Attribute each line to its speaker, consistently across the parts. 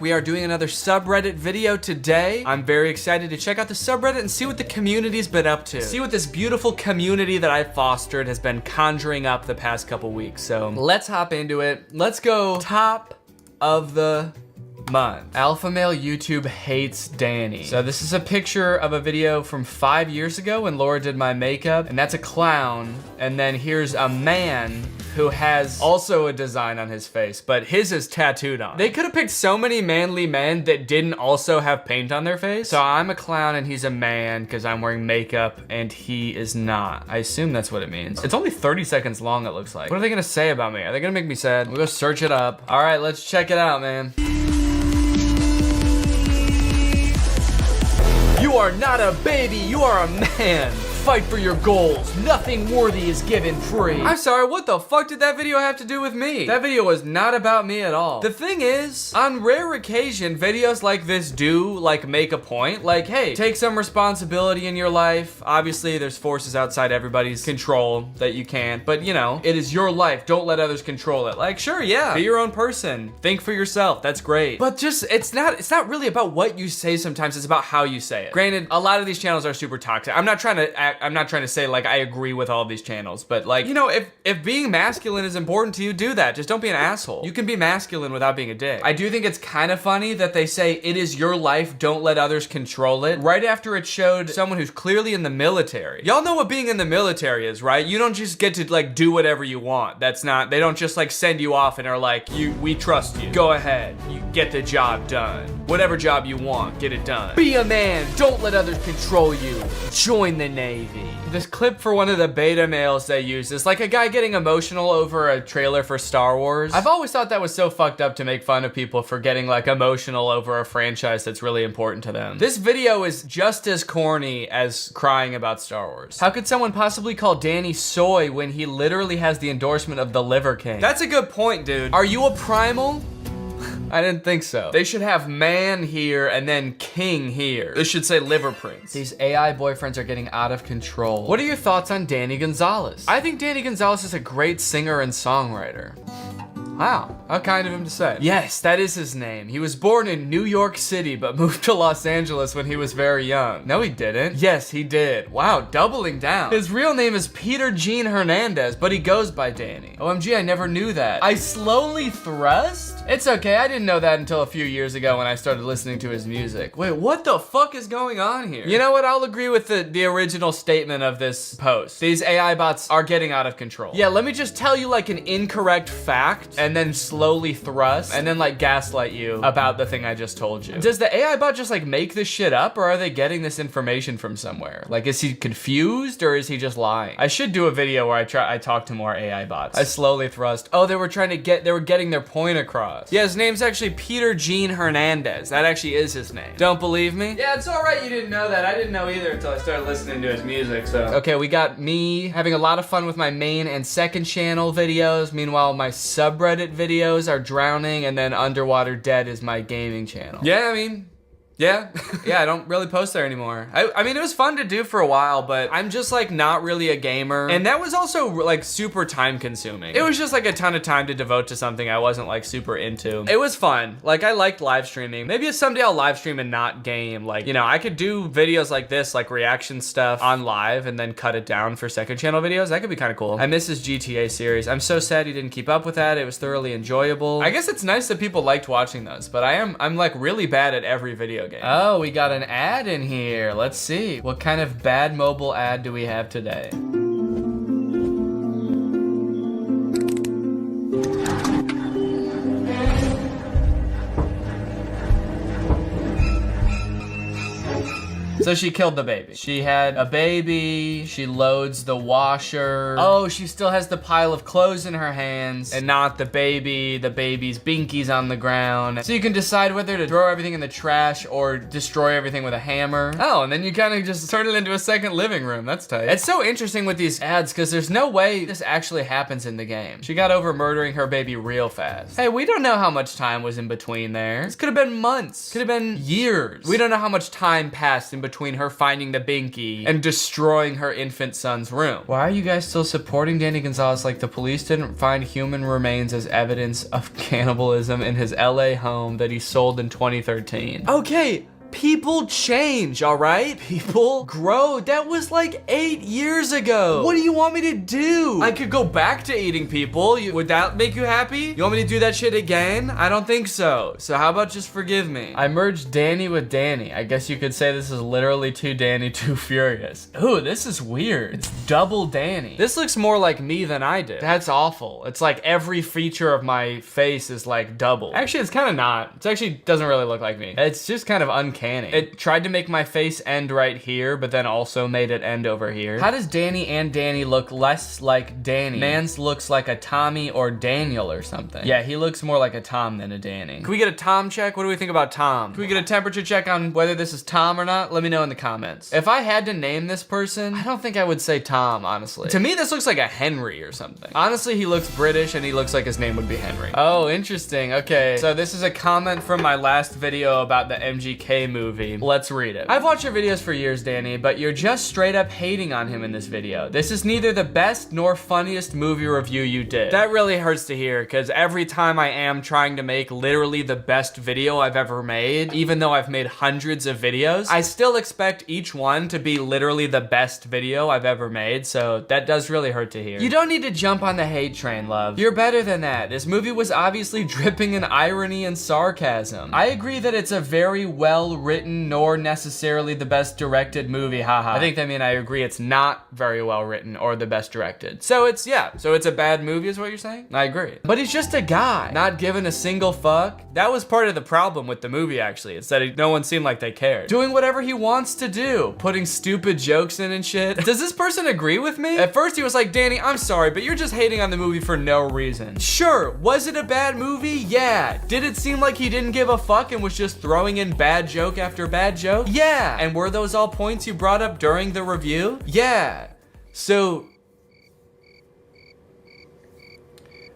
Speaker 1: We are doing another subreddit video today. I'm very excited to check out the subreddit and see what the community's been up to. See what this beautiful community that I fostered has been conjuring up the past couple weeks. So let's hop into it. Let's go top of the month. Alpha male YouTube hates Danny. So this is a picture of a video from 5 years ago when Laura did my makeup, and that's a clown. And then here's a man who has also a design on his face, but his is tattooed on. They could have picked so many manly men that didn't also have paint on their face. So I'm a clown and he's a man because I'm wearing makeup and he is not. I assume that's what it means. It's only 30 seconds long, it looks like. What are they gonna say about me? Are they gonna make me sad? We'll go search it up. All right, let's check it out, man. You are not a baby, you are a man. Fight for your goals. Nothing worthy is given free. I'm sorry, what the fuck did that video have to do with me? That video was not about me at all. The thing is, on rare occasion, videos like this do like make a point. Like, hey, take some responsibility in your life. Obviously, there's forces outside everybody's control that you can't, but you know, it is your life. Don't let others control it. Like, sure, yeah, be your own person. Think for yourself. That's great. But just, it's not really about what you say sometimes. It's about how you say it. Granted, a lot of these channels are super toxic. I'm not trying to say like I agree with all of these channels, but like, you know, if being masculine is important to you, do that. Just don't be an asshole. You can be masculine without being a dick. I do think it's kind of funny that they say it is your life, don't let others control it, right after it showed someone who's clearly in the military. Y'all know what being in the military is, right? You don't just get to like do whatever you want. They don't just like send you off and are like, we trust you. Go ahead, you get the job done. Whatever job you want, get it done. Be a man, don't let others control you. Join the Navy. This clip for one of the beta males they use is like a guy getting emotional over a trailer for Star Wars. I've always thought that was so fucked up to make fun of people for getting like emotional over a franchise that's really important to them. This video is just as corny as crying about Star Wars. How could someone possibly call Danny soy when he literally has the endorsement of the Liver King? That's a good point, dude. Are you a primal? I didn't think so. They should have man here and then king here. This should say liver prince. These AI boyfriends are getting out of control. What are your thoughts on Danny Gonzalez? I think Danny Gonzalez is a great singer and songwriter. Wow, how kind of him to say. Yes, that is his name. He was born in New York City, but moved to Los Angeles when he was very young. No, he didn't. Yes, he did. Wow, doubling down. His real name is Peter Gene Hernandez, but he goes by Danny. OMG, I never knew that. I slowly thrust? It's okay, I didn't know that until a few years ago when I started listening to his music. Wait, what the fuck is going on here? You know what, I'll agree with the original statement of this post. These AI bots are getting out of control. Yeah, let me just tell you like an incorrect fact, and then slowly thrust, and then like gaslight you about the thing I just told you. Does the AI bot just like make this shit up, or are they getting this information from somewhere? Like, is he confused, or is he just lying? I should do a video where I talk to more AI bots. I slowly thrust. Oh, they were getting their point across. Yeah, his name's actually Peter Gene Hernandez. That actually is his name. Don't believe me? Yeah, it's all right you didn't know that. I didn't know either until I started listening to his music, so. Okay, we got me having a lot of fun with my main and second channel videos. Meanwhile, my subreddit videos are drowning, and then Underwater Dead is my gaming channel. Yeah, I mean, yeah, I don't really post there anymore. I mean, it was fun to do for a while, but I'm just like not really a gamer. And that was also like super time consuming. It was just like a ton of time to devote to something I wasn't like super into. It was fun. Like, I liked live streaming. Maybe someday I'll live stream and not game. Like, you know, I could do videos like this, like reaction stuff on live and then cut it down for second channel videos. That could be kind of cool. I miss his GTA series. I'm so sad he didn't keep up with that. It was thoroughly enjoyable. I guess it's nice that people liked watching those, but I'm like really bad at every video game. Oh, we got an ad in here. Let's see. What kind of bad mobile ad do we have today? So she killed the baby. She had a baby, she loads the washer. Oh, she still has the pile of clothes in her hands and not the baby. The baby's binkies on the ground. So you can decide whether to throw everything in the trash or destroy everything with a hammer. Oh, and then you kind of just turn it into a second living room. That's tight. It's so interesting with these ads because there's no way this actually happens in the game. She got over murdering her baby real fast. Hey, we don't know how much time was in between there. This could have been months. Could have been years. We don't know how much time passed in between between her finding the binky and destroying her infant son's room. Why are you guys still supporting Danny Gonzalez like the police didn't find human remains as evidence of cannibalism in his LA home that he sold in 2013? Okay. People change, all right? People grow. That was like 8 years ago. What do you want me to do? I could go back to eating people. Would that make you happy? You want me to do that shit again? I don't think so. So how about just forgive me? I merged Danny with Danny. I guess you could say this is literally Too Danny, Too Furious. Ooh, this is weird. It's double Danny. This looks more like me than I did. That's awful. It's like every feature of my face is like double. Actually, it's kind of not. It actually doesn't really look like me. It's just kind of uncanny. It tried to make my face end right here, but then also made it end over here. How does Danny and Danny look less like Danny? Man's looks like a Tommy or Daniel or something. Yeah, he looks more like a Tom than a Danny. Can we get a Tom check? What do we think about Tom? Can we get a temperature check on whether this is Tom or not? Let me know in the comments. If I had to name this person, I don't think I would say Tom, honestly. To me, this looks like a Henry or something. Honestly, he looks British and he looks like his name would be Henry. Oh, interesting. Okay, so this is a comment from my last video about the MGK movie. Let's read it. I've watched your videos for years, Danny, but you're just straight up hating on him in this video. This is neither the best nor funniest movie review you did. That really hurts to hear, because every time I am trying to make literally the best video I've ever made, even though I've made hundreds of videos, I still expect each one to be literally the best video I've ever made, so that does really hurt to hear. You don't need to jump on the hate train, love. You're better than that. This movie was obviously dripping in irony and sarcasm. I agree that it's a very well written nor necessarily the best directed movie, haha. I think they mean I agree it's not very well written or the best directed. So it's a bad movie is what you're saying? I agree. But he's just a guy, not giving a single fuck. That was part of the problem with the movie, actually. It's that no one seemed like they cared. Doing whatever he wants to do, putting stupid jokes in and shit. Does this person agree with me? At first he was like, Danny, I'm sorry, but you're just hating on the movie for no reason. Sure, was it a bad movie? Yeah. Did it seem like he didn't give a fuck and was just throwing in bad joke after bad joke? Yeah. And were those all points you brought up during the review? Yeah. So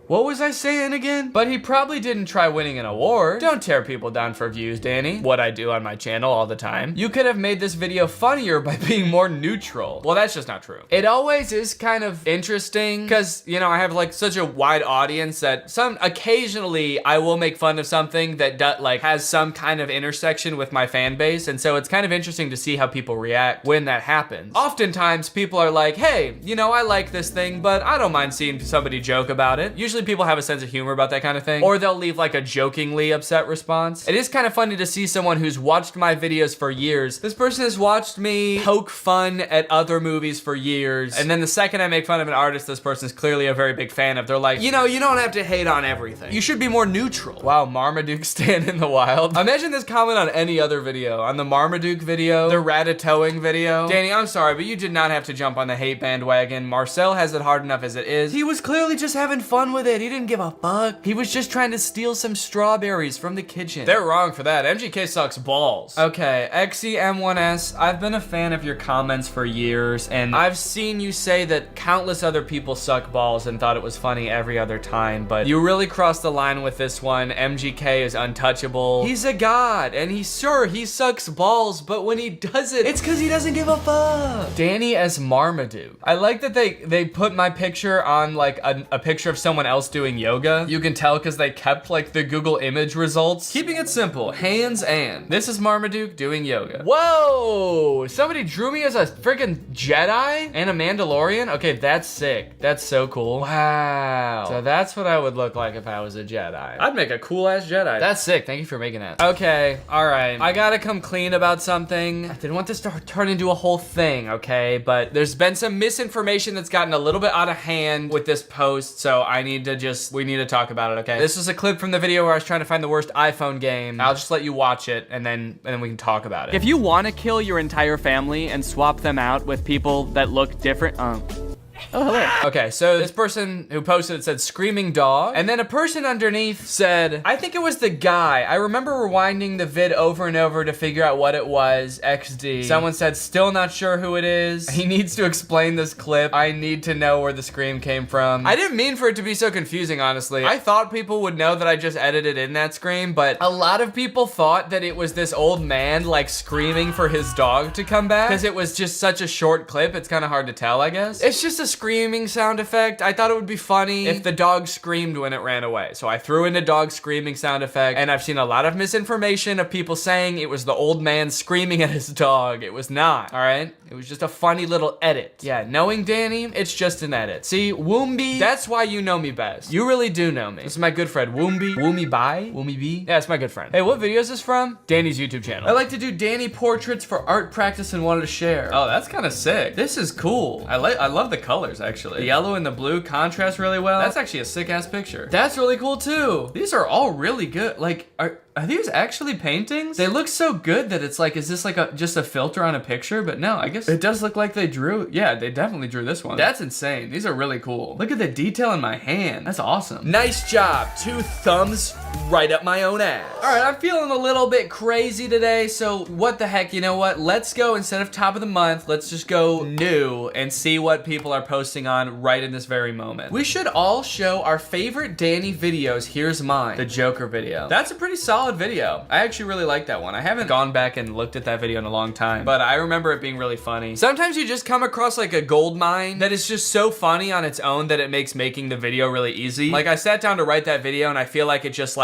Speaker 1: what was I saying again? But he probably didn't try winning an award. Don't tear people down for views, Danny. What I do on my channel all the time. You could have made this video funnier by being more neutral. Well, that's just not true. It always is kind of interesting because, you know, I have like such a wide audience that occasionally I will make fun of something that like has some kind of intersection with my fan base. And so it's kind of interesting to see how people react when that happens. Oftentimes people are like, hey, you know, I like this thing, but I don't mind seeing somebody joke about it. Usually people have a sense of humor about that kind of thing, or they'll leave like a jokingly upset response. It is kind of funny to see someone who's watched my videos for years. This person has watched me poke fun at other movies for years, and then the second I make fun of an artist this person's clearly a very big fan of, they're like, you know, you don't have to hate on everything. You should be more neutral. Wow, Marmaduke stand in the wild. Imagine this comment on any other video. On the Marmaduke video, the Ratatouille video. Danny, I'm sorry, but you did not have to jump on the hate bandwagon. Marcel has it hard enough as it is. He was clearly just having fun with it. He didn't give a fuck. He was just trying to steal some strawberries from the kitchen. They're wrong for that. MGK sucks balls. Okay, XEM1S, I've been a fan of your comments for years, and I've seen you say that countless other people suck balls and thought it was funny every other time, but you really crossed the line with this one. MGK is untouchable. He's a god, and he sucks balls, but when he does it, it's because he doesn't give a fuck. Danny as Marmaduke. I like that they put my picture on like a picture of someone else doing yoga. You can tell because they kept like the Google image results. Keeping it simple, hands and. This is Marmaduke doing yoga. Whoa, somebody drew me as a freaking Jedi and a Mandalorian? Okay, that's sick. That's so cool. Wow. So that's what I would look like if I was a Jedi. I'd make a cool ass Jedi. That's sick, thank you for making that. Okay, all right. I gotta come clean about something. I didn't want this to turn into a whole thing, okay? But there's been some misinformation that's gotten a little bit out of hand with this post, so we need to talk about it, okay? This is a clip from the video where I was trying to find the worst iPhone game. I'll just let you watch it and then we can talk about it. If you want to kill your entire family and swap them out with people that look different,
Speaker 2: Oh, hello.
Speaker 1: Okay, so this person who posted it said screaming dog, and then a person underneath said, I think it was the guy. I remember rewinding the vid over and over to figure out what it was, XD. Someone said, still not sure who it is. He needs to explain this clip. I need to know where the scream came from. I didn't mean for it to be so confusing, honestly. I thought people would know that I just edited in that scream, but a lot of people thought that it was this old man like screaming for his dog to come back, because it was just such a short clip. It's kind of hard to tell, I guess. It's just a screaming sound effect. I thought it would be funny if the dog screamed when it ran away. So I threw in a dog screaming sound effect, and I've seen a lot of misinformation of people saying it was the old man screaming at his dog. It was not, all right? It was just a funny little edit. Yeah, knowing Danny, it's just an edit. See, Woombi, that's why you know me best. You really do know me. This is my good friend, Woombi. Woomy Bai? Woomy B? Yeah, it's my good friend. Hey, what video is this from? Danny's YouTube channel. I like to do Danny portraits for art practice and wanted to share. Oh, that's kind of sick. This is cool. I love the colors, actually. The yellow and the blue contrast really well. That's actually a sick ass picture. That's really cool too. These are all really good. Like, are these actually paintings? They look so good that it's like, is this like just a filter on a picture? But no, I guess it does look like they drew. Yeah, they definitely drew this one. That's insane. These are really cool. Look at the detail in my hand. That's awesome. Nice job. 2 thumbs right up my own ass. All right, I'm feeling a little bit crazy today, so what the heck, you know what? Let's go, instead of top of the month, let's just go new and see what people are posting on right in this very moment. We should all show our favorite Danny videos. Here's mine, the Joker video. That's a pretty solid video. I actually really like that one. I haven't gone back and looked at that video in a long time, but I remember it being really funny. Sometimes you just come across like a gold mine that is just so funny on its own that it makes making the video really easy. Like, I sat down to write that video and I feel like it just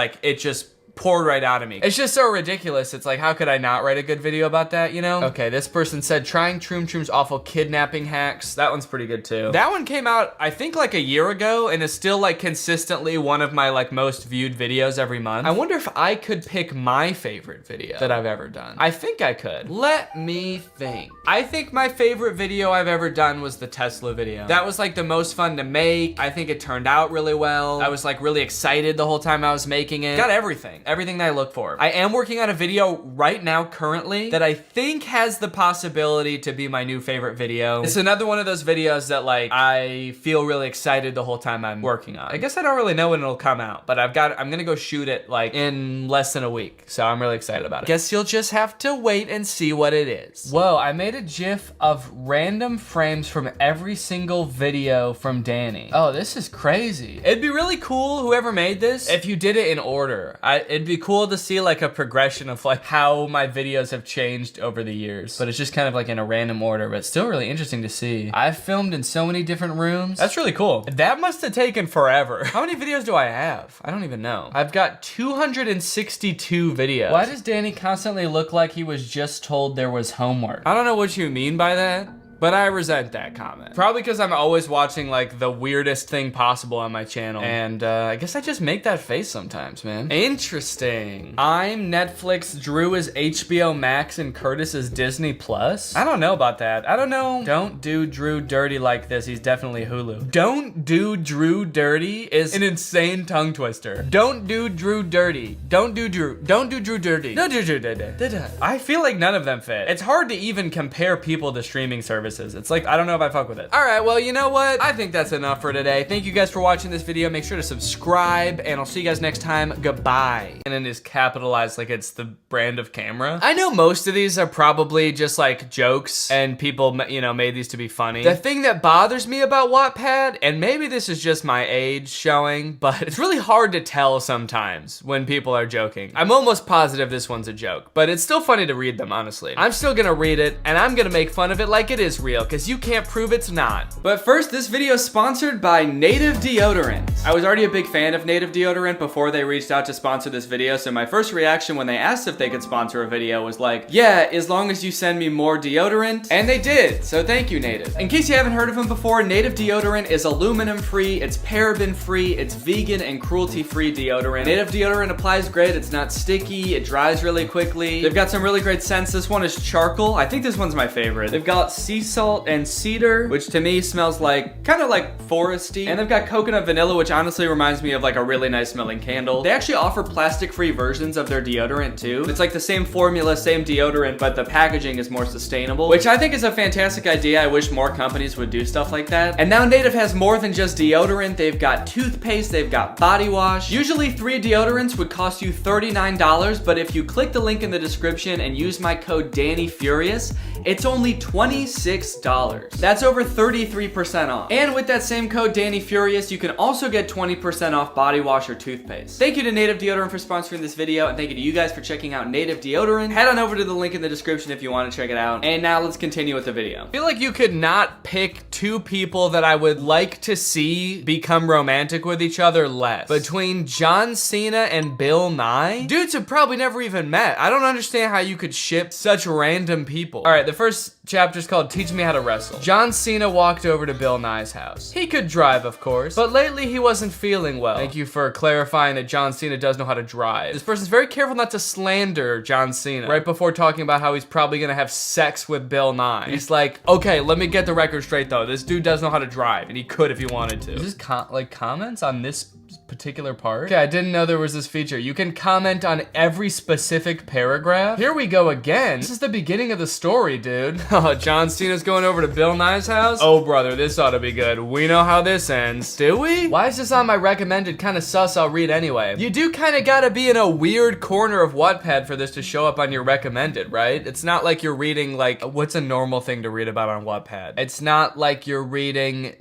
Speaker 1: poured right out of me. It's just so ridiculous. It's like, how could I not write a good video about that, you know? Okay, this person said, trying Troom Troom's awful kidnapping hacks. That one's pretty good too. That one came out, I think, like a year ago, and is still like consistently one of my like most viewed videos every month. I wonder if I could pick my favorite video that I've ever done. I think I could. Let me think. I think my favorite video I've ever done was the Tesla video. That was like the most fun to make. I think it turned out really well. I was like really excited the whole time I was making it. Got everything that I look for. I am working on a video right now currently that I think has the possibility to be my new favorite video. It's another one of those videos that like I feel really excited the whole time I'm working on. I guess I don't really know when it'll come out, but I'm gonna go shoot it like in less than a week. So I'm really excited about it. Guess you'll just have to wait and see what it is. Whoa, I made a GIF of random frames from every single video from Danny. Oh, this is crazy. It'd be really cool, whoever made this, if you did it in order. It'd be cool to see like a progression of like how my videos have changed over the years, but it's just kind of like in a random order, but still really interesting to see. I've filmed in so many different rooms. That's really cool. That must have taken forever. How many videos do I have? I don't even know. I've got 262 videos. Why does Danny constantly look like he was just told there was homework? I don't know what you mean by that, but I resent that comment. Probably because I'm always watching like the weirdest thing possible on my channel. And I guess I just make that face sometimes, man. Interesting. I'm Netflix, Drew is HBO Max, and Curtis is Disney Plus. I don't know about that. I don't know. Don't do Drew dirty like this. He's definitely Hulu. Don't do Drew dirty is an insane tongue twister. Don't do Drew dirty. Don't do Drew dirty. Don't do Drew dirty. I feel like none of them fit. It's hard to even compare people to streaming services. It's like, I don't know if I fuck with it. All right, well, you know what? I think that's enough for today. Thank you guys for watching this video. Make sure to subscribe, and I'll see you guys next time. Goodbye. And it is capitalized like it's the brand of camera. I know most of these are probably just like jokes, and people, you know, made these to be funny. The thing that bothers me about Wattpad, and maybe this is just my age showing, but it's really hard to tell sometimes when people are joking. I'm almost positive this one's a joke, but it's still funny to read them, honestly. I'm still gonna read it, and I'm gonna make fun of it like it is real, because you can't prove it's not. But first, this video is sponsored by Native Deodorant. I was already a big fan of Native Deodorant before they reached out to sponsor this video, so my first reaction when they asked if they could sponsor a video was like, yeah, as long as you send me more deodorant. And they did, so thank you, Native. In case you haven't heard of them before, Native Deodorant is aluminum-free, it's paraben-free, it's vegan and cruelty-free deodorant. Native Deodorant applies great, it's not sticky, it dries really quickly. They've got some really great scents. This one is charcoal. I think this one's my favorite. They've got sea salt and cedar, which to me smells like, kind of like foresty. And they've got coconut vanilla, which honestly reminds me of like a really nice smelling candle. They actually offer plastic-free versions of their deodorant too. It's like the same formula, same deodorant, but the packaging is more sustainable, which I think is a fantastic idea. I wish more companies would do stuff like that. And now Native has more than just deodorant. They've got toothpaste, they've got body wash. Usually 3 deodorants would cost you $39, but if you click the link in the description and use my code DannyFurious, it's only $26. That's over 33% off. And with that same code DannyFurious, you can also get 20% off body wash or toothpaste. Thank you to Native Deodorant for sponsoring this video, and thank you to you guys for checking out Native Deodorant. Head on over to the link in the description if you want to check it out. And now let's continue with the video. I feel like you could not pick 2 people that I would like to see become romantic with each other less. Between John Cena and Bill Nye, dudes have probably never even met. I don't understand how you could ship such random people. All right, the first chapter is called Teach Me How to Wrestle. John Cena walked over to Bill Nye's house. He could drive, of course, but lately he wasn't feeling well. Thank you for clarifying that John Cena does know how to drive. This person's very careful not to slander John Cena right before talking about how he's probably gonna have sex with Bill Nye. He's like, okay, let me get the record straight though. This dude does know how to drive, and he could if he wanted to. Is this like comments on this particular part? Okay, I didn't know there was this feature. You can comment on every specific paragraph. Here we go again. This is the beginning of the story, dude. Oh, John Cena's going over to Bill Nye's house? Oh, brother, this ought to be good. We know how this ends. Do we? Why is this on my recommended? Kind of sus, I'll read anyway. You do kind of gotta be in a weird corner of Wattpad for this to show up on your recommended, right? It's not like you're reading, like, what's a normal thing to read about on Wattpad? It's not like you're reading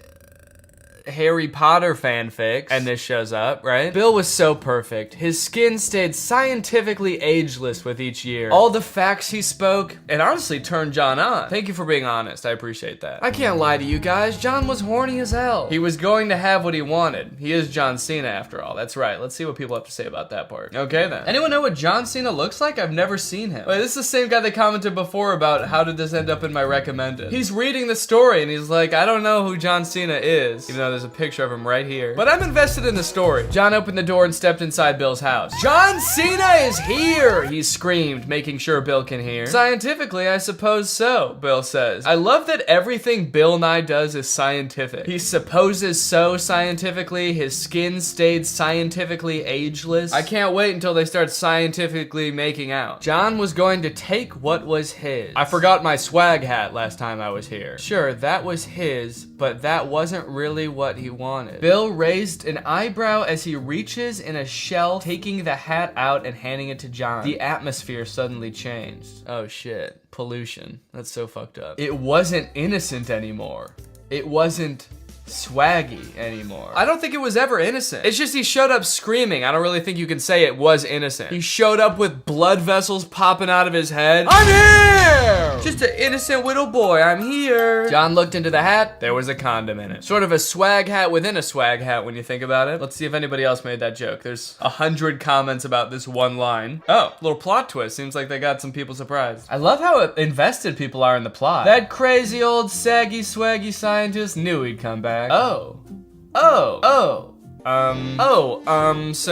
Speaker 1: Harry Potter fanfics and this shows up, right? Bill was so perfect. His skin stayed scientifically ageless with each year. All the facts he spoke, it honestly turned John on. Thank you for being honest. I appreciate that. I can't lie to you guys. John was horny as hell. He was going to have what he wanted. He is John Cena after all. That's right. Let's see what people have to say about that part. Okay then. Anyone know what John Cena looks like? I've never seen him. Wait, this is the same guy that commented before about how did this end up in my recommended. He's reading the story and he's like, I don't know who John Cena is, even though there's a picture of him right here. But I'm invested in the story. John opened the door and stepped inside Bill's house. John Cena is here! He screamed, making sure Bill can hear. Scientifically, I suppose so, Bill says. I love that everything Bill Nye does is scientific. He supposes so scientifically, his skin stayed scientifically ageless. I can't wait until they start scientifically making out. John was going to take what was his. I forgot my swag hat last time I was here. Sure, that was his, but that wasn't really what he wanted. Bill raised an eyebrow as he reaches in a shelf, taking the hat out and handing it to John. The atmosphere suddenly changed. Oh shit, pollution. That's so fucked up. It wasn't innocent anymore. It wasn't swaggy anymore. I don't think it was ever innocent. It's just he showed up screaming. I don't really think you can say it was innocent. He showed up with blood vessels popping out of his head. I'm here! Just an innocent little boy, I'm here. John looked into the hat. There was a condom in it. Sort of a swag hat within a swag hat when you think about it. Let's see if anybody else made that joke. There's 100 comments about this one line. Oh, little plot twist. Seems like they got some people surprised. I love how invested people are in the plot. That crazy old saggy swaggy scientist knew he'd come back. So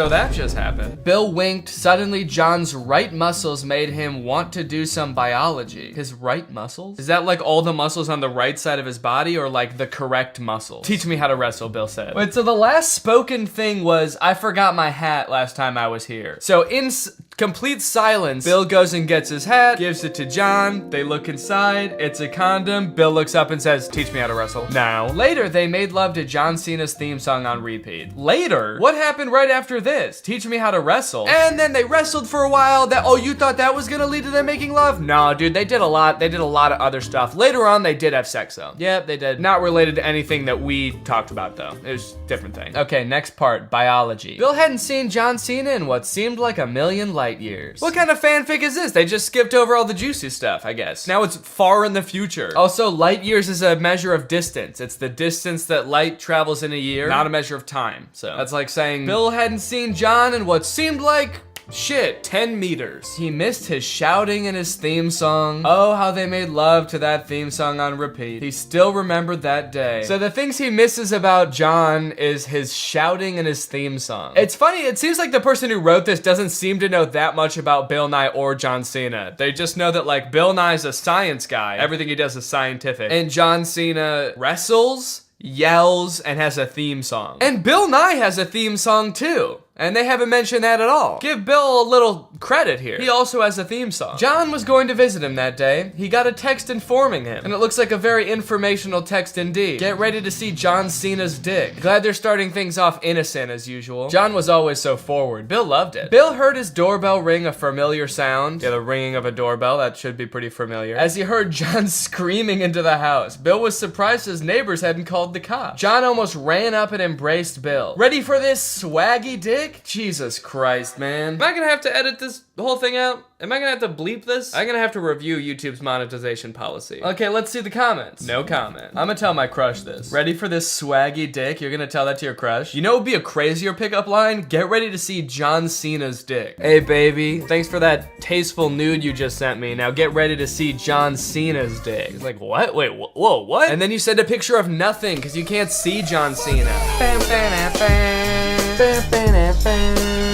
Speaker 1: that just happened. Bill winked. Suddenly, John's right muscles made him want to do some biology. His right muscles? Is that like all the muscles on the right side of his body or like the correct muscles? Teach me how to wrestle, Bill said. Wait, so the last spoken thing was, I forgot my hat last time I was here. So in complete silence, Bill goes and gets his hat, gives it to John. They look inside. It's a condom. Bill looks up and says, teach me how to wrestle now. Later, they made love to John Cena's theme song on repeat. Later? What happened right after this? Teach me how to wrestle. And then they wrestled for a while. You thought that was gonna lead to them making love? No, dude, they did a lot. They did a lot of other stuff. Later on, they did have sex though. Yep, they did. Not related to anything that we talked about though. It was a different thing. Okay, next part, biology. Bill hadn't seen John Cena in what seemed like a million light years. What kind of fanfic is this? They just skipped over all the juicy stuff, I guess. Now it's far in the future. Also, light years is a measure of distance. It's the distance that light travels in a year, not a measure of time. So that's like saying Bill hadn't seen John in what seemed like Shit, 10 meters. He missed his shouting in his theme song. Oh, how they made love to that theme song on repeat. He still remembered that day. So the things he misses about John is his shouting in his theme song. It's funny, it seems like the person who wrote this doesn't seem to know that much about Bill Nye or John Cena. They just know that like Bill Nye's a science guy. Everything he does is scientific. And John Cena wrestles, yells, and has a theme song. And Bill Nye has a theme song too. And they haven't mentioned that at all. Give Bill a little credit here. He also has a theme song. John was going to visit him that day. He got a text informing him. And it looks like a very informational text indeed. Get ready to see John Cena's dick. Glad they're starting things off innocent as usual. John was always so forward. Bill loved it. Bill heard his doorbell ring a familiar sound. Yeah, the ringing of a doorbell, that should be pretty familiar. As he heard John screaming into the house. Bill was surprised his neighbors hadn't called the cops. John almost ran up and embraced Bill. Ready for this swaggy dick? Jesus Christ, man. Am I gonna have to edit this whole thing out? Am I gonna have to bleep this? I'm gonna have to review YouTube's monetization policy. Okay, let's see the comments. No comment. I'm gonna tell my crush this. Ready for this swaggy dick? You're gonna tell that to your crush? You know what would be a crazier pickup line? Get ready to see John Cena's dick. Hey baby, thanks for that tasteful nude you just sent me. Now get ready to see John Cena's dick. He's like, what? Wait, whoa, what? And then you send a picture of nothing because you can't see John Cena.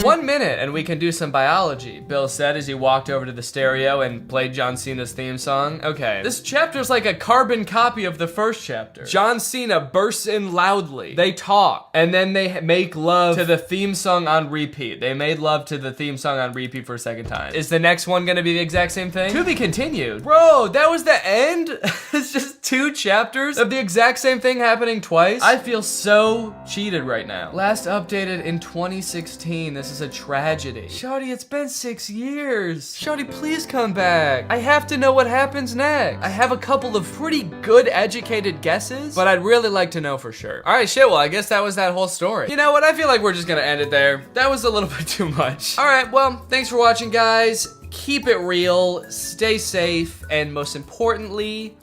Speaker 1: 1 minute and we can do some biology, Bill said as he walked over to the stereo and played John Cena's theme song. Okay, this chapter's like a carbon copy of the first chapter. John Cena bursts in loudly. They talk, and then they make love to the theme song on repeat. They made love to the theme song on repeat for a second time. Is the next one gonna be the exact same thing? To be continued. Bro, that was the end? It's just 2 chapters of the exact same thing happening twice? I feel so cheated right now. Last updated in 2016. This is a tragedy. Shawty, it's been 6 years. Shawty, please come back. I have to know what happens next. I have a couple of pretty good educated guesses, but I'd really like to know for sure. All right, shit, well, I guess that was that whole story. You know what? I feel like we're just gonna end it there. That was a little bit too much. All right, well, thanks for watching, guys. Keep it real, stay safe, and most importantly,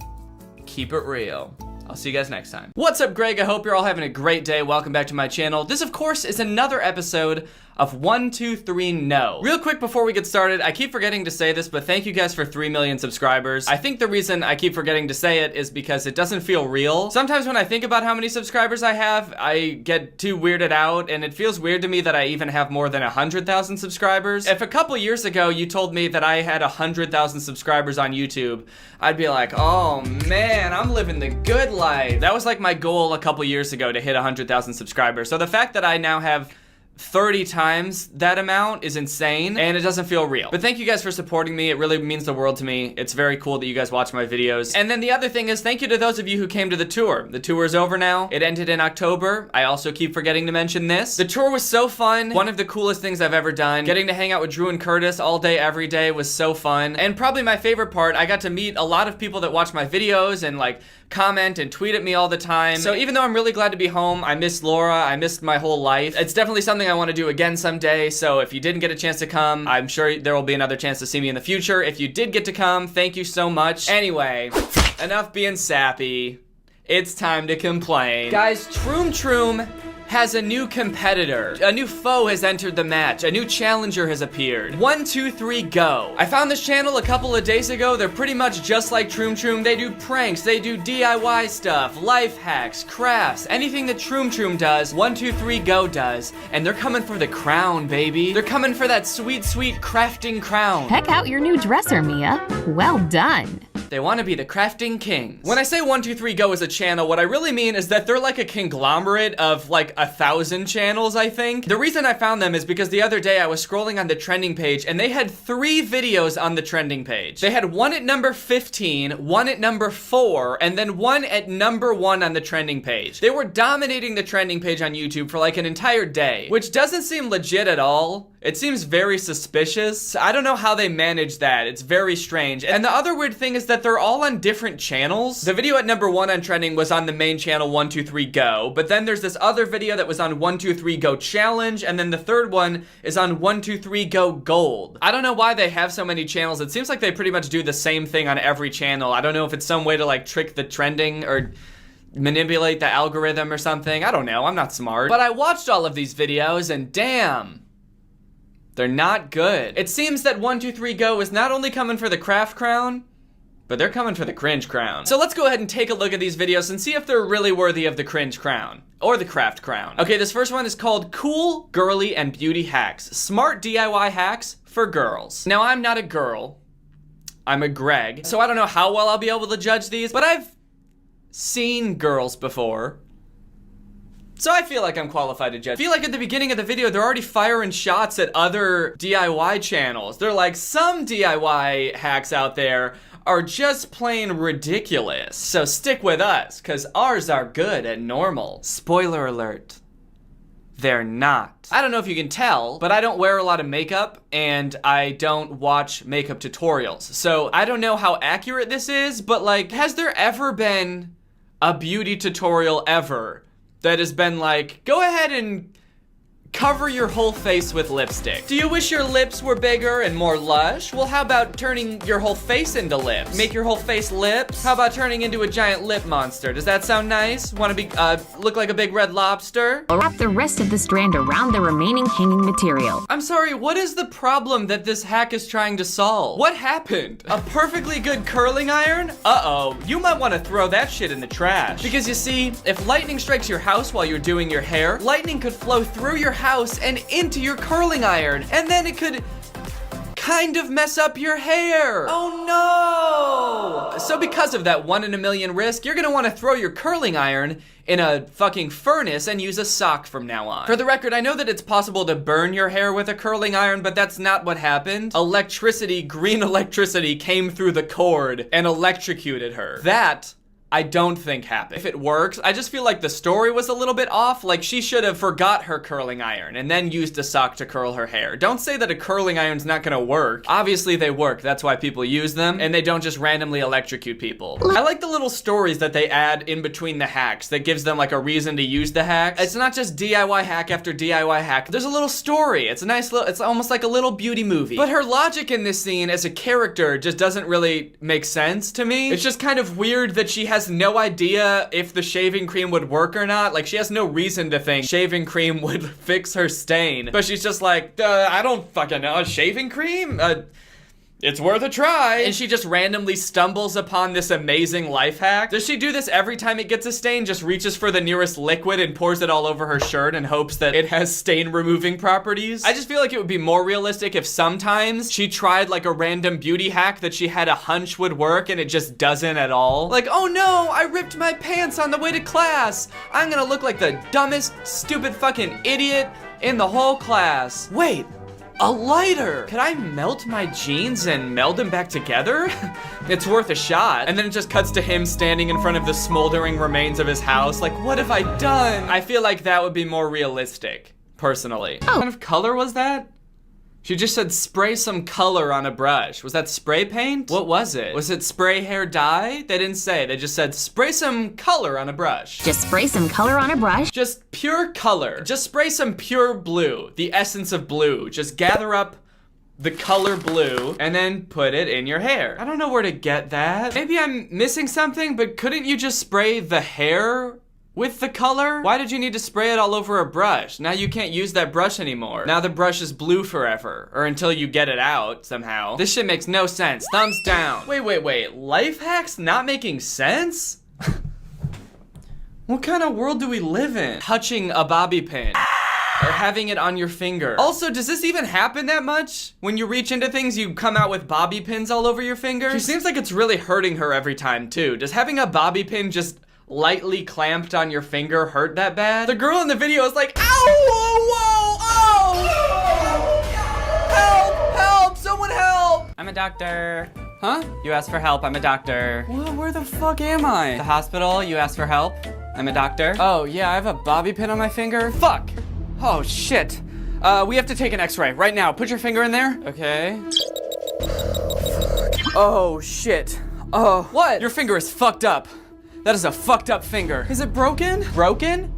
Speaker 1: keep it real. I'll see you guys next time. What's up, Greg? I hope you're all having a great day. Welcome back to my channel. This, of course, is another episode of 1, 2, 3, No. Real quick before we get started, I keep forgetting to say this, but thank you guys for 3 million subscribers. I think the reason I keep forgetting to say it is because it doesn't feel real. Sometimes when I think about how many subscribers I have, I get too weirded out, and it feels weird to me that I even have more than 100,000 subscribers. If a couple years ago you told me that I had 100,000 subscribers on YouTube, I'd be like, oh man, I'm living the good life. That was like my goal a couple years ago, to hit 100,000 subscribers. So the fact that I now have 30 times that amount is insane, and it doesn't feel real. But thank you guys for supporting me. It really means the world to me. It's very cool that you guys watch my videos. And then the other thing is, thank you to those of you who came to the tour. The tour is over now. It ended in October. I also keep forgetting to mention this. The tour was so fun. One of the coolest things I've ever done. Getting to hang out with Drew and Curtis all day, every day was so fun. And probably my favorite part, I got to meet a lot of people that watch my videos and like comment and tweet at me all the time. So even though I'm really glad to be home, I miss Laura, I missed my whole life. It's definitely something I want to do again someday. So if you didn't get a chance to come, I'm sure there will be another chance to see me in the future. If you did get to come, thank you so much. Anyway, enough being sappy. It's time to complain. Guys, Troom has a new competitor. A new foe has entered the match. A new challenger has appeared. 1, 2, 3, go. I found this channel a couple of days ago. They're pretty much just like Troom. They do pranks, they do DIY stuff, life hacks, crafts, anything that Troom does, 1, 2, 3, go does. And they're coming for the crown, baby. They're coming for that sweet, sweet crafting crown.
Speaker 2: Check out your new dresser, Mia. Well done.
Speaker 1: They want to be the crafting kings. When I say 1, 2, 3, go as a channel, what I really mean is that they're like a conglomerate of like 1,000 channels, I think. The reason I found them is because the other day I was scrolling on the trending page and they had 3 videos on the trending page. They had one at number 15, one at number 4, and then one at number 1 on the trending page. They were dominating the trending page on YouTube for like an entire day, which doesn't seem legit at all. It seems very suspicious. I don't know how they manage that. It's very strange. And the other weird thing is that they're all on different channels. The video at number 1 on trending was on the main channel 1, 2, 3, go. But then there's this other video that was on 1, 2, 3, go challenge. And then the third one is on 1, 2, 3, go gold. I don't know why they have so many channels. It seems like they pretty much do the same thing on every channel. I don't know if it's some way to like trick the trending or manipulate the algorithm or something. I don't know. I'm not smart. But I watched all of these videos and damn. They're not good. It seems that 123 Go is not only coming for the craft crown, but they're coming for the cringe crown. So let's go ahead and take a look at these videos and see if they're really worthy of the cringe crown. Or the craft crown. Okay, this first one is called Cool, Girly, and Beauty Hacks. Smart DIY hacks for girls. Now, I'm not a girl. I'm a Greg. So I don't know how well I'll be able to judge these, but I've seen girls before. So I feel like I'm qualified to judge. I feel like at the beginning of the video, they're already firing shots at other DIY channels. They're like, some DIY hacks out there are just plain ridiculous. So stick with us, cause ours are good and normal. Spoiler alert, they're not. I don't know if you can tell, but I don't wear a lot of makeup and I don't watch makeup tutorials. So I don't know how accurate this is, but like, has there ever been a beauty tutorial ever that has been like, go ahead and cover your whole face with lipstick? Do you wish your lips were bigger and more lush? Well, how about turning your whole face into lips? Make your whole face lips? How about turning into a giant lip monster? Does that sound nice? Wanna be, look like a big red lobster?
Speaker 2: Wrap the rest of the strand around the remaining hanging material.
Speaker 1: I'm sorry, what is the problem that this hack is trying to solve? What happened? A perfectly good curling iron? Uh-oh, you might wanna throw that shit in the trash. Because you see, if lightning strikes your house while you're doing your hair, lightning could flow through your house and into your curling iron, and then it could kind of mess up your hair. Oh no! So because of that 1 in a million risk, you're gonna wanna throw your curling iron in a fucking furnace and use a sock from now on. For the record, I know that it's possible to burn your hair with a curling iron, but that's not what happened. Electricity, green electricity, came through the cord and electrocuted her. That I don't think happened. If it works, I just feel like the story was a little bit off. Like she should have forgot her curling iron and then used a sock to curl her hair. Don't say that a curling iron's not gonna work. Obviously they work, that's why people use them, and they don't just randomly electrocute people. I like the little stories that they add in between the hacks that gives them like a reason to use the hack. It's not just DIY hack after DIY hack. There's a little story. It's a nice little, it's almost like a little beauty movie. But her logic in this scene as a character just doesn't really make sense to me. It's just kind of weird that she has no idea if the shaving cream would work or not. Like she has no reason to think shaving cream would fix her stain. But she's just like, I don't fucking know, shaving cream? It's worth a try. And she just randomly stumbles upon this amazing life hack. Does she do this every time it gets a stain? Just reaches for the nearest liquid and pours it all over her shirt and hopes that it has stain removing properties? I just feel like it would be more realistic if sometimes she tried like a random beauty hack that she had a hunch would work and it just doesn't at all. Like, oh no, I ripped my pants on the way to class. I'm gonna look like the dumbest, stupid fucking idiot in the whole class. Wait. A lighter! Could I melt my jeans and meld them back together? It's worth a shot. And then it just cuts to him standing in front of the smoldering remains of his house. Like, what have I done? I feel like that would be more realistic, personally.
Speaker 2: Oh.
Speaker 1: What kind of color was that? She just said spray some color on a brush. Was that spray paint? What was it? Was it spray hair dye? They didn't say. They just said spray some color on a brush.
Speaker 2: Just spray some color on a brush.
Speaker 1: Just pure color. Just spray some pure blue. The essence of blue. Just gather up the color blue and then put it in your hair. I don't know where to get that. Maybe I'm missing something, but couldn't you just spray the hair with the color? Why did you need to spray it all over a brush? Now you can't use that brush anymore. Now the brush is blue forever, or until you get it out somehow. This shit makes no sense. Thumbs down. Wait. Life hacks not making sense? What kind of world do we live in? Touching a bobby pin. Or having it on your finger. Also, does this even happen that much? When you reach into things, you come out with bobby pins all over your finger? She seems like it's really hurting her every time too. Does having a bobby pin just lightly clamped on your finger hurt that bad? The girl in the video is like, ow, whoa, oh! Help, someone help! I'm a doctor. Huh? You asked for help, I'm a doctor. Where the fuck am I? The hospital, you asked for help. I'm a doctor. Oh yeah, I have a bobby pin on my finger. Fuck! Oh shit. We have to take an x-ray right now. Put your finger in there. Okay. Oh shit. Oh, what? Your finger is fucked up. That is a fucked up finger. Is it broken? Broken?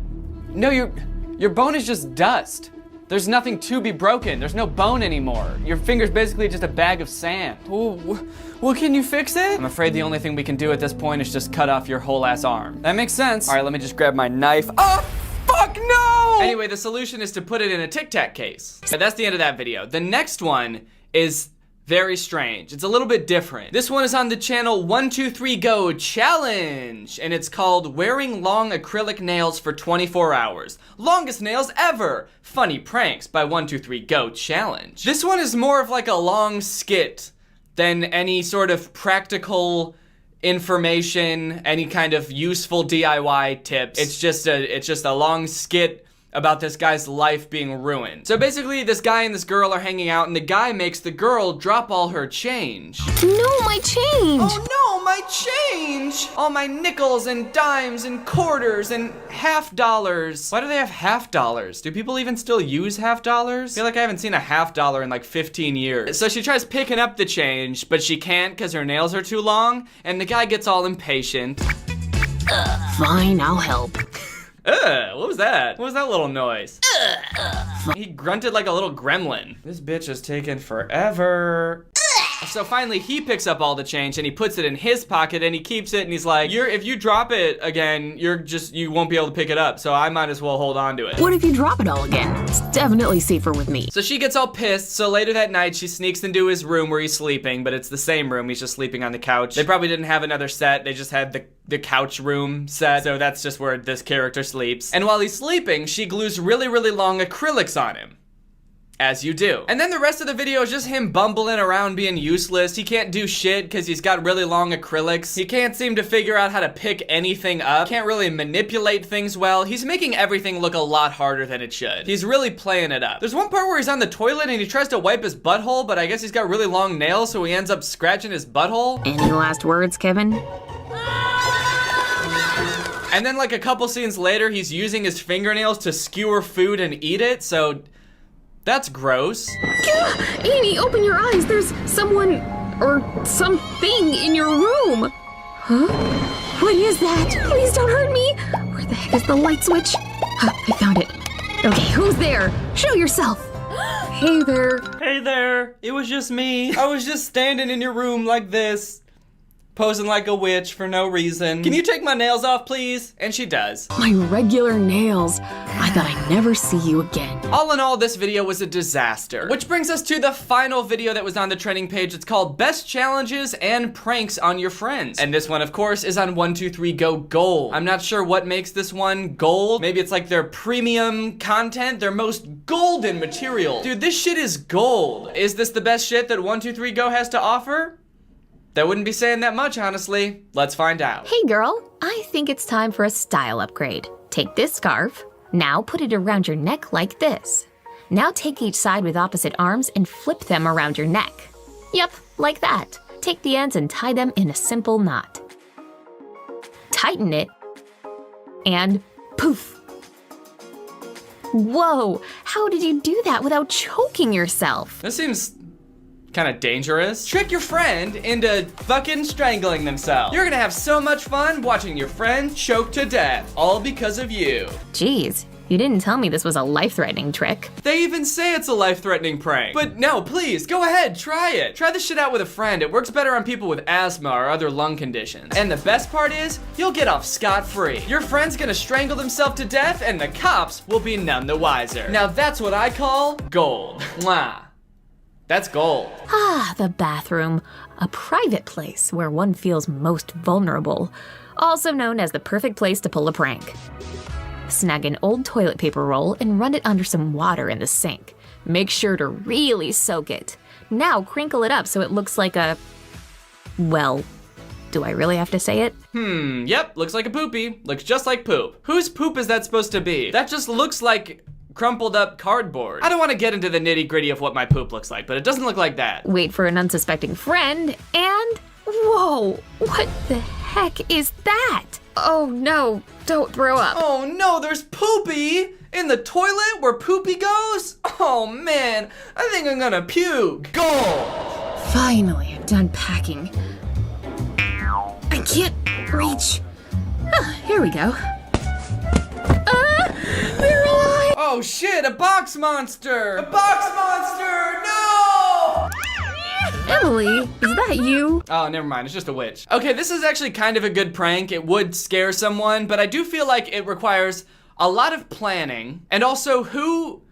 Speaker 1: No, your bone is just dust. There's nothing to be broken. There's no bone anymore. Your finger's basically just a bag of sand. Well, can you fix it? I'm afraid the only thing we can do at this point is just cut off your whole ass arm. That makes sense. All right, let me just grab my knife. Oh, fuck! fuck, no! Anyway, the solution is to put it in a Tic Tac case. So that's the end of that video. The next one is very strange. It's a little bit different. This one is on the channel 123Go Challenge, and it's called Wearing Long Acrylic Nails for 24 Hours. Longest nails ever! Funny pranks by 123Go Challenge. This one is more of like a long skit than any sort of practical information, any kind of useful DIY tips. It's just a long skit about this guy's life being ruined. So basically, this guy and this girl are hanging out, and the guy makes the girl drop all her change.
Speaker 2: No, my change!
Speaker 1: Oh no, my change! All my nickels and dimes and quarters and half dollars. Why do they have half dollars? Do people even still use half dollars? I feel like I haven't seen a half dollar in like 15 years. So she tries picking up the change, but she can't because her nails are too long, and the guy gets all impatient.
Speaker 2: Fine, I'll help.
Speaker 1: What was that? What was that little noise? He grunted like a little gremlin. This bitch is taking forever. So finally he picks up all the change and he puts it in his pocket and he keeps it and he's like, if you drop it again, you won't be able to pick it up, so I might as well hold on to it.
Speaker 2: What if you drop it all again? It's definitely safer with me.
Speaker 1: So she gets all pissed, so later that night she sneaks into his room where he's sleeping, but it's the same room, he's just sleeping on the couch. They probably didn't have another set, they just had the couch room set, so that's just where this character sleeps. And while he's sleeping, she glues really, really long acrylics on him. As you do. And then the rest of the video is just him bumbling around being useless. He can't do shit because he's got really long acrylics. He can't seem to figure out how to pick anything up. Can't really manipulate things well. He's making everything look a lot harder than it should. He's really playing it up. There's one part where he's on the toilet and he tries to wipe his butthole, but I guess he's got really long nails, so he ends up scratching his butthole.
Speaker 2: Any last words, Kevin?
Speaker 1: And then like a couple scenes later, he's using his fingernails to skewer food and eat it, so that's gross.
Speaker 2: Amy, open your eyes. There's someone or something in your room. Huh? What is that? Please don't hurt me. Where the heck is the light switch? I found it. Okay, who's there? Show yourself. Hey there.
Speaker 1: Hey there. It was just me. I was just standing in your room like this, posing like a witch for no reason. Can you take my nails off, please? And she does.
Speaker 2: My regular nails. I thought I'd never see you again.
Speaker 1: All in all, this video was a disaster. Which brings us to the final video that was on the trending page. It's called Best Challenges and Pranks on Your Friends. And this one, of course, is on 123Go Gold. I'm not sure what makes this one gold. Maybe it's like their premium content, their most golden material. Dude, this shit is gold. Is this the best shit that 123Go has to offer? That wouldn't be saying that much, honestly. Let's find out.
Speaker 2: Hey girl, I think it's time for a style upgrade. Take this scarf. Now put it around your neck like this. Now take each side with opposite arms and flip them around your neck. Yep, like that. Take the ends and tie them in a simple knot. Tighten it, and poof. Whoa, how did you do that without choking yourself?
Speaker 1: This seems kind of dangerous. Trick your friend into fucking strangling themselves. You're gonna have so much fun watching your friend choke to death, all because of you.
Speaker 2: Jeez, you didn't tell me this was a life-threatening trick.
Speaker 1: They even say it's a life-threatening prank. But no, please, go ahead, try it. Try this shit out with a friend. It works better on people with asthma or other lung conditions. And the best part is, you'll get off scot-free. Your friend's gonna strangle themselves to death and the cops will be none the wiser. Now that's what I call gold. Mwah. That's gold.
Speaker 2: Ah, the bathroom. A private place where one feels most vulnerable. Also known as the perfect place to pull a prank. Snag an old toilet paper roll and run it under some water in the sink. Make sure to really soak it. Now crinkle it up so it looks like a... well, do I really have to say it?
Speaker 1: Yep, looks like a poopy. Looks just like poop. Whose poop is that supposed to be? That just looks like crumpled up cardboard. I don't want to get into the nitty gritty of what my poop looks like, but it doesn't look like that.
Speaker 2: Wait for an unsuspecting friend and... whoa, what the heck is that? Oh no, don't throw up.
Speaker 1: Oh no, there's poopy in the toilet where poopy goes? Oh man, I think I'm gonna puke. Gold.
Speaker 2: Finally, I'm done packing. I can't reach. Here we go. They're alive!
Speaker 1: Oh shit, a box monster! A box monster! No!
Speaker 2: Emily, is that you?
Speaker 1: Oh, never mind, it's just a witch. Okay, this is actually kind of a good prank. It would scare someone, but I do feel like it requires a lot of planning, and also who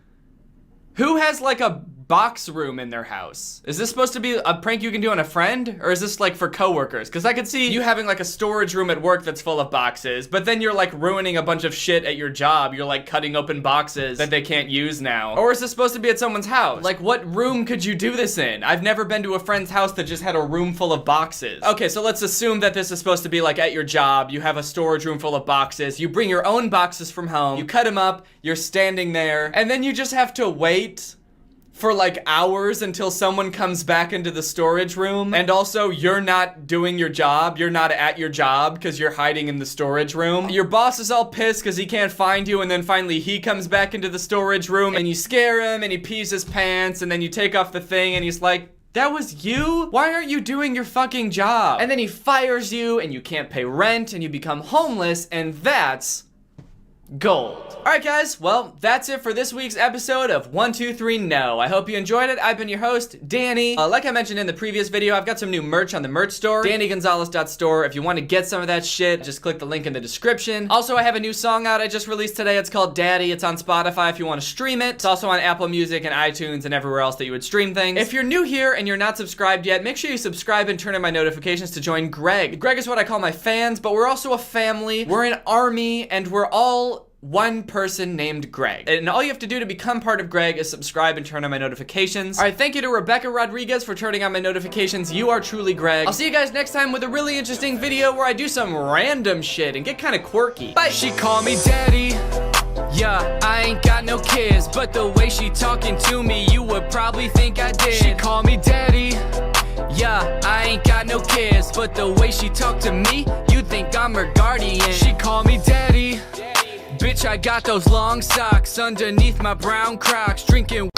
Speaker 1: has like a box room in their house? Is this supposed to be a prank you can do on a friend? Or is this like for coworkers? Because I could see you having like a storage room at work that's full of boxes, but then you're like ruining a bunch of shit at your job. You're like cutting open boxes that they can't use now. Or is this supposed to be at someone's house? Like, what room could you do this in? I've never been to a friend's house that just had a room full of boxes. Okay, so let's assume that this is supposed to be like at your job. You have a storage room full of boxes. You bring your own boxes from home. You cut them up. You're standing there. And then you just have to wait for like hours until someone comes back into the storage room. And also, you're not doing your job. You're not at your job because you're hiding in the storage room. Your boss is all pissed because he can't find you, and then finally he comes back into the storage room and you scare him and he pees his pants, and then you take off the thing and he's like, that was you? Why aren't you doing your fucking job? And then he fires you and you can't pay rent and you become homeless, and that's gold. Alright guys, well, that's it for this week's episode of 123 No. I hope you enjoyed it. I've been your host, Danny. Like I mentioned in the previous video, I've got some new merch on the merch store, DannyGonzalez.store. If you want to get some of that shit, just click the link in the description. Also, I have a new song out I just released today. It's called Daddy. It's on Spotify if you want to stream it. It's also on Apple Music and iTunes and everywhere else that you would stream things. If you're new here and you're not subscribed yet, make sure you subscribe and turn on my notifications to join Greg. Greg is what I call my fans, but we're also a family. We're an army, and we're all one person named Greg. And all you have to do to become part of Greg is subscribe and turn on my notifications. Alright, thank you to Rebecca Rodriguez for turning on my notifications. You are truly Greg. I'll see you guys next time with a really interesting video where I do some random shit and get kind of quirky. Bye! She called me daddy. Yeah, I ain't got no kids, but the way she talking to me, you would probably think I did. She called me daddy. Yeah, I ain't got no kids, but the way she talk to me, you think I'm her guardian. She called me daddy. Bitch, I got those long socks underneath my brown Crocs, drinking.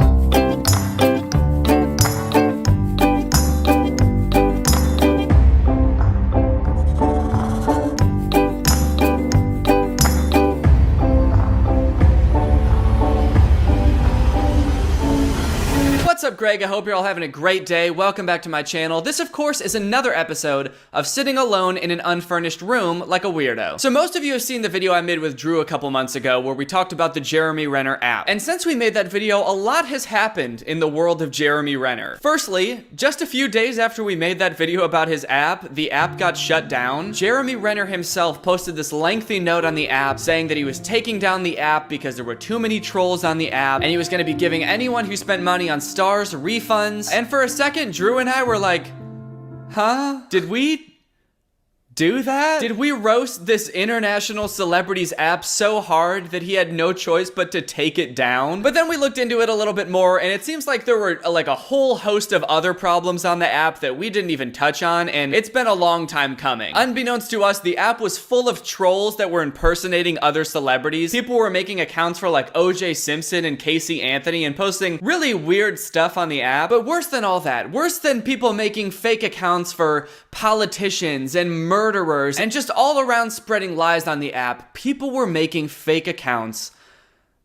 Speaker 1: What's up, Greg? I hope you're all having a great day. Welcome back to my channel. This, of course, is another episode of sitting alone in an unfurnished room like a weirdo. So most of you have seen the video I made with Drew a couple months ago where we talked about the Jeremy Renner app. And since we made that video, a lot has happened in the world of Jeremy Renner. Firstly, just a few days after we made that video about his app, the app got shut down. Jeremy Renner himself posted this lengthy note on the app saying that he was taking down the app because there were too many trolls on the app, and he was going to be giving anyone who spent money on stars refunds. And for a second, Drew and I were like, huh? Did we do that? Did we roast this international celebrity's app so hard that he had no choice but to take it down? But then we looked into it a little bit more, and it seems like there were like a whole host of other problems on the app that we didn't even touch on, and it's been a long time coming. Unbeknownst to us, the app was full of trolls that were impersonating other celebrities. People were making accounts for like OJ Simpson and Casey Anthony and posting really weird stuff on the app. But worse than all that, worse than people making fake accounts for politicians and murderers and just all around spreading lies on the app, people were making fake accounts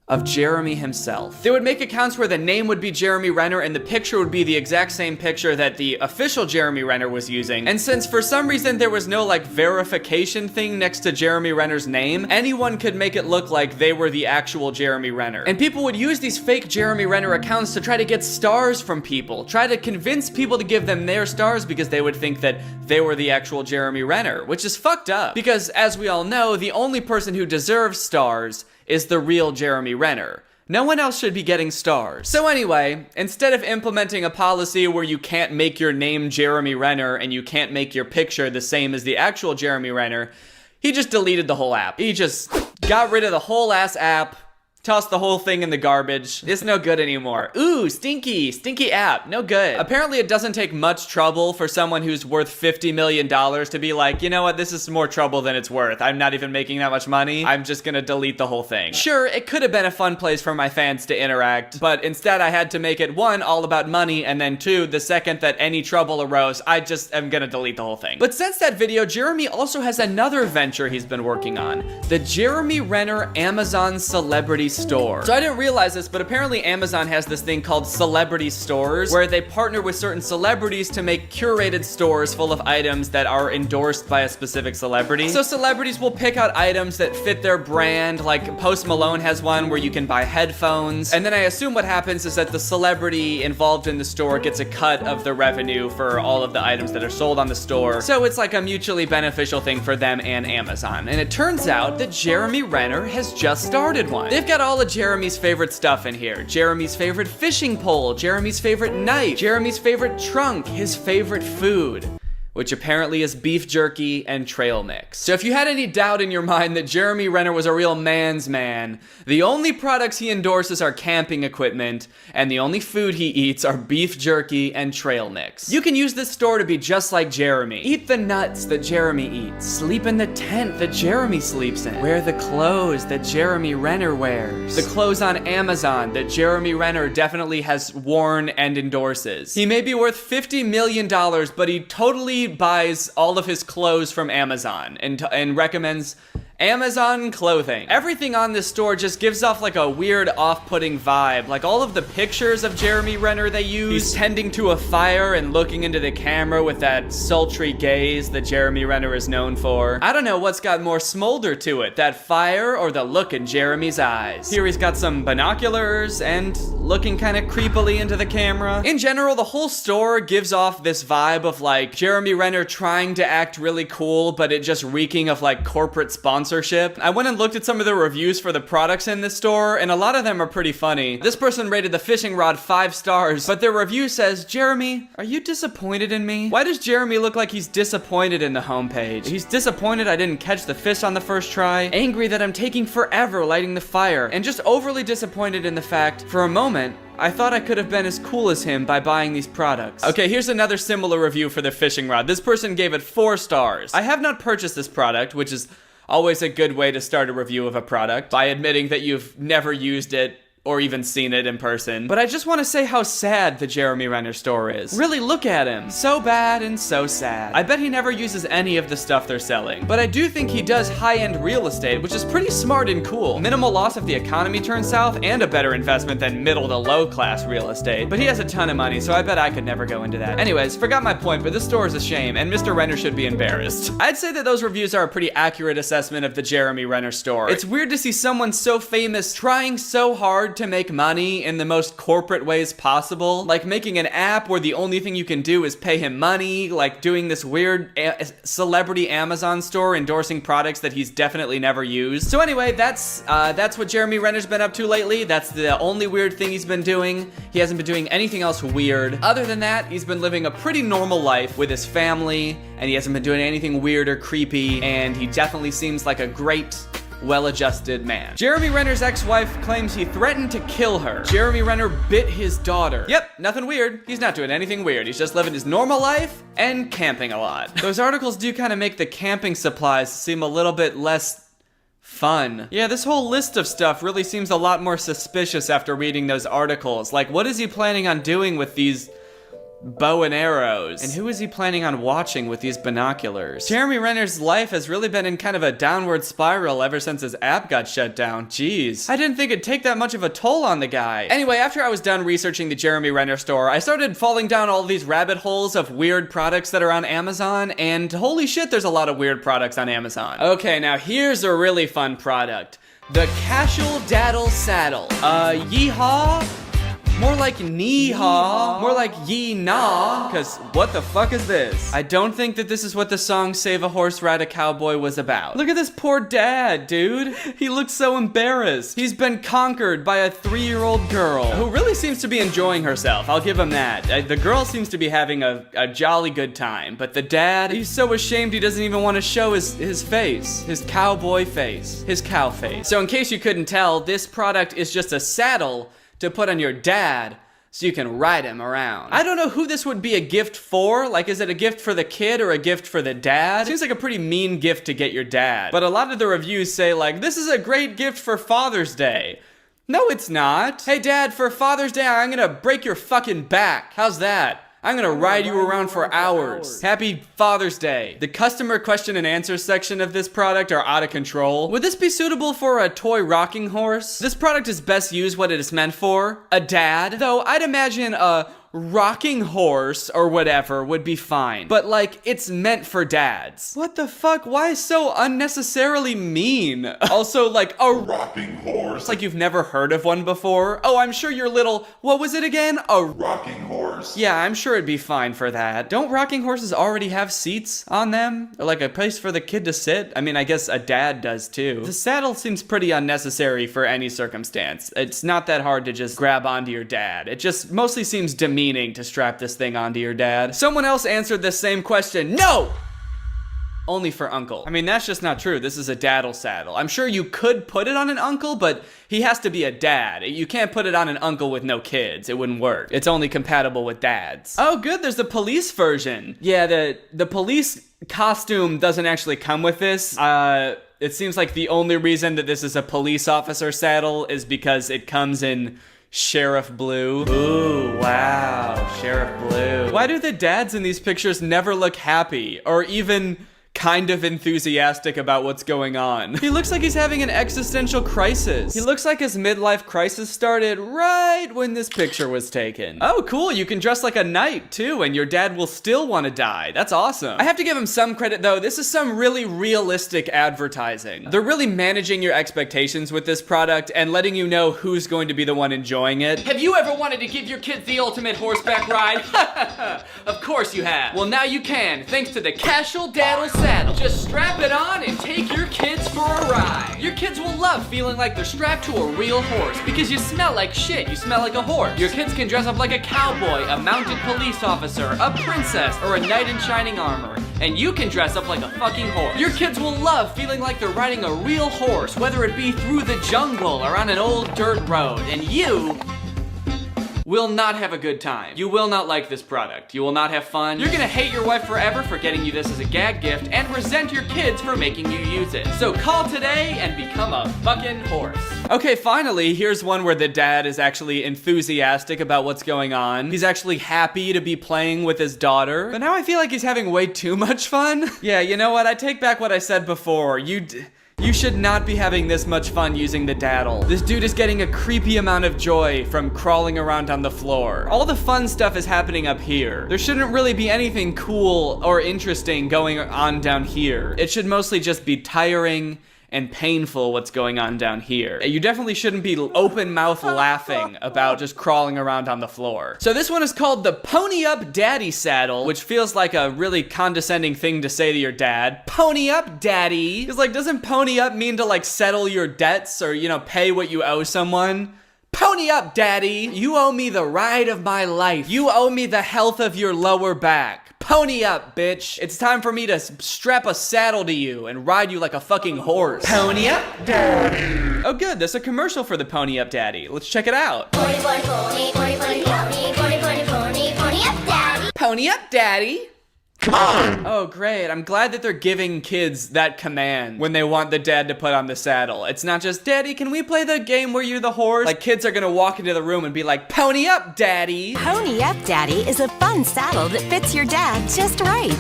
Speaker 1: of Jeremy himself. They would make accounts where the name would be Jeremy Renner and the picture would be the exact same picture that the official Jeremy Renner was using. And since for some reason there was no like verification thing next to Jeremy Renner's name, anyone could make it look like they were the actual Jeremy Renner. And people would use these fake Jeremy Renner accounts to try to get stars from people, try to convince people to give them their stars because they would think that they were the actual Jeremy Renner, which is fucked up. Because as we all know, the only person who deserves stars is the real Jeremy Renner. No one else should be getting stars. So anyway, instead of implementing a policy where you can't make your name Jeremy Renner and you can't make your picture the same as the actual Jeremy Renner, he just deleted the whole app. He just got rid of the whole ass app, tossed the whole thing in the garbage. It's no good anymore. Ooh, stinky app, no good. Apparently it doesn't take much trouble for someone who's worth $50 million to be like, you know what, this is more trouble than it's worth. I'm not even making that much money. I'm just gonna delete the whole thing. Sure, it could have been a fun place for my fans to interact, but instead I had to make it one, all about money, and then two, the second that any trouble arose, I just am gonna delete the whole thing. But since that video, Jeremy also has another venture he's been working on. The Jeremy Renner Amazon Celebrity store. So I didn't realize this, but apparently Amazon has this thing called celebrity stores, where they partner with certain celebrities to make curated stores full of items that are endorsed by a specific celebrity. So celebrities will pick out items that fit their brand, like Post Malone has one where you can buy headphones. And then I assume what happens is that the celebrity involved in the store gets a cut of the revenue for all of the items that are sold on the store. So it's like a mutually beneficial thing for them and Amazon. And it turns out that Jeremy Renner has just started one. They've got all of Jeremy's favorite stuff in here. Jeremy's favorite fishing pole, Jeremy's favorite knife, Jeremy's favorite trunk, his favorite food, which apparently is beef jerky and trail mix. So if you had any doubt in your mind that Jeremy Renner was a real man's man, the only products he endorses are camping equipment, and the only food he eats are beef jerky and trail mix. You can use this store to be just like Jeremy. Eat the nuts that Jeremy eats. Sleep in the tent that Jeremy sleeps in. Wear the clothes that Jeremy Renner wears. The clothes on Amazon that Jeremy Renner definitely has worn and endorses. He may be worth $50 million, but he totally buys all of his clothes from Amazon and recommends Amazon clothing. Everything on this store just gives off like a weird off-putting vibe. Like all of the pictures of Jeremy Renner they use, he's tending to a fire and looking into the camera with that sultry gaze that Jeremy Renner is known for. I don't know what's got more smolder to it, that fire or the look in Jeremy's eyes. Here he's got some binoculars and looking kind of creepily into the camera. In general, the whole store gives off this vibe of like Jeremy Renner trying to act really cool, but it just reeking of like corporate sponsorship. I went and looked at some of the reviews for the products in this store, and a lot of them are pretty funny. This person rated the fishing rod 5 stars, but their review says, "Jeremy, are you disappointed in me? Why does Jeremy look like he's disappointed in the homepage? He's disappointed I didn't catch the fish on the first try, angry that I'm taking forever lighting the fire, and just overly disappointed in the fact, for a moment, I thought I could have been as cool as him by buying these products." Okay, here's another similar review for the fishing rod. This person gave it 4 stars. I have not purchased this product, which is always a good way to start a review of a product, by admitting that you've never used it or even seen it in person. But I just want to say how sad the Jeremy Renner store is. Really look at him. So bad and so sad. I bet he never uses any of the stuff they're selling. But I do think he does high-end real estate, which is pretty smart and cool. Minimal loss if the economy turns south, and a better investment than middle to low-class real estate. But he has a ton of money, so I bet I could never go into that. Anyways, forgot my point, but this store is a shame, and Mr. Renner should be embarrassed. I'd say that those reviews are a pretty accurate assessment of the Jeremy Renner store. It's weird to see someone so famous trying so hard to make money in the most corporate ways possible, like making an app where the only thing you can do is pay him money, like doing this weird celebrity Amazon store endorsing products that he's definitely never used. So anyway, that's what Jeremy Renner's been up to lately. That's the only weird thing he's been doing. He hasn't been doing anything else weird. Other than that, he's been living a pretty normal life with his family, and he hasn't been doing anything weird or creepy, and he definitely seems like a great, well-adjusted man. Jeremy Renner's ex-wife claims he threatened to kill her. Jeremy Renner bit his daughter. Yep, nothing weird. He's not doing anything weird. He's just living his normal life and camping a lot. Those articles do kind of make the camping supplies seem a little bit less fun. Yeah, this whole list of stuff really seems a lot more suspicious after reading those articles. Like, what is he planning on doing with these bow and arrows? And who is he planning on watching with these binoculars? Jeremy Renner's life has really been in kind of a downward spiral ever since his app got shut down. Jeez. I didn't think it'd take that much of a toll on the guy. Anyway, after I was done researching the Jeremy Renner store, I started falling down all these rabbit holes of weird products that are on Amazon, and holy shit, there's a lot of weird products on Amazon. Okay, now here's a really fun product. The Casual Daddle Saddle. Yeehaw? More like knee-haw. More like yee-naw. Cause what the fuck is this? I don't think that this is what the song Save a Horse, Ride a Cowboy was about. Look at this poor dad, dude. He looks so embarrassed. He's been conquered by a 3-year-old girl who really seems to be enjoying herself. I'll give him that. The girl seems to be having a jolly good time, but the dad, he's so ashamed he doesn't even want to show his face. His cowboy face. His cow face. So in case you couldn't tell, this product is just a saddle to put on your dad so you can ride him around. I don't know who this would be a gift for. Like, is it a gift for the kid or a gift for the dad? Seems like a pretty mean gift to get your dad. But a lot of the reviews say, like, this is a great gift for Father's Day. No, it's not. Hey, Dad, for Father's Day, I'm gonna break your fucking back. How's that? I'm gonna ride you around for hours. Happy Father's Day. The customer question and answer section of this product are out of control. Would this be suitable for a toy rocking horse? This product is best used what it is meant for, a dad. Though I'd imagine a rocking horse or whatever would be fine. But like, it's meant for dads. What the fuck? Why so unnecessarily mean? Also, like, a rocking horse? Like you've never heard of one before? Oh, I'm sure your little, what was it again? A rocking horse. Yeah, I'm sure it'd be fine for that. Don't rocking horses already have seats on them? Or like a place for the kid to sit? I mean, I guess a dad does too. The saddle seems pretty unnecessary for any circumstance. It's not that hard to just grab onto your dad. It just mostly seems demeaning to strap this thing onto your dad. Someone else answered this same question. No! Only for uncle. I mean, that's just not true. This is a daddle saddle. I'm sure you could put it on an uncle, but he has to be a dad. You can't put it on an uncle with no kids. It wouldn't work. It's only compatible with dads. Oh, good. There's the police version. Yeah, the police costume doesn't actually come with this. It seems like the only reason that this is a police officer saddle is because it comes in Sheriff Blue. Ooh, wow. Sheriff Blue. Why do the dads in these pictures never look happy or even kind of enthusiastic about what's going on? He looks like he's having an existential crisis. He looks like his midlife crisis started right when this picture was taken. Oh, cool. You can dress like a knight too, and your dad will still want to die. That's awesome. I have to give him some credit though. This is some really realistic advertising. They're really managing your expectations with this product and letting you know who's going to be the one enjoying it. Have you ever wanted to give your kids the ultimate horseback ride? Of course you have. Well, now you can, thanks to the Casual Daddle Saddle. Just strap it on and take your kids for a ride. Your kids will love feeling like they're strapped to a real horse because you smell like shit. You smell like a horse. Your kids can dress up like a cowboy, a mounted police officer, a princess, or a knight in shining armor. And you can dress up like a fucking horse. Your kids will love feeling like they're riding a real horse, whether it be through the jungle or on an old dirt road. And you will not have a good time. You will not like this product. You will not have fun. You're gonna hate your wife forever for getting you this as a gag gift and resent your kids for making you use it. So call today and become a fucking horse. Okay, finally, here's one where the dad is actually enthusiastic about what's going on. He's actually happy to be playing with his daughter. But now I feel like he's having way too much fun. Yeah, you know what? I take back what I said before. You should not be having this much fun using the daddle. This dude is getting a creepy amount of joy from crawling around on the floor. All the fun stuff is happening up here. There shouldn't really be anything cool or interesting going on down here. It should mostly just be tiring and painful what's going on down here. You definitely shouldn't be open mouth laughing about just crawling around on the floor. So this one is called the Pony Up Daddy Saddle, which feels like a really condescending thing to say to your dad. Pony up, daddy. It's like, doesn't pony up mean to like settle your debts or, you know, pay what you owe someone? Pony up, daddy. You owe me the ride of my life. You owe me the health of your lower back. Pony up, bitch. It's time for me to strap a saddle to you and ride you like a fucking horse. Pony up, daddy. Oh good, there's a commercial for the Pony Up Daddy. Let's check it out. Pony, pony, pony, pony, pony, pony, pony, pony, pony, pony up, daddy. Pony up, daddy. Come on! Oh, great. I'm glad that they're giving kids that command when they want the dad to put on the saddle. It's not just, Daddy, can we play the game where you're the horse? Like, kids are gonna walk into the room and be like, Pony up, Daddy! Pony Up Daddy is a fun saddle that fits your dad just right.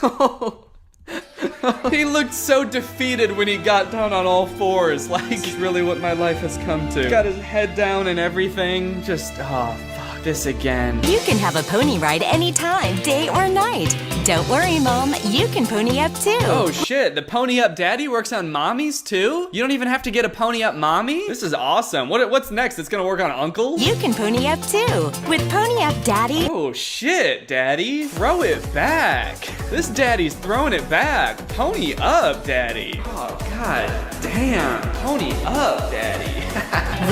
Speaker 1: He looked so defeated when he got down on all fours. Like, this is really what my life has come to. Got his head down and everything. Just, oh, fuck this again. You can have a pony ride anytime, day or night. Don't worry, Mom. You can pony up too. Oh, shit. The Pony Up Daddy works on mommies too? You don't even have to get a Pony Up mommy? This is awesome. What's next? It's gonna work on uncles? You can pony up too with Pony Up Daddy. Oh, shit, Daddy. Throw it back. This daddy's throwing it back. Pony up, Daddy. Oh, god damn. Pony up, Daddy.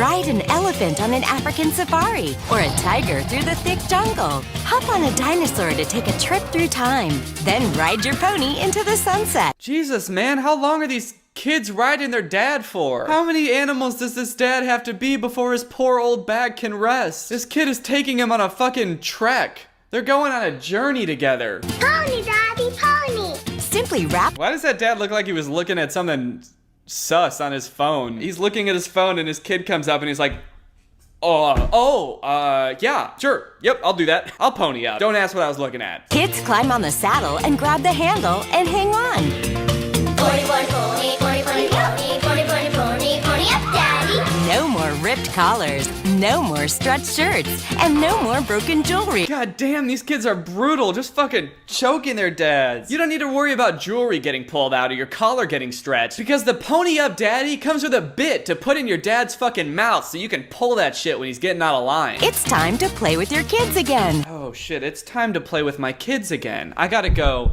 Speaker 1: Ride an elephant on an African safari or a tiger through the thick jungle. Hop on a dinosaur to take a trip through time. Then ride your pony into the sunset. Jesus, man, how long are these kids riding their dad for? How many animals does this dad have to be before his poor old back can rest? This kid is taking him on a fucking trek. They're going on a journey together. Pony, Daddy, pony. Simply wrap. Why does that dad look like he was looking at something sus on his phone? He's looking at his phone and his kid comes up and he's like, Yeah, sure. Yep, I'll do that. I'll pony up. Don't ask what I was looking at.
Speaker 3: Kids climb on the saddle and grab the handle and hang on.
Speaker 4: Pony, pony, pony, pony, pony, pony, pony, pony, pony, pony up, Daddy.
Speaker 3: No more ripped collars, no more stretched shirts, and no more broken jewelry.
Speaker 1: God damn, these kids are brutal. Just fucking choking their dads. You don't need to worry about jewelry getting pulled out or your collar getting stretched because the pony up daddy comes with a bit to put in your dad's fucking mouth so you can pull that shit when he's getting out of line.
Speaker 3: It's time to play with your kids again.
Speaker 1: Oh shit, it's time to play with my kids again. I gotta go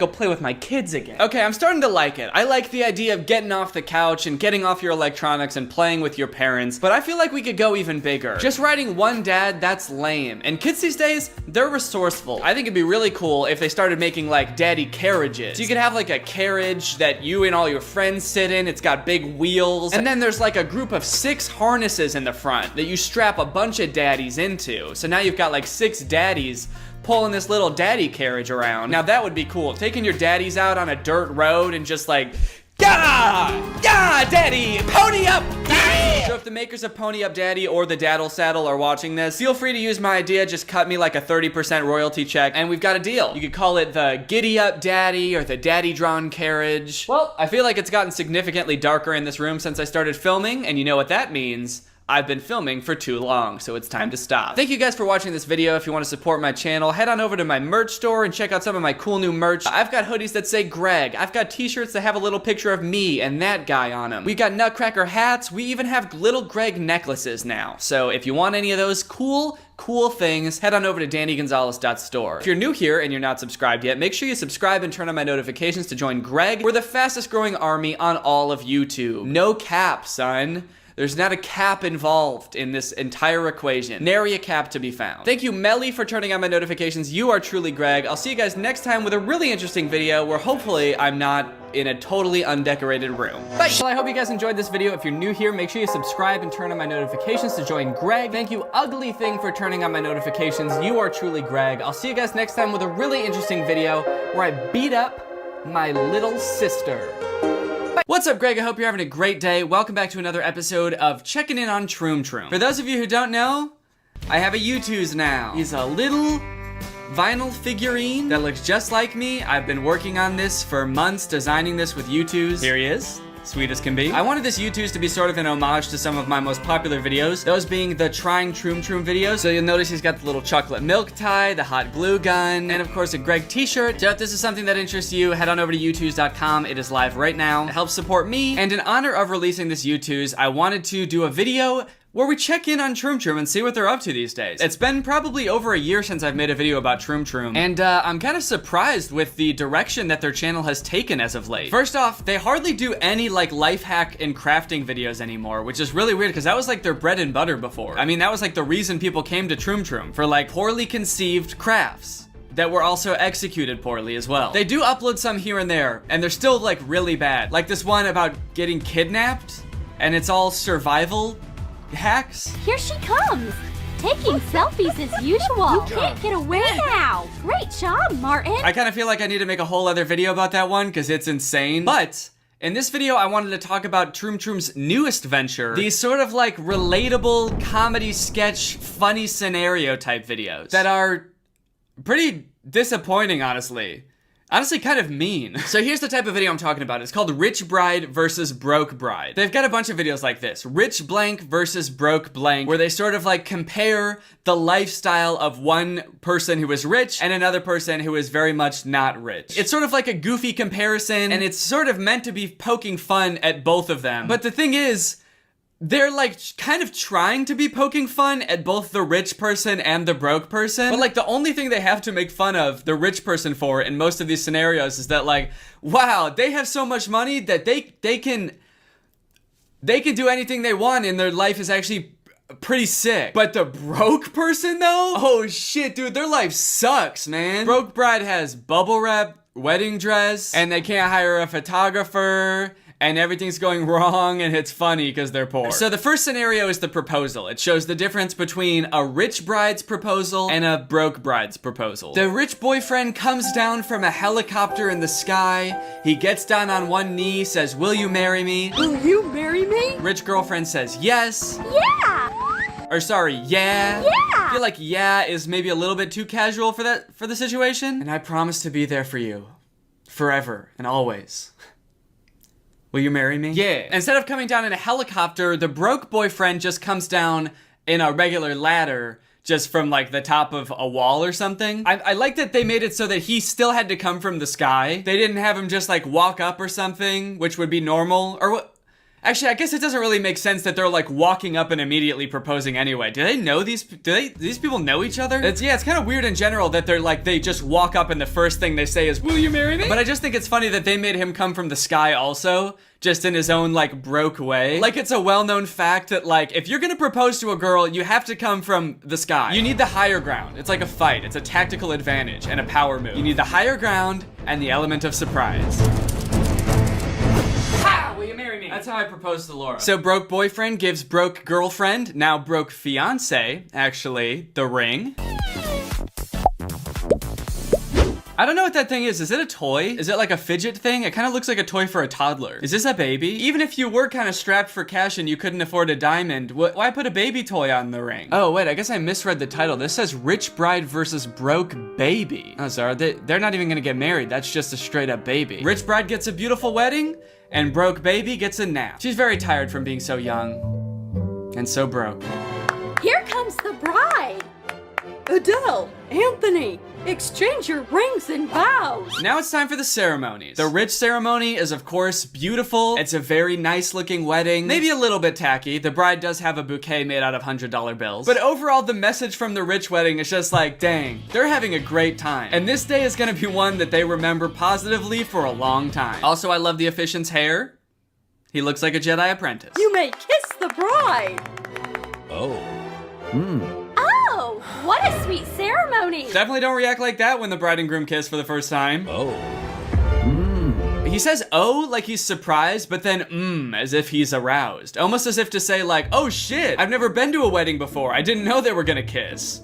Speaker 1: play with my kids again. Okay, I'm starting to like it. I like the idea of getting off the couch and getting off your electronics and playing with your parents, but I feel like we could go even bigger. Just riding one dad, that's lame. And kids these days, they're resourceful. I think it'd be really cool if they started making like daddy carriages. So you could have like a carriage that you and all your friends sit in. It's got big wheels. And then there's like a group of 6 harnesses in the front that you strap a bunch of daddies into. So now you've got like 6 daddies pulling this little daddy carriage around. Now that would be cool. Taking your daddies out on a dirt road and just like, yeah, daddy, pony up, daddy. So if the makers of Pony Up Daddy or the Daddle Saddle are watching this, feel free to use my idea. Just cut me like a 30% royalty check and we've got a deal. You could call it the Giddy Up Daddy or the Daddy Drawn Carriage. Well, I feel like it's gotten significantly darker in this room since I started filming, and you know what that means. I've been filming for too long, so it's time to stop. Thank you guys for watching this video. If you want to support my channel, head on over to my merch store and check out some of my cool new merch. I've got hoodies that say Greg. I've got t-shirts that have a little picture of me and that guy on them. We've got Nutcracker hats. We even have little Greg necklaces now. So if you want any of those cool things, head on over to DannyGonzalez.store. If you're new here and you're not subscribed yet, make sure you subscribe and turn on my notifications to join Greg. We're the fastest growing army on all of YouTube. No cap, son. There's not a cap involved in this entire equation. Nary a cap to be found. Thank you, Melly, for turning on my notifications. You are truly Greg. I'll see you guys next time with a really interesting video where hopefully I'm not in a totally undecorated room. Bye! Well, I hope you guys enjoyed this video. If you're new here, make sure you subscribe and turn on my notifications to join Greg. Thank you, Ugly Thing, for turning on my notifications. You are truly Greg. I'll see you guys next time with a really interesting video where I beat up my little sister. What's up, Greg? I hope you're having a great day. Welcome back to another episode of Checking In on Troom Troom. For those of you who don't know, I have a U2s now. He's a little vinyl figurine that looks just like me. I've been working on this for months, designing this with U2s. Here he is. Sweet as can be. I wanted this U2s to be sort of an homage to some of my most popular videos, those being the Trying Troom Troom videos. So you'll notice he's got the little chocolate milk tie, the hot glue gun, and of course a Greg t-shirt. So if this is something that interests you, head on over to U2s.com. It is live right now. It helps support me, and in honor of releasing this U2s, I wanted to do a video where we check in on Troom Troom and see what they're up to these days. It's been probably over a year since I've made a video about Troom Troom, and I'm kind of surprised with the direction that their channel has taken as of late. First off, they hardly do any like life hack and crafting videos anymore, which is really weird because that was like their bread and butter before. I mean, that was like the reason people came to Troom Troom, for like poorly conceived crafts that were also executed poorly as well. They do upload some here and there, and they're still like really bad. Like this one about getting kidnapped, and it's all survival hacks.
Speaker 5: Here she comes, taking selfies as usual. You can't get away now. Great job, Martin.
Speaker 1: I kind of feel like I need to make a whole other video about that one because it's insane. But in this video, I wanted to talk about Troom Troom's newest venture, these sort of like relatable comedy sketch, funny scenario type videos that are pretty disappointing, honestly. Honestly, kind of mean. So here's the type of video I'm talking about. It's called Rich Bride versus Broke Bride. They've got a bunch of videos like this. Rich blank versus broke blank, where they sort of like compare the lifestyle of one person who is rich and another person who is very much not rich. It's sort of like a goofy comparison, and it's sort of meant to be poking fun at both of them. But the thing is, they're like kind of trying to be poking fun at both the rich person and the broke person. But like the only thing they have to make fun of the rich person for in most of these scenarios is that like, wow, they have so much money that they can do anything they want and their life is actually pretty sick. But the broke person though? Oh shit, dude, their life sucks, man. Broke bride has bubble wrap, wedding dress, and they can't hire a photographer, and everything's going wrong, and it's funny because they're poor. So the first scenario is the proposal. It shows the difference between a rich bride's proposal and a broke bride's proposal. The rich boyfriend comes down from a helicopter in the sky. He gets down on one knee, says, "Will you marry me?"
Speaker 5: Will you marry me?
Speaker 1: Rich girlfriend says, "Yes."
Speaker 5: Yeah!
Speaker 1: Or sorry, yeah.
Speaker 5: Yeah.
Speaker 1: I feel like yeah is maybe a little bit too casual for the situation. And I promise to be there for you. Forever and always. Will you marry me? Yeah. Instead of coming down in a helicopter, the broke boyfriend just comes down in a regular ladder, just from like the top of a wall or something. I like that they made it so that he still had to come from the sky. They didn't have him just like walk up or something, which would be normal. Or what? Actually, I guess it doesn't really make sense that they're like walking up and immediately proposing anyway. Do they know these people know each other? It's kind of weird in general that they just walk up and the first thing they say is, "Will you marry me?" But I just think it's funny that they made him come from the sky also, just in his own like broke way. Like it's a well-known fact that like if you're gonna propose to a girl, you have to come from the sky. You need the higher ground. It's like a fight. It's a tactical advantage and a power move. You need the higher ground and the element of surprise. That's how I proposed to Laura. So broke boyfriend gives broke girlfriend, now broke fiance, actually, the ring. I don't know what that thing is. Is it a toy? Is it like a fidget thing? It kind of looks like a toy for a toddler. Is this a baby? Even if you were kind of strapped for cash and you couldn't afford a diamond, why put a baby toy on the ring? Oh wait, I guess I misread the title. This says Rich Bride versus Broke Baby. Oh, sorry, they're not even gonna get married. That's just a straight up baby. Rich bride gets a beautiful wedding, and broke baby gets a nap. She's very tired from being so young and so broke.
Speaker 5: Here comes the bride. Adele, Anthony, exchange your rings and vows.
Speaker 1: Now it's time for the ceremonies. The rich ceremony is of course beautiful. It's a very nice looking wedding. Maybe a little bit tacky. The bride does have a bouquet made out of $100 bills. But overall the message from the rich wedding is just like, dang, they're having a great time. And this day is gonna be one that they remember positively for a long time. Also, I love the officiant's hair. He looks like a Jedi apprentice.
Speaker 5: You may kiss the bride.
Speaker 6: Oh.
Speaker 5: Oh, what a sweet ceremony.
Speaker 1: Definitely don't react like that when the bride and groom kiss for the first time.
Speaker 6: Oh.
Speaker 1: He says oh like he's surprised, but then as if he's aroused. Almost as if to say like, oh shit, I've never been to a wedding before. I didn't know they were gonna kiss.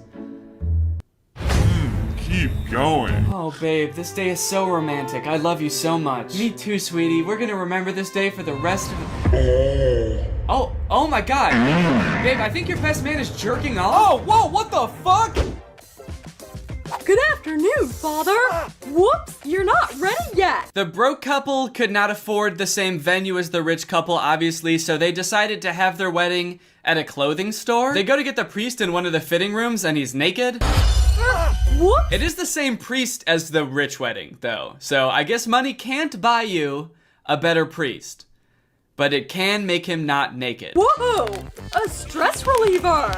Speaker 6: Keep going.
Speaker 1: Oh babe, this day is so romantic. I love you so much. Me too, sweetie. We're gonna remember this day for the rest of the... Oh my god. Babe, I think your best man is jerking off. Oh, whoa, what the fuck?
Speaker 5: Good afternoon, father. Whoops, you're not ready yet.
Speaker 1: The broke couple could not afford the same venue as the rich couple, obviously, so they decided to have their wedding at a clothing store. They go to get the priest in one of the fitting rooms and he's naked.
Speaker 5: Whoops.
Speaker 1: It is the same priest as the rich wedding, though, so I guess money can't buy you a better priest. But it can make him not naked.
Speaker 5: Whoa, a stress reliever.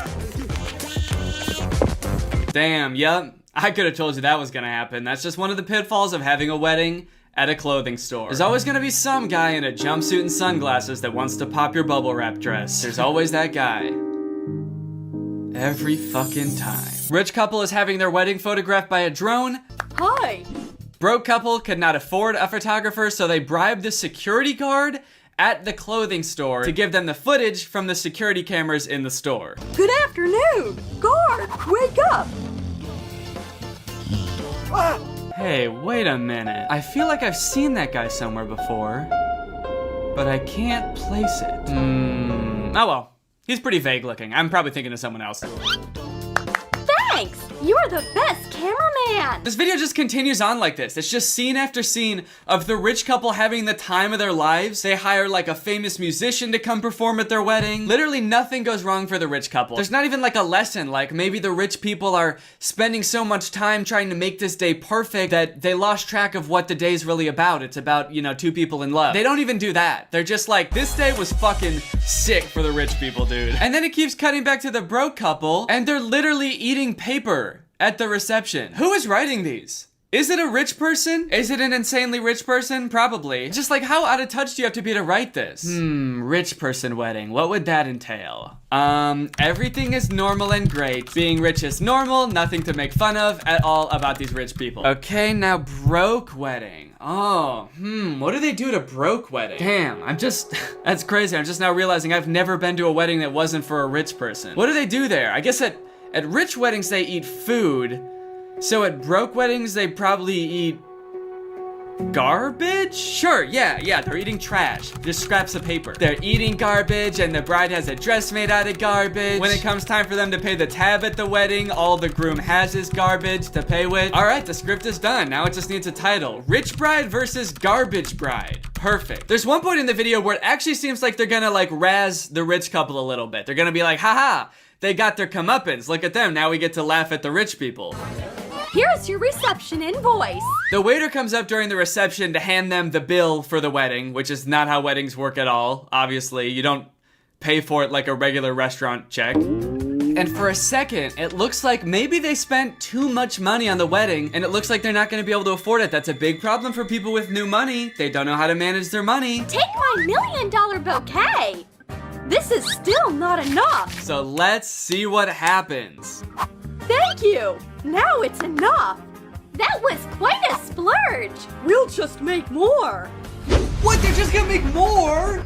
Speaker 1: Damn, yep. I could have told you that was gonna happen. That's just one of the pitfalls of having a wedding at a clothing store. There's always gonna be some guy in a jumpsuit and sunglasses that wants to pop your bubble wrap dress. There's always that guy. Every fucking time. Rich couple is having their wedding photographed by a drone.
Speaker 5: Hi.
Speaker 1: Broke couple could not afford a photographer, so they bribed the security guard at the clothing store to give them the footage from the security cameras in the store.
Speaker 5: Good afternoon. Guard, wake up.
Speaker 1: Hey, wait a minute. I feel like I've seen that guy somewhere before, but I can't place it. Oh well. He's pretty vague looking. I'm probably thinking of someone else.
Speaker 5: Thanks. You are the best cameraman.
Speaker 1: This video just continues on like this. It's just scene after scene of the rich couple having the time of their lives. They hire like a famous musician to come perform at their wedding. Literally nothing goes wrong for the rich couple. There's not even like a lesson, like maybe the rich people are spending so much time trying to make this day perfect that they lost track of what the day's really about. It's about, you know, two people in love. They don't even do that. They're just like, this day was fucking sick for the rich people, dude. And then it keeps cutting back to the broke couple, and they're literally eating paper at the reception. Who is writing these? Is it a rich person? Is it an insanely rich person? Probably. Just like, how out of touch do you have to be to write this? Rich person wedding. What would that entail? Everything is normal and great. Being rich is normal, nothing to make fun of at all about these rich people. Okay, now broke wedding. Oh, what do they do at a broke wedding? Damn, that's crazy. I'm just now realizing I've never been to a wedding that wasn't for a rich person. What do they do there? I guess at rich weddings, they eat food. So at broke weddings, they probably eat garbage? Sure, yeah, they're eating trash. Just scraps of paper. They're eating garbage and the bride has a dress made out of garbage. When it comes time for them to pay the tab at the wedding, all the groom has is garbage to pay with. All right, the script is done. Now it just needs a title. Rich bride versus garbage bride. Perfect. There's one point in the video where it actually seems like they're gonna like razz the rich couple a little bit. They're gonna be like, haha, they got their comeuppance. Look at them, now we get to laugh at the rich people.
Speaker 5: Here's your reception invoice.
Speaker 1: The waiter comes up during the reception to hand them the bill for the wedding, which is not how weddings work at all. Obviously, you don't pay for it like a regular restaurant check. And for a second, it looks like maybe they spent too much money on the wedding, and it looks like they're not gonna be able to afford it. That's a big problem for people with new money. They don't know how to manage their money.
Speaker 5: Take my $1 million bouquet. This is still not enough.
Speaker 1: So let's see what happens.
Speaker 5: Thank you. Now it's enough. That was quite a splurge. We'll just make more.
Speaker 1: What, they're just gonna make more?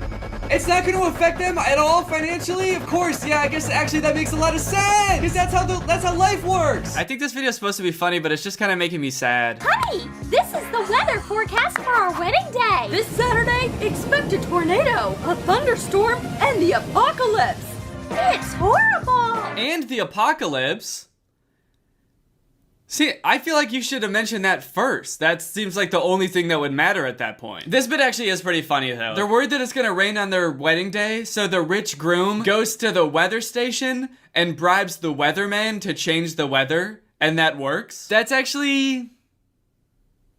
Speaker 1: It's not gonna affect them at all financially? Of course, yeah, I guess actually that makes a lot of sense. Because that's how life works. I think this video is supposed to be funny, but it's just kind of making me sad.
Speaker 5: Honey, this is the weather forecast for our wedding day. This Saturday, expect a tornado, a thunderstorm, and the apocalypse. It's horrible.
Speaker 1: And the apocalypse? See, I feel like you should have mentioned that first. That seems like the only thing that would matter at that point. This bit actually is pretty funny though. They're worried that it's gonna rain on their wedding day, so the rich groom goes to the weather station and bribes the weatherman to change the weather, and that works. That's actually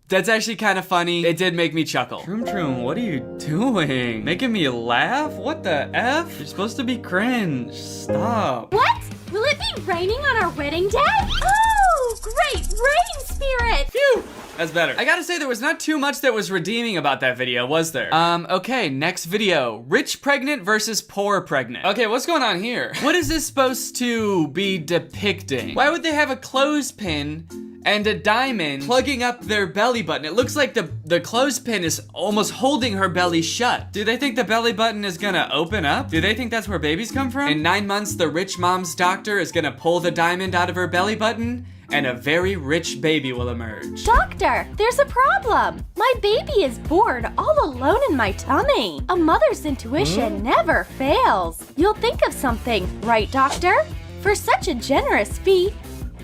Speaker 1: kind of funny. It did make me chuckle. Troom, what are you doing? Making me laugh? What the F? You're supposed to be cringe. Stop.
Speaker 5: What? Will it be raining on our wedding day? Oh, great rain spirit!
Speaker 1: Phew! That's better. I gotta say, there was not too much that was redeeming about that video, was there? Okay, next video. Rich pregnant versus poor pregnant. Okay, what's going on here? What is this supposed to be depicting? Why would they have a clothespin and a diamond plugging up their belly button? It looks like the clothespin is almost holding her belly shut. Do they think the belly button is gonna open up? Do they think that's where babies come from? In 9 months, the rich mom's doctor is gonna pull the diamond out of her belly button, and a very rich baby will emerge.
Speaker 5: Doctor, there's a problem. My baby is born all alone in my tummy. A mother's intuition never fails. You'll think of something, right, doctor? For such a generous fee,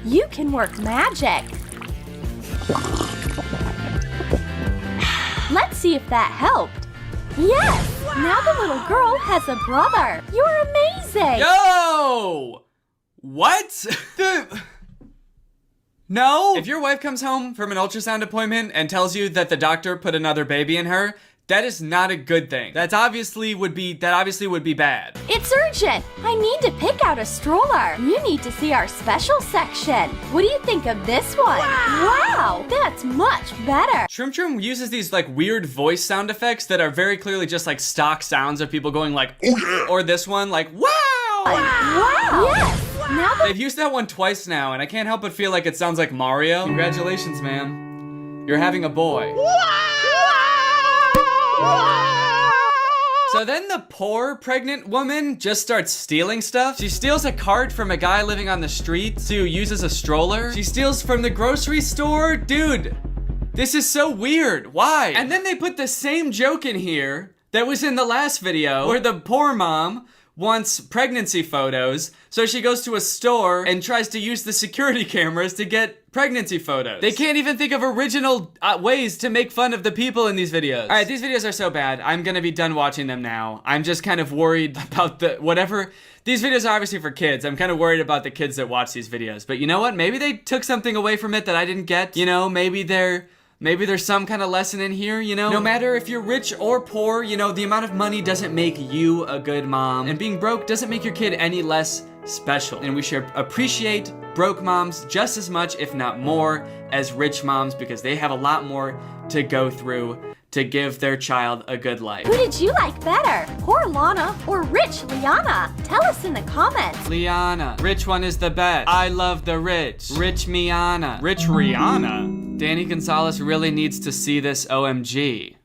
Speaker 5: you can work magic. Let's see if that helped. Yes! Wow. Now the little girl has a brother. You're amazing!
Speaker 1: Yo! What? No? If your wife comes home from an ultrasound appointment and tells you that the doctor put another baby in her, that is not a good thing. That obviously would be bad.
Speaker 5: It's urgent. I need to pick out a stroller. You need to see our special section. What do you think of this one? Wow, that's much better.
Speaker 1: Shroom uses these like weird voice sound effects that are very clearly just like stock sounds of people going like, oh yeah, or this one like, wow!
Speaker 5: Wow! Yes! Now
Speaker 1: They've used that one twice now, and I can't help but feel like it sounds like Mario. Congratulations, ma'am. You're having a boy. So then the poor pregnant woman just starts stealing stuff. She steals a cart from a guy living on the streets who uses a stroller. She steals from the grocery store. Dude, this is so weird. Why? And then they put the same joke in here that was in the last video where the poor mom wants pregnancy photos, so she goes to a store and tries to use the security cameras to get pregnancy photos. They can't even think of original ways to make fun of the people in these videos. All right, these videos are so bad. I'm gonna be done watching them now. I'm just kind of worried about these videos are obviously for kids. I'm kind of worried about the kids that watch these videos. But you know what? Maybe they took something away from it that I didn't get. You know, maybe there's some kind of lesson in here, you know? No matter if you're rich or poor, you know, the amount of money doesn't make you a good mom. And being broke doesn't make your kid any less special. And we should appreciate broke moms just as much, if not more, as rich moms, because they have a lot more to go through to give their child a good life.
Speaker 5: Who did you like better? Poor Lana or rich Liana? Tell us in the comments.
Speaker 1: Liana. Rich one is the best. I love the rich. Rich Miana. Rich Rihanna. Danny Gonzalez really needs to see this OMG.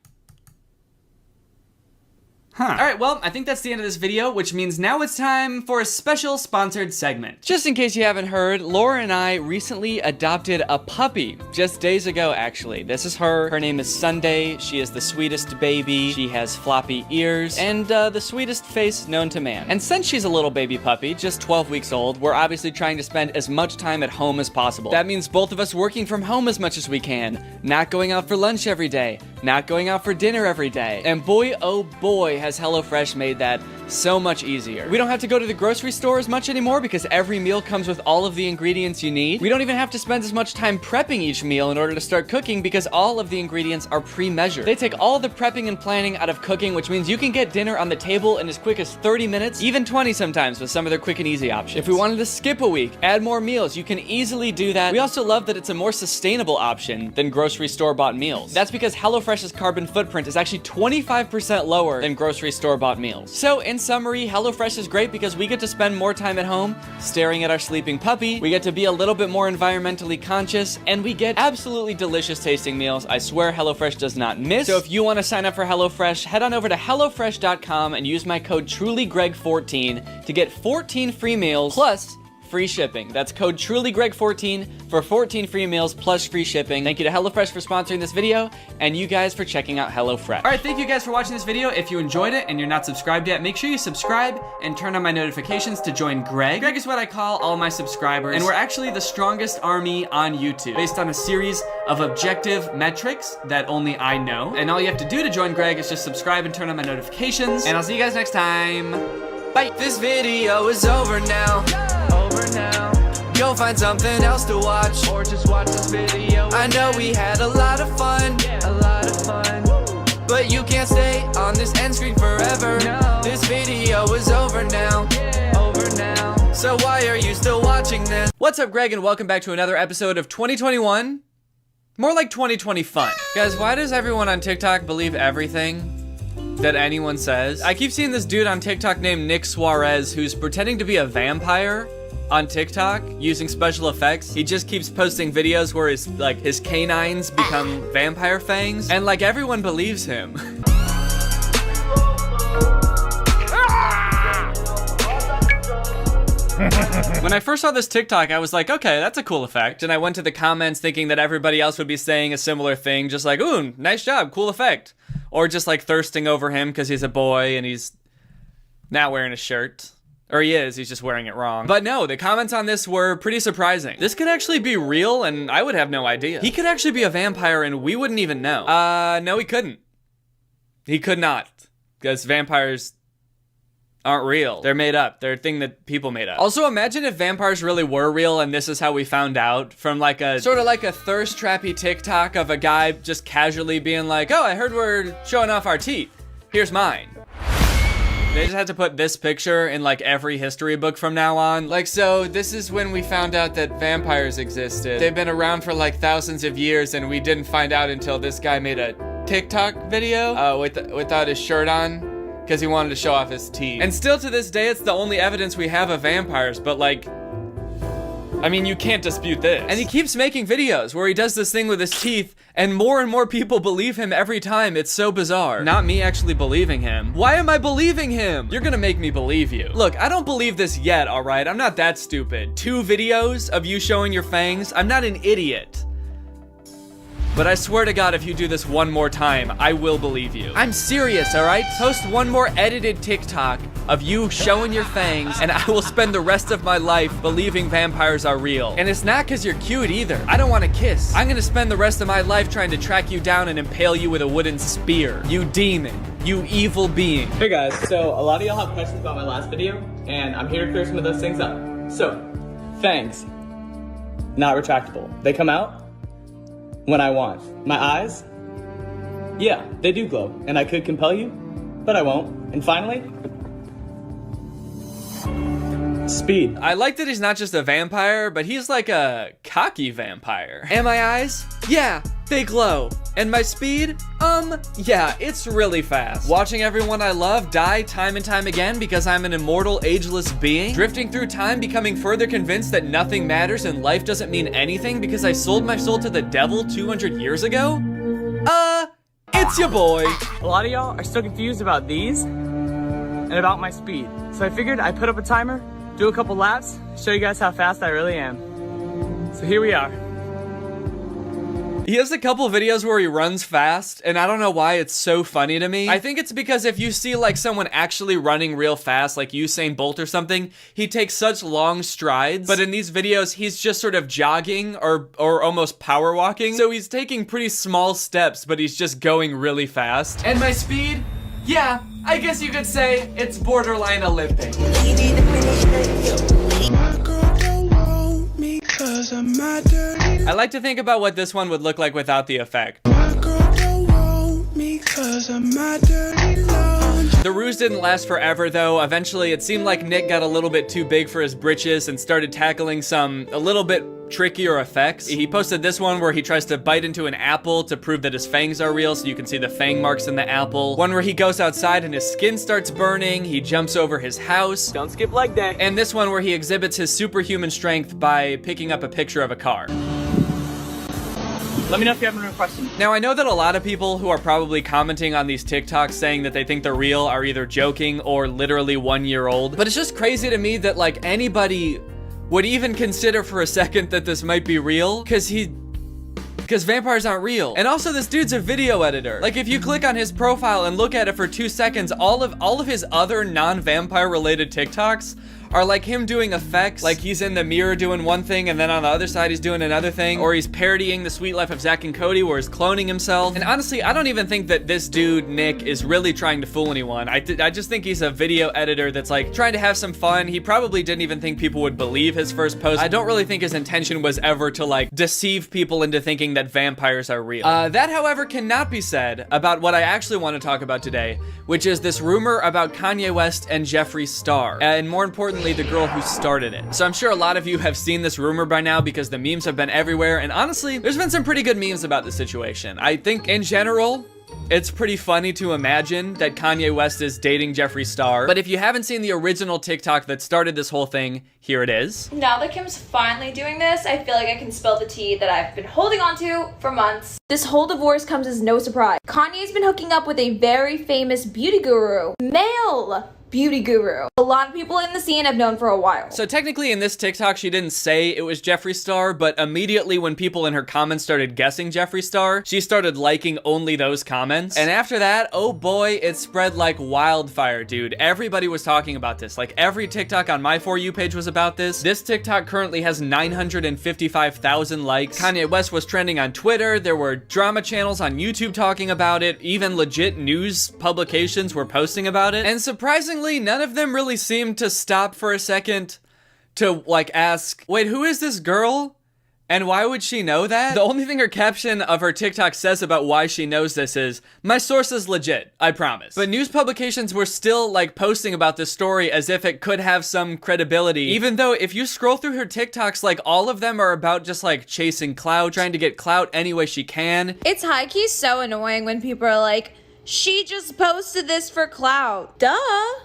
Speaker 1: Alright, well, I think that's the end of this video, which means now it's time for a special sponsored segment. Just in case you haven't heard, Laura and I recently adopted a puppy. Just days ago, actually. This is her. Her name is Sunday. She is the sweetest baby. She has floppy ears and the sweetest face known to man. And since she's a little baby puppy, just 12 weeks old, we're obviously trying to spend as much time at home as possible. That means both of us working from home as much as we can, not going out for lunch every day, not going out for dinner every day. And boy, oh boy, has HelloFresh made that so much easier. We don't have to go to the grocery store as much anymore because every meal comes with all of the ingredients you need. We don't even have to spend as much time prepping each meal in order to start cooking because all of the ingredients are pre-measured. They take all the prepping and planning out of cooking, which means you can get dinner on the table in as quick as 30 minutes, even 20 sometimes with some of their quick and easy options. If we wanted to skip a week, add more meals, you can easily do that. We also love that it's a more sustainable option than grocery store bought meals. That's because HelloFresh's carbon footprint is actually 25% lower than grocery store bought meals. So in summary, HelloFresh is great because we get to spend more time at home staring at our sleeping puppy, we get to be a little bit more environmentally conscious, and we get absolutely delicious tasting meals. I swear HelloFresh does not miss. So if you want to sign up for HelloFresh, head on over to HelloFresh.com and use my code TrulyGreg14 to get 14 free meals plus free shipping. That's code TrulyGreg14 for 14 free meals plus free shipping. Thank you to HelloFresh for sponsoring this video, and you guys for checking out HelloFresh. Alright, thank you guys for watching this video. If you enjoyed it and you're not subscribed yet, make sure you subscribe and turn on my notifications to join Greg. Greg is what I call all my subscribers, and we're actually the strongest army on YouTube, based on a series of objective metrics that only I know. And all you have to do to join Greg is just subscribe and turn on my notifications, and I'll see you guys next time. Bye! This video is over now. Go find something else to watch, or just watch this video. I know we had a lot of fun, but you can't stay on this end screen forever. No. This video is over now. So why are you still watching this? What's up, Greg, and welcome back to another episode of 2021. More like 2020 fun. Guys, why does everyone on TikTok believe everything that anyone says? I keep seeing this dude on TikTok named Nick Suarez who's pretending to be a vampire on TikTok using special effects. He just keeps posting videos where his canines become vampire fangs, and like everyone believes him. When I first saw this TikTok, I was like, okay, that's a cool effect. And I went to the comments thinking that everybody else would be saying a similar thing, just like, ooh, nice job, cool effect. Or just like thirsting over him because he's a boy and he's not wearing a shirt. Or he is, he's just wearing it wrong. But no, the comments on this were pretty surprising. This could actually be real, and I would have no idea. He could actually be a vampire, and we wouldn't even know. No, he couldn't. He could not, because vampires aren't real. They're made up. They're a thing that people made up. Also, imagine if vampires really were real, and this is how we found out, from like a, sort of like a thirst trappy TikTok of a guy just casually being like, oh, I heard we're showing off our teeth. Here's mine. They just had to put this picture in like every history book from now on. Like, so this is when we found out that vampires existed. They've been around for like thousands of years, and we didn't find out until this guy made a TikTok video without his shirt on because he wanted to show off his teeth. And still to this day, it's the only evidence we have of vampires, but like, I mean, you can't dispute this. And he keeps making videos where he does this thing with his teeth, and more people believe him every time. It's so bizarre. Not me actually believing him. Why am I believing him? You're gonna make me believe you. Look, I don't believe this yet, all right? I'm not that stupid. 2 videos of you showing your fangs? I'm not an idiot. But I swear to God, if you do this one more time, I will believe you. I'm serious, all right? Post one more edited TikTok of you showing your fangs, and I will spend the rest of my life believing vampires are real. And it's not because you're cute either. I don't want to kiss. I'm gonna spend the rest of my life trying to track you down and impale you with a wooden spear. You demon. You evil being.
Speaker 7: Hey guys, so a lot of y'all have questions about my last video, and I'm here to clear some of those things up. So, fangs. Not retractable. They come out when I want. My eyes? Yeah, they do glow, and I could compel you, but I won't. And finally, speed.
Speaker 1: I like that he's not just a vampire, but he's like a cocky vampire. And my eyes? Yeah, they glow. And my speed? Yeah, it's really fast. Watching everyone I love die time and time again because I'm an immortal, ageless being. Drifting through time, becoming further convinced that nothing matters and life doesn't mean anything because I sold my soul to the devil 200 years ago? It's your boy.
Speaker 7: A lot of y'all are still confused about these. and about my speed. So I figured I'd put up a timer, do a couple laps, show you guys how fast I really am. So here we are.
Speaker 1: He has a couple videos where he runs fast, and I don't know why it's so funny to me. I think it's because if you see like someone actually running real fast, like Usain Bolt or something, he takes such long strides. But in these videos, he's just sort of jogging or almost power walking. So he's taking pretty small steps, but he's just going really fast. And my speed? Yeah, I guess you could say it's borderline Olympic. I like to think about what this one would look like without the effect. The ruse didn't last forever though. Eventually it seemed like Nick got a little bit too big for his britches and started tackling some a little bit trickier effects. He posted this one where he tries to bite into an apple to prove that his fangs are real, so you can see the fang marks in the apple. One where he goes outside and his skin starts burning. He jumps over his house.
Speaker 7: Don't skip leg day.
Speaker 1: And this one where he exhibits his superhuman strength by picking up a picture of a car.
Speaker 7: Let me know if you have any questions.
Speaker 1: Now, I know that a lot of people who are probably commenting on these TikToks saying that they think they're real are either joking or literally 1 year old. But it's just crazy to me that like anybody would even consider for a second that this might be real, because vampires aren't real. And also this dude's a video editor. Like if you click on his profile and look at it for 2 seconds, all of his other non-vampire related TikToks are like him doing effects, like he's in the mirror doing one thing and then on the other side he's doing another thing, or he's parodying The Sweet Life of Zack and Cody where he's cloning himself. And honestly, I don't even think that this dude, Nick, is really trying to fool anyone. I just think he's a video editor that's like trying to have some fun. He probably didn't even think people would believe his first post. I don't really think his intention was ever to like deceive people into thinking that vampires are real. That, however, cannot be said about what I actually want to talk about today, which is this rumor about Kanye West and Jeffree Star, and more importantly, the girl who started it. So I'm sure a lot of you have seen this rumor by now because the memes have been everywhere, and honestly, there's been some pretty good memes about the situation. I think in general, it's pretty funny to imagine that Kanye West is dating Jeffree Star, but if you haven't seen the original TikTok that started this whole thing, here it is.
Speaker 8: Now that Kim's finally doing this, I feel like I can spill the tea that I've been holding on to for months. This whole divorce comes as no surprise. Kanye's been hooking up with a very famous beauty guru, male beauty guru. A lot of people in the scene have known for a while.
Speaker 1: So technically in this TikTok, she didn't say it was Jeffree Star, but immediately when people in her comments started guessing Jeffree Star, she started liking only those comments. And after that, oh boy, it spread like wildfire, dude. Everybody was talking about this. Like every TikTok on my For You page was about this. This TikTok currently has 955,000 likes. Kanye West was trending on Twitter. There were drama channels on YouTube talking about it. Even legit news publications were posting about it. And surprisingly, none of them really seemed to stop for a second to like ask, wait, who is this girl? And why would she know that? The only thing her caption of her TikTok says about why she knows this is, my source is legit, I promise. But news publications were still like posting about this story as if it could have some credibility, even though if you scroll through her TikToks, like all of them are about just like chasing clout, trying to get clout any way she can.
Speaker 8: It's high-key so annoying when people are like, she just posted this for clout. Duh.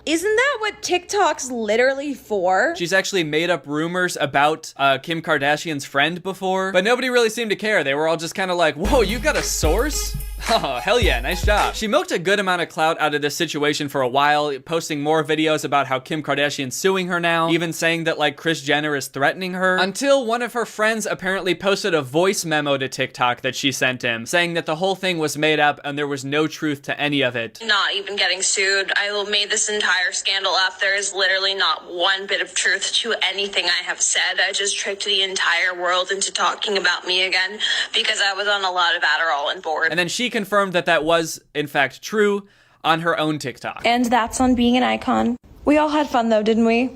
Speaker 8: Isn't that what TikTok's literally for?
Speaker 1: She's actually made up rumors about Kim Kardashian's friend before, but nobody really seemed to care. They were all just kind of like, whoa, you got a source? Oh, hell yeah, nice job. She milked a good amount of clout out of this situation for a while, posting more videos about how Kim Kardashian's suing her now, even saying that like Kris Jenner is threatening her, until one of her friends apparently posted a voice memo to TikTok that she sent him, saying that the whole thing was made up and there was no truth to any of it.
Speaker 9: Not even getting sued. I made this entire scandal up. There is literally not one bit of truth to anything I have said. I just tricked the entire world into talking about me again because I was on a lot of Adderall and bored.
Speaker 1: And then she confirmed that that was, in fact, true on her own TikTok.
Speaker 8: And that's on being an icon. We all had fun though, didn't we?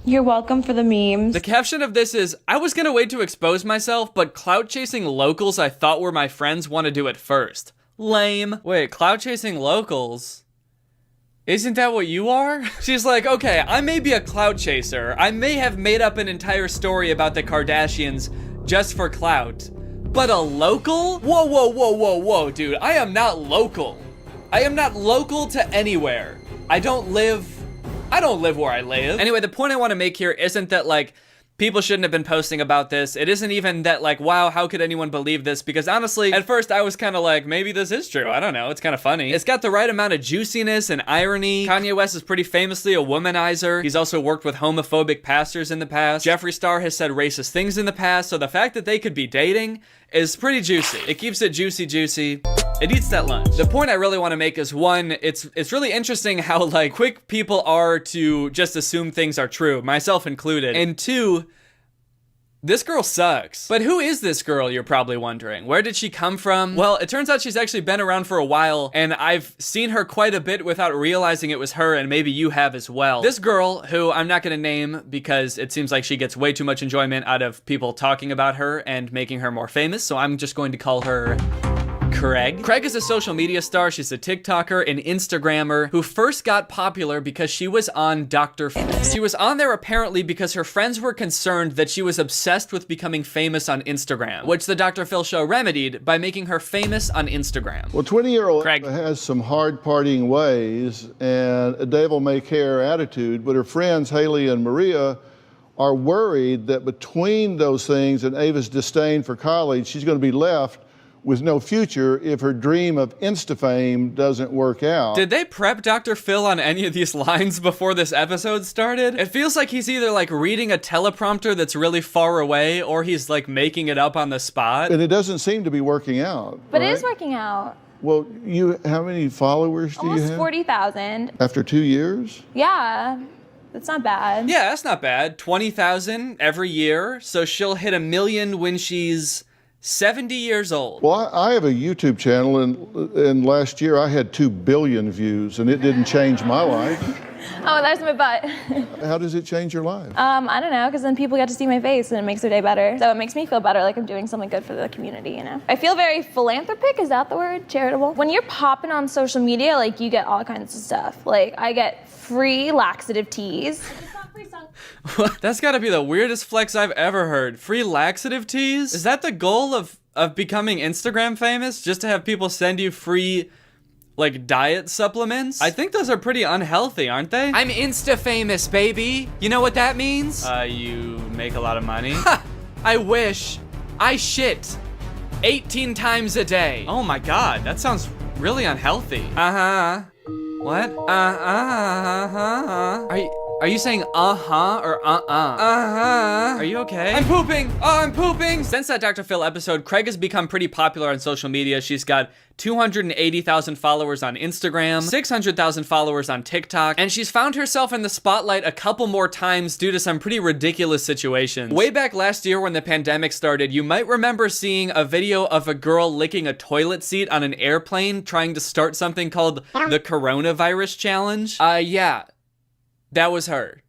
Speaker 8: You're welcome for the memes.
Speaker 1: The caption of this is, I was gonna wait to expose myself, but clout chasing locals I thought were my friends want to do it first. Lame. Wait, clout chasing locals? Isn't that what you are? She's like, okay, I may be a clout chaser. I may have made up an entire story about the Kardashians just for clout. But a local? Whoa, whoa, whoa, whoa, whoa, dude. I am not local. I am not local to anywhere. I don't live where I live. Anyway, the point I want to make here isn't that like people shouldn't have been posting about this. It isn't even that like, wow, how could anyone believe this? Because honestly, at first I was kind of like, maybe this is true. I don't know. It's kind of funny. It's got the right amount of juiciness and irony. Kanye West is pretty famously a womanizer. He's also worked with homophobic pastors in the past. Jeffree Star has said racist things in the past. So the fact that they could be dating is pretty juicy. It keeps it juicy. It eats that lunch. The point I really want to make is one, it's really interesting how like quick people are to just assume things are true, myself included. And two, this girl sucks. But who is this girl, you're probably wondering? Where did she come from? Well, it turns out she's actually been around for a while, and I've seen her quite a bit without realizing it was her, and maybe you have as well. This girl, who I'm not gonna name because it seems like she gets way too much enjoyment out of people talking about her and making her more famous, so I'm just going to call her Craig. Craig is a social media star. She's a TikToker, an Instagrammer who first got popular because she was on Dr. Phil. She was on there apparently because her friends were concerned that she was obsessed with becoming famous on Instagram, which the Dr. Phil show remedied by making her famous on Instagram.
Speaker 10: Well, 20-year-old
Speaker 1: Craig
Speaker 10: has some hard partying ways and a devil-may-care attitude, but her friends Haley and Maria are worried that between those things and Ava's disdain for college, she's going to be left with no future if her dream of Insta fame doesn't work out.
Speaker 1: Did they prep Dr. Phil on any of these lines before this episode started? It feels like he's either like reading a teleprompter that's really far away or he's like making it up on the spot.
Speaker 10: And it doesn't seem to be working out.
Speaker 8: But
Speaker 10: right?
Speaker 8: it is working out.
Speaker 10: Well, how many followers do you have?
Speaker 8: Almost 40,000.
Speaker 10: After 2 years?
Speaker 8: Yeah. That's not bad.
Speaker 1: Yeah, that's not bad. 20,000 every year. So she'll hit 1 million when she's 70 years old.
Speaker 10: Well, I have a YouTube channel, and last year I had 2 billion views, and it didn't change my life.
Speaker 8: Oh, there's my butt.
Speaker 10: How does it change your life?
Speaker 8: I don't know, because then people get to see my face and it makes their day better. So it makes me feel better, like I'm doing something good for the community, you know? I feel very philanthropic, is that the word? Charitable? When you're popping on social media, like you get all kinds of stuff. Like I get free laxative teas.
Speaker 1: That's gotta be the weirdest flex I've ever heard. Free laxative teas? Is that the goal of becoming Instagram famous? Just to have people send you free, like, diet supplements? I think those are pretty unhealthy, aren't they? I'm Insta famous, baby. You know what that means? You make a lot of money? I wish. I shit 18 times a day. Oh my god, that sounds really unhealthy. What? Are you saying uh-huh or uh-uh? Are you okay? I'm pooping! Oh, I'm pooping! Since that Dr. Phil episode, Craig has become pretty popular on social media. She's got 280,000 followers on Instagram, 600,000 followers on TikTok, and she's found herself in the spotlight a couple more times due to some pretty ridiculous situations. Way back last year when the pandemic started, you might remember seeing a video of a girl licking a toilet seat on an airplane trying to start something called the Coronavirus Challenge. Yeah. That was her.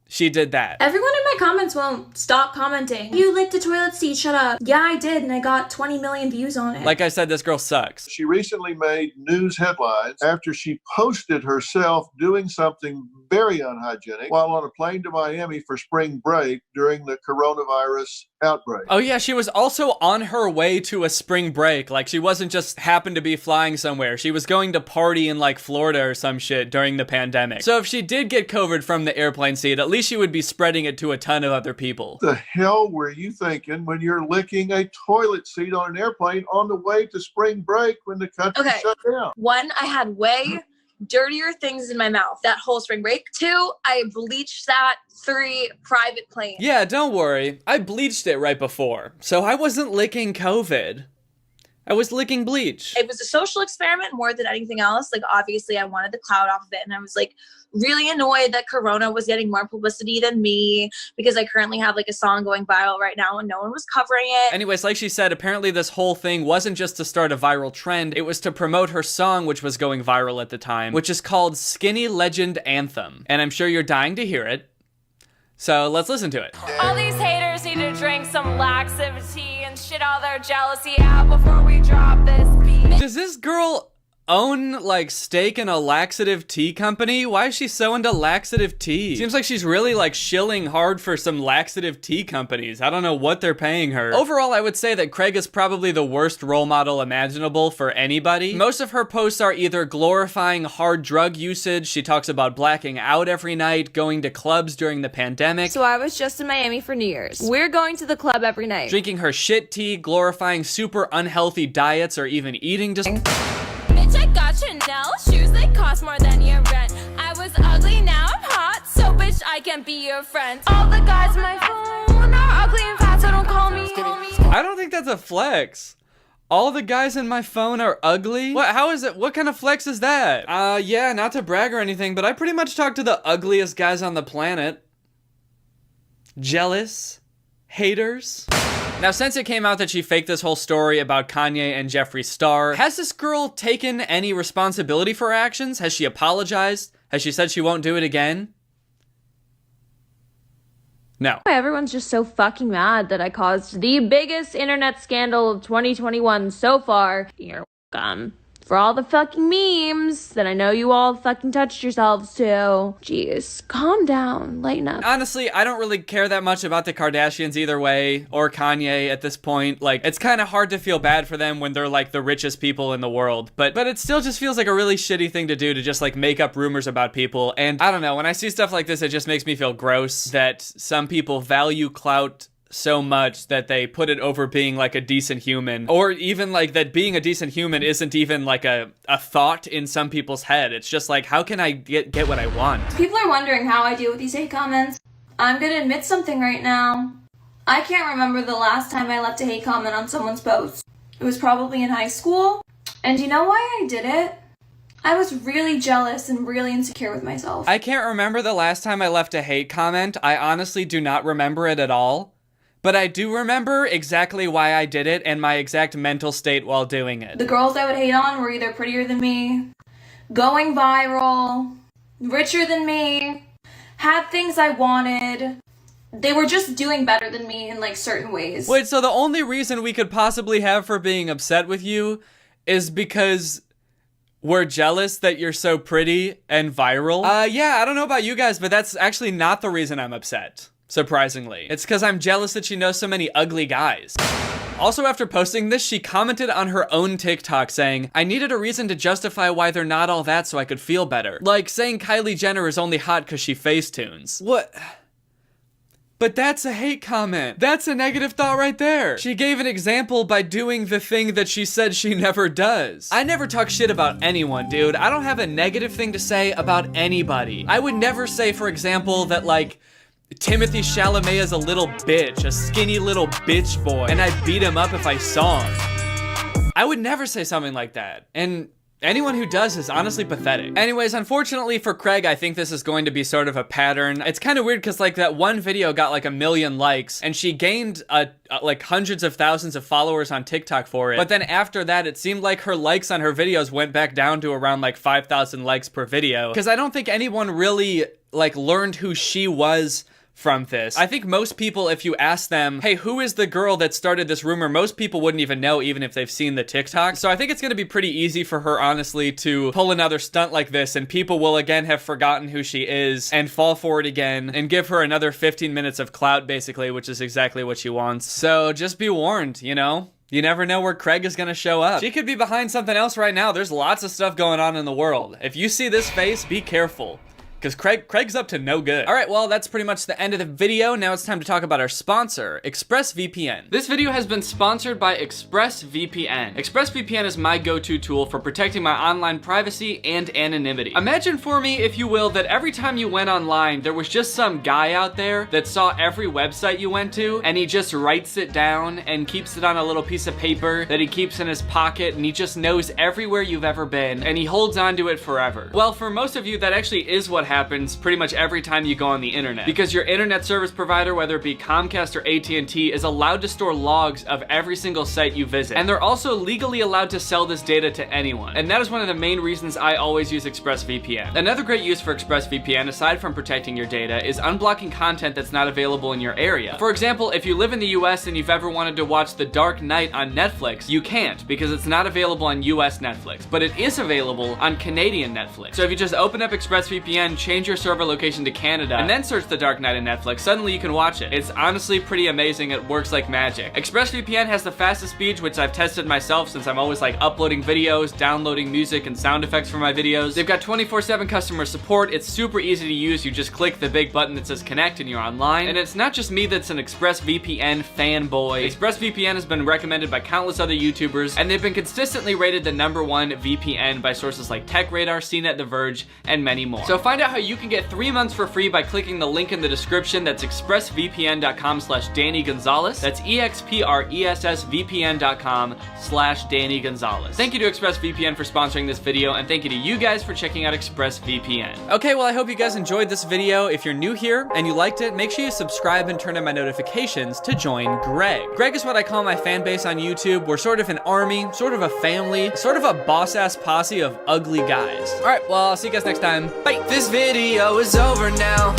Speaker 1: She did that.
Speaker 11: Everyone in my comments won't stop commenting. You licked a toilet seat, shut up. Yeah, I did, and I got 20 million views on it.
Speaker 1: Like I said, this girl sucks.
Speaker 10: She recently made news headlines after she posted herself doing something very unhygienic while on a plane to Miami for spring break during the coronavirus outbreak.
Speaker 1: Oh yeah, she was also on her way to a spring break. Like she wasn't just happened to be flying somewhere. She was going to party in like Florida or some shit during the pandemic. So if she did get COVID from the airplane seat, at least she would be spreading it to a ton of other people.
Speaker 10: The hell were you thinking when you're licking a toilet seat on an airplane on the way to spring break when the country shut down?
Speaker 11: One, I had way dirtier things in my mouth that whole spring break. 2, I bleached that. 3, private plane.
Speaker 1: Yeah, don't worry. I bleached it right before. So I wasn't licking COVID. I was licking bleach.
Speaker 11: It was a social experiment more than anything else. Like, obviously, I wanted the clout off of it. And I was, like, really annoyed that Corona was getting more publicity than me because I currently have, like, a song going viral right now and no one was covering it.
Speaker 1: Anyways, like she said, apparently this whole thing wasn't just to start a viral trend. It was to promote her song, which was going viral at the time, which is called Skinny Legend Anthem. And I'm sure you're dying to hear it. So let's listen to it.
Speaker 12: All these haters need to drink some laxative tea and shit all their jealousy out before we drop this beat.
Speaker 1: Does this girl own, like, stake in a laxative tea company? Why is she so into laxative tea? Seems like she's really, like, shilling hard for some laxative tea companies. I don't know what they're paying her. Overall, I would say that Craig is probably the worst role model imaginable for anybody. Most of her posts are either glorifying hard drug usage, she talks about blacking out every night, going to clubs during the pandemic.
Speaker 8: So I was just in Miami for New Year's. We're going to the club every night.
Speaker 1: Drinking her shit tea, glorifying super unhealthy diets, or even eating just.
Speaker 12: Bitch, I got Chanel shoes, they cost more than your rent. I was ugly, now I'm hot, so bitch, I can be your friend. All the guys on my phone are ugly and fat, so don't call me homie.
Speaker 1: I don't think that's a flex. All the guys in my phone are ugly? What, how is it? What kind of flex is that? Yeah, not to brag or anything, but I pretty much talk to the ugliest guys on the planet. Jealous? Haters? Now, since it came out that she faked this whole story about Kanye and Jeffree Star, has this girl taken any responsibility for her actions? Has she apologized? Has she said she won't do it again? No.
Speaker 8: Everyone's just so fucking mad that I caused the biggest internet scandal of 2021 so far. You're welcome. For all the fucking memes that I know you all fucking touched yourselves to. Jeez, calm down, lighten up.
Speaker 1: Honestly, I don't really care that much about the Kardashians either way, or Kanye at this point. Like, it's kind of hard to feel bad for them when they're like the richest people in the world. But it still just feels like a really shitty thing to do, to just like make up rumors about people. And I don't know, when I see stuff like this, it just makes me feel gross that some people value clout so much that they put it over being like a decent human, or even like that being a decent human isn't even like a thought in some people's head. It's just like, how can I get what I want?
Speaker 8: People are wondering how I deal with these hate comments. I'm gonna admit something right now. I can't remember the last time I left a hate comment on someone's post. It was probably in high school. And you know why I did it? I was really jealous and really insecure with myself.
Speaker 1: I can't remember the last time I left a hate comment. I honestly do not remember it at all. But I do remember exactly why I did it and my exact mental state while doing it.
Speaker 8: The girls I would hate on were either prettier than me, going viral, richer than me, had things I wanted. They were just doing better than me in like certain ways.
Speaker 1: Wait, so the only reason we could possibly have for being upset with you is because we're jealous that you're so pretty and viral? Yeah, I don't know about you guys, but that's actually not the reason I'm upset. Surprisingly. It's because I'm jealous that she knows so many ugly guys. Also, after posting this, she commented on her own TikTok saying, I needed a reason to justify why they're not all that so I could feel better. Like saying Kylie Jenner is only hot because she facetunes. What? But that's a hate comment. That's a negative thought right there. She gave an example by doing the thing that she said she never does. I never talk shit about anyone, dude. I don't have a negative thing to say about anybody. I would never say, for example, that like, Timothy Chalamet is a little bitch, a skinny little bitch boy, and I'd beat him up if I saw him. I would never say something like that, and anyone who does is honestly pathetic. Anyways, unfortunately for Craig, I think this is going to be sort of a pattern. It's kind of weird because like that one video got like 1 million likes, and she gained like hundreds of thousands of followers on TikTok for it. But then after that, it seemed like her likes on her videos went back down to around like 5,000 likes per video. Because I don't think anyone really like learned who she was from this. I think most people, if you ask them, hey, who is the girl that started this rumor, most people wouldn't even know, even if they've seen the TikTok. So I think it's gonna be pretty easy for her, honestly, to pull another stunt like this, and people will again have forgotten who she is and fall for it again and give her another 15 minutes of clout, basically, which is exactly what she wants. So just be warned, you know? You never know where Craig is gonna show up. She could be behind something else right now. There's lots of stuff going on in the world. If you see this face, be careful. Because Craig's up to no good. All right, well, that's pretty much the end of the video. Now it's time to talk about our sponsor, ExpressVPN. This video has been sponsored by ExpressVPN. ExpressVPN is my go-to tool for protecting my online privacy and anonymity. Imagine for me, if you will, that every time you went online, there was just some guy out there that saw every website you went to, and he just writes it down and keeps it on a little piece of paper that he keeps in his pocket, and he just knows everywhere you've ever been, and he holds on to it forever. Well, for most of you, that actually is what happens pretty much every time you go on the internet. Because your internet service provider, whether it be Comcast or AT&T, is allowed to store logs of every single site you visit. And they're also legally allowed to sell this data to anyone. And that is one of the main reasons I always use ExpressVPN. Another great use for ExpressVPN, aside from protecting your data, is unblocking content that's not available in your area. For example, if you live in the US and you've ever wanted to watch The Dark Knight on Netflix, you can't because it's not available on US Netflix, but it is available on Canadian Netflix. So if you just open up ExpressVPN, change your server location to Canada, and then search The Dark Knight on Netflix, suddenly you can watch it. It's honestly pretty amazing. It works like magic. ExpressVPN has the fastest speeds, which I've tested myself since I'm always like uploading videos, downloading music and sound effects for my videos. They've got 24/7 customer support. It's super easy to use. You just click the big button that says connect and you're online. And it's not just me that's an ExpressVPN fanboy. ExpressVPN has been recommended by countless other YouTubers, and they've been consistently rated the #1 VPN by sources like TechRadar, CNET, The Verge, and many more. So find out how you can get 3 months for free by clicking the link in the description. That's expressvpn.com/Danny Gonzalez. That's expressvpn.com/Danny Gonzalez. Thank you to ExpressVPN for sponsoring this video, and thank you to you guys for checking out ExpressVPN. Okay, well, I hope you guys enjoyed this video. If you're new here and you liked it, make sure you subscribe and turn on my notifications to join Greg. Greg is what I call my fan base on YouTube. We're sort of an army, sort of a family, sort of a boss-ass posse of ugly guys. All right, well, I'll see you guys next time. Bye. This video is over now.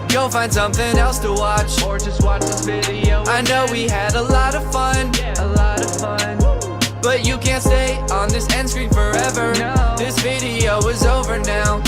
Speaker 1: Go find something else to watch, or just watch this video. I know we had a lot of fun, but you can't stay on this end screen forever. No. This video is over now.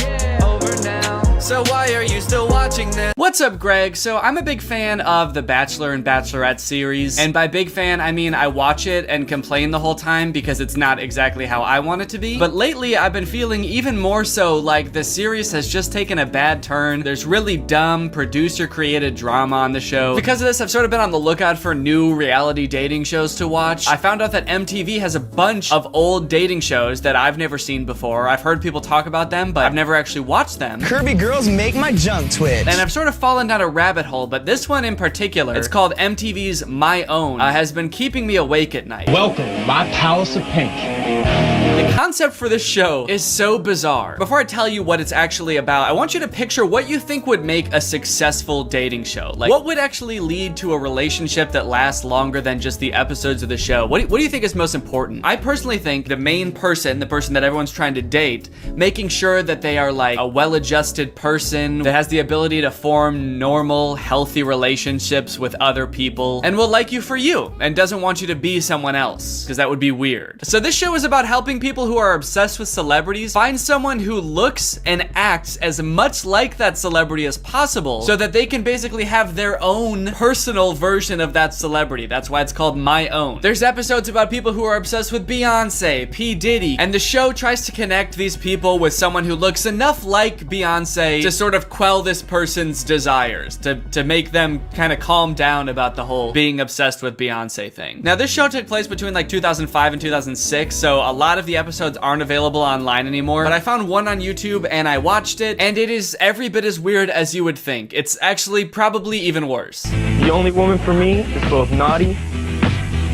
Speaker 1: So why are you still watching this? What's up, Greg? So I'm a big fan of The Bachelor and Bachelorette series. And by big fan, I mean I watch it and complain the whole time because it's not exactly how I want it to be. But lately, I've been feeling even more so like the series has just taken a bad turn. There's really dumb, producer-created drama on the show. Because of this, I've sort of been on the lookout for new reality dating shows to watch. I found out that MTV has a bunch of old dating shows that I've never seen before. I've heard people talk about them, but I've never actually watched them.
Speaker 13: Kirby girls make my junk twitch.
Speaker 1: And I've sort of fallen down a rabbit hole, but this one in particular, it's called MTV's My Own, has been keeping me awake at night.
Speaker 14: Welcome to my palace of pink.
Speaker 1: The concept for this show is so bizarre. Before I tell you what it's actually about, I want you to picture what you think would make a successful dating show. Like, what would actually lead to a relationship that lasts longer than just the episodes of the show? What do you think is most important? I personally think the main person, the person that everyone's trying to date, making sure that they are like a well-adjusted person that has the ability to form normal, healthy relationships with other people and will like you for you and doesn't want you to be someone else, because that would be weird. So this show is about helping people who are obsessed with celebrities find someone who looks and acts as much like that celebrity as possible so that they can basically have their own personal version of that celebrity. That's why it's called My Own. There's episodes about people who are obsessed with Beyonce, P. Diddy, and the show tries to connect these people with someone who looks enough like Beyonce to sort of quell this person's desires, to make them kind of calm down about the whole being obsessed with Beyonce thing. Now, this show took place between like 2005 and 2006, so a lot of the episodes aren't available online anymore, but I found one on YouTube and I watched it, and it is every bit as weird as you would think. It's actually probably even worse.
Speaker 14: The only woman for me is both naughty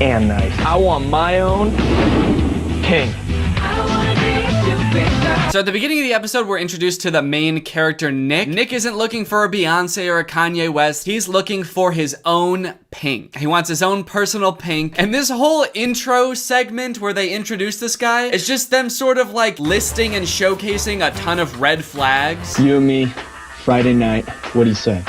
Speaker 14: and nice. I want my own pink.
Speaker 1: So at the beginning of the episode, we're introduced to the main character, Nick. Nick isn't looking for a Beyonce or a Kanye West. He's looking for his own pink. He wants his own personal pink. And this whole intro segment where they introduce this guy is just them sort of like listing and showcasing a ton of red flags.
Speaker 14: You and me, Friday night. What do you say?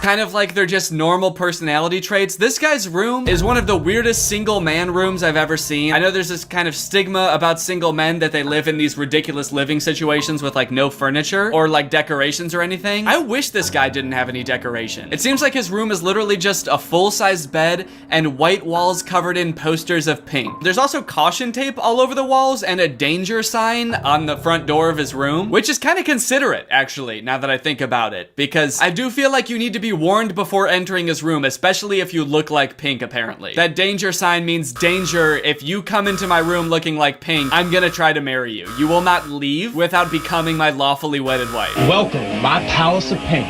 Speaker 1: Kind of like they're just normal personality traits. This guy's room is one of the weirdest single man rooms I've ever seen. I know there's this kind of stigma about single men that they live in these ridiculous living situations with like no furniture or like decorations or anything. I wish this guy didn't have any decoration. It seems like his room is literally just a full-sized bed and white walls covered in posters of pink. There's also caution tape all over the walls and a danger sign on the front door of his room, which is kind of considerate actually, now that I think about it, because I do feel like you need to be warned before entering his room, especially if you look like pink, apparently. That danger sign means danger. If you come into my room looking like pink, I'm gonna try to marry you. You will not leave without becoming my lawfully wedded wife.
Speaker 14: Welcome to my palace of pink.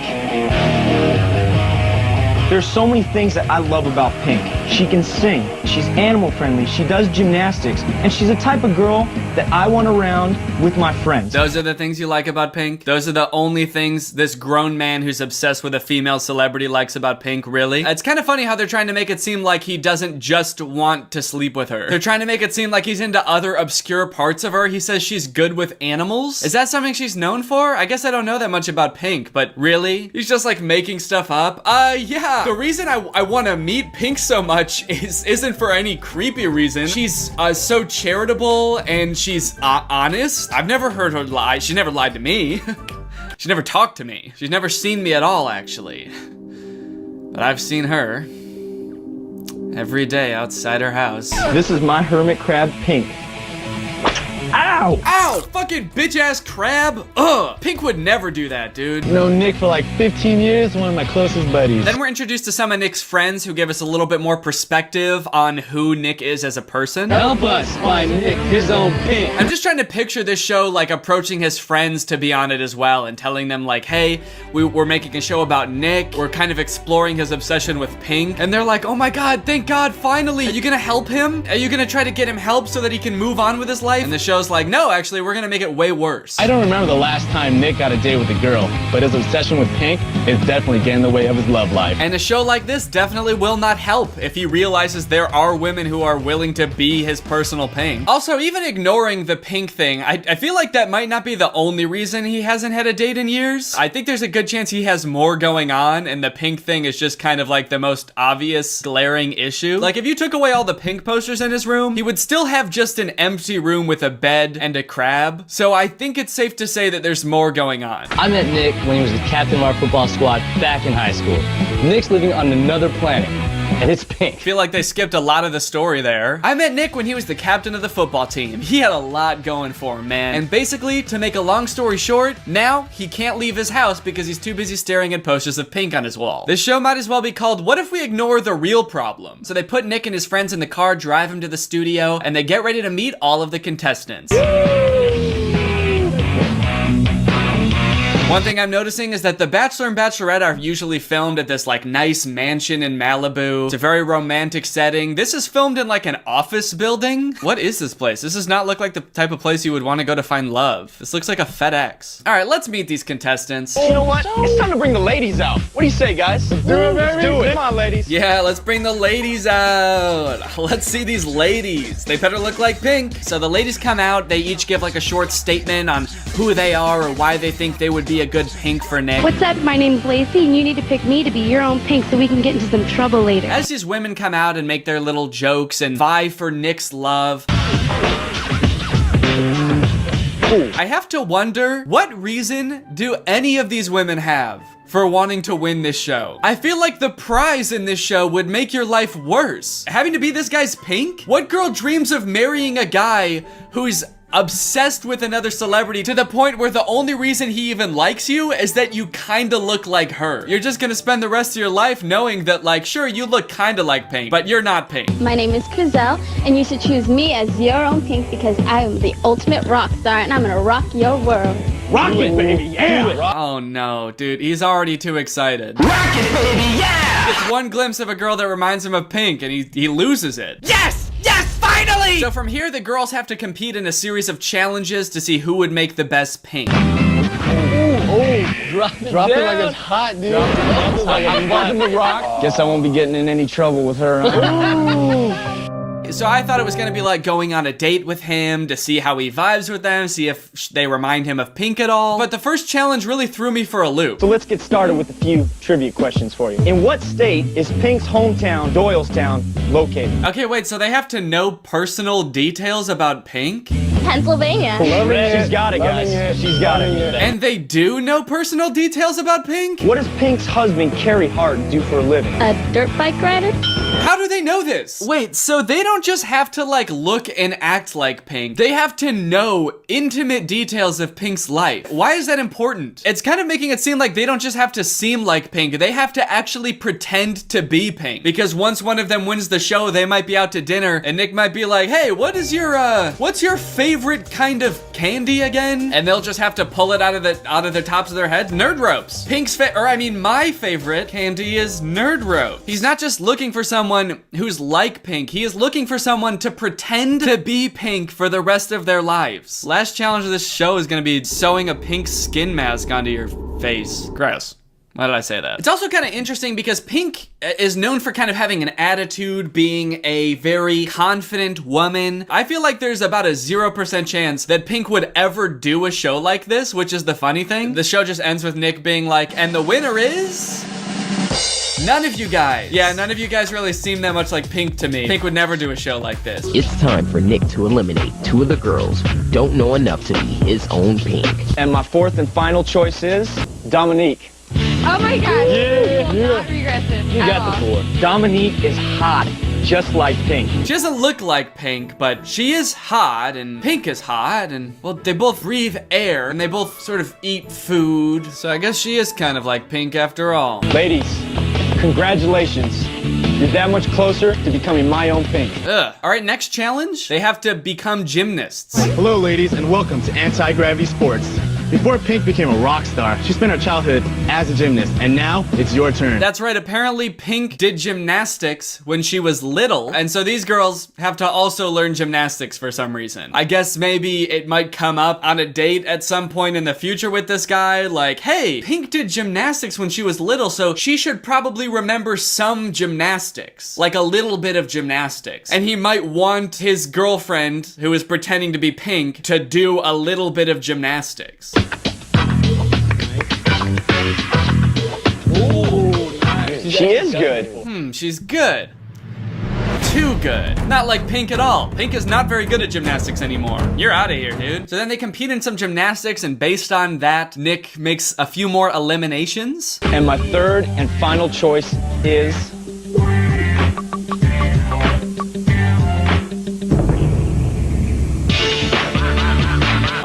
Speaker 14: There's so many things that I love about pink. She can sing, she's animal friendly, she does gymnastics, and she's the type of girl that I want around with my friends.
Speaker 1: Those are the things you like about Pink? Those are the only things this grown man who's obsessed with a female celebrity likes about Pink, really? It's kind of funny how they're trying to make it seem like he doesn't just want to sleep with her. They're trying to make it seem like he's into other obscure parts of her. He says she's good with animals. Is that something she's known for? I guess I don't know that much about Pink, but really? He's just like making stuff up? Yeah. The reason I want to meet Pink so much isn't for any creepy reason. She's so charitable and she's honest. I've never heard her lie. She never lied to me. She never talked to me. She's never seen me at all, actually. But I've seen her every day outside her house.
Speaker 14: This is my hermit crab, Pink. Ow!
Speaker 1: Ow! Fucking bitch-ass crab! Ugh! Pink would never do that, dude.
Speaker 14: Known Nick for like 15 years, one of my closest buddies.
Speaker 1: Then we're introduced to some of Nick's friends who give us a little bit more perspective on who Nick is as a person.
Speaker 14: Help us find Nick, his own Pink.
Speaker 1: I'm just trying to picture this show like approaching his friends to be on it as well and telling them like, hey, we're making a show about Nick. We're kind of exploring his obsession with Pink. And they're like, oh my God, thank God, finally. Are you gonna help him? Are you gonna try to get him help so that he can move on with his life? And the show's like, no, actually, we're gonna make it way worse.
Speaker 14: I don't remember the last time Nick got a date with a girl, but his obsession with Pink is definitely getting in the way of his love life.
Speaker 1: And a show like this definitely will not help if he realizes there are women who are willing to be his personal Pink. Also, even ignoring the Pink thing, I feel like that might not be the only reason he hasn't had a date in years. I think there's a good chance he has more going on, and the Pink thing is just kind of like the most obvious, glaring issue. Like, if you took away all the Pink posters in his room, he would still have just an empty room with a bed and a crab. So I think it's safe to say that there's more going on.
Speaker 14: I met Nick when he was the captain of our football squad back in high school. Nick's living on another planet, and it's Pink.
Speaker 1: I feel like they skipped a lot of the story there. I met Nick when he was the captain of the football team. He had a lot going for him, man. And basically, to make a long story short, now he can't leave his house because he's too busy staring at posters of Pink on his wall. This show might as well be called What If We Ignore the Real Problem? So they put Nick and his friends in the car, drive him to the studio, and they get ready to meet all of the contestants. One thing I'm noticing is that the Bachelor and Bachelorette are usually filmed at this like nice mansion in Malibu. It's a very romantic setting. This is filmed in like an office building. What is this place? This does not look like the type of place you would want to go to find love. This looks like a FedEx. All right, let's meet these contestants.
Speaker 14: You know what? It's time to bring the ladies out. What do you say, guys? Let's do it, baby. Let's do it. Come on, ladies.
Speaker 1: Yeah, let's bring the ladies out. Let's see these ladies. They better look like Pink. So the ladies come out. They each give like a short statement on who they are or why they think they would be a good Pink for Nick.
Speaker 15: What's up? My name's Lacey, and you need to pick me to be your own Pink so we can get into some trouble later.
Speaker 1: As these women come out and make their little jokes and vie for Nick's love, I have to wonder, what reason do any of these women have for wanting to win this show? I feel like the prize in this show would make your life worse. Having to be this guy's Pink? What girl dreams of marrying a guy who's obsessed with another celebrity to the point where the only reason he even likes you is that you kinda look like her? You're just gonna spend the rest of your life knowing that, like, sure, you look kinda like Pink, but you're not Pink.
Speaker 15: My name is Gazelle, and you should choose me as your own Pink because I am the ultimate rock star, and I'm gonna rock your world.
Speaker 14: Rock it, baby, yeah!
Speaker 1: Oh no, dude, he's already too excited.
Speaker 14: Rock it, baby, yeah!
Speaker 1: It's one glimpse of a girl that reminds him of Pink, and he loses it.
Speaker 14: Yes! Yes, finally!
Speaker 1: So from here, the girls have to compete in a series of challenges to see who would make the best Pink.
Speaker 14: Drop it like it's hot, dude. Drop it like I'm walking the rock. Guess I won't be getting in any trouble with her.
Speaker 1: So I thought it was gonna be like going on a date with him to see how he vibes with them, see if they remind him of Pink at all. But the first challenge really threw me for a loop.
Speaker 14: So let's get started with a few trivia questions for you. In what state is Pink's hometown, Doylestown, located?
Speaker 1: Okay, wait, so they have to know personal details about Pink?
Speaker 15: Pennsylvania.
Speaker 14: She's got it, guys. She's got it.
Speaker 1: And they do know personal details about Pink?
Speaker 14: What does Pink's husband, Carrie Hart, do for a living?
Speaker 15: A dirt bike rider?
Speaker 1: How do they know this? Wait, so they don't just have to like look and act like Pink. They have to know intimate details of Pink's life. Why is that important? It's kind of making it seem like they don't just have to seem like Pink. They have to actually pretend to be Pink. Because once one of them wins the show, they might be out to dinner and Nick might be like, hey, what's your favorite favorite kind of candy again? And they'll just have to pull it out of the tops of their head? Nerd ropes. My favorite candy is nerd rope. He's not just looking for someone who's like Pink, he is looking for someone to pretend to be Pink for the rest of their lives. Last challenge of this show is gonna be sewing a pink skin mask onto your face. Gross. Why did I say that? It's also kind of interesting because Pink is known for kind of having an attitude, being a very confident woman. I feel like there's about a 0% chance that Pink would ever do a show like this, which is the funny thing. The show just ends with Nick being like, and the winner is... none of you guys. Yeah, none of you guys really seem that much like Pink to me. Pink would never do a show like this.
Speaker 16: It's time for Nick to eliminate 2 of the girls who don't know enough to be his own Pink.
Speaker 14: And my 4th and final choice is Dominique.
Speaker 12: Oh my god.
Speaker 14: Yeah.
Speaker 12: Not regressive.
Speaker 14: You got the 4. Dominique is hot, just like Pink.
Speaker 1: She doesn't look like Pink, but she is hot, and Pink is hot, and well, they both breathe air, and they both sort of eat food, so I guess she is kind of like Pink after all.
Speaker 14: Ladies, congratulations. You're that much closer to becoming my own Pink.
Speaker 1: Ugh. All right, next challenge. They have to become gymnasts.
Speaker 17: Hello, ladies, and welcome to Anti-Gravity Sports. Before Pink became a rock star, she spent her childhood as a gymnast, and now it's your turn.
Speaker 1: That's right, apparently Pink did gymnastics when she was little, and so these girls have to also learn gymnastics for some reason. I guess maybe it might come up on a date at some point in the future with this guy, like, hey, Pink did gymnastics when she was little, so she should probably remember some gymnastics, like a little bit of gymnastics. And he might want his girlfriend, who is pretending to be Pink, to do a little bit of gymnastics.
Speaker 14: She is good.
Speaker 1: She's good. Too good. Not like Pink at all. Pink is not very good at gymnastics anymore. You're out of here, dude. So then they compete in some gymnastics, and based on that, Nick makes a few more eliminations.
Speaker 14: And my 3rd and final choice is...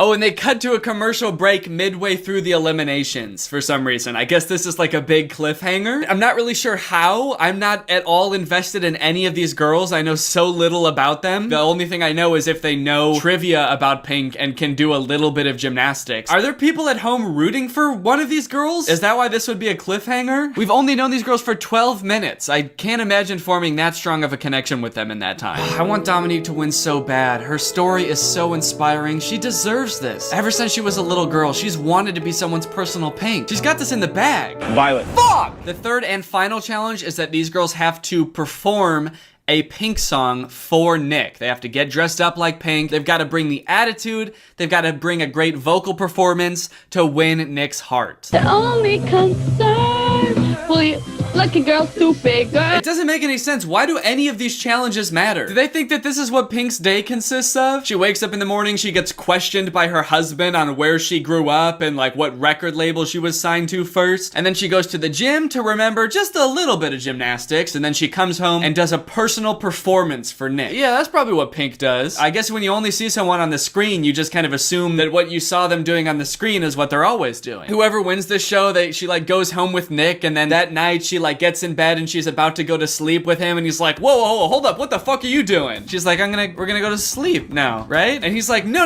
Speaker 1: Oh, and they cut to a commercial break midway through the eliminations for some reason. I guess this is like a big cliffhanger. I'm not really sure how. I'm not at all invested in any of these girls. I know so little about them. The only thing I know is if they know trivia about Pink and can do a little bit of gymnastics. Are there people at home rooting for one of these girls? Is that why this would be a cliffhanger? We've only known these girls for 12 minutes. I can't imagine forming that strong of a connection with them in that time. I want Dominique to win so bad. Her story is so inspiring. She deserves this. Ever since she was a little girl, she's wanted to be someone's personal Pink. She's got this in the bag.
Speaker 14: Violet.
Speaker 1: Fuck! The 3rd and final challenge is that these girls have to perform a Pink song for Nick. They have to get dressed up like Pink. They've got to bring the attitude. They've got to bring a great vocal performance to win Nick's heart.
Speaker 15: The only concern, well, you lucky girl, stupid girl.
Speaker 1: It doesn't make any sense. Why do any of these challenges matter? Do they think that this is what Pink's day consists of? She wakes up in the morning, she gets questioned by her husband on where she grew up and like what record label she was signed to first. And then she goes to the gym to remember just a little bit of gymnastics. And then she comes home and does a personal performance for Nick. Yeah, that's probably what Pink does. I guess when you only see someone on the screen, you just kind of assume that what you saw them doing on the screen is what they're always doing. Whoever wins this show, she like goes home with Nick, and then that night she like gets in bed and she's about to go to sleep with him, and he's like, whoa, hold up, what the fuck are you doing? She's like, we're gonna go to sleep now, right? And he's like, no.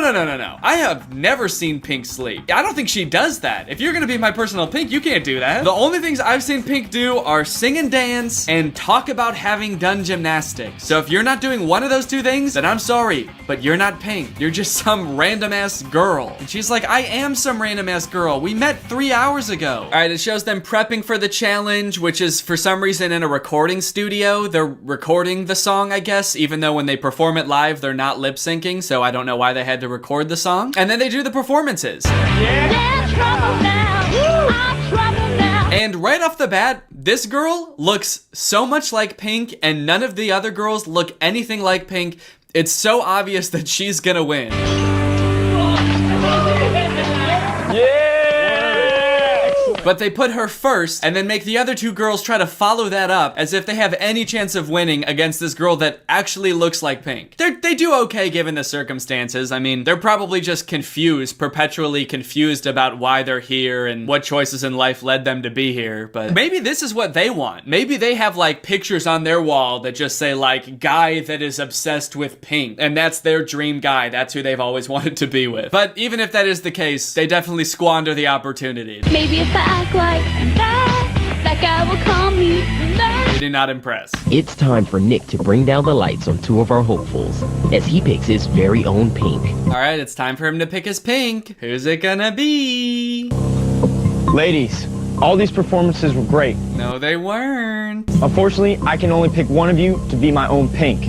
Speaker 1: I have never seen Pink sleep. I don't think she does that. If you're gonna be my personal Pink, you can't do that. The only things I've seen Pink do are sing and dance and talk about having done gymnastics. So if you're not doing one of those two things, then I'm sorry, but you're not Pink. You're just some random ass girl. And she's like, I am some random ass girl. We met 3 hours ago. All right, it shows them prepping for the challenge, which is for some reason in a recording studio. They're recording the song, I guess, even though when they perform it live, they're not lip syncing. So I don't know why they had to record the song. And then they do the performances. And right off the bat, this girl looks so much like Pink, and none of the other girls look anything like Pink. It's so obvious that she's gonna win. But they put her first and then make the other two girls try to follow that up as if they have any chance of winning against this girl that actually looks like Pink. They do okay given the circumstances. I mean, they're probably just confused, perpetually confused about why they're here and what choices in life led them to be here. But maybe this is what they want. Maybe they have like pictures on their wall that just say like, guy that is obsessed with Pink. And that's their dream guy. That's who they've always wanted to be with. But even if that is the case, they definitely squander the opportunity.
Speaker 15: Maybe if I act like that guy will call me that.
Speaker 1: They do not impress.
Speaker 16: It's time for Nick to bring down the lights on two of our hopefuls as he picks his very own Pink.
Speaker 1: All right, it's time for him to pick his Pink. Who's it gonna be?
Speaker 14: Ladies, all these performances were great.
Speaker 1: No, they weren't.
Speaker 14: Unfortunately, I can only pick one of you to be my own Pink.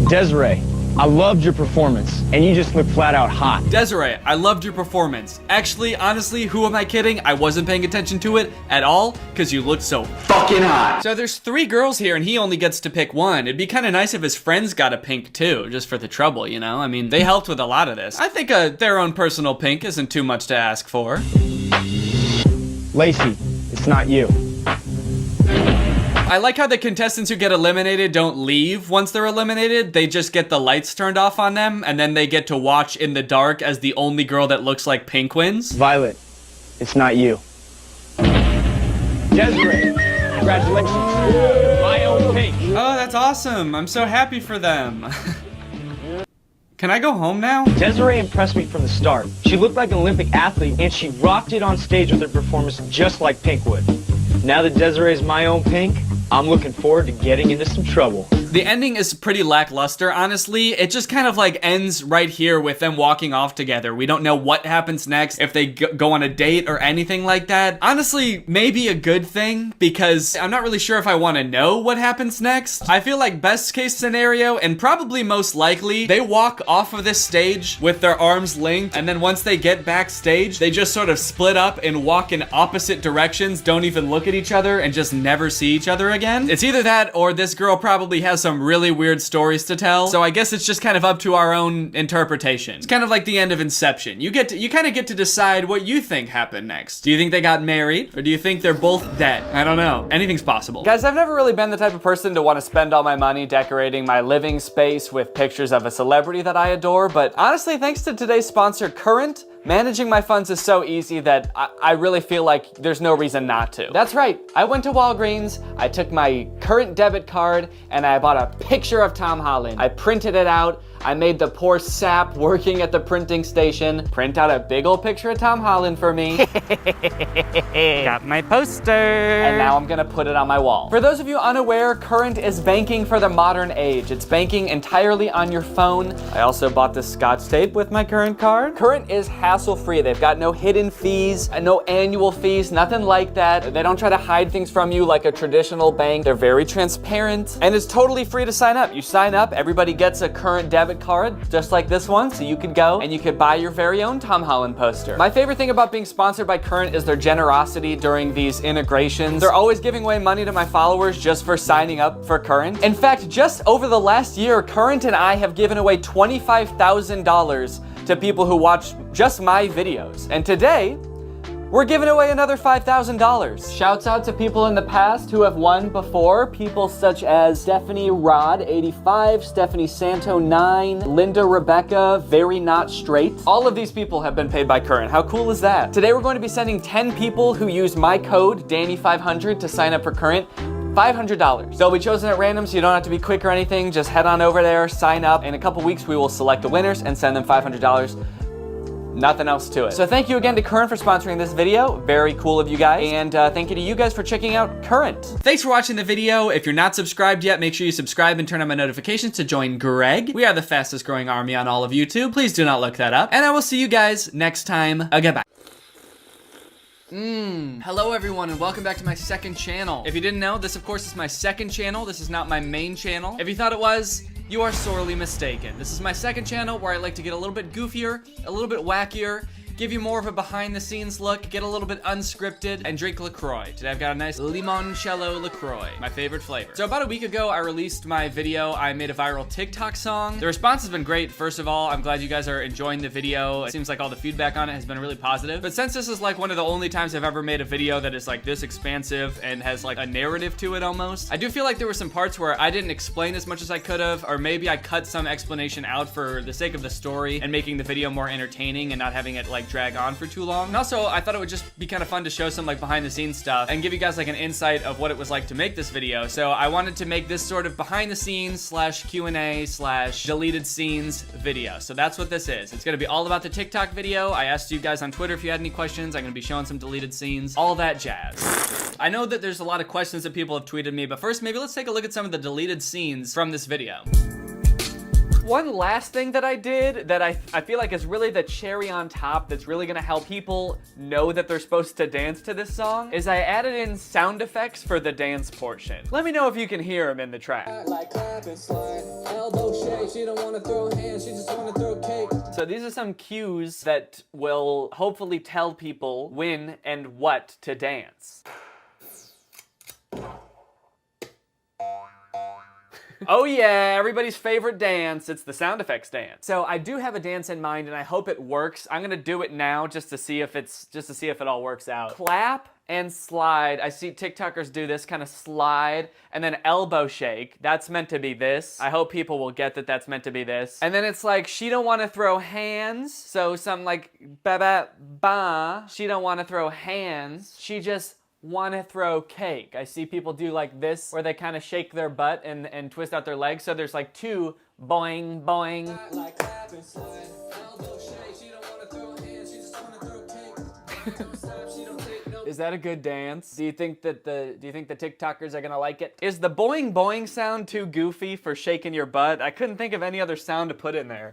Speaker 14: Desiree, I loved your performance, and you just look flat out hot.
Speaker 1: Desiree, I loved your performance. Actually, honestly, who am I kidding? I wasn't paying attention to it at all, because you looked so fucking hot. So there's 3 girls here, and he only gets to pick one. It'd be kind of nice if his friends got a Pink too, just for the trouble, you know? I mean, they helped with a lot of this. I think their own personal Pink isn't too much to ask for.
Speaker 14: Lacey, it's not you.
Speaker 1: I like how the contestants who get eliminated don't leave once they're eliminated. They just get the lights turned off on them, and then they get to watch in the dark as the only girl that looks like Pink wins.
Speaker 14: Violet, it's not you. Desiree, congratulations. My own Pink.
Speaker 1: Oh, that's awesome. I'm so happy for them. Can I go home now?
Speaker 14: Desiree impressed me from the start. She looked like an Olympic athlete, and she rocked it on stage with her performance just like Pink would. Now that Desiree is my own Pink, I'm looking forward to getting into some trouble.
Speaker 1: The ending is pretty lackluster, honestly. It just kind of like ends right here with them walking off together. We don't know what happens next, if they go on a date or anything like that. Honestly, maybe a good thing, because I'm not really sure if I want to know what happens next. I feel like best case scenario, and probably most likely, they walk off of this stage with their arms linked, and then once they get backstage, they just sort of split up and walk in opposite directions, don't even look at each other, and just never see each other again. It's either that, or this girl probably has some really weird stories to tell, so I guess it's just kind of up to our own interpretation. It's kind of like the end of Inception. You kind of get to decide what you think happened next. Do you think they got married, or do you think they're both dead? I don't know. Anything's possible. Guys, I've never really been the type of person to want to spend all my money decorating my living space with pictures of a celebrity that I adore, but honestly, thanks to today's sponsor, Current, managing my funds is so easy that I really feel like there's no reason not to. That's right, I went to Walgreens, I took my Current debit card, and I bought a picture of Tom Holland. I printed it out, I made the poor sap working at the printing station print out a big old picture of Tom Holland for me. Got my poster. And now I'm gonna put it on my wall. For those of you unaware, Current is banking for the modern age. It's banking entirely on your phone. I also bought this Scotch tape with my Current card. Current is hassle-free. They've got no hidden fees, no annual fees, nothing like that. They don't try to hide things from you like a traditional bank. They're very transparent, and it's totally free to sign up. You sign up, everybody gets a Current debit card, just like this one, so you could go and you could buy your very own Tom Holland poster. My favorite thing about being sponsored by Current is their generosity during these integrations. They're always giving away money to my followers just for signing up for Current. In fact, just over the last year, Current and I have given away $25,000 to people who watch just my videos. And today, we're giving away another $5,000. Shouts out to people in the past who have won before. People such as Stephanie Rod, 85, Stephanie Santo, 9, Linda Rebecca, Very Not Straight. All of these people have been paid by Current. How cool is that? Today we're going to be sending 10 people who use my code, Danny500, to sign up for Current. $500. They'll be chosen at random, so you don't have to be quick or anything. Just head on over there, sign up. In a couple weeks, we will select the winners and send them $500. Nothing else to it. So thank you again to Current for sponsoring this video. Very cool of you guys. And thank you to you guys for checking out Current. Thanks for watching the video. If you're not subscribed yet, make sure you subscribe and turn on my notifications to join Greg. We are the fastest growing army on all of YouTube. Please do not look that up. And I will see you guys next time. Goodbye. Hello everyone and welcome back to my second channel. If you didn't know, this of course is my second channel. This is not my main channel. If you thought it was, you are sorely mistaken. This is my second channel where I like to get a little bit goofier, a little bit wackier, give you more of a behind the scenes look, get a little bit unscripted, and drink LaCroix. Today I've got a nice limoncello LaCroix, my favorite flavor. So about a week ago, I released my video. I made a viral TikTok song. The response has been great. First of all, I'm glad you guys are enjoying the video. It seems like all the feedback on it has been really positive. But since this is like one of the only times I've ever made a video that is like this expansive and has like a narrative to it almost, I do feel like there were some parts where I didn't explain as much as I could have, or maybe I cut some explanation out for the sake of the story and making the video more entertaining and not having it like drag on for too long. And also, I thought it would just be kind of fun to show some like behind the scenes stuff and give you guys like an insight of what it was like to make this video. So I wanted to make this sort of behind the scenes slash Q&A slash deleted scenes video. So that's what this is. It's gonna be all about the TikTok video. I asked you guys on Twitter if you had any questions. I'm gonna be showing some deleted scenes, all that jazz. I know that there's a lot of questions that people have tweeted me, but first maybe let's take a look at some of the deleted scenes from this video. One last thing that I did that I feel like is really the cherry on top that's really gonna help people know that they're supposed to dance to this song is I added in sound effects for the dance portion. Let me know if you can hear them in the track. Like clap and slide, elbow shake, she don't wanna throw hands, she just wanna throw cake. So these are some cues that will hopefully tell people when and what to dance. Oh yeah, everybody's favorite dance. It's the sound effects dance. So I do have a dance in mind and I hope it works. I'm gonna do it now just to see if it all works out. Clap and slide. I see TikTokers do this kind of slide and then elbow shake. That's meant to be this. I hope people will get that that's meant to be this. And then it's like, she don't want to throw hands. So some like ba ba ba. She don't want to throw hands. She just want to throw cake. I see people do like this where they kind of shake their butt and twist out their legs. So there's like two boing boing. Like clap and slide, elbow shake. She don't want to throw hands, she just want to throw cake. Is that a good dance? Do you think the TikTokers are gonna like it? Is the boing boing sound too goofy for shaking your butt? I couldn't think of any other sound to put in there.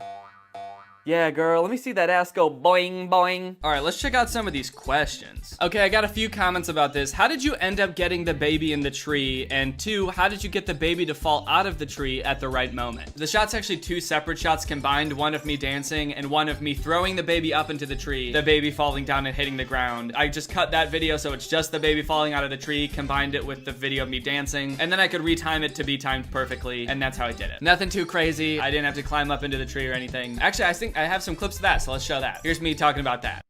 Speaker 1: Yeah, girl, let me see that ass go boing, boing. All right, let's check out some of these questions. Okay, I got a few comments about this. How did you end up getting the baby in the tree? And two, how did you get the baby to fall out of the tree at the right moment? The shot's actually two separate shots combined, one of me dancing and one of me throwing the baby up into the tree, the baby falling down and hitting the ground. I just cut that video so it's just the baby falling out of the tree, combined it with the video of me dancing, and then I could retime it to be timed perfectly, and that's how I did it. Nothing too crazy. I didn't have to climb up into the tree or anything. Actually, I think I have some clips of that, so let's show that. Here's me talking about that.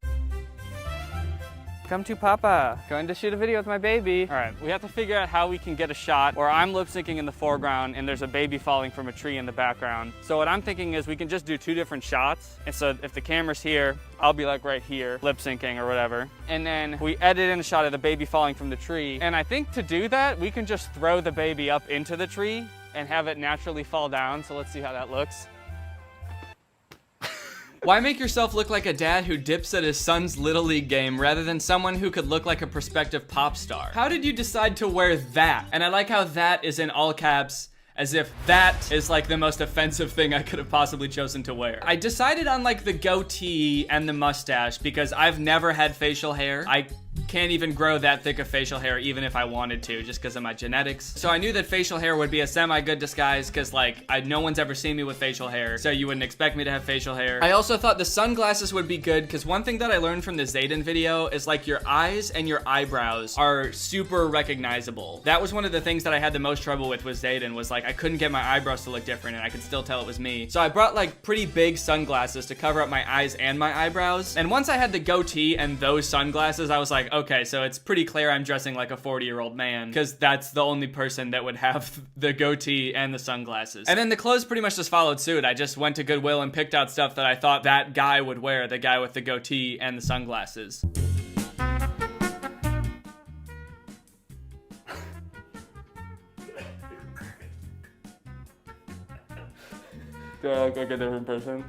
Speaker 1: Come to Papa. Going to shoot a video with my baby. All right, we have to figure out how we can get a shot where I'm lip syncing in the foreground and there's a baby falling from a tree in the background. So what I'm thinking is we can just do two different shots. And so if the camera's here, I'll be like right here, lip syncing or whatever. And then we edit in a shot of the baby falling from the tree. And I think to do that, we can just throw the baby up into the tree and have it naturally fall down. So let's see how that looks. Why make yourself look like a dad who dips at his son's Little League game rather than someone who could look like a prospective pop star? How did you decide to wear that? And I like how that is in all caps, as if that is like the most offensive thing I could have possibly chosen to wear. I decided on like the goatee and the mustache because I've never had facial hair. I can't even grow that thick of facial hair even if I wanted to, just because of my genetics. So I knew that facial hair would be a semi-good disguise because like no one's ever seen me with facial hair, so you wouldn't expect me to have facial hair. I also thought the sunglasses would be good because one thing that I learned from the Zayden video is like your eyes and your eyebrows are super recognizable. That was one of the things that I had the most trouble with Zayden, was like I couldn't get my eyebrows to look different and I could still tell it was me. So I brought like pretty big sunglasses to cover up my eyes and my eyebrows. And once I had the goatee and those sunglasses, I was like, okay, so it's pretty clear I'm dressing like a 40-year-old man because that's the only person that would have the goatee and the sunglasses. And then the clothes pretty much just followed suit. I just went to Goodwill and picked out stuff that I thought that guy would wear, the guy with the goatee and the sunglasses. Do I look like a different person?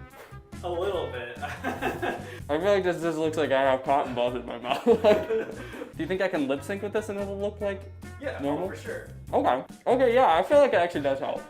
Speaker 1: A little bit. I feel like this just looks like I have cotton balls in my mouth. Do you think I can lip sync with this and it'll look like normal? For sure. Okay. Okay, yeah, I feel like it actually does help.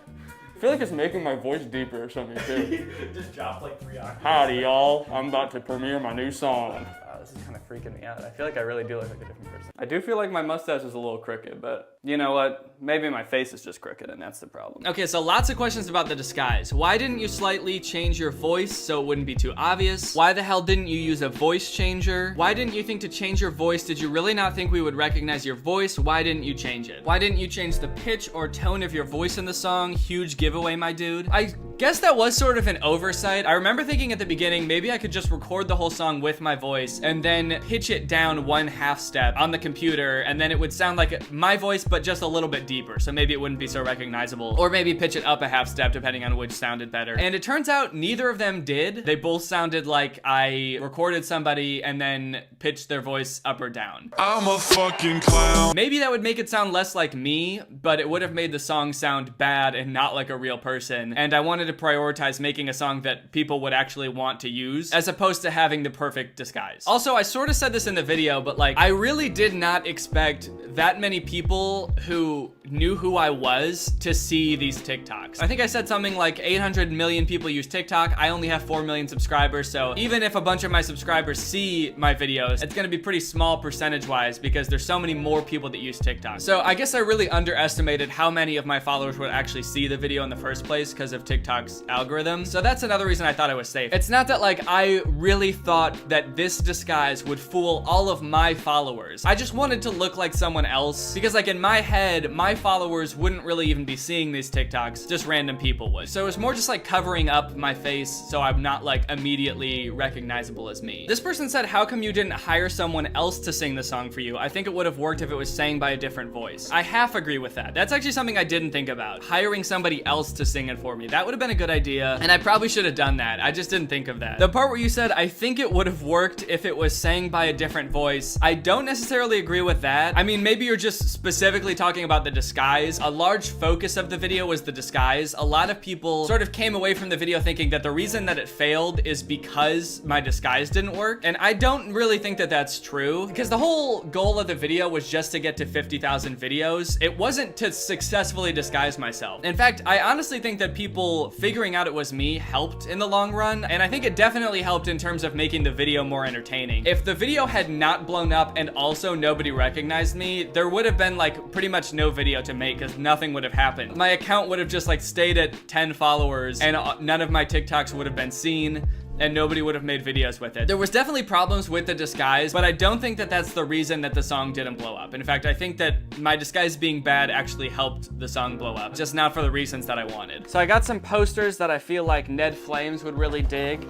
Speaker 1: I feel like it's making my voice deeper or something too. Just drop like 3 octaves. Howdy, y'all. I'm about to premiere my new song.
Speaker 7: this is kind of freaking me out. I feel like I really do look like a different person. I do feel like my mustache is a little crooked, but you know what? Maybe my face is just crooked and that's the problem.
Speaker 1: Okay, so lots of questions about the disguise. Why didn't you slightly change your voice so it wouldn't be too obvious? Why the hell didn't you use a voice changer? Why didn't you think to change your voice? Did you really not think we would recognize your voice? Why didn't you change it? Why didn't you change the pitch or tone of your voice in the song? Huge giveaway, my dude. I guess that was sort of an oversight. I remember thinking at the beginning, maybe I could just record the whole song with my voice and then pitch it down 1/2 step on the computer, and then it would sound like my voice, but just a little bit deeper, so maybe it wouldn't be so recognizable. Or maybe pitch it up 1/2 step, depending on which sounded better. And it turns out neither of them did. They both sounded like I recorded somebody and then pitched their voice up or down.
Speaker 6: I'm a fucking clown.
Speaker 1: Maybe that would make it sound less like me, but it would have made the song sound bad and not like a real person. And I wanted to prioritize making a song that people would actually want to use, as opposed to having the perfect disguise. Also, I sort of said this in the video, but like, I really did not expect that many people who knew who I was to see these TikToks. I think I said something like 800 million people use TikTok. I only have 4 million subscribers, so even if a bunch of my subscribers see my videos, it's gonna be pretty small percentage-wise because there's so many more people that use TikTok. So I guess I really underestimated how many of my followers would actually see the video in the first place because of TikTok's algorithm. So that's another reason I thought I was safe. It's not that like I really thought that this disguise would fool all of my followers. I just wanted to look like someone else because like in my head, my followers wouldn't really even be seeing these TikToks, just random people would. So it was more just like covering up my face so I'm not like immediately recognizable as me. This person said, how come you didn't hire someone else to sing the song for you? I think it would have worked if it was sang by a different voice. I half agree with that. That's actually something I didn't think about. Hiring somebody else to sing it for me. That would have been a good idea, and I probably should have done that. I just didn't think of that. The part where you said, I think it would have worked if it was sang by a different voice, I don't necessarily agree with that. I mean, maybe you're just specifically talking about the disguise. A large focus of the video was the disguise. A lot of people sort of came away from the video thinking that the reason that it failed is because my disguise didn't work, and I don't really think that that's true, because the whole goal of the video was just to get to 50,000 videos. It wasn't to successfully disguise myself. In fact, I honestly think that people figuring out it was me helped in the long run, and I think it definitely helped in terms of making the video more entertaining. If the video had not blown up and also nobody recognized me, there would have been like pretty much no video to make because nothing would have happened. My account would have just like stayed at 10 followers and none of my TikToks would have been seen, and nobody would have made videos with it. There was definitely problems with the disguise, but I don't think that that's the reason that the song didn't blow up. In fact, I think that my disguise being bad actually helped the song blow up, just not for the reasons that I wanted. So I got some posters that I feel like Ned Flames would really dig.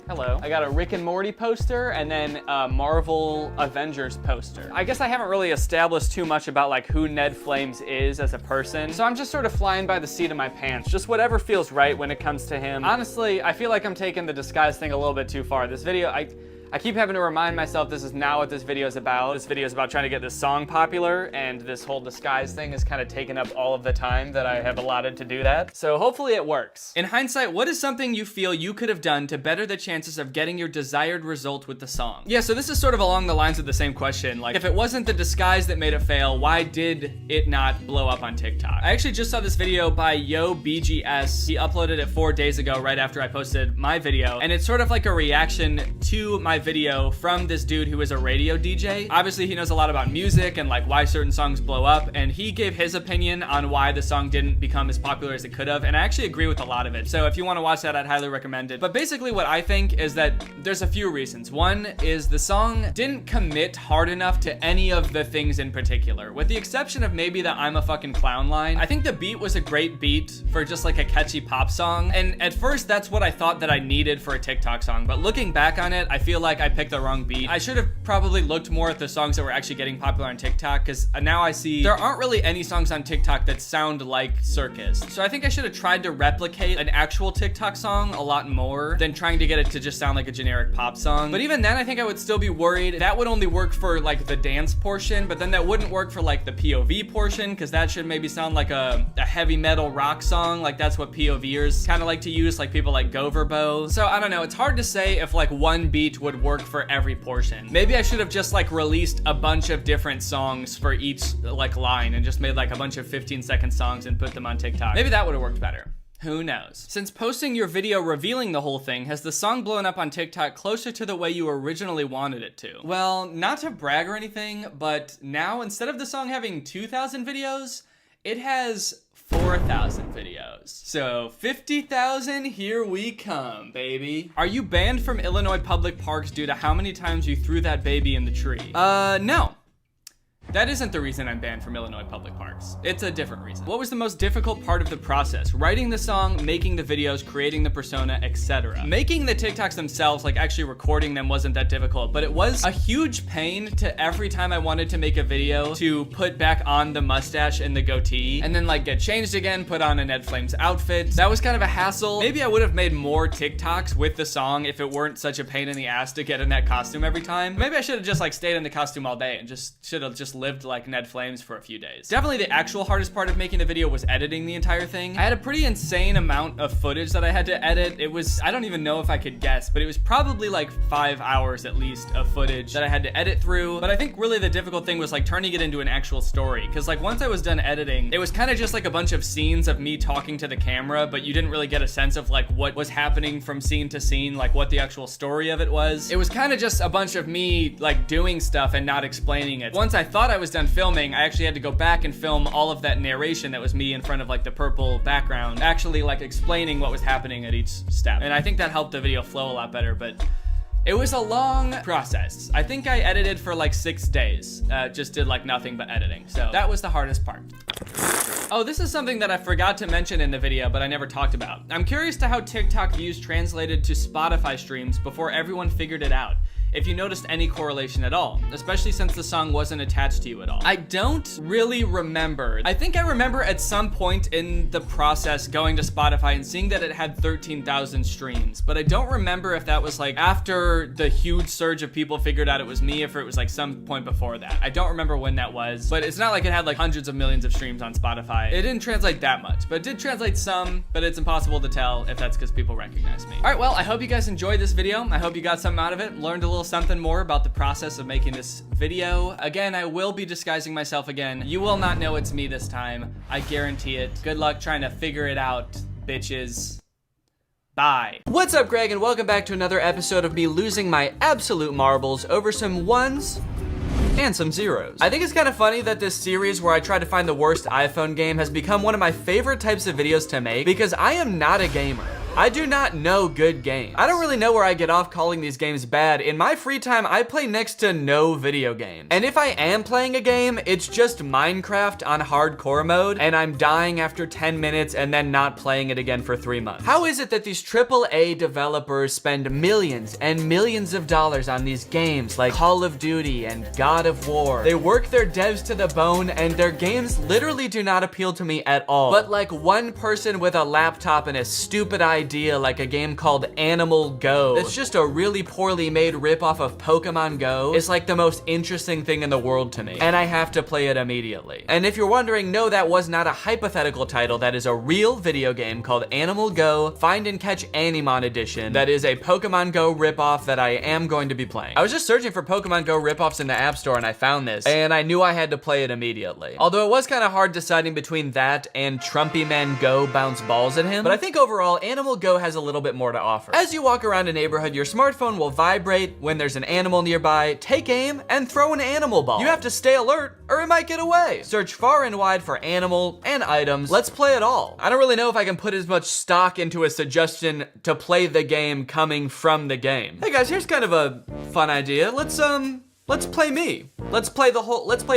Speaker 1: Hello. I got a Rick and Morty poster and then a Marvel Avengers poster. I guess I haven't really established too much about like who Ned Flames is as a person, so I'm just sort of flying by the seat of my pants. Just whatever feels right when it comes to him. Honestly, I feel like I'm taking the disguise thing a little bit too far. This video, I keep having to remind myself this is not what this video is about. This video is about trying to get this song popular, and this whole disguise thing has kind of taken up all of the time that I have allotted to do that. So hopefully it works. In hindsight, what is something you feel you could have done to better the chances of getting your desired result with the song? Yeah, so this is sort of along the lines of the same question. Like, if it wasn't the disguise that made it fail, why did it not blow up on TikTok? I actually just saw this video by YoBGS. He uploaded it 4 days ago, right after I posted my video, and it's sort of like a reaction to my video from this dude who is a radio DJ. Obviously, he knows a lot about music and like why certain songs blow up, and he gave his opinion on why the song didn't become as popular as it could have, and I actually agree with a lot of it. So if you want to watch that, I'd highly recommend it. But basically what I think is that there's a few reasons. One is the song didn't commit hard enough to any of the things in particular, with the exception of maybe the I'm a fucking clown line. I think the beat was a great beat for just like a catchy pop song, and at first that's what I thought that I needed for a TikTok song, but looking back on it, I feel like I picked the wrong beat. I should have probably looked more at the songs that were actually getting popular on TikTok, because now I see there aren't really any songs on TikTok that sound like Circus. So I think I should have tried to replicate an actual TikTok song a lot more than trying to get it to just sound like a generic pop song. But even then, I think I would still be worried. That would only work for like the dance portion, but then that wouldn't work for like the POV portion, because that should maybe sound like a heavy metal rock song. Like that's what POVers kind of like to use, like people like Goverbo. So I don't know, it's hard to say if like one beat would work for every portion. Maybe I should have just like released a bunch of different songs for each like line and just made like a bunch of 15-second songs and put them on TikTok. Maybe that would have worked better. Who knows? Since posting your video revealing the whole thing, has the song blown up on TikTok closer to the way you originally wanted it to? Well, not to brag or anything, but now instead of the song having 2,000 videos, it has 4,000 videos. So 50,000, here we come, baby. Are you banned from Illinois public parks due to how many times you threw that baby in the tree? No. That isn't the reason I'm banned from Illinois public parks. It's a different reason. What was the most difficult part of the process? Writing the song, making the videos, creating the persona, etc. Making the TikToks themselves, like actually recording them, wasn't that difficult, but it was a huge pain to every time I wanted to make a video to put back on the mustache and the goatee, and then like get changed again, put on a Ned Flames outfit. That was kind of a hassle. Maybe I would have made more TikToks with the song if it weren't such a pain in the ass to get in that costume every time. Maybe I should have just like stayed in the costume all day and should have lived like Ned Flames for a few days. Definitely the actual hardest part of making the video was editing the entire thing. I had a pretty insane amount of footage that I had to edit. It was, I don't even know if I could guess, but it was probably like 5 hours at least of footage that I had to edit through. But I think really the difficult thing was like turning it into an actual story. Cause like once I was done editing, it was kind of just like a bunch of scenes of me talking to the camera, but you didn't really get a sense of like what was happening from scene to scene, like what the actual story of it was. It was kind of just a bunch of me like doing stuff and not explaining it. Once I thought I was done filming, I actually had to go back and film all of that narration that was me in front of like the purple background, actually like explaining what was happening at each step. And I think that helped the video flow a lot better, but it was a long process. I think I edited for like 6 days, just did like nothing but editing. So that was the hardest part. Oh, this is something that I forgot to mention in the video, but I never talked about. I'm curious to how TikTok views translated to Spotify streams before everyone figured it out. If you noticed any correlation at all, especially since the song wasn't attached to you at all. I don't really remember. I think I remember at some point in the process going to Spotify and seeing that it had 13,000 streams, but I don't remember if that was like after the huge surge of people figured out it was me, if it was like some point before that. I don't remember when that was, but it's not like it had like hundreds of millions of streams on Spotify. It didn't translate that much, but it did translate some, but it's impossible to tell if that's because people recognize me. All right, well, I hope you guys enjoyed this video. I hope you got something out of it, learned a little something more about the process of making this video. Again, I will be disguising myself again. You will not know it's me this time. I guarantee it. Good luck trying to figure it out, bitches. Bye. What's up, Greg, and welcome back to another episode of me losing my absolute marbles over some ones and some zeros. I think it's kind of funny that this series where I try to find the worst iPhone game has become one of my favorite types of videos to make because I am not a gamer. I do not know good games. I don't really know where I get off calling these games bad. In my free time, I play next to no video games. And if I am playing a game, it's just Minecraft on hardcore mode, and I'm dying after 10 minutes and then not playing it again for 3 months. How is it that these AAA developers spend millions and millions of dollars on these games like Call of Duty and God of War? They work their devs to the bone, and their games literally do not appeal to me at all. But like one person with a laptop and a stupid idea like a game called Animal Go, it's just a really poorly made ripoff of Pokemon Go, is like the most interesting thing in the world to me, and I have to play it immediately. And if you're wondering, no, that was not a hypothetical title. That is a real video game called Animal Go Find and Catch Animon Edition. That is a Pokemon Go ripoff that I am going to be playing. I was just searching for Pokemon Go ripoffs in the App Store and I found this, and I knew I had to play it immediately. Although it was kind of hard deciding between that and Trumpy Man Go Bounce Balls at Him, but I think overall Animal Go has a little bit more to offer. As you walk around a neighborhood, your smartphone will vibrate when there's an animal nearby. Take aim and throw an animal ball. You have to stay alert or it might get away. Search far and wide for animal and items. Let's play it all. I don't really know if I can put as much stock into a suggestion to play the game coming from the game. Hey guys, here's kind of a fun idea. Let's play me. Let's play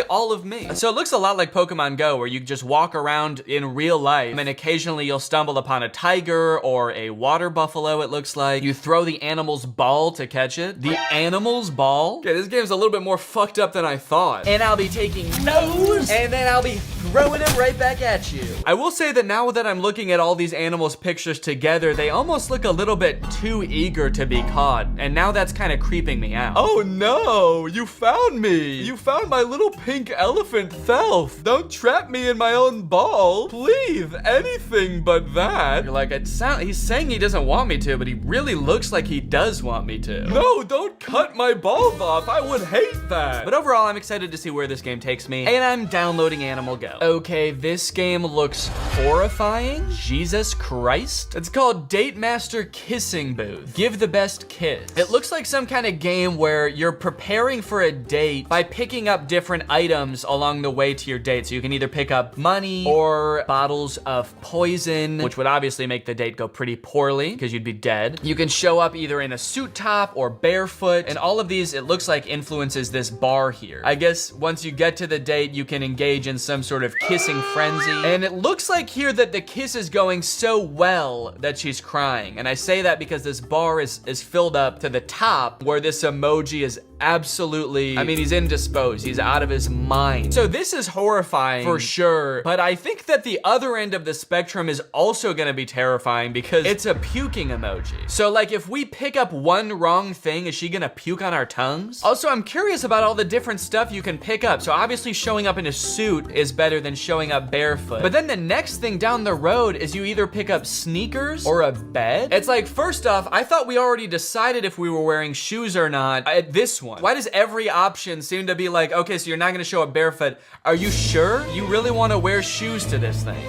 Speaker 1: all of me. So it looks a lot like Pokemon Go, where you just walk around in real life and occasionally you'll stumble upon a tiger or a water buffalo, it looks like. You throw the animal's ball to catch it. The animal's ball? Okay, this game's a little bit more fucked up than I thought. And I'll be taking those, and then I'll be throwing them right back at you. I will say that now that I'm looking at all these animals' pictures together, they almost look a little bit too eager to be caught. And now that's kind of creeping me out. Oh no, you found me. You found my little pink elephant self. Don't trap me in my own ball. Please, anything but that. You're like, he's saying he doesn't want me to, but he really looks like he does want me to. No, don't cut my balls off. I would hate that. But overall, I'm excited to see where this game takes me, and I'm downloading Animal Go. Okay, this game looks horrifying. Jesus Christ. It's called Date Master Kissing Booth. Give the best kiss. It looks like some kind of game where you're preparing for a date by picking up different items along the way to your date. So you can either pick up money or bottles of poison, which would obviously make the date go pretty poorly because you'd be dead. You can show up either in a suit top or barefoot, and all of these, it looks like, influences this bar here. I guess once you get to the date, you can engage in some sort of kissing frenzy. And it looks like here that the kiss is going so well that she's crying. And I say that because this bar is filled up to the top where this emoji is absolutely, I mean, he's indisposed. He's out of his mind. So this is horrifying for sure, but I think that the other end of the spectrum is also gonna be terrifying because it's a puking emoji. So like if we pick up one wrong thing, is she gonna puke on our tongues? Also, I'm curious about all the different stuff you can pick up. So obviously showing up in a suit is better than showing up barefoot. But then the next thing down the road is you either pick up sneakers or a bed. It's like, first off, I thought we already decided if we were wearing shoes or not at this one. Why does every option seem to be like, okay, so you're not gonna show up barefoot. Are you sure? You really wanna wear shoes to this thing?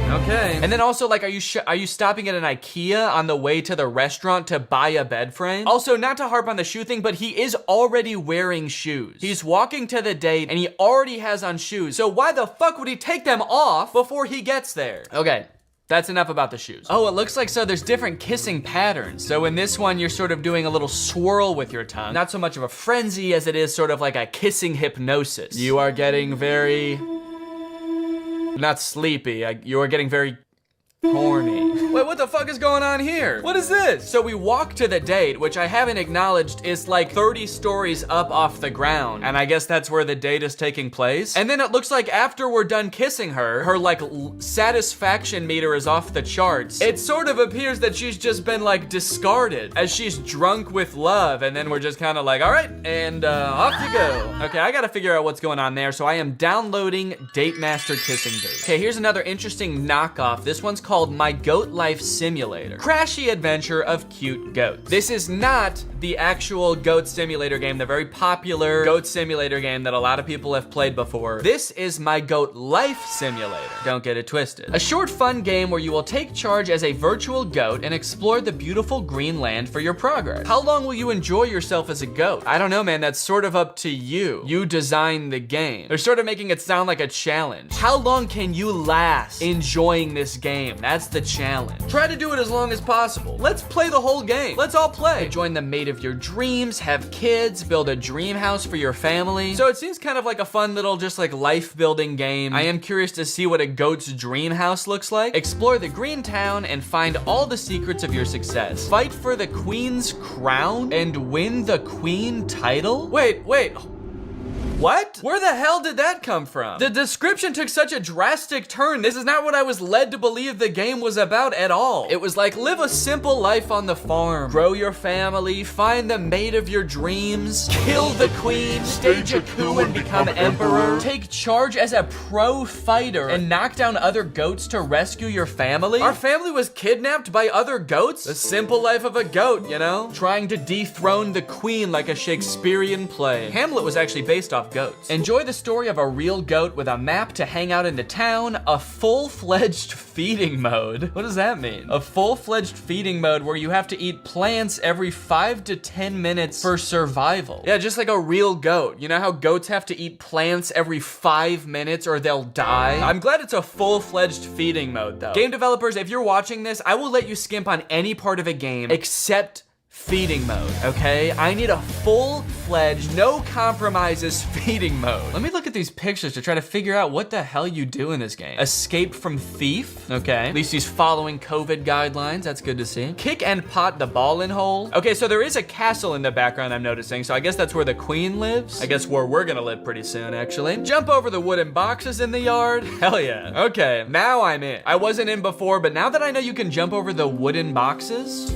Speaker 1: Okay. And then also, like, are you stopping at an IKEA on the way to the restaurant to buy a bed frame? Also, not to harp on the shoe thing, but he is already wearing shoes. He's walking to the date and he already has on shoes. So why the fuck would he take them off before he gets there? Okay. That's enough about the shoes. Oh, it looks like so there's different kissing patterns. So in this one, you're sort of doing a little swirl with your tongue. Not so much of a frenzy as it is sort of like a kissing hypnosis. You are getting very, not sleepy, you are getting very horny. Wait, what the fuck is going on here? What is this? So we walk to the date, which I haven't acknowledged is like 30 stories up off the ground. And I guess that's where the date is taking place. And then it looks like after we're done kissing her like satisfaction meter is off the charts. It sort of appears that she's just been like discarded as she's drunk with love. And then we're just kind of like, all right, and off you go. Okay, I gotta figure out what's going on there. So I am downloading Date Master Kissing Booth. Okay, here's another interesting knockoff. This one's called My Goat Life Simulator. Crashy adventure of cute goats. This is not the actual goat simulator game, the very popular goat simulator game that a lot of people have played before. This is My Goat Life Simulator. Don't get it twisted. A short, fun game where you will take charge as a virtual goat and explore the beautiful green land for your progress. How long will you enjoy yourself as a goat? I don't know, man. That's sort of up to you. You design the game. They're sort of making it sound like a challenge. How long can you last enjoying this game? That's the challenge. Try to do it as long as possible. Let's play the whole game. Let's all play. Join the mate of your dreams, have kids, build a dream house for your family. So it seems kind of like a fun little just like life building game. I am curious to see what a goat's dream house looks like. Explore the green town and find all the secrets of your success. Fight for the queen's crown and win the queen title? Wait. What? Where the hell did that come from? The description took such a drastic turn. This is not what I was led to believe the game was about at all. It was like, live a simple life on the farm, grow your family, find the mate of your dreams, kill the queen, stage a coup and become emperor, take charge as a pro fighter, and knock down other goats to rescue your family. Our family was kidnapped by other goats? The simple life of a goat, you know? Trying to dethrone the queen like a Shakespearean play. Hamlet was actually based off goats. Enjoy the story of a real goat with a map to hang out in the town, a full-fledged feeding mode. What does that mean? A full-fledged feeding mode where you have to eat plants every 5 to 10 minutes for survival. Yeah, just like a real goat. You know how goats have to eat plants every 5 minutes or they'll die? I'm glad it's a full-fledged feeding mode though. Game developers, if you're watching this, I will let you skimp on any part of a game except feeding mode, okay? I need a full-fledged, no compromises feeding mode. Let me look at these pictures to try to figure out what the hell you do in this game. Escape from thief, okay. At least he's following COVID guidelines, that's good to see. Kick and pot the ball in hole. Okay, so there is a castle in the background I'm noticing, so I guess that's where the queen lives. I guess where we're gonna live pretty soon, actually. Jump over the wooden boxes in the yard. Hell yeah. Okay, now I'm in. I wasn't in before, but now that I know you can jump over the wooden boxes,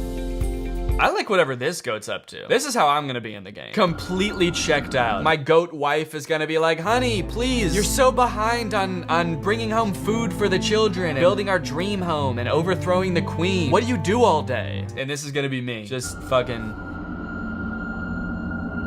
Speaker 1: I like whatever this goat's up to. This is how I'm gonna be in the game. Completely checked out. My goat wife is gonna be like, honey, please, you're so behind on bringing home food for the children and building our dream home and overthrowing the queen. What do you do all day? And this is gonna be me, just fucking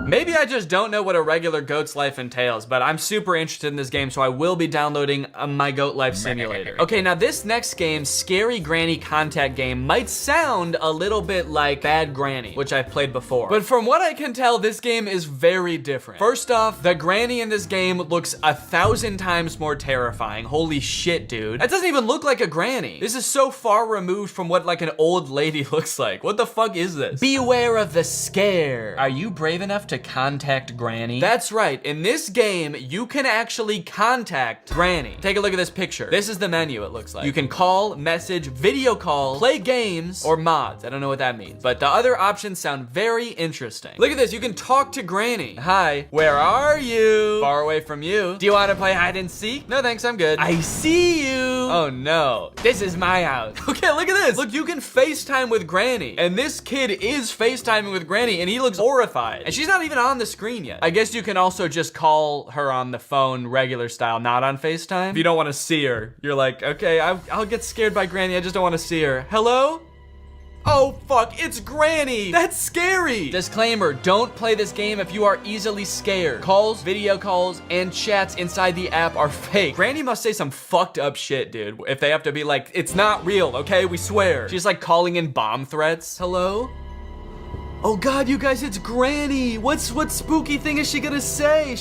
Speaker 1: Maybe I just don't know what a regular goat's life entails, but I'm super interested in this game, so I will be downloading my goat life simulator. Okay, now this next game, Scary Granny Contact Game, might sound a little bit like Bad Granny, which I've played before. But from what I can tell, this game is very different. First off, the granny in this game looks 1,000 times more terrifying. Holy shit, dude. That doesn't even look like a granny. This is so far removed from what like an old lady looks like. What the fuck is this? Beware of the scare. Are you brave enough to contact Granny? That's right. In this game, you can actually contact Granny. Take a look at this picture. This is the menu, it looks like. You can call, message, video call, play games, or mods. I don't know what that means, but the other options sound very interesting. Look at this. You can talk to Granny. Hi, where are you? Far away from you. Do you want to play hide and seek? No, thanks, I'm good. I see you. Oh no, this is my house. Okay, look at this. Look, you can FaceTime with Granny, and this kid is FaceTiming with Granny, and he looks horrified. And she's not even on the screen yet. I guess you can also just call her on the phone regular style, not on FaceTime. If you don't want to see her, you're like, okay, I'll get scared by Granny, I just don't want to see her. Hello? Oh fuck, it's Granny! That's scary! Disclaimer, don't play this game if you are easily scared. Calls, video calls, and chats inside the app are fake. Granny must say some fucked up shit, dude. If they have to be like, it's not real, okay? We swear. She's like calling in bomb threats. Hello? Oh god, you guys, it's Granny! What spooky thing is she gonna say?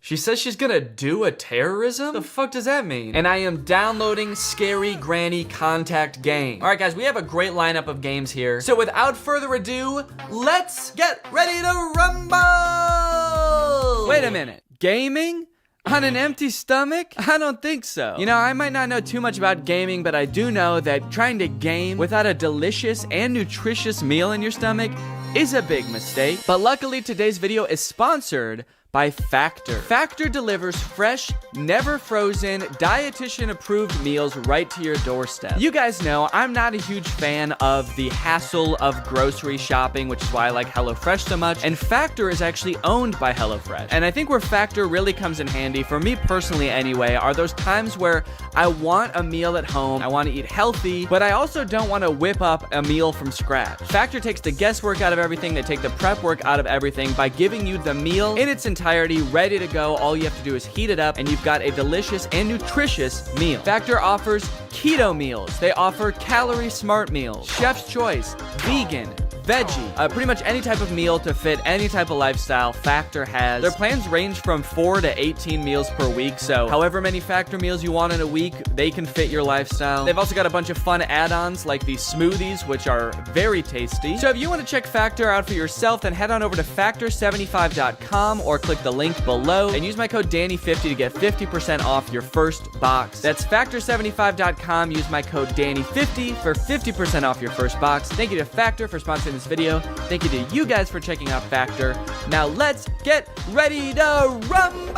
Speaker 1: She says she's gonna do a terrorism? The fuck does that mean? And I am downloading Scary Granny Contact Game. All right, guys, we have a great lineup of games here. So without further ado, let's get ready to rumble! Wait a minute, gaming? On an empty stomach? I don't think so. You know, I might not know too much about gaming, but I do know that trying to game without a delicious and nutritious meal in your stomach is a big mistake. But luckily, today's video is sponsored by Factor. Factor delivers fresh, never frozen, dietitian-approved meals right to your doorstep. You guys know I'm not a huge fan of the hassle of grocery shopping, which is why I like HelloFresh so much, and Factor is actually owned by HelloFresh. And I think where Factor really comes in handy, for me personally anyway, are those times where I want a meal at home, I want to eat healthy, but I also don't want to whip up a meal from scratch. Factor takes the guesswork out of everything, they take the prep work out of everything by giving you the meal in its entirety, ready to go. All you have to do is heat it up and you've got a delicious and nutritious meal. Factor offers keto meals. They offer calorie smart meals, chef's choice, vegan, veggie, pretty much any type of meal to fit any type of lifestyle Factor has. Their plans range from 4 to 18 meals per week, so however many Factor meals you want in a week, they can fit your lifestyle. They've also got a bunch of fun add-ons like these smoothies, which are very tasty. So if you want to check Factor out for yourself, then head on over to factor75.com or click the link below and use my code Danny50 to get 50% off your first box. That's factor75.com. Use my code Danny50 for 50% off your first box. Thank you to Factor for sponsoring this video. Thank you to you guys for checking out Factor. Now let's get ready to rumble!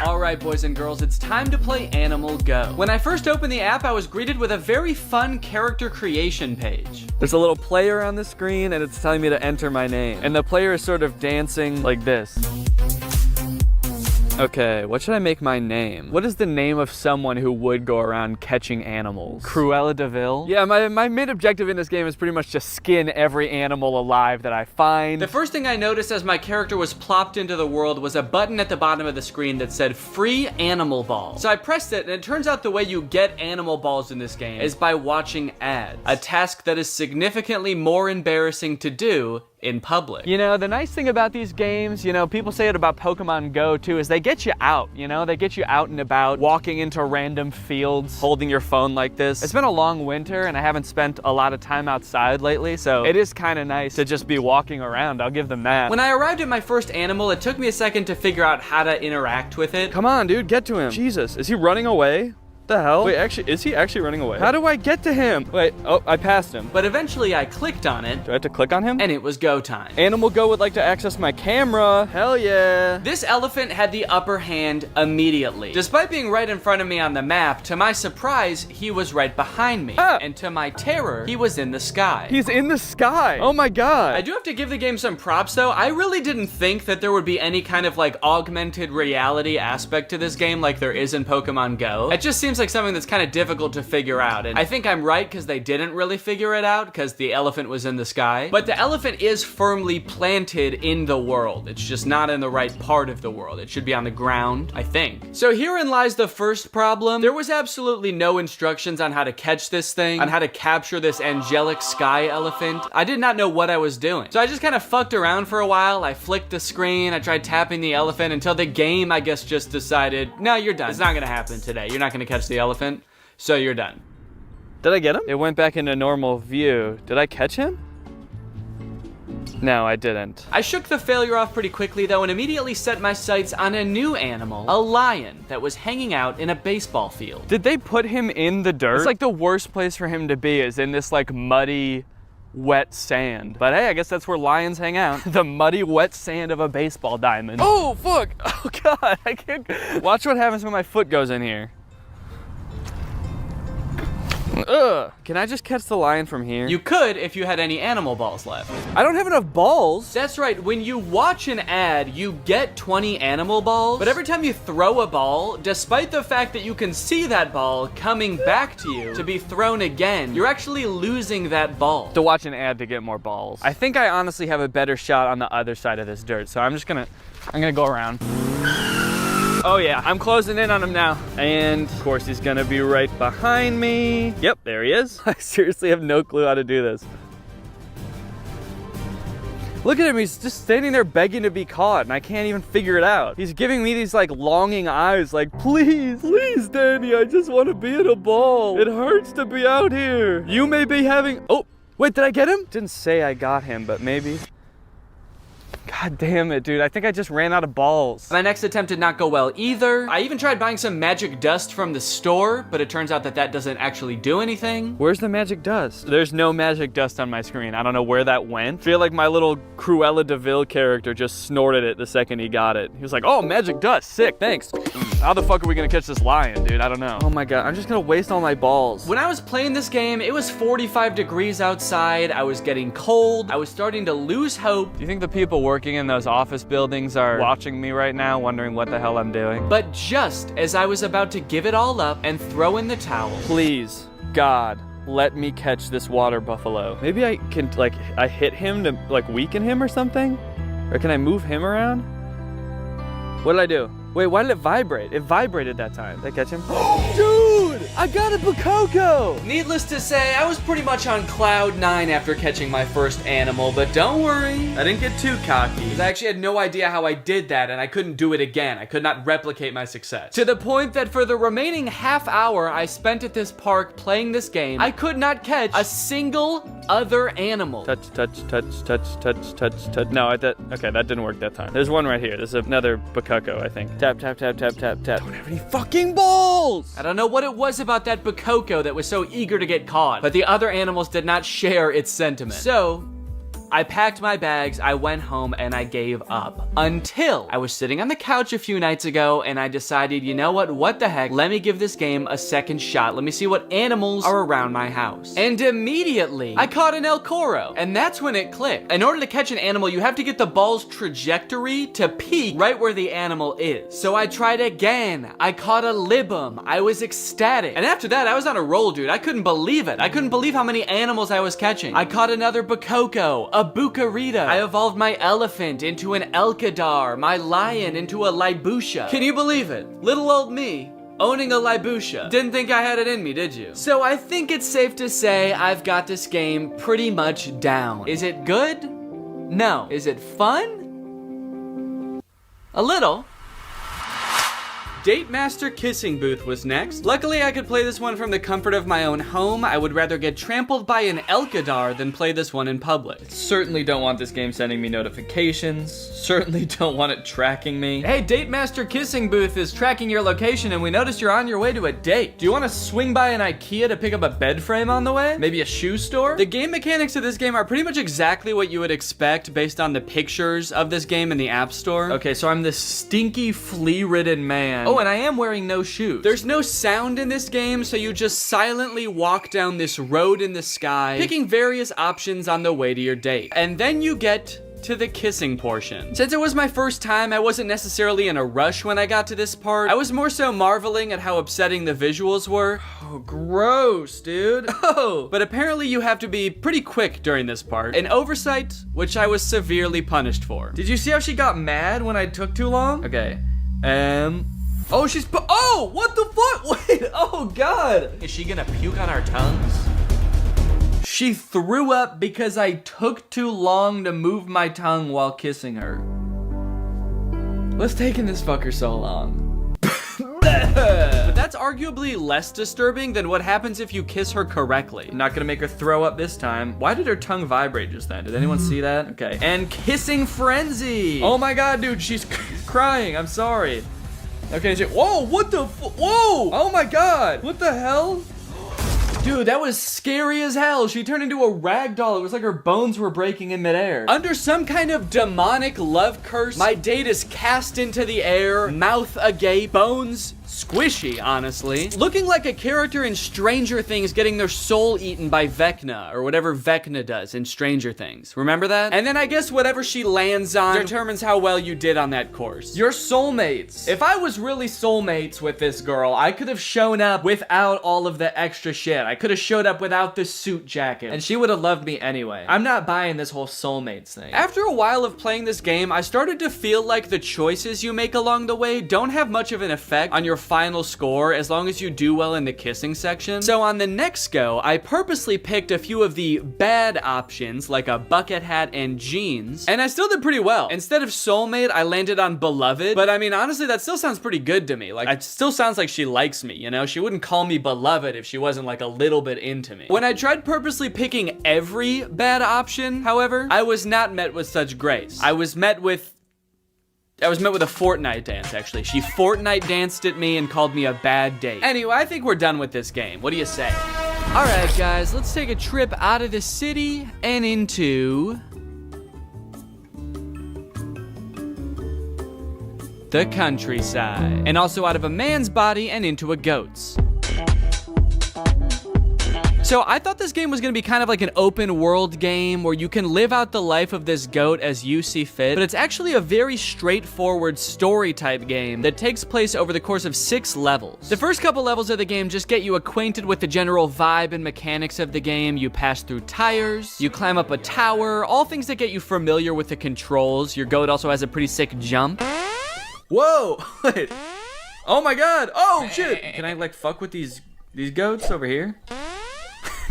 Speaker 1: Alright, boys and girls, it's time to play Animal Go. When I first opened the app, I was greeted with a very fun character creation page. There's a little player on the screen and it's telling me to enter my name. And the player is sort of dancing like this. Okay, what should I make my name? What is the name of someone who would go around catching animals? Cruella de Vil? Yeah, my main objective in this game is pretty much to skin every animal alive that I find. The first thing I noticed as my character was plopped into the world was a button at the bottom of the screen that said free animal ball. So I pressed it and it turns out the way you get animal balls in this game is by watching ads. A task that is significantly more embarrassing to do in public. You know, the nice thing about these games, you know, people say it about Pokemon Go too, is they get you out, you know? They get you out and about, walking into random fields, holding your phone like this. It's been a long winter and I haven't spent a lot of time outside lately, so it is kind of nice to just be walking around, I'll give them that. When I arrived at my first animal, it took me a second to figure out how to interact with it. Come on, dude, get to him. Jesus, is he running away? The hell? Wait, actually, is he actually running away? How do I get to him? Wait, oh, I passed him. But eventually I clicked on it. Do I have to click on him? And it was go time. Animal Go would like to access my camera. Hell yeah. This elephant had the upper hand immediately. Despite being right in front of me on the map, to my surprise, he was right behind me. And to my terror, he was in the sky. He's in the sky. Oh my god. I do have to give the game some props though. I really didn't think that there would be any kind of like augmented reality aspect to this game like there is in Pokemon Go. It just seems seems like something that's kind of difficult to figure out, and I think I'm right because they didn't really figure it out because the elephant was in the sky. But the elephant is firmly planted in the world. It's just not in the right part of the world. It should be on the ground, I think. So herein lies the first problem. There was absolutely no instructions on how to catch this thing, on how to capture this angelic sky elephant. I did not know what I was doing. So I just kind of fucked around for a while. I flicked the screen. I tried tapping the elephant until the game, I guess, just decided, no, you're done. It's not gonna happen today. You're not gonna catch the elephant, so you're done.
Speaker 18: Did I get him? It went back into normal view. Did I catch him? No, I didn't.
Speaker 1: I shook the failure off pretty quickly though and immediately set my sights on a new animal, a lion that was hanging out in a baseball field.
Speaker 18: Did they put him in the dirt? It's like the worst place for him to be is in this like muddy, wet sand. But hey, I guess that's where lions hang out. The muddy, wet sand of a baseball diamond. Oh, fuck. Oh, God. I can't. Watch what happens when my foot goes in here. Ugh. Can I just catch the lion from here?
Speaker 1: You could if you had any animal balls left.
Speaker 18: I don't have enough balls.
Speaker 1: That's right. When you watch an ad, you get 20 animal balls. But every time you throw a ball, despite the fact that you can see that ball coming back to you to be thrown again, you're actually losing that ball.
Speaker 18: To watch an ad to get more balls. I think I honestly have a better shot on the other side of this dirt. So I'm gonna go around. Oh yeah, I'm closing in on him now. And of course he's gonna be right behind me. Yep, there he is. I seriously have no clue how to do this. Look at him, he's just standing there begging to be caught and I can't even figure it out. He's giving me these like longing eyes like, please, please Danny, I just wanna be in a ball. It hurts to be out here. You may be having, oh, wait, did I get him? Didn't say I got him, but maybe. God damn it, dude. I think I just ran out of balls.
Speaker 1: My next attempt did not go well either. I even tried buying some magic dust from the store, but it turns out that that doesn't actually do anything.
Speaker 18: Where's the magic dust? There's no magic dust on my screen. I don't know where that went. I feel like my little Cruella de Vil character just snorted it the second he got it. He was like, oh, magic dust, sick, thanks. How the fuck are we gonna catch this lion, dude? I don't know. Oh my God, I'm just gonna waste all my balls.
Speaker 1: When I was playing this game, it was 45 degrees outside. I was getting cold. I was starting to lose hope.
Speaker 18: Do you think the people working in those office buildings are watching me right now, wondering what the hell I'm doing?
Speaker 1: But just as I was about to give it all up and throw in the towel,
Speaker 18: please, God, let me catch this water buffalo. Maybe I can, like, I hit him to, like, weaken him or something? Or can I move him around? What did I do? Wait, why did it vibrate? It vibrated that time. Did I catch him? Dude, I got a Bakoko!
Speaker 1: Needless to say, I was pretty much on cloud 9 after catching my first animal, but don't worry, I didn't get too cocky. Because I actually had no idea how I did that, and I couldn't do it again. I could not replicate my success. To the point that for the remaining half hour I spent at this park playing this game, I could not catch a single other animal.
Speaker 18: Touch, touch, touch, touch, touch, touch, touch. No, okay, that didn't work that time. There's one right here. There's another Bakoko, I think. Tap, tap, tap, tap, tap, tap. Don't have any fucking balls!
Speaker 1: I don't know what it was about that Bakoko that was so eager to get caught, but the other animals did not share its sentiment. So, I packed my bags, I went home, and I gave up. Until I was sitting on the couch a few nights ago, and I decided, you know what the heck, let me give this game a second shot. Let me see what animals are around my house. And immediately, I caught an El Coro, and that's when it clicked. In order to catch an animal, you have to get the ball's trajectory to peak right where the animal is. So I tried again. I caught a Libum. I was ecstatic. And after that, I was on a roll, dude. I couldn't believe it. I couldn't believe how many animals I was catching. I caught another Bakoko, a Bucarita. I evolved my elephant into an Elkadar, my lion into a Libusha. Can you believe it? Little old me owning a Libusha. Didn't think I had it in me, did you? So I think it's safe to say I've got this game pretty much down. Is it good? No. Is it fun? A little. Date Master Kissing Booth was next. Luckily, I could play this one from the comfort of my own home. I would rather get trampled by an Elkadar than play this one in public. Certainly don't want this game sending me notifications. Certainly don't want it tracking me. Hey, Date Master Kissing Booth is tracking your location and we noticed you're on your way to a date. Do you want to swing by an IKEA to pick up a bed frame on the way? Maybe a shoe store? The game mechanics of this game are pretty much exactly what you would expect based on the pictures of this game in the App Store. Okay, so I'm this stinky, flea-ridden man. Oh, and I am wearing no shoes. There's no sound in this game, so you just silently walk down this road in the sky, picking various options on the way to your date. And then you get to the kissing portion. Since it was my first time, I wasn't necessarily in a rush when I got to this part. I was more so marveling at how upsetting the visuals were. Oh, gross, dude. Oh, but apparently you have to be pretty quick during this part. An oversight, which I was severely punished for. Did you see how she got mad when I took too long? Okay. Oh, oh, what the fuck? Wait, oh God. Is she gonna puke on our tongues? She threw up because I took too long to move my tongue while kissing her. What's taking this fucker so long? But that's arguably less disturbing than what happens if you kiss her correctly. I'm not gonna make her throw up this time. Why did her tongue vibrate just then? Did anyone see that? Okay. And kissing frenzy. Oh my God, dude, she's crying. I'm sorry. Okay, whoa, what the whoa! Oh my God, what the hell? Dude, that was scary as hell. She turned into a rag doll. It was like her bones were breaking in midair. Under some kind of demonic love curse, my date is cast into the air, mouth agape, bones squishy, honestly. Looking like a character in Stranger Things getting their soul eaten by Vecna, or whatever Vecna does in Stranger Things. Remember that? And then I guess whatever she lands on determines how well you did on that course. Your soulmates. If I was really soulmates with this girl, I could have shown up without all of the extra shit. I could have showed up without the suit jacket, and she would have loved me anyway. I'm not buying this whole soulmates thing. After a while of playing this game, I started to feel like the choices you make along the way don't have much of an effect on your final score as long as you do well in the kissing section. So on the next go, I purposely picked a few of the bad options like a bucket hat and jeans, and I still did pretty well. Instead of soulmate, I landed on beloved, but I mean, honestly, that still sounds pretty good to me. Like, it still sounds like she likes me, you know? She wouldn't call me beloved if she wasn't like a little bit into me. When I tried purposely picking every bad option, however, I was not met with such grace. I was met with a Fortnite dance, actually. She Fortnite danced at me and called me a bad date. Anyway, I think we're done with this game. What do you say? All right, guys, let's take a trip out of the city and into the countryside. And also out of a man's body and into a goat's. So I thought this game was gonna be kind of like an open world game where you can live out the life of this goat as you see fit, but it's actually a very straightforward story type game that takes place over the course of 6 levels. The first couple levels of the game just get you acquainted with the general vibe and mechanics of the game. You pass through tires, you climb up a tower, all things that get you familiar with the controls. Your goat also has a pretty sick jump. Whoa, wait. Oh my God, oh shit. Can I like fuck with these goats over here?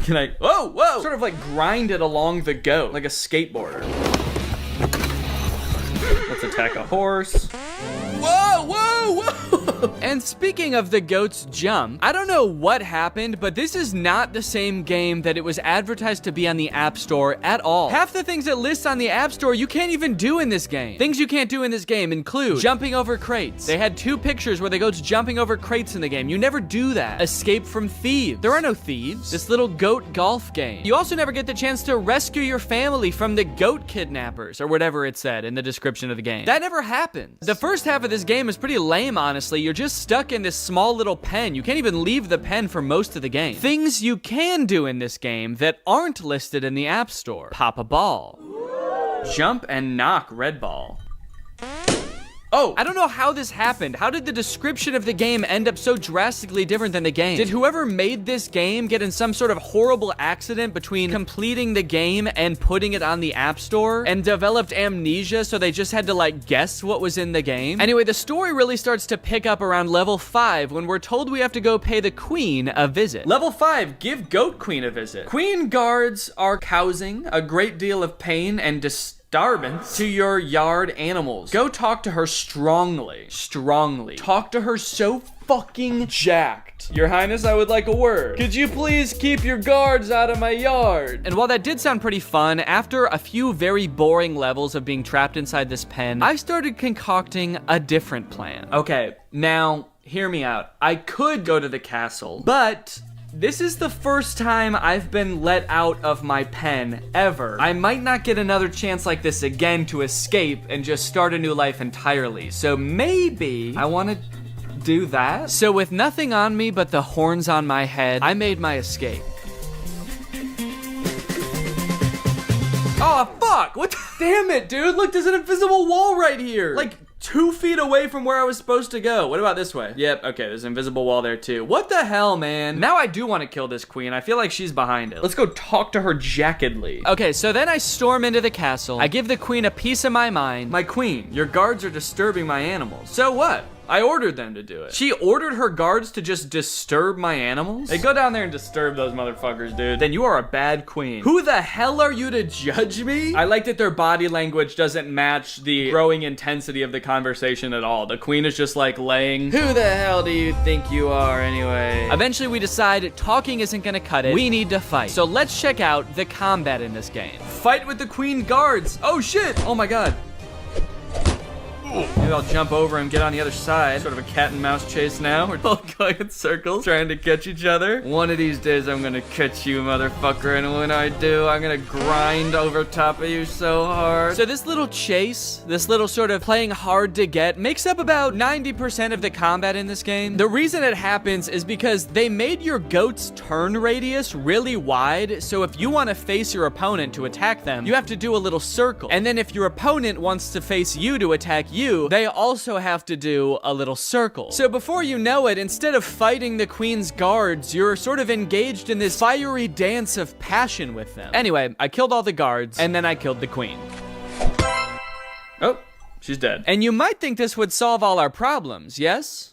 Speaker 1: Can I, whoa, sort of like grind it along the goat, like a skateboarder. Let's attack a horse. Whoa! And speaking of the goat's jump, I don't know what happened, but this is not the same game that it was advertised to be on the App Store at all. Half the things it lists on the App Store you can't even do in this game. Things you can't do in this game include jumping over crates. They had 2 pictures where the goat's jumping over crates in the game. You never do that. Escape from thieves. There are no thieves. This little goat golf game. You also never get the chance to rescue your family from the goat kidnappers, or whatever it said in the description of the game. That never happens. The first half of this game is pretty lame, honestly. You're just stuck in this small little pen. You can't even leave the pen for most of the game. Things you can do in this game that aren't listed in the App Store. Pop a ball. Jump and knock red ball. Oh, I don't know how this happened. How did the description of the game end up so drastically different than the game? Did whoever made this game get in some sort of horrible accident between completing the game and putting it on the App Store and developed amnesia so they just had to like guess what was in the game? Anyway, the story really starts to pick up around level 5 when we're told we have to go pay the queen a visit. Level 5, give Goat Queen a visit. Queen guards are causing a great deal of pain and disturbance to your yard animals. Go talk to her strongly. Talk to her so fucking jacked. Your Highness, I would like a word. Could you please keep your guards out of my yard? And while that did sound pretty fun, after a few very boring levels of being trapped inside this pen, I started concocting a different plan. Okay, now, hear me out. I could go to the castle, but this is the first time I've been let out of my pen ever. I might not get another chance like this again to escape and just start a new life entirely. So maybe I want to do that. So with nothing on me but the horns on my head, I made my escape. Oh, fuck! What the? Damn it, dude! Look, there's an invisible wall right here! Like, 2 feet away from where I was supposed to go. What about this way? Yep, okay, there's an invisible wall there too. What the hell, man? Now I do want to kill this queen. I feel like she's behind it. Let's go talk to her jackedly. Okay, so then I storm into the castle. I give the queen a piece of my mind. My queen, your guards are disturbing my animals. So what? I ordered them to do it. She ordered her guards to just disturb my animals? Hey, go down there and disturb those motherfuckers, dude. Then you are a bad queen. Who the hell are you to judge me? I like that their body language doesn't match the growing intensity of the conversation at all. The queen is just like laying, who the hell do you think you are anyway? Eventually we decide talking isn't gonna cut it. We need to fight. So let's check out the combat in this game. Fight with the queen guards. Oh shit, oh my god. Maybe I'll jump over and get on the other side. Sort of a cat and mouse chase now. We're all going in circles, trying to catch each other. One of these days, I'm gonna catch you, motherfucker. And when I do, I'm gonna grind over top of you so hard. So this little chase, this little sort of playing hard to get, makes up about 90% of the combat in this game. The reason it happens is because they made your goat's turn radius really wide. So if you want to face your opponent to attack them, you have to do a little circle. And then if your opponent wants to face you to attack you, they also have to do a little circle. So before you know it, instead of fighting the queen's guards, you're sort of engaged in this fiery dance of passion with them. Anyway, I killed all the guards, and then I killed the queen. Oh, she's dead. And you might think this would solve all our problems, yes?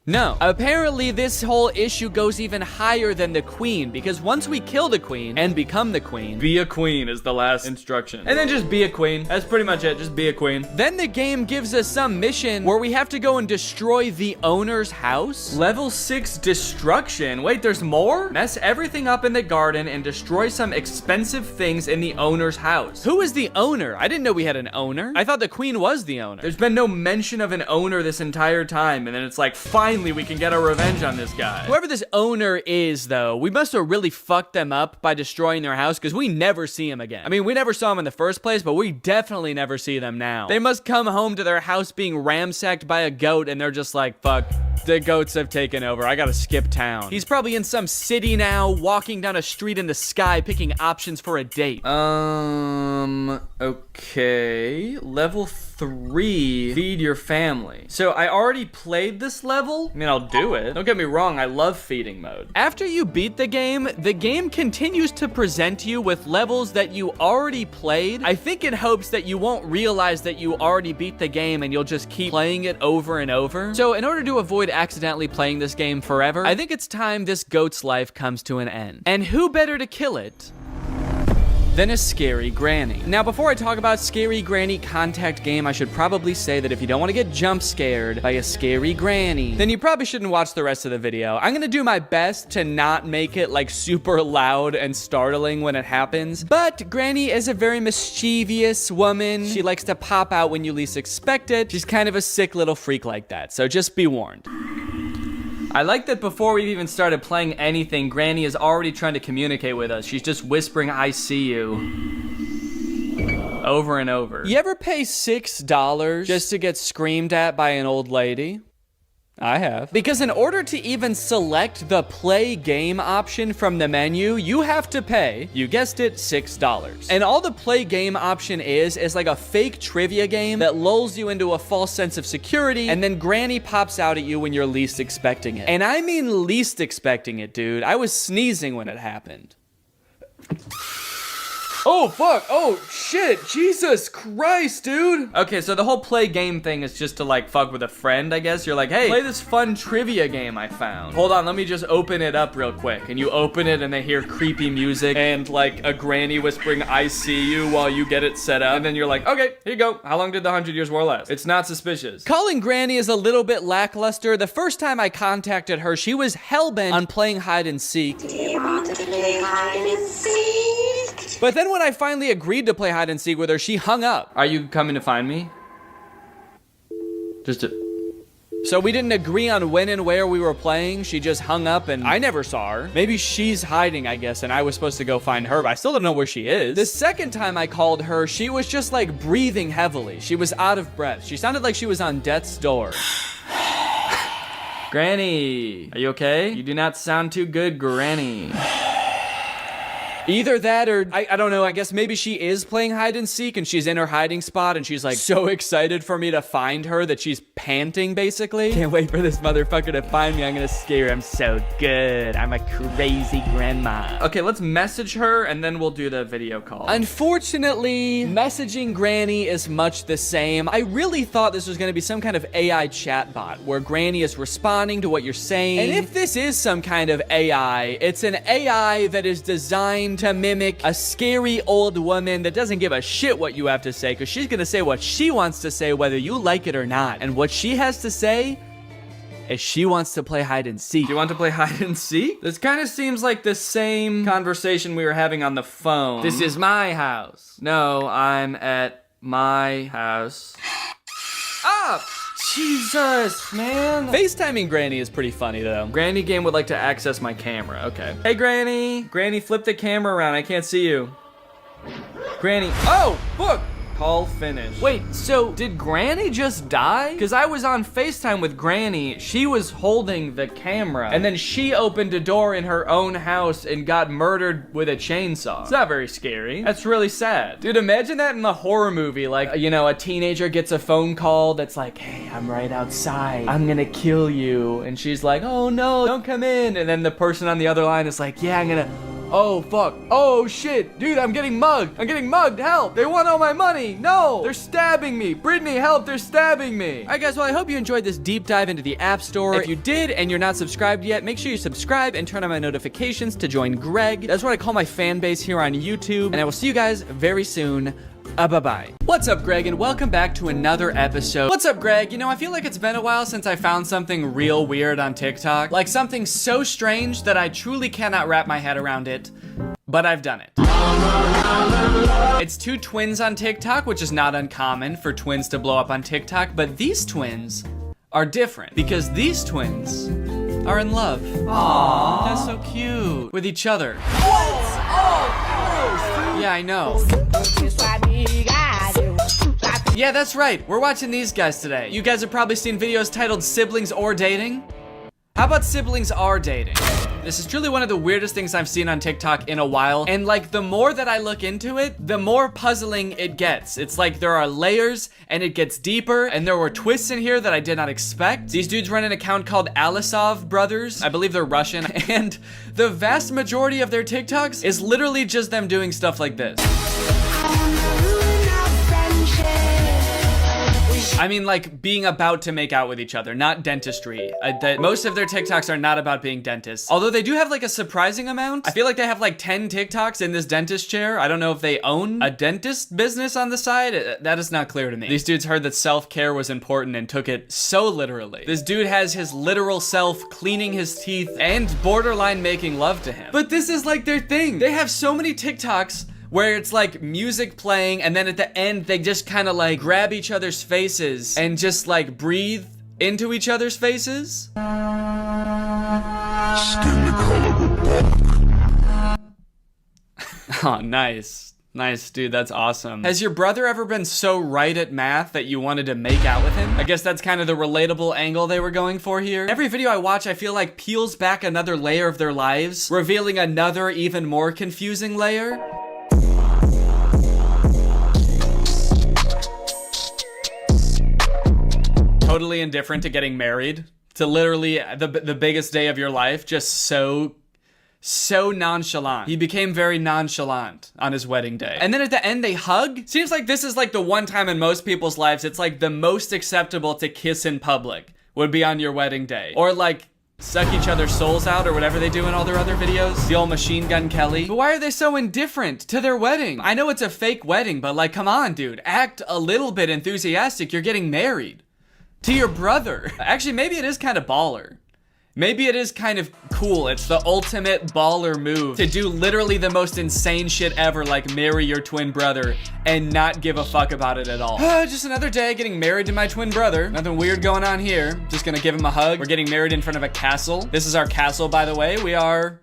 Speaker 1: No. Apparently, this whole issue goes even higher than the queen, because once we kill the queen and become the queen, be a queen is the last instruction. And then just be a queen. That's pretty much it. Just be a queen. Then the game gives us some mission where we have to go and destroy the owner's house. Level 6 destruction. Wait, there's more? Mess everything up in the garden and destroy some expensive things in the owner's house. Who is the owner? I didn't know we had an owner. I thought the queen was the owner. There's been no mention of an owner this entire time, and then it's like, finally we can get our revenge on this guy. Whoever this owner is, though, we must have really fucked them up by destroying their house, because we never see him again. I mean, we never saw him in the first place, but we definitely never see them now. They must come home to their house being ransacked by a goat, and they're just like, fuck, the goats have taken over. I gotta skip town. He's probably in some city now, walking down a street in the sky, picking options for a date. Okay. Level 3, feed your family. So I already played this level. I mean, I'll do it. Don't get me wrong, I love feeding mode. After you beat the game continues to present you with levels that you already played. I think in hopes that you won't realize that you already beat the game and you'll just keep playing it over and over. So in order to avoid accidentally playing this game forever, I think it's time this goat's life comes to an end. And who better to kill it than a scary granny. Now, before I talk about scary granny contact game, I should probably say that if you don't want to get jump scared by a scary granny, then you probably shouldn't watch the rest of the video. I'm gonna do my best to not make it like super loud and startling when it happens, but Granny is a very mischievous woman. She likes to pop out when you least expect it. She's kind of a sick little freak like that, so just be warned. I like that before we've even started playing anything, Granny is already trying to communicate with us. She's just whispering, I see you, over and over. You ever pay $6 just to get screamed at by an old lady? I have. Because in order to even select the play game option from the menu, you have to pay, you guessed it, $6. And all the play game option is like a fake trivia game that lulls you into a false sense of security, and then Granny pops out at you when you're least expecting it. And I mean least expecting it, dude. I was sneezing when it happened. Oh, fuck. Oh, shit. Jesus Christ, dude. Okay, so the whole play game thing is just to, like, fuck with a friend, I guess. You're like, hey, play this fun trivia game I found. Hold on, let me just open it up real quick. And you open it, and they hear creepy music and, like, a granny whispering, I see you, while you get it set up. And then you're like, okay, here you go. How long did the 100 Years' War last? It's not suspicious. Calling Granny is a little bit lackluster. The first time I contacted her, she was hellbent on playing hide and seek.
Speaker 4: Do you want to play hide and seek?
Speaker 1: But then when I finally agreed to play hide and seek with her, she hung up. Are you coming to find me? So we didn't agree on when and where we were playing. She just hung up and I never saw her. Maybe she's hiding, I guess, and I was supposed to go find her, but I still don't know where she is. The second time I called her, she was just like breathing heavily. She was out of breath. She sounded like she was on death's door. Granny, are you okay? You do not sound too good, Granny. Either that or, I don't know, I guess maybe she is playing hide and seek and she's in her hiding spot and she's like so excited for me to find her that she's panting basically. Can't wait for this motherfucker to find me. I'm gonna scare her. I'm so good. I'm a crazy grandma. Okay, let's message her and then we'll do the video call. Unfortunately, messaging Granny is much the same. I really thought this was gonna be some kind of AI chatbot where Granny is responding to what you're saying. And if this is some kind of AI, it's an AI that is designed to mimic a scary old woman that doesn't give a shit what you have to say, because she's gonna say what she wants to say whether you like it or not. And what she has to say is she wants to play hide and seek. Do you want to play hide and seek? This kind of seems like the same conversation we were having on the phone. This is my house. No, I'm at my house. Ah! Jesus, man. FaceTiming Granny is pretty funny, though. Granny game would like to access my camera. Okay. Hey, Granny. Granny, flip the camera around. I can't see you. Granny. Oh, look. Call finished. Wait, so did Granny just die? Because I was on FaceTime with Granny. She was holding the camera. And then she opened a door in her own house and got murdered with a chainsaw. It's not very scary. That's really sad. Dude, imagine that in a horror movie. Like, you know, a teenager gets a phone call that's like, hey, I'm right outside. I'm gonna kill you. And she's like, oh no, don't come in. And then the person on the other line is like, yeah, I'm gonna... Oh, fuck. Oh, shit. Dude, I'm getting mugged. I'm getting mugged. Help. They want all my money. No. They're stabbing me. Brittany, help. They're stabbing me. All right, guys. Well, I hope you enjoyed this deep dive into the App Store. If you did and you're not subscribed yet, make sure you subscribe and turn on my notifications to join Greg. That's what I call my fan base here on YouTube. And I will see you guys very soon. Bye-bye. What's up, Greg, and welcome back to another episode. What's up, Greg? You know, I feel like it's been a while since I found something real weird on TikTok. Like something so strange that I truly cannot wrap my head around it, but I've done it. It's two twins on TikTok, which is not uncommon for twins to blow up on TikTok, but these twins are different because these twins are in love. Aww. That's so cute. With each other. What? Oh, yeah, I know. Yeah, that's right. We're watching these guys today. You guys have probably seen videos titled Siblings or Dating. How about Siblings Are Dating? This is truly one of the weirdest things I've seen on TikTok in a while. And like the more that I look into it, the more puzzling it gets. It's like there are layers and it gets deeper and there were twists in here that I did not expect. These dudes run an account called Alisov Brothers. I believe they're Russian. And the vast majority of their TikToks is literally just them doing stuff like this. I mean, like, being about to make out with each other, not dentistry. Most of their TikToks are not about being dentists. Although they do have, like, a surprising amount. I feel like they have, like, 10 TikToks in this dentist chair. I don't know if they own a dentist business on the side. That is not clear to me. These dudes heard that self-care was important and took it so literally. This dude has his literal self cleaning his teeth and borderline making love to him. But this is, like, their thing. They have so many TikToks where it's like music playing and then at the end they just kind of like grab each other's faces and just like breathe into each other's faces. Oh, nice. Nice, dude, that's awesome. Has your brother ever been so right at math that you wanted to make out with him? I guess that's kind of the relatable angle they were going for here. Every video I watch, I feel like peels back another layer of their lives, revealing another even more confusing layer. Totally indifferent to getting married, to literally the biggest day of your life, just so nonchalant. He became very nonchalant on his wedding day. And then at the end they hug. Seems like this is like the one time in most people's lives it's like the most acceptable to kiss in public would be on your wedding day. Or like suck each other's souls out or whatever they do in all their other videos. The old Machine Gun Kelly. But why are they so indifferent to their wedding? I know it's a fake wedding, but like, come on, dude. Act a little bit enthusiastic. You're getting married. To your brother. Actually, maybe it is kind of baller. Maybe it is kind of cool. It's the ultimate baller move to do literally the most insane shit ever, like marry your twin brother and not give a fuck about it at all. Just another day getting married to my twin brother. Nothing weird going on here. Just gonna give him a hug. We're getting married in front of a castle. This is our castle, by the way. We are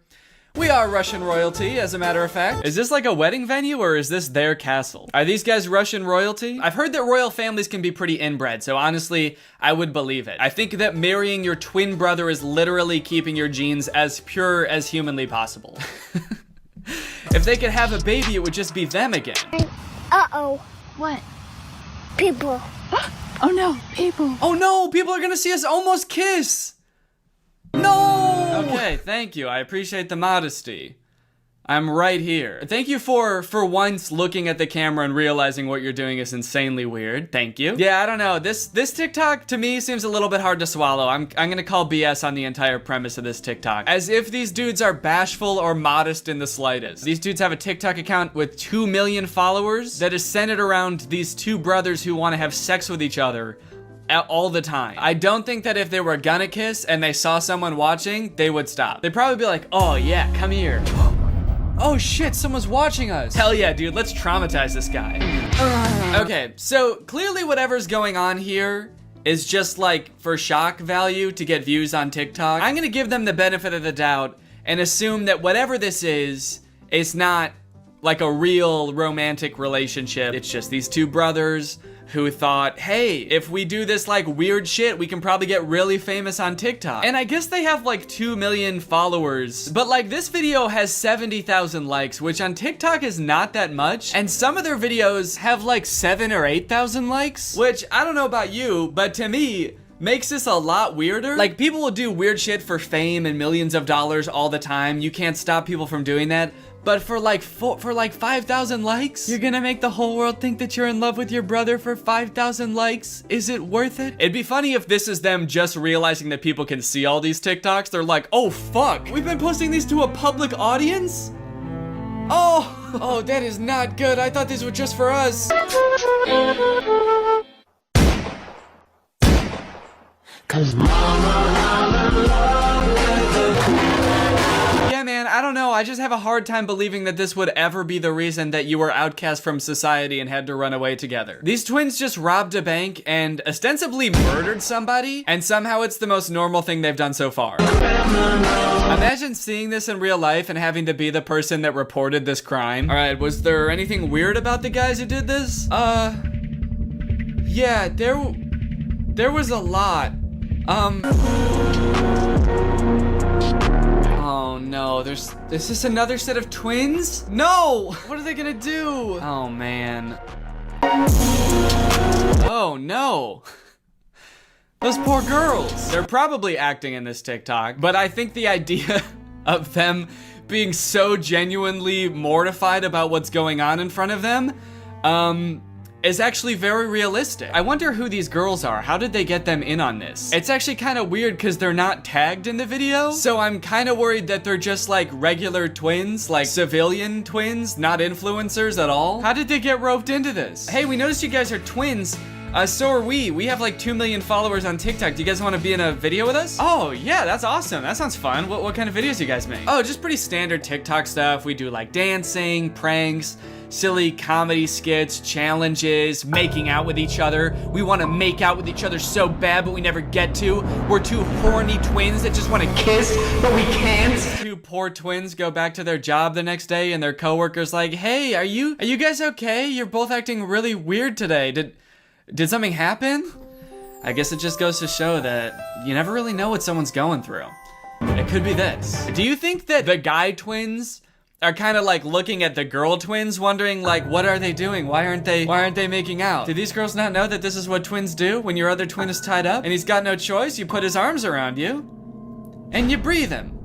Speaker 1: Russian royalty, as a matter of fact. Is this like a wedding venue or is this their castle? Are these guys Russian royalty? I've heard that royal families can be pretty inbred, so honestly, I would believe it. I think that marrying your twin brother is literally keeping your genes as pure as humanly possible. If they could have a baby, it would just be them again.
Speaker 4: Uh-oh.
Speaker 5: What?
Speaker 4: People.
Speaker 5: Oh no, people.
Speaker 1: Oh no, people are gonna see us almost kiss. No! Okay, thank you. I appreciate the modesty. I'm right here. Thank you for once looking at the camera and realizing what you're doing is insanely weird. Thank you. Yeah, I don't know. This TikTok to me seems a little bit hard to swallow. I'm gonna call BS on the entire premise of this TikTok. As if these dudes are bashful or modest in the slightest. These dudes have a TikTok account with 2 million followers that is centered around these two brothers who want to have sex with each other all the time. I don't think that if they were gonna kiss and they saw someone watching, they would stop. They'd probably be like, oh yeah, come here. Oh shit, someone's watching us. Hell yeah, dude, let's traumatize this guy. Okay, so clearly whatever's going on here is just like for shock value to get views on TikTok. I'm gonna give them the benefit of the doubt and assume that whatever this is not like a real romantic relationship. It's just these two brothers who thought, hey, if we do this like weird shit, we can probably get really famous on TikTok. And I guess they have like 2 million followers, but like this video has 70,000 likes, which on TikTok is not that much. And some of their videos have like 7,000 or 8,000 likes, which I don't know about you, but to me, makes this a lot weirder. Like people will do weird shit for fame and millions of dollars all the time. You can't stop people from doing that. But for like 5,000 likes, you're gonna make the whole world think that you're in love with your brother for 5,000 likes? Is it worth it? It'd be funny if this is them just realizing that people can see all these TikToks. They're like, oh fuck, we've been posting these to a public audience? Oh, that is not good. I thought these were just for us. Cause yeah, man, I don't know. I just have a hard time believing that this would ever be the reason that you were outcast from society and had to run away together. These twins just robbed a bank and ostensibly murdered somebody, and somehow it's the most normal thing they've done so far. Imagine seeing this in real life and having to be the person that reported this crime. All right, was there anything weird about the guys who did this? Yeah, there was a lot. Oh no, is this another set of twins? No! What are they gonna do? Oh man. Oh no. Those poor girls. They're probably acting in this TikTok, but I think the idea of them being so genuinely mortified about what's going on in front of them, is actually very realistic. I wonder who these girls are. How did they get them in on this? It's actually kind of weird because they're not tagged in the video. So I'm kind of worried that they're just like regular twins, like civilian twins, not influencers at all. How did they get roped into this? Hey, we noticed you guys are twins. So are we. We have like 2 million followers on TikTok. Do you guys want to be in a video with us? Oh, yeah, that's awesome. That sounds fun. What kind of videos do you guys make? Oh, just pretty standard TikTok stuff. We do like dancing, pranks, silly comedy skits, challenges, making out with each other. We want to make out with each other so bad, but we never get to. We're two horny twins that just want to kiss, but we can't. Two poor twins go back to their job the next day and their coworker's like, hey, are you guys okay? You're both acting really weird today. Did something happen? I guess it just goes to show that you never really know what someone's going through. It could be this. Do you think that the guy twins are kind of like looking at the girl twins wondering like, what are they doing? Why aren't they making out? Do these girls not know that this is what twins do when your other twin is tied up and he's got no choice? You put his arms around you and you breathe him.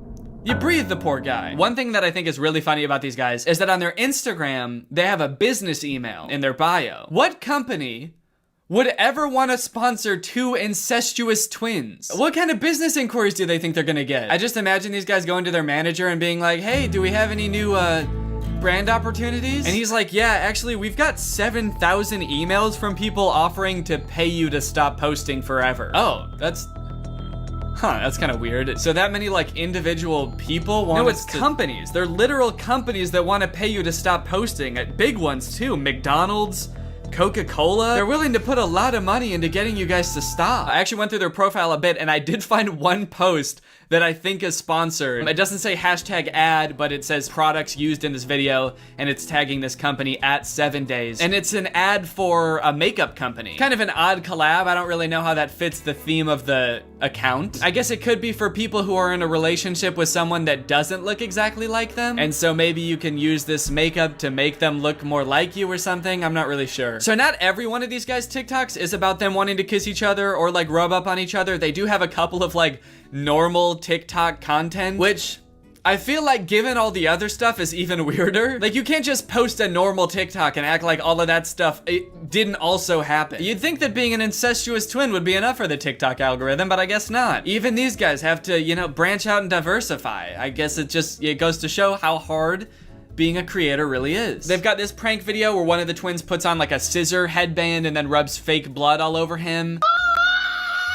Speaker 1: You breathe the poor guy. One thing that I think is really funny about these guys is that on their Instagram, they have a business email in their bio. What company would ever want to sponsor two incestuous twins? What kind of business inquiries do they think they're gonna get? I just imagine these guys going to their manager and being like, hey, do we have any new brand opportunities? And he's like, yeah, actually, we've got 7,000 emails from people offering to pay you to stop posting forever. Oh, that's kind of weird. So that many like individual people want. No, it's companies. They're literal companies that want to pay you to stop posting. Big ones too, McDonald's, Coca-Cola. They're willing to put a lot of money into getting you guys to stop. I actually went through their profile a bit and I did find one post that I think is sponsored. It doesn't say hashtag ad, but it says products used in this video, and it's tagging this company at 7 days. And it's an ad for a makeup company. Kind of an odd collab. I don't really know how that fits the theme of the account. I guess it could be for people who are in a relationship with someone that doesn't look exactly like them. And so maybe you can use this makeup to make them look more like you or something. I'm not really sure. So not every one of these guys' TikToks is about them wanting to kiss each other or like rub up on each other. They do have a couple of like normal TikTok content, which I feel like given all the other stuff is even weirder. Like you can't just post a normal TikTok and act like all of that stuff it didn't also happen. You'd think that being an incestuous twin would be enough for the TikTok algorithm, but I guess not. Even these guys have to, you know, branch out and diversify. I guess it goes to show how hard being a creator really is. They've got this prank video where one of the twins puts on like a scissor headband and then rubs fake blood all over him.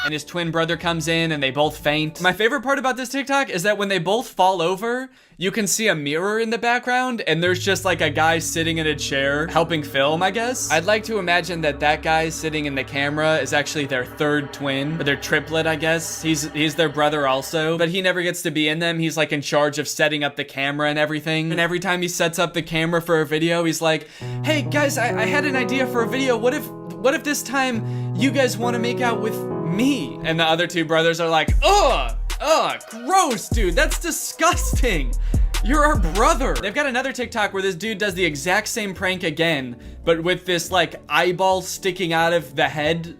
Speaker 1: And his twin brother comes in and they both faint. My favorite part about this TikTok is that when they both fall over, you can see a mirror in the background and there's just like a guy sitting in a chair helping film, I guess. I'd like to imagine that that guy sitting in the camera is actually their third twin, or their triplet, I guess. He's their brother also, but he never gets to be in them. He's like in charge of setting up the camera and everything. And every time he sets up the camera for a video, he's like, hey guys, I had an idea for a video. What if this time you guys want to make out with me? And the other two brothers are like, ugh, gross, dude, that's disgusting. You're our brother. They've got another TikTok where this dude does the exact same prank again, but with this like eyeball sticking out of the head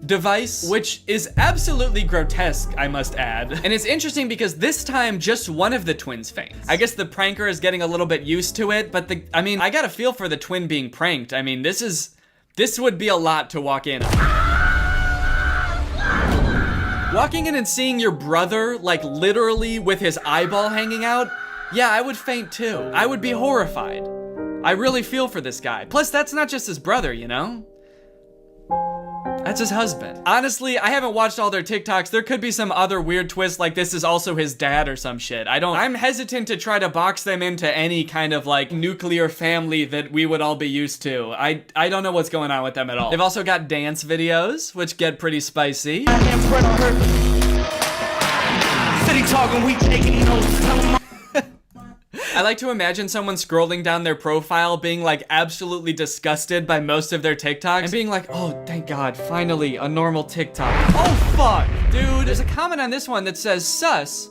Speaker 1: device, which is absolutely grotesque, I must add. And it's interesting because this time just one of the twins faints. I guess the pranker is getting a little bit used to it, but I got a feel for the twin being pranked. I mean, this would be a lot to walk in on. Walking in and seeing your brother, like literally with his eyeball hanging out, yeah, I would faint too. I would be horrified. I really feel for this guy. Plus, that's not just his brother, you know? That's his husband. Honestly, I haven't watched all their TikToks. There could be some other weird twist like this is also his dad or some shit. I'm hesitant to try to box them into any kind of like nuclear family that we would all be used to. I don't know what's going on with them at all. They've also got dance videos, which get pretty spicy.
Speaker 19: City talking, we taking notes.
Speaker 1: I like to imagine someone scrolling down their profile being like absolutely disgusted by most of their TikToks and being like, oh, thank God, finally a normal TikTok. Oh, fuck, dude. There's a comment on this one that says sus,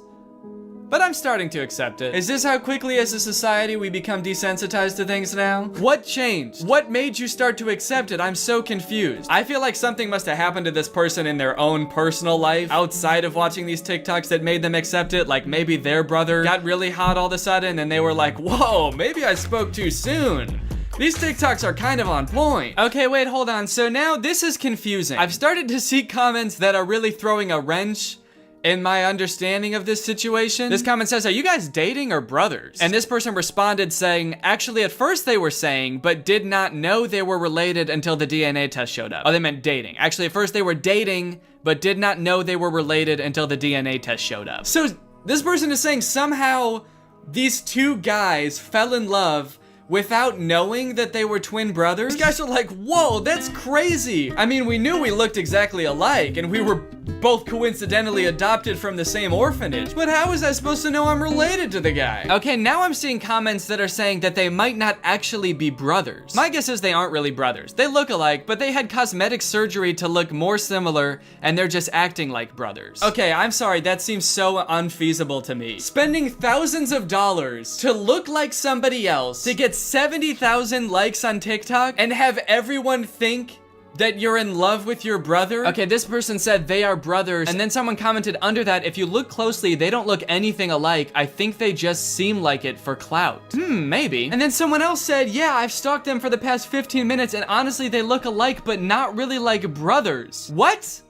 Speaker 1: but I'm starting to accept it. Is this how quickly as a society we become desensitized to things now? What changed? What made you start to accept it? I'm so confused. I feel like something must have happened to this person in their own personal life outside of watching these TikToks that made them accept it. Like maybe their brother got really hot all of a sudden and they were like, whoa, maybe I spoke too soon. These TikToks are kind of on point. Okay, wait, hold on. So now this is confusing. I've started to see comments that are really throwing a wrench in my understanding of this situation. This comment says, are you guys dating or brothers? And this person responded saying, actually at first they were saying, but did not know they were related until the DNA test showed up. Oh, they meant dating. Actually at first they were dating, but did not know they were related until the DNA test showed up. So this person is saying somehow these two guys fell in love without knowing that they were twin brothers. These guys are like, whoa, that's crazy. I mean, we knew we looked exactly alike and we were both coincidentally adopted from the same orphanage, but how was I supposed to know I'm related to the guy? Okay, now I'm seeing comments that are saying that they might not actually be brothers. My guess is they aren't really brothers. They look alike, but they had cosmetic surgery to look more similar and they're just acting like brothers. Okay, I'm sorry, that seems so unfeasible to me. Spending thousands of dollars to look like somebody else, to get 70,000 likes on TikTok and have everyone think that you're in love with your brother? Okay, this person said they are brothers, and then someone commented under that, if you look closely, they don't look anything alike. I think they just seem like it for clout. Maybe. And then someone else said, yeah, I've stalked them for the past 15 minutes, and honestly, they look alike, but not really like brothers. What?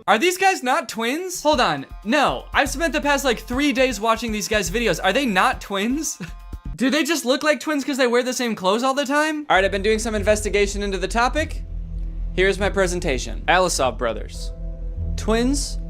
Speaker 1: Are these guys not twins? Hold on, no. I've spent the past like 3 days watching these guys' videos. Are they not twins? Do they just look like twins because they wear the same clothes all the time? All right, I've been doing some investigation into the topic. Here's my presentation. Alisov brothers. Twins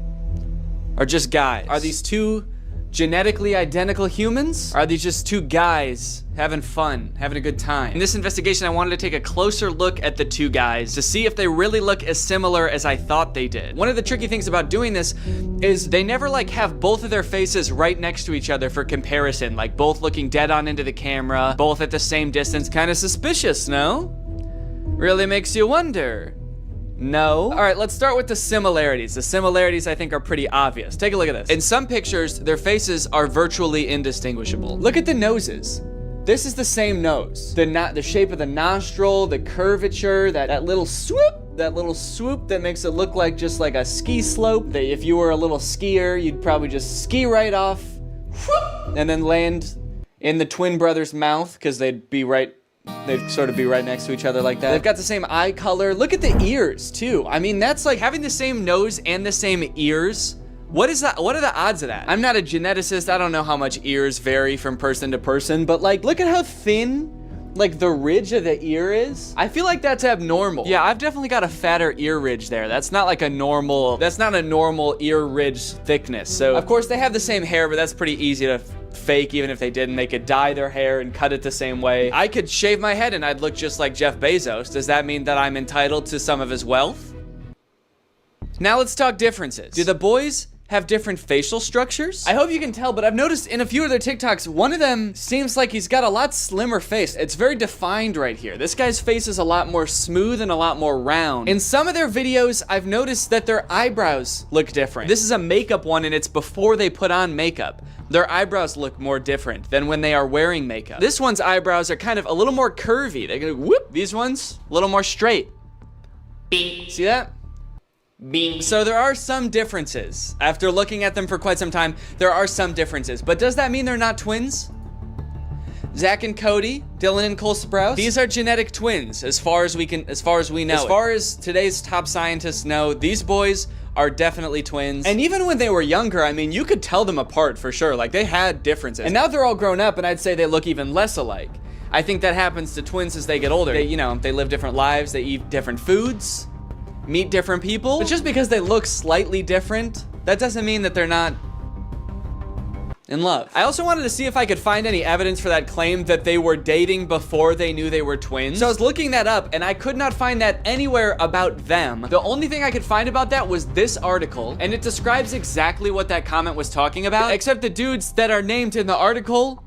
Speaker 1: or just guys? Are these two genetically identical humans? Or are these just two guys having fun, having a good time? In this investigation, I wanted to take a closer look at the two guys to see if they really look as similar as I thought they did. One of the tricky things about doing this is they never like have both of their faces right next to each other for comparison, like both looking dead on into the camera, both at the same distance. Kind of suspicious, no? Really makes you wonder. No. All right, let's start with the similarities. The similarities I think are pretty obvious. Take a look at this. In some pictures, their faces are virtually indistinguishable. Look at the noses. This is the same nose. The shape of the nostril, the curvature, that little swoop that makes it look like just like a ski slope. That if you were a little skier, you'd probably just ski right off, whoop, and then land in the twin brothers' mouth because they'd sort of be right next to each other like that. They've got the same eye color. Look at the ears too. I mean, that's like having the same nose and the same ears. What is that? What are the odds of that? I'm not a geneticist. I don't know how much ears vary from person to person, but like, look at how thin like the ridge of the ear is. I feel like that's abnormal. Yeah, I've definitely got a fatter ear ridge there. That's not a normal ear ridge thickness. So of course they have the same hair, but that's pretty easy to fake. Even if they didn't, they could dye their hair and cut it the same way. I could shave my head and I'd look just like Jeff Bezos. Does that mean that I'm entitled to some of his wealth? Now let's talk differences. Do the boys have different facial structures? I hope you can tell, but I've noticed in a few of their TikToks, one of them seems like he's got a lot slimmer face. It's very defined right here. This guy's face is a lot more smooth and a lot more round. In some of their videos, I've noticed that their eyebrows look different. This is a makeup one and it's before they put on makeup. Their eyebrows look more different than when they are wearing makeup. This one's eyebrows are kind of a little more curvy. They go whoop. These ones, a little more straight. See that? So there are some differences. After looking at them for quite some time, there are some differences. But does that mean they're not twins? Zach and Cody, Dylan and Cole Sprouse, these are genetic twins as far as we know. As far as today's top scientists know, these boys are definitely twins. And even when they were younger, I mean, you could tell them apart for sure. Like, they had differences. And now they're all grown up, and I'd say they look even less alike. I think that happens to twins as they get older. They live different lives, they eat different foods, meet different people. But just because they look slightly different, that doesn't mean that they're not in love. I also wanted to see if I could find any evidence for that claim that they were dating before they knew they were twins. So I was looking that up and I could not find that anywhere about them. The only thing I could find about that was this article, and it describes exactly what that comment was talking about, except the dudes that are named in the article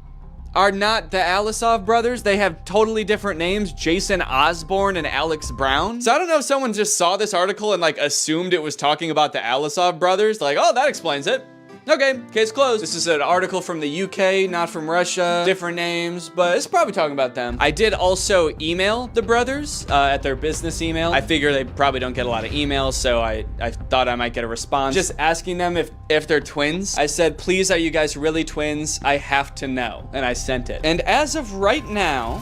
Speaker 1: are not the Alisov brothers. They have totally different names, Jason Osborne and Alex Brown. So I don't know if someone just saw this article and like assumed it was talking about the Alisov brothers. Like, oh, that explains it. Okay, case closed. This is an article from the UK, not from Russia. Different names, but it's probably talking about them. I did also email the brothers at their business email. I figure they probably don't get a lot of emails, so I thought I might get a response. Just asking them if they're twins. I said, please, are you guys really twins? I have to know. And I sent it. And as of right now,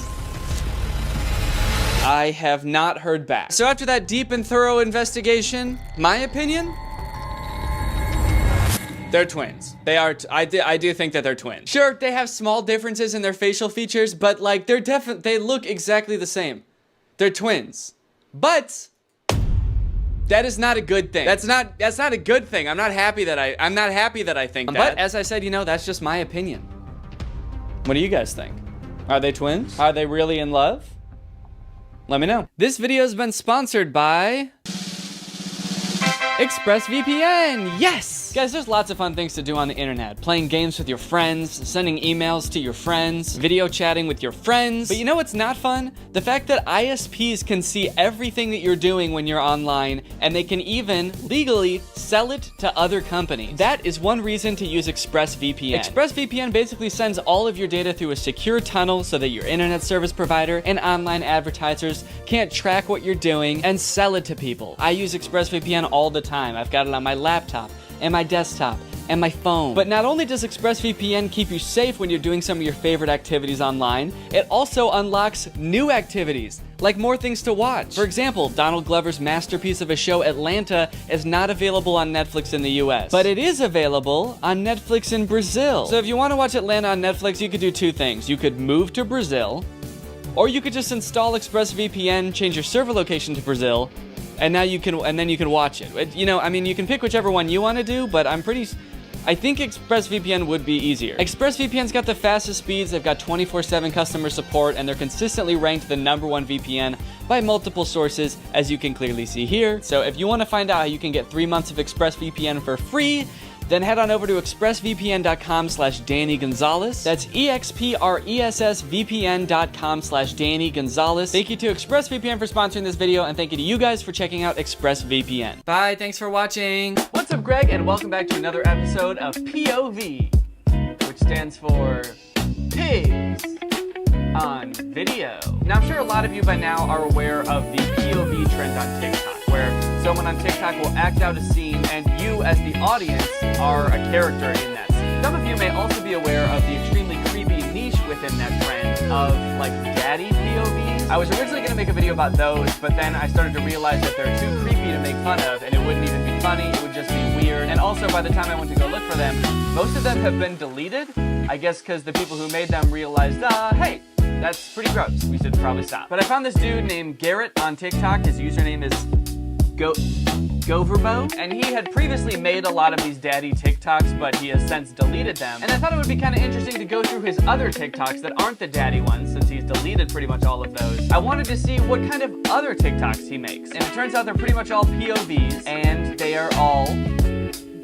Speaker 1: I have not heard back. So after that deep and thorough investigation, my opinion, they're twins. They are, I do think that they're twins. Sure, they have small differences in their facial features, but like they look exactly the same. They're twins. But that is not a good thing. That's not a good thing. I'm not happy that I think that. But as I said, that's just my opinion. What do you guys think? Are they twins? Are they really in love? Let me know. This video has been sponsored by ExpressVPN. Yes! Guys, there's lots of fun things to do on the internet. Playing games with your friends, sending emails to your friends, video chatting with your friends. But you know what's not fun? The fact that ISPs can see everything that you're doing when you're online, and they can even legally sell it to other companies. That is one reason to use ExpressVPN. ExpressVPN basically sends all of your data through a secure tunnel so that your internet service provider and online advertisers can't track what you're doing and sell it to people. I use ExpressVPN all the time. I've got it on my laptop and my desktop and my phone. But not only does ExpressVPN keep you safe when you're doing some of your favorite activities online, it also unlocks new activities, like more things to watch. For example, Donald Glover's masterpiece of a show, Atlanta, is not available on Netflix in the US, but it is available on Netflix in Brazil. So if you want to watch Atlanta on Netflix, you could do two things. You could move to Brazil, or you could just install ExpressVPN, change your server location to Brazil, and then you can watch it. You can pick whichever one you want to do, but I'm pretty I think ExpressVPN would be easier. ExpressVPN's got the fastest speeds, they've got 24/7 customer support, and they're consistently ranked the #1 VPN by multiple sources, as you can clearly see here. So if you want to find out how you can get 3 months of ExpressVPN for free, then head on over to expressvpn.com/Danny Gonzalez. That's expressvpn.com/Danny Gonzalez. Thank you to ExpressVPN for sponsoring this video, and thank you to you guys for checking out ExpressVPN. Bye, thanks for watching. What's up, Greg, and welcome back to another episode of POV, which stands for Pigs on Video. Now, I'm sure a lot of you by now are aware of the POV trend on TikTok, where someone on TikTok will act out a scene and you, as the audience, are a character in that scene. Some of you may also be aware of the extremely creepy niche within that trend of, like, daddy POVs. I was originally going to make a video about those, but then I started to realize that they're too creepy to make fun of, and it wouldn't even be funny, it would just be weird. And also, by the time I went to go look for them, most of them have been deleted. I guess because the people who made them realized, hey, that's pretty gross, we should probably stop. But I found this dude named Garrett on TikTok. His username is Goverbo, and he had previously made a lot of these daddy TikToks, but he has since deleted them. And I thought it would be kind of interesting to go through his other TikToks that aren't the daddy ones, since he's deleted pretty much all of those. I wanted to see what kind of other TikToks he makes, and it turns out they're pretty much all POVs, and they are all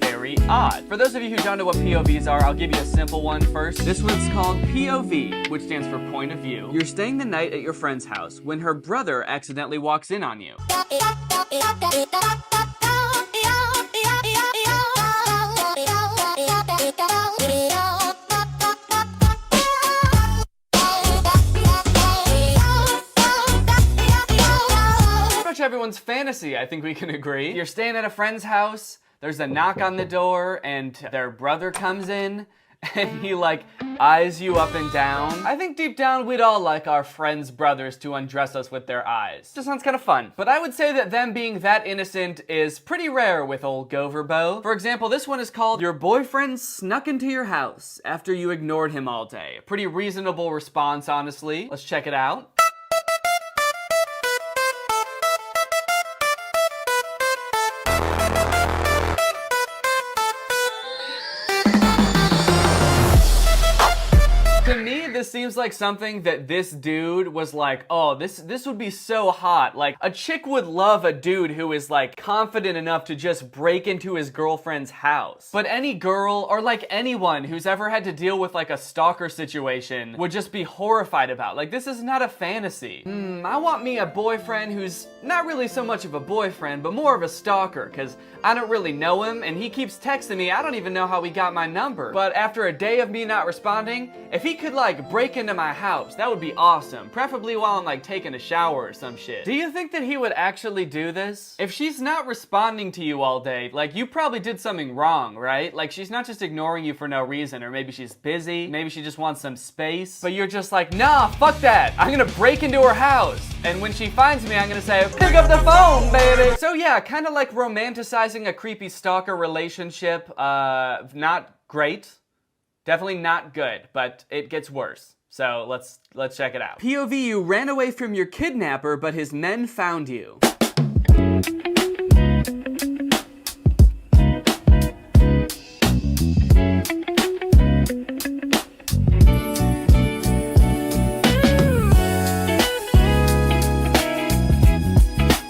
Speaker 1: very odd. For those of you who don't know what POVs are, I'll give you a simple one first. This one's called POV, which stands for point of view. You're staying the night at your friend's house when her brother accidentally walks in on you. Everyone's fantasy, I think we can agree. You're staying at a friend's house, there's a knock on the door, and their brother comes in, and he, like, eyes you up and down. I think deep down we'd all like our friends' brothers to undress us with their eyes. Just sounds kind of fun. But I would say that them being that innocent is pretty rare with old Goverbo. For example, this one is called Your Boyfriend Snuck Into Your House After You Ignored Him All Day. A pretty reasonable response, honestly. Let's check it out. To me, this seems like something that this dude was like, oh, this would be so hot. Like, a chick would love a dude who is, like, confident enough to just break into his girlfriend's house. But any girl, or like anyone who's ever had to deal with, like, a stalker situation would just be horrified about. Like, this is not a fantasy. I want me a boyfriend who's not really so much of a boyfriend, but more of a stalker, because I don't really know him, and he keeps texting me. I don't even know how he got my number. But after a day of me not responding, if he could, like, break into my house, that would be awesome. Preferably while I'm, like, taking a shower or some shit. Do you think that he would actually do this? If she's not responding to you all day, like, you probably did something wrong, right? Like, she's not just ignoring you for no reason, or maybe she's busy, maybe she just wants some space, but you're just like, nah, fuck that. I'm gonna break into her house. And when she finds me, I'm gonna say, pick up the phone, baby. So yeah, kind of like romanticizing a creepy stalker relationship. Not great. Definitely not good, but it gets worse. So let's check it out. POV, you ran away from your kidnapper, but his men found you.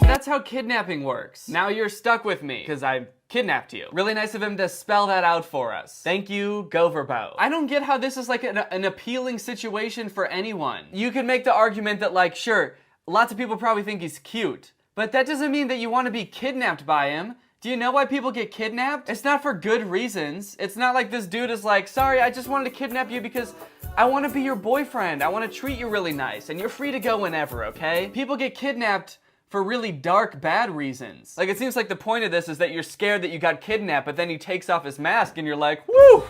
Speaker 1: That's how kidnapping works. Now you're stuck with me, because I kidnapped you. Really nice of him to spell that out for us. Thank you, Goverbo. I don't get how this is like an appealing situation for anyone. You could make the argument that, like, sure, lots of people probably think he's cute, but that doesn't mean that you want to be kidnapped by him. Do you know why people get kidnapped? It's not for good reasons. It's not like this dude is like, sorry, I just wanted to kidnap you because I want to be your boyfriend. I want to treat you really nice, and you're free to go whenever, okay? People get kidnapped for really dark, bad reasons. Like, it seems like the point of this is that you're scared that you got kidnapped, but then he takes off his mask and you're like, woo!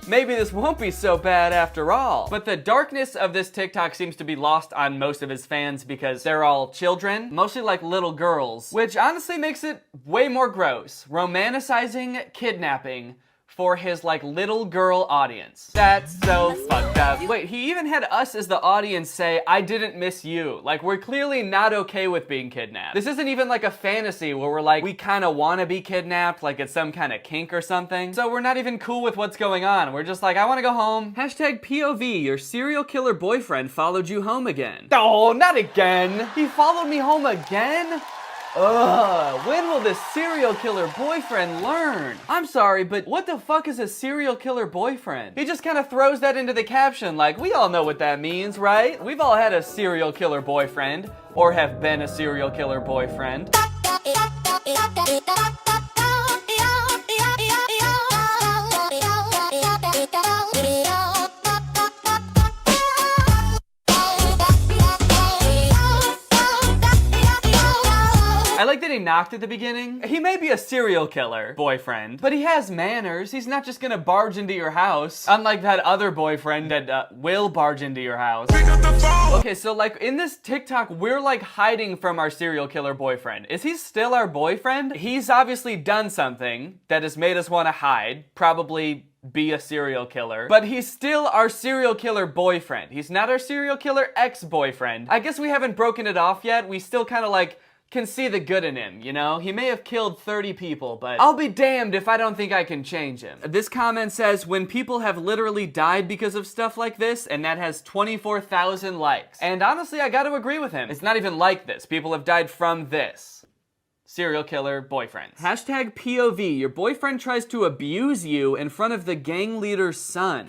Speaker 1: Maybe this won't be so bad after all. But the darkness of this TikTok seems to be lost on most of his fans because they're all children, mostly like little girls, which honestly makes it way more gross. Romanticizing kidnapping for his like little girl audience. That's so fucked up. Wait, he even had us as the audience say, I didn't miss you. Like, we're clearly not okay with being kidnapped. This isn't even like a fantasy where we're like, we kind of want to be kidnapped, like it's some kind of kink or something. So we're not even cool with what's going on. We're just like, I want to go home. Hashtag POV, your serial killer boyfriend followed you home again. Oh, not again. He followed me home again? Ugh, when will this serial killer boyfriend learn? I'm sorry, but what the fuck is a serial killer boyfriend? He just kind of throws that into the caption like, we all know what that means, right? We've all had a serial killer boyfriend, or have been a serial killer boyfriend. I like that he knocked at the beginning. He may be a serial killer boyfriend, but he has manners. He's not just gonna barge into your house, unlike that other boyfriend that will barge into your house. Okay, so like in this TikTok, we're like hiding from our serial killer boyfriend. Is he still our boyfriend? He's obviously done something that has made us want to hide, probably be a serial killer, but he's still our serial killer boyfriend. He's not our serial killer ex-boyfriend. I guess we haven't broken it off yet. We still kind of like can see the good in him, you know? He may have killed 30 people, but I'll be damned if I don't think I can change him. This comment says, when people have literally died because of stuff like this, and that has 24,000 likes. And honestly, I gotta agree with him. It's not even like this. People have died from this. Serial killer boyfriends. Hashtag POV, your boyfriend tries to abuse you in front of the gang leader's son.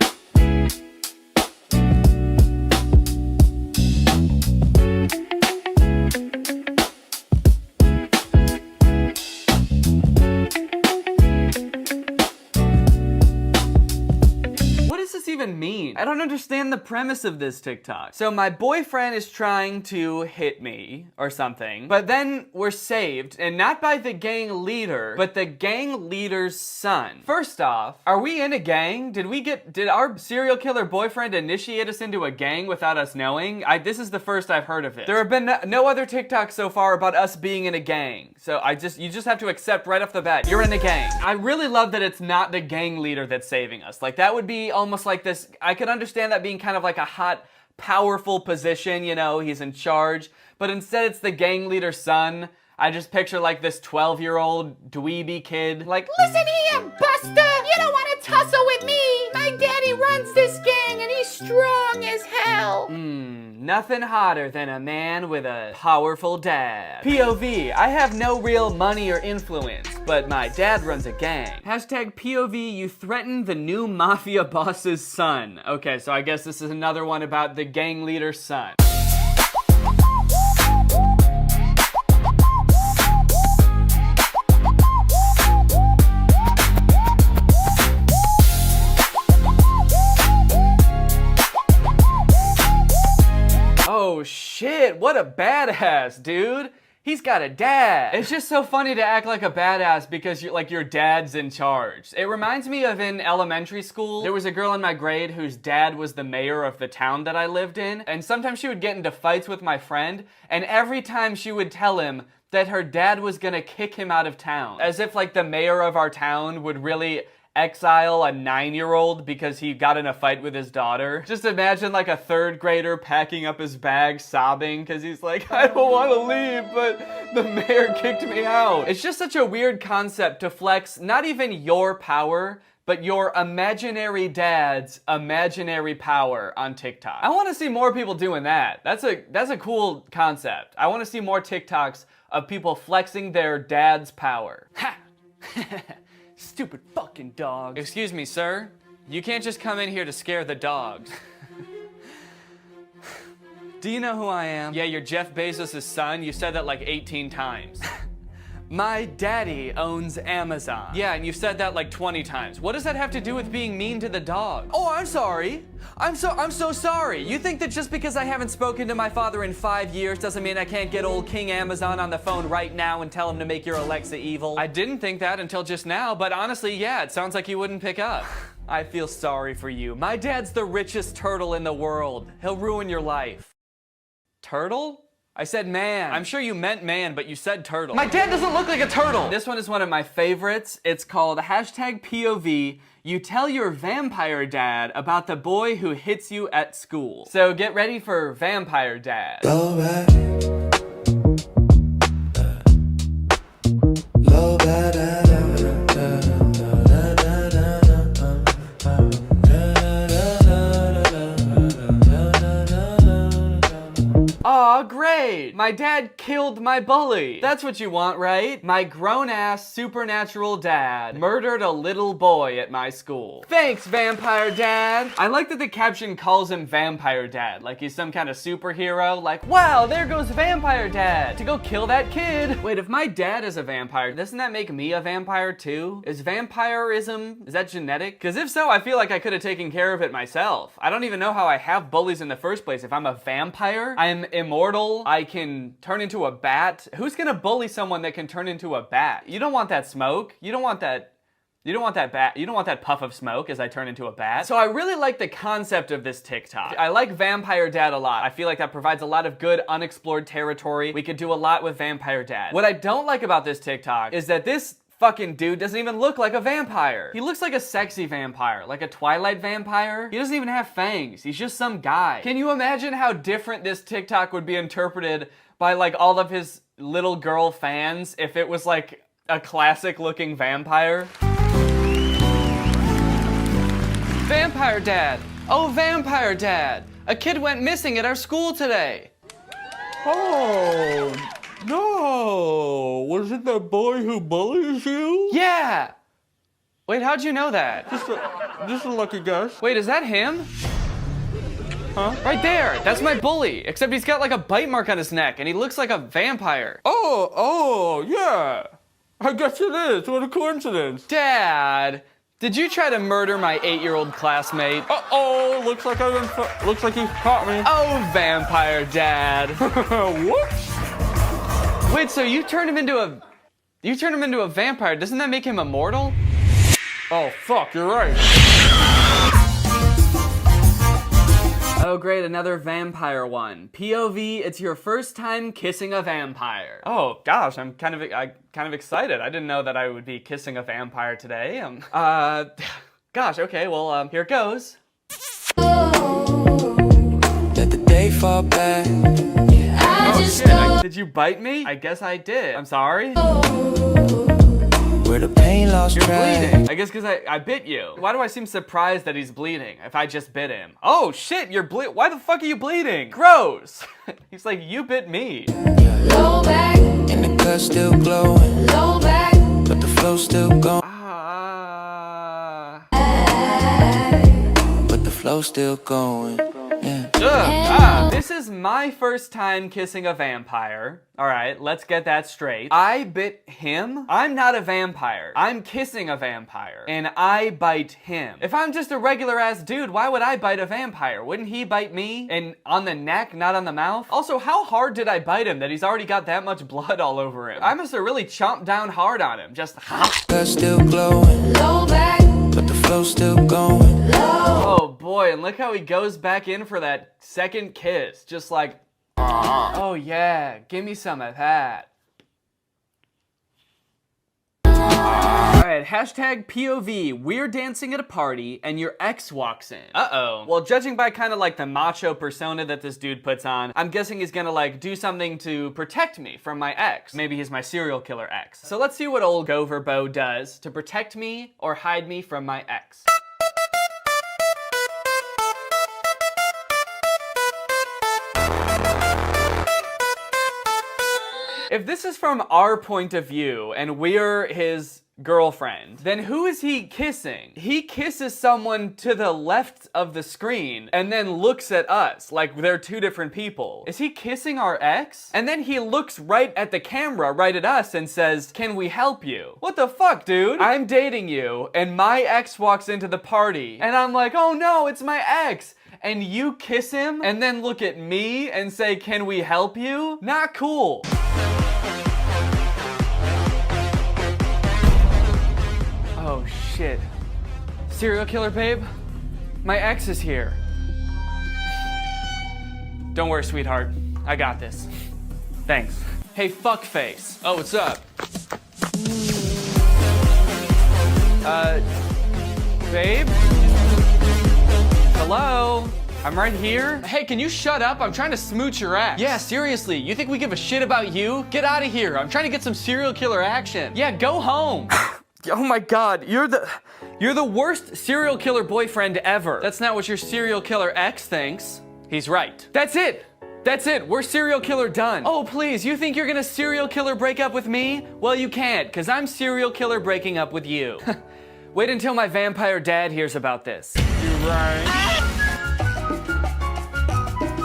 Speaker 1: Even mean? I don't understand the premise of this TikTok. So my boyfriend is trying to hit me or something, but then we're saved, and not by the gang leader, but the gang leader's son. First off, are we in a gang? Did our serial killer boyfriend initiate us into a gang without us knowing? This is the first I've heard of it. There have been no other TikToks so far about us being in a gang. So you just have to accept right off the bat, you're in a gang. I really love that it's not the gang leader that's saving us. Like, that would be almost like this. I could understand that being kind of like a hot, powerful position, you know, he's in charge, but instead it's the gang leader's son. I just picture like this 12-year-old dweeby kid, like,
Speaker 12: listen here, Buster, you don't want to tussle with me. My daddy runs this gang and he's strong as hell.
Speaker 1: Nothing hotter than a man with a powerful dad. POV, I have no real money or influence, but my dad runs a gang. Hashtag POV, you threatened the new mafia boss's son. Okay, so I guess this is another one about the gang leader's son. Oh shit, what a badass, dude. He's got a dad. It's just so funny to act like a badass because your dad's in charge. It reminds me of in elementary school, there was a girl in my grade whose dad was the mayor of the town that I lived in, and sometimes she would get into fights with my friend, and every time she would tell him that her dad was gonna kick him out of town. As if like the mayor of our town would really exile a 9-year-old because he got in a fight with his daughter. Just imagine like a 3rd grader packing up his bag sobbing because he's like, I don't want to leave, but the mayor kicked me out. It's just such a weird concept to flex not even your power, but your imaginary dad's imaginary power on TikTok. I want to see more people doing that. That's a cool concept. I want to see more TikToks of people flexing their dad's power. Ha! Stupid fucking dog. Excuse me, sir. You can't just come in here to scare the dogs. Do you know who I am? Yeah, you're Jeff Bezos' son. You said that like 18 times. My daddy owns Amazon. Yeah, and you've said that like 20 times. What does that have to do with being mean to the dog? Oh, I'm sorry. I'm so sorry. You think that just because I haven't spoken to my father in 5 years doesn't mean I can't get old King Amazon on the phone right now and tell him to make your Alexa evil? I didn't think that until just now, but honestly, yeah, it sounds like he wouldn't pick up. I feel sorry for you. My dad's the richest turtle in the world. He'll ruin your life. Turtle? I said man. I'm sure you meant man, but you said turtle. My dad doesn't look like a turtle. This one is one of my favorites. It's called #POV. You tell your vampire dad about the boy who hits you at school. So get ready for vampire dad.
Speaker 19: Go back. Go back.
Speaker 1: Aw, great! My dad killed my bully. That's what you want, right? My grown-ass supernatural dad murdered a little boy at my school. Thanks, vampire dad! I like that the caption calls him vampire dad, like he's some kind of superhero, like, wow, there goes vampire dad to go kill that kid. Wait, if my dad is a vampire, doesn't that make me a vampire too? Is vampirism, is that genetic? Because if so, I feel like I could have taken care of it myself. I don't even know how I have bullies in the first place. If I'm a vampire, I'm immortal, I can turn into a bat. Who's gonna bully someone that can turn into a bat? You don't want that smoke. You don't want that bat. You don't want that puff of smoke as I turn into a bat. So I really like the concept of this TikTok. I like Vampire Dad a lot. I feel like that provides a lot of good unexplored territory. We could do a lot with Vampire Dad. What I don't like about this TikTok is that this fucking dude doesn't even look like a vampire. He looks like a sexy vampire, like a Twilight vampire. He doesn't even have fangs. He's just some guy. Can you imagine how different this TikTok would be interpreted by like all of his little girl fans if it was like a classic looking vampire? Vampire Dad. Oh, Vampire Dad. A kid went missing at our school today.
Speaker 19: Oh. No, was it the boy who bullies you?
Speaker 1: Yeah. Wait, how'd you know that?
Speaker 19: Just a lucky guess.
Speaker 1: Wait, is that him? Huh? Right there, that's my bully, except he's got like a bite mark on his neck and he looks like a vampire.
Speaker 19: Oh, yeah. I guess it is, what a coincidence.
Speaker 1: Dad, did you try to murder my 8-year-old classmate?
Speaker 19: Uh-oh, looks like he caught me.
Speaker 1: Oh, Vampire Dad.
Speaker 19: Whoops.
Speaker 1: Wait, so you turned him into a vampire. Doesn't that make him immortal?
Speaker 19: Oh, fuck, you're right.
Speaker 1: Oh, great, another vampire one. POV, it's your first time kissing a vampire. Oh, gosh, I'm kind of excited. I didn't know that I would be kissing a vampire today. Gosh, okay, well, here it goes.
Speaker 19: Let the day fall back.
Speaker 1: Oh shit, did you bite me? I guess I did. I'm sorry.
Speaker 19: Where the pain lost
Speaker 1: You're
Speaker 19: track.
Speaker 1: bleeding. I guess because I bit you. Why do I seem surprised that he's bleeding if I just bit him? Oh shit, you're why the fuck are you bleeding? Gross. He's like, you bit me.
Speaker 19: Low back. And the cut still glowing. Low back. But the flow still going. But the flow still going. Yeah.
Speaker 1: This is my first time kissing a vampire. All right, let's get that straight. I bit him? I'm not a vampire. I'm kissing a vampire, and I bite him. If I'm just a regular ass dude, why would I bite a vampire? Wouldn't he bite me? And on the neck, not on the mouth? Also, how hard did I bite him that he's already got that much blood all over him? I must have really chomped down hard on him. Just
Speaker 19: still glowing. Low back. But the flow still going.
Speaker 1: Oh boy, and look how he goes back in for that second kiss. Just like, oh yeah, give me some of that. Alright, #POV, we're dancing at a party and your ex walks in. Uh-oh. Well, judging by kind of like the macho persona that this dude puts on, I'm guessing he's gonna like do something to protect me from my ex. Maybe he's my serial killer ex. So let's see what old Goverbo does to protect me or hide me from my ex. If this is from our point of view and we're his girlfriend, then who is he kissing? He kisses someone to the left of the screen and then looks at us like they're two different people. Is he kissing our ex? And then he looks right at the camera, right at us, and says, "Can we help you?" What the fuck, dude? I'm dating you and my ex walks into the party and I'm like, oh no, it's my ex. And you kiss him and then look at me and say, "Can we help you?" Not cool. Oh shit. Serial killer babe? My ex is here. Don't worry, sweetheart. I got this.
Speaker 18: Thanks. Hey, fuckface. Oh, what's up? Babe? Hello? I'm right here. Hey, can you shut up? I'm trying to smooch your ass. Yeah, seriously, you think we give a shit about you? Get out of here. I'm trying to get some serial killer action. Yeah, go home. Oh my God, you're the worst serial killer boyfriend ever. That's not what your serial killer ex thinks. He's right. That's it. That's it, we're serial killer done. Oh, please, you think you're gonna serial killer break up with me? Well, you can't, because I'm serial killer breaking up with you. Wait until my vampire dad hears about this. You're right.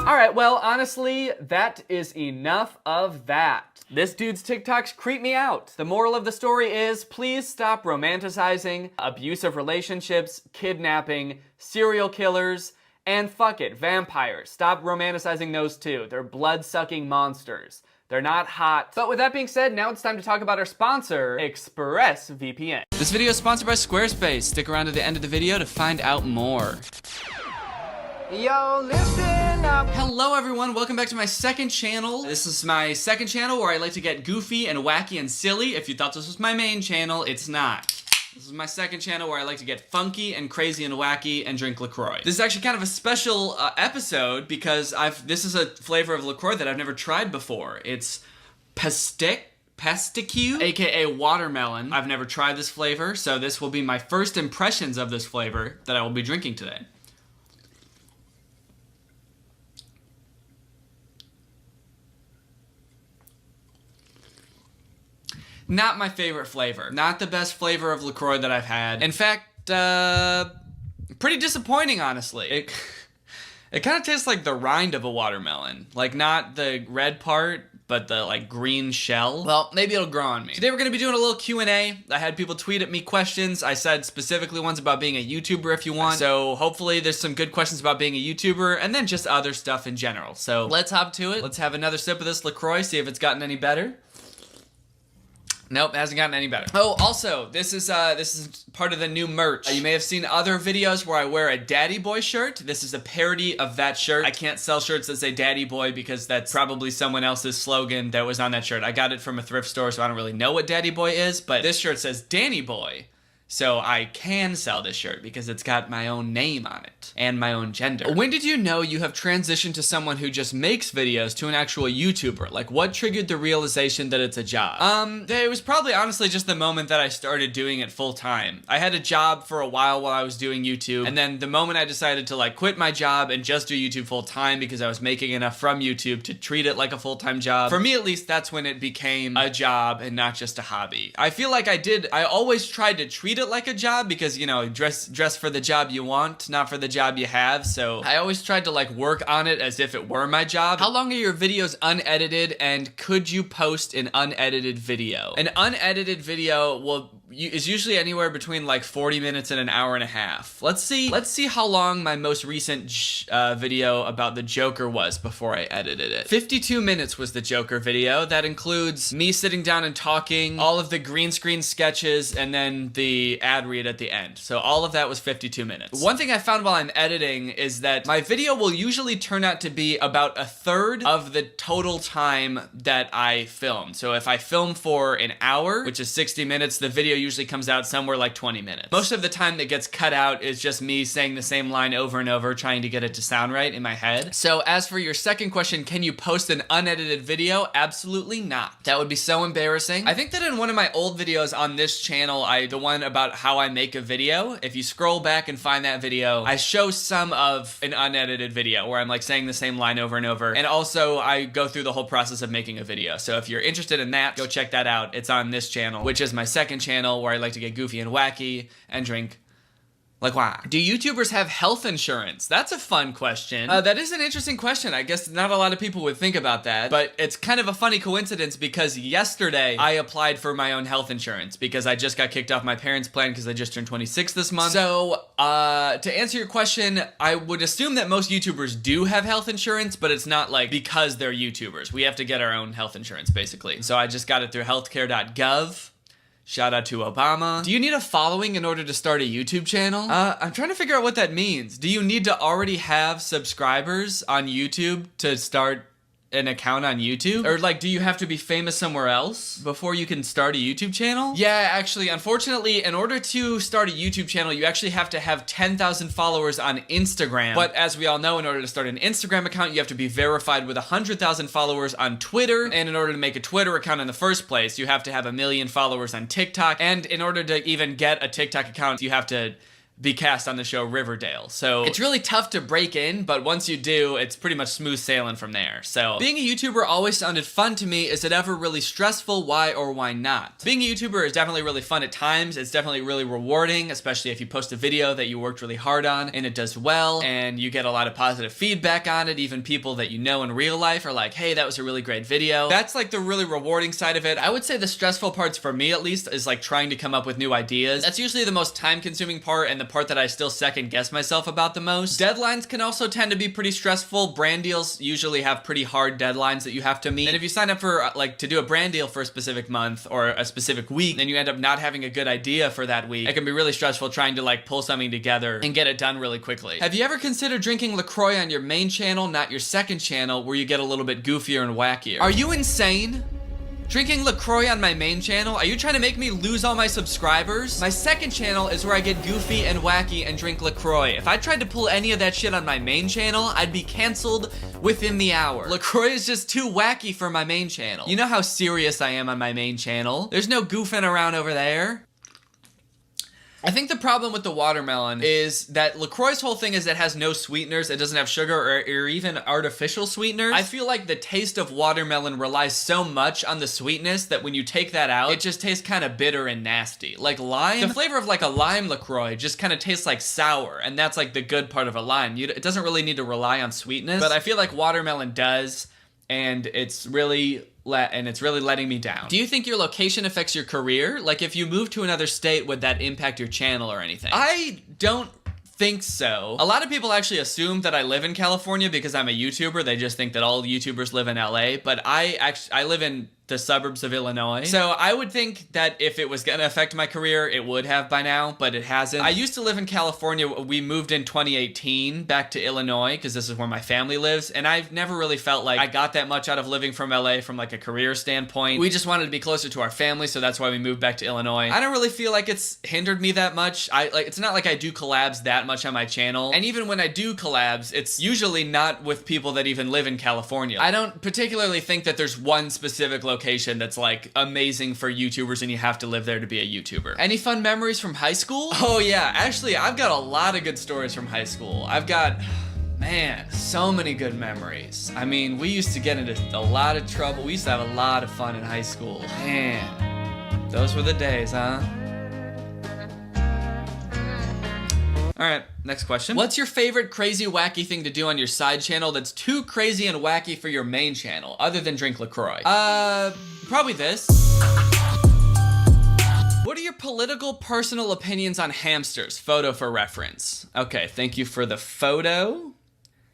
Speaker 18: All right, well, honestly, that is enough of that. This dude's TikToks creep me out. The moral of the story is, please stop romanticizing abusive relationships, kidnapping, serial killers, and fuck it, vampires. Stop romanticizing those too. They're blood-sucking monsters. They're not hot. But with that being said, now it's time to talk about our sponsor, ExpressVPN. This video is sponsored by Squarespace. Stick around to the end of the video to find out more. Yo, listen up. Hello everyone, welcome back to my second channel. This is my second channel where I like to get goofy and wacky and silly. If you thought this was my main channel, it's not. This is my second channel where I like to get funky and crazy and wacky and drink LaCroix. This is actually kind of a special episode because this is a flavor of LaCroix that I've never tried before. It's Pesticue, aka watermelon. I've never tried this flavor, so this will be my first impressions of this flavor that I will be drinking today. Not my favorite flavor. Not the best flavor of LaCroix that I've had. In fact, pretty disappointing, honestly. It kind of tastes like the rind of a watermelon. Like, not the red part, but the, like, green shell. Well, maybe it'll grow on me. Today we're gonna be doing a little Q&A. I had people tweet at me questions. I said specifically ones about being a YouTuber if you want. So hopefully there's some good questions about being a YouTuber, and then just other stuff in general. So let's hop to it. Let's have another sip of this LaCroix, see if it's gotten any better. Nope, hasn't gotten any better. Oh, also, this is part of the new merch. You may have seen other videos where I wear a Daddy Boy shirt. This is a parody of that shirt. I can't sell shirts that say Daddy Boy because that's probably someone else's slogan that was on that shirt. I got it from a thrift store, so I don't really know what Daddy Boy is, but this shirt says Danny Boy. So I can sell this shirt because it's got my own name on it and my own gender. When did you know you have transitioned to someone who just makes videos to an actual YouTuber? Like, what triggered the realization that it's a job? It was probably honestly just the moment that I started doing it full time. I had a job for a while I was doing YouTube, and then the moment I decided to like quit my job and just do YouTube full time because I was making enough from YouTube to treat it like a full-time job, for me at least, that's when it became a job and not just a hobby. I feel like I always tried to treat it like a job because, you know, dress for the job you want, not for the job you have. So I always tried to like work on it as if it were my job. How long are your videos unedited, and could you post an unedited video? An unedited video is usually anywhere between like 40 minutes and an hour and a half. Let's see how long my most recent video about the Joker was before I edited it. 52 minutes was the Joker video. That includes me sitting down and talking, all of the green screen sketches, and then the ad read at the end. So all of that was 52 minutes. One thing I found while I'm editing is that my video will usually turn out to be about a third of the total time that I filmed. So if I film for an hour, which is 60 minutes, the video usually comes out somewhere like 20 minutes. Most of the time that gets cut out is just me saying the same line over and over, trying to get it to sound right in my head. So as for your second question, can you post an unedited video? Absolutely not. That would be so embarrassing. I think that in one of my old videos on this channel, the one about how I make a video, if you scroll back and find that video, I show some of an unedited video where I'm like saying the same line over and over. And also I go through the whole process of making a video. So if you're interested in that, go check that out. It's on this channel, which is my second channel where I like to get goofy and wacky and drink LaCroix. Do YouTubers have health insurance? That's a fun question. That is an interesting question. I guess not a lot of people would think about that, but it's kind of a funny coincidence because yesterday I applied for my own health insurance because I just got kicked off my parents' plan because I just turned 26 this month. So, to answer your question, I would assume that most YouTubers do have health insurance, but it's not like because they're YouTubers. We have to get our own health insurance, basically. So I just got it through healthcare.gov. Shout out to Obama. Do you need a following in order to start a YouTube channel? I'm trying to figure out what that means. Do you need to already have subscribers on YouTube to start
Speaker 1: an account on YouTube? Or like, do you have to be famous somewhere else before you can start a YouTube channel? Yeah, actually, unfortunately, in order to start a YouTube channel, you actually have to have 10,000 followers on Instagram. But as we all know, in order to start an Instagram account, you have to be verified with 100,000 followers on Twitter. And in order to make a Twitter account in the first place, you have to have 1 million followers on TikTok. And in order to even get a TikTok account, you have to be cast on the show Riverdale. So it's really tough to break in, but once you do, it's pretty much smooth sailing from there. So being a YouTuber always sounded fun to me. Is it ever really stressful? Why or why not? Being a YouTuber is definitely really fun at times. It's definitely really rewarding, especially if you post a video that you worked really hard on and it does well and you get a lot of positive feedback on it. Even people that you know in real life are like, hey, that was a really great video. That's like the really rewarding side of it. I would say the stressful parts for me at least is like trying to come up with new ideas. That's usually the most time consuming part and the part that I still second guess myself about the most. Deadlines can also tend to be pretty stressful. Brand deals usually have pretty hard deadlines that you have to meet. And if you sign up for like to do a brand deal for a specific month or a specific week, then you end up not having a good idea for that week. It can be really stressful trying to like pull something together and get it done really quickly. Have you ever considered drinking LaCroix on your main channel, not your second channel, where you get a little bit goofier and wackier? Are you insane? Drinking LaCroix on my main channel? Are you trying to make me lose all my subscribers? My second channel is where I get goofy and wacky and drink LaCroix. If I tried to pull any of that shit on my main channel, I'd be canceled within the hour. LaCroix is just too wacky for my main channel. You know how serious I am on my main channel. There's no goofing around over there. I think the problem with the watermelon is that LaCroix's whole thing is it has no sweeteners, it doesn't have sugar or even artificial sweeteners. I feel like the taste of watermelon relies so much on the sweetness that when you take that out, it just tastes kind of bitter and nasty. Like lime, the flavor of like a lime LaCroix just kind of tastes like sour, and that's like the good part of a lime. It doesn't really need to rely on sweetness, but I feel like watermelon does, and it's really letting me down. Do you think your location affects your career? Like if you move to another state, would that impact your channel or anything? I don't think so. A lot of people actually assume that I live in California because I'm a YouTuber. They just think that all YouTubers live in LA, but I live in the suburbs of Illinois. So I would think that if it was gonna affect my career, it would have by now, but it hasn't. I used to live in California. We moved in 2018 back to Illinois because this is where my family lives, and I've never really felt like I got that much out of living from LA from like a career standpoint. We just wanted to be closer to our family, so that's why we moved back to Illinois. I don't really feel like it's hindered me that much. It's not like I do collabs that much on my channel, and even when I do collabs, it's usually not with people that even live in California. I don't particularly think that there's one specific location that's like amazing for YouTubers and you have to live there to be a YouTuber. Any fun memories from high school? Oh yeah, actually I've got a lot of good stories from high school. I've got, man, so many good memories. I mean, we used to get into a lot of trouble. We used to have a lot of fun in high school. Man, those were the days, huh? All right, next question. What's your favorite crazy, wacky thing to do on your side channel that's too crazy and wacky for your main channel, other than drink LaCroix? Probably this. What are your political personal opinions on hamsters? Photo for reference. Okay, thank you for the photo.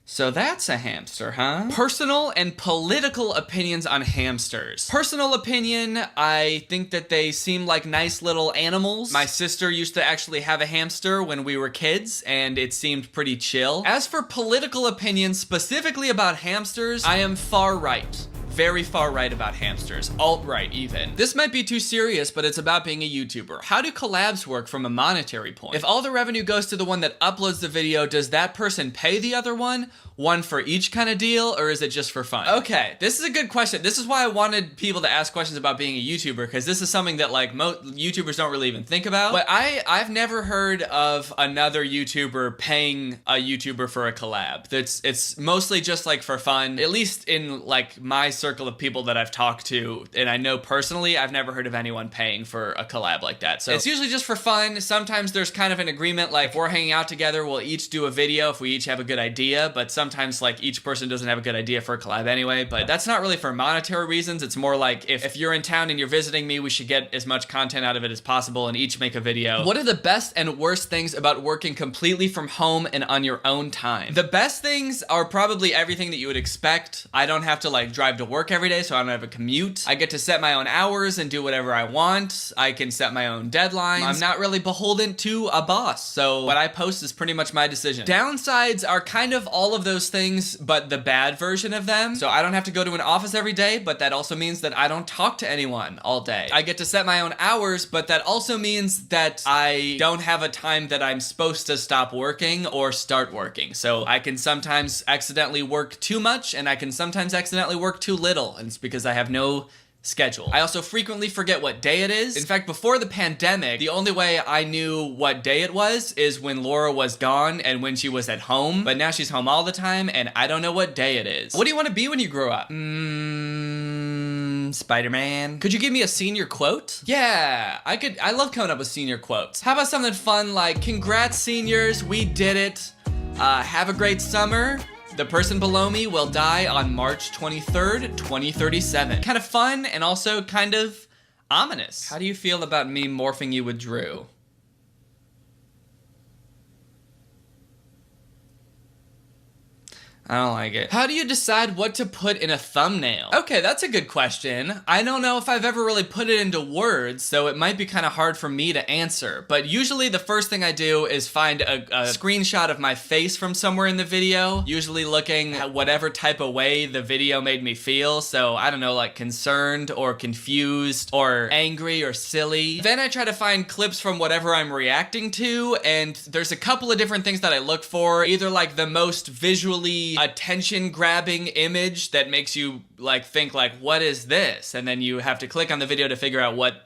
Speaker 1: So that's a hamster, huh? Personal and political opinions on hamsters. Personal opinion, I think that they seem like nice little animals. My sister used to actually have a hamster when we were kids, and it seemed pretty chill. As for political opinions, specifically about hamsters, I am far right. Very far right about hamsters, alt-right even. This might be too serious, but it's about being a YouTuber. How do collabs work from a monetary point? If all the revenue goes to the one that uploads the video, does that person pay the other one? One for each kind of deal, or is it just for fun? Okay, this is a good question. This is why I wanted people to ask questions about being a YouTuber, because this is something that like most YouTubers don't really even think about. But I've never heard of another YouTuber paying a YouTuber for a collab. It's mostly just like for fun, at least in like my circle of people that I've talked to, and I know personally, I've never heard of anyone paying for a collab like that. So it's usually just for fun. Sometimes there's kind of an agreement, like if we're hanging out together, we'll each do a video if we each have a good idea, but sometimes like each person doesn't have a good idea for a collab anyway, but that's not really for monetary reasons. It's more like if you're in town and you're visiting me, we should get as much content out of it as possible and each make a video. What are the best and worst things about working completely from home and on your own time? The best things are probably everything that you would expect. I don't have to like drive to work work every day, so I don't have a commute. I get to set my own hours and do whatever I want. I can set my own deadlines. I'm not really beholden to a boss, so what I post is pretty much my decision. Downsides are kind of all of those things, but the bad version of them. So I don't have to go to an office every day, but that also means that I don't talk to anyone all day. I get to set my own hours, but that also means that I don't have a time that I'm supposed to stop working or start working. So I can sometimes accidentally work too much, and I can sometimes accidentally work too little, and it's because I have no schedule. I also frequently forget what day it is. In fact, before the pandemic, the only way I knew what day it was is when Laura was gone and when she was at home, but now she's home all the time and I don't know what day it is. What do you want to be when you grow up? Spider-Man. Could you give me a senior quote? Yeah, I love coming up with senior quotes. How about something fun like, congrats seniors, we did it. Have a great summer. The person below me will die on March 23rd, 2037. Kind of fun and also kind of ominous. How do you feel about me morphing you with Drew? I don't like it. How do you decide what to put in a thumbnail? Okay, that's a good question. I don't know if I've ever really put it into words, so it might be kind of hard for me to answer. But usually the first thing I do is find a screenshot of my face from somewhere in the video, usually looking at whatever type of way the video made me feel. So I don't know, like concerned or confused or angry or silly. Then I try to find clips from whatever I'm reacting to, and there's a couple of different things that I look for, either like the most visually attention grabbing image that makes you like think like, what is this? And then you have to click on the video to figure out what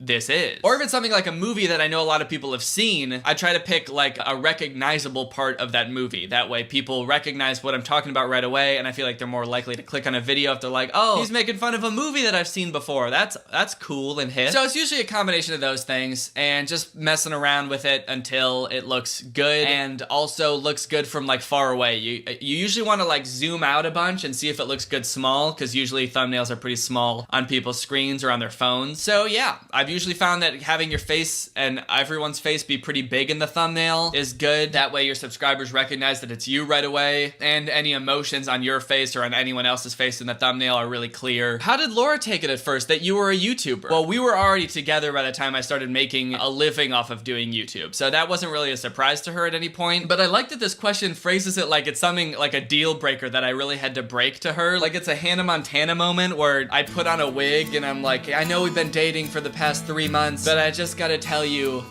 Speaker 1: this is. Or if it's something like a movie that I know a lot of people have seen, I try to pick like a recognizable part of that movie. That way people recognize what I'm talking about right away, and I feel like they're more likely to click on a video if they're like, oh, he's making fun of a movie that I've seen before. That's cool and hip. So it's usually a combination of those things and just messing around with it until it looks good and also looks good from like far away. You usually want to like zoom out a bunch and see if it looks good small, because usually thumbnails are pretty small on people's screens or on their phones. So yeah, I've usually found that having your face and everyone's face be pretty big in the thumbnail is good. That way your subscribers recognize that it's you right away, and any emotions on your face or on anyone else's face in the thumbnail are really clear. How did Laura take it at first that you were a YouTuber? Well, we were already together by the time I started making a living off of doing YouTube, so that wasn't really a surprise to her at any point. But I like that this question phrases it like it's something like a deal breaker that I really had to break to her. Like it's a Hannah Montana moment where I put on a wig and I'm like, I know we've been dating for the past 3 months, but I just gotta tell you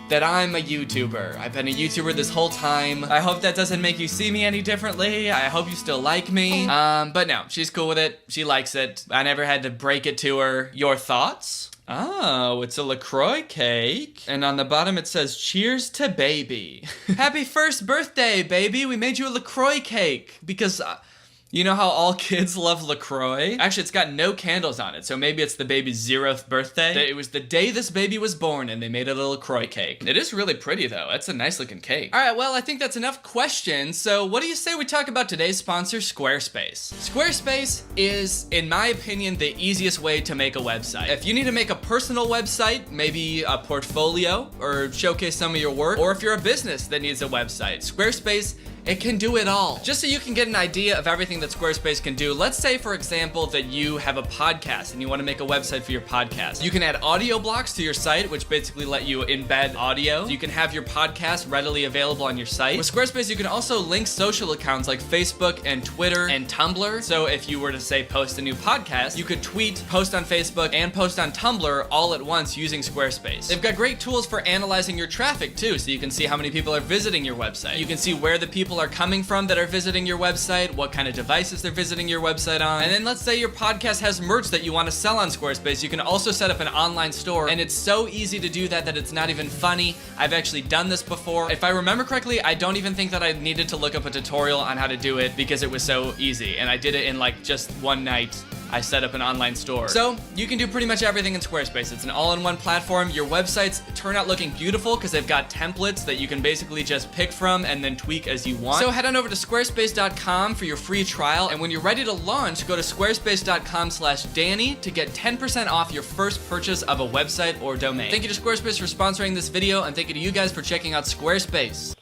Speaker 1: that I'm a YouTuber. I've been a YouTuber this whole time. I hope that doesn't make you see me any differently. I hope you still like me. But no, she's cool with it. She likes it. I never had to break it to her. Your thoughts? Oh, it's a LaCroix cake. And on the bottom it says, cheers to baby. Happy first birthday, baby. We made you a LaCroix cake because... you know how all kids love LaCroix? Actually, it's got no candles on it, so maybe it's the baby's 0th birthday. It was the day this baby was born, and they made it a LaCroix cake. It is really pretty, though. It's a nice looking cake. All right, well, I think that's enough questions. So what do you say we talk about today's sponsor, Squarespace? Squarespace is, in my opinion, the easiest way to make a website. If you need to make a personal website, maybe a portfolio, or showcase some of your work, or if you're a business that needs a website, Squarespace, it can do it all. Just so you can get an idea of everything that Squarespace can do, let's say, for example, that you have a podcast and you want to make a website for your podcast. You can add audio blocks to your site, which basically let you embed audio. You can have your podcast readily available on your site. With Squarespace, you can also link social accounts like Facebook and Twitter and Tumblr. So if you were to say post a new podcast, you could tweet, post on Facebook, and post on Tumblr all at once using Squarespace. They've got great tools for analyzing your traffic too, so you can see how many people are visiting your website. You can see where the people are coming from that are visiting your website, what kind of devices they're visiting your website on. And then let's say your podcast has merch that you want to sell on Squarespace. You can also set up an online store, and it's so easy to do that it's not even funny. I've actually done this before. If I remember correctly, I don't even think that I needed to look up a tutorial on how to do it because it was so easy, and I did it in like just one night. I set up an online store. So you can do pretty much everything in Squarespace. It's an all-in-one platform. Your websites turn out looking beautiful because they've got templates that you can basically just pick from and then tweak as you want. So head on over to squarespace.com for your free trial, and when you're ready to launch, go to squarespace.com/Danny to get 10% off your first purchase of a website or domain. Thank you to Squarespace for sponsoring this video, and thank you to you guys for checking out Squarespace.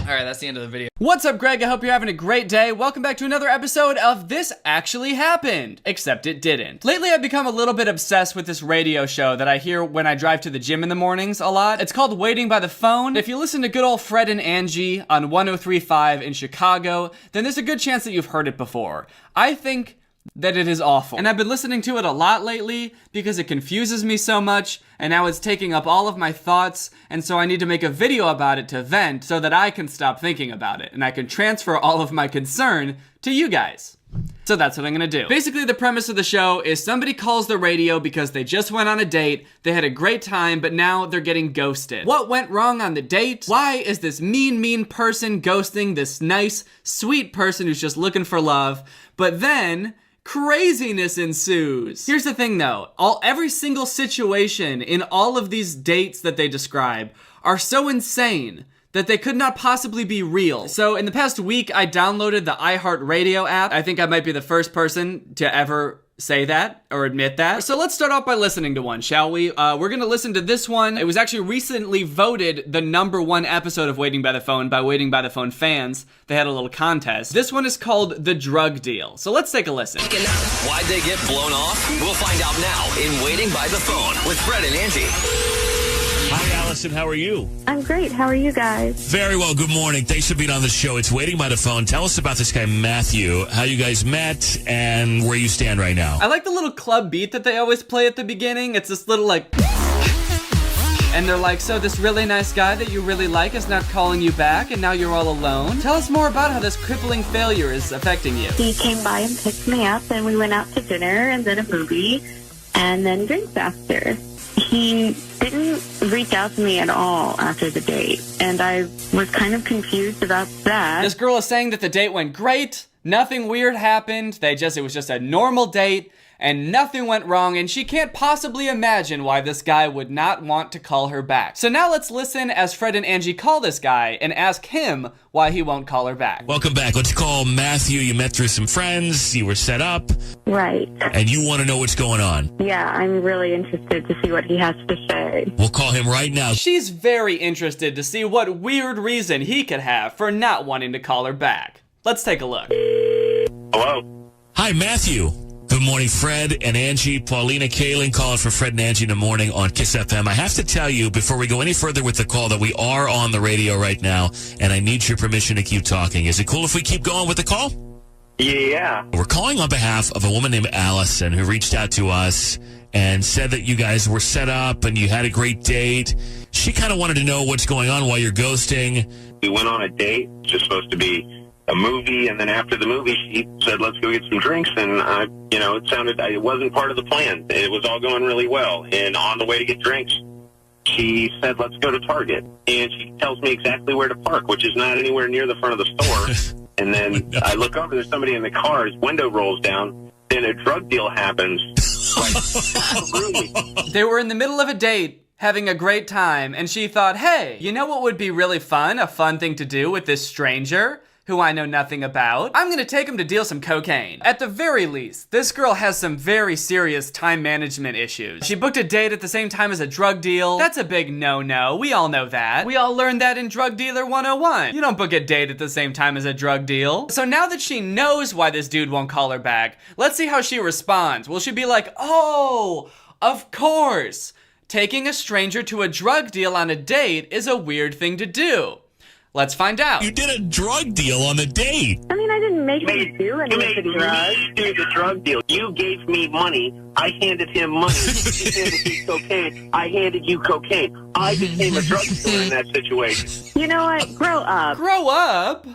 Speaker 1: Alright, that's the end of the video. What's up, Greg? I hope you're having a great day. Welcome back to another episode of This Actually Happened. Except it didn't. Lately, I've become a little bit obsessed with this radio show that I hear when I drive to the gym in the mornings a lot. It's called Waiting by the Phone. If you listen to good old Fred and Angie on 103.5 in Chicago, then there's a good chance that you've heard it before. I think that it is awful. And I've been listening to it a lot lately because it confuses me so much, and now it's taking up all of my thoughts, and so I need to make a video about it to vent so that I can stop thinking about it, and I can transfer all of my concern to you guys. So that's what I'm gonna do. Basically, the premise of the show is somebody calls the radio because they just went on a date, they had a great time, but now they're getting ghosted. What went wrong on the date? Why is this mean person ghosting this nice, sweet person who's just looking for love? But then craziness ensues. Here's the thing though, every single situation in all of these dates that they describe are so insane that they could not possibly be real. So in the past week, I downloaded the iHeartRadio app. I think I might be the first person to ever say that or admit that. So let's start off by listening to one, shall we? We're gonna listen to this one. It was actually recently voted the #1 episode of Waiting by the Phone by Waiting by the Phone fans. They had a little contest. This one is called The Drug Deal. So let's take a listen.
Speaker 20: Why'd they get blown off? We'll find out now in Waiting by the Phone with Fred and Angie.
Speaker 21: Hi, Allison. How are you?
Speaker 22: I'm great. How are you guys?
Speaker 21: Very well. Good morning. Thanks for being on the show. It's Waiting by the Phone. Tell us about this guy, Matthew, how you guys met and where you stand right now.
Speaker 1: I like the little club beat that they always play at the beginning. It's this little like... And they're like, so this really nice guy that you really like is not calling you back and now you're all alone? Tell us more about how this crippling failure is affecting you.
Speaker 22: He came by and picked me up and we went out to dinner and then a movie and then drinks after. He didn't reach out to me at all after the date, and I was kind of confused about that.
Speaker 1: This girl is saying that the date went great, nothing weird happened, it was just a normal date, and nothing went wrong, and she can't possibly imagine why this guy would not want to call her back. So now let's listen as Fred and Angie call this guy and ask him why he won't call her back.
Speaker 21: Welcome back. Let's call Matthew. You met through some friends, you were set up.
Speaker 22: Right.
Speaker 21: And you want to know what's going on.
Speaker 22: Yeah, I'm really interested to see what he has to say.
Speaker 21: We'll call him right now.
Speaker 1: She's very interested to see what weird reason he could have for not wanting to call her back. Let's take a look.
Speaker 21: Hello? Hi, Matthew. Good morning, Fred and Angie. Paulina Kaling calling for Fred and Angie in the morning on Kiss FM. I have to tell you, before we go any further with the call, that we are on the radio right now, and I need your permission to keep talking. Is it cool if we keep going with the call?
Speaker 23: Yeah.
Speaker 21: We're calling on behalf of a woman named Allison who reached out to us and said that you guys were set up and you had a great date. She kind of wanted to know what's going on while you're ghosting.
Speaker 23: We went on a date. It's just supposed to be a movie, and then after the movie, she said, let's go get some drinks, and it wasn't part of the plan. It was all going really well, and on the way to get drinks, she said, let's go to Target, and she tells me exactly where to park, which is not anywhere near the front of the store, and then I look over, there's somebody in the car, his window rolls down, and a drug deal happens.
Speaker 1: They were in the middle of a date, having a great time, and she thought, hey, you know what would be really fun, a fun thing to do with this stranger who I know nothing about? I'm gonna take him to deal some cocaine. At the very least, this girl has some very serious time management issues. She booked a date at the same time as a drug deal. That's a big no-no, we all know that. We all learned that in Drug Dealer 101. You don't book a date at the same time as a drug deal. So now that she knows why this dude won't call her back, let's see how she responds. Will she be like, oh, of course. Taking a stranger to a drug deal on a date is a weird thing to do. Let's find out.
Speaker 21: You did a drug deal on the date.
Speaker 22: I mean, I didn't make him do any of the drugs.
Speaker 23: You made me do the drug deal. You gave me money. I handed him money. He handed me cocaine. I handed you cocaine. I became a drug dealer in that situation.
Speaker 22: You know what? Grow up.
Speaker 1: Grow up?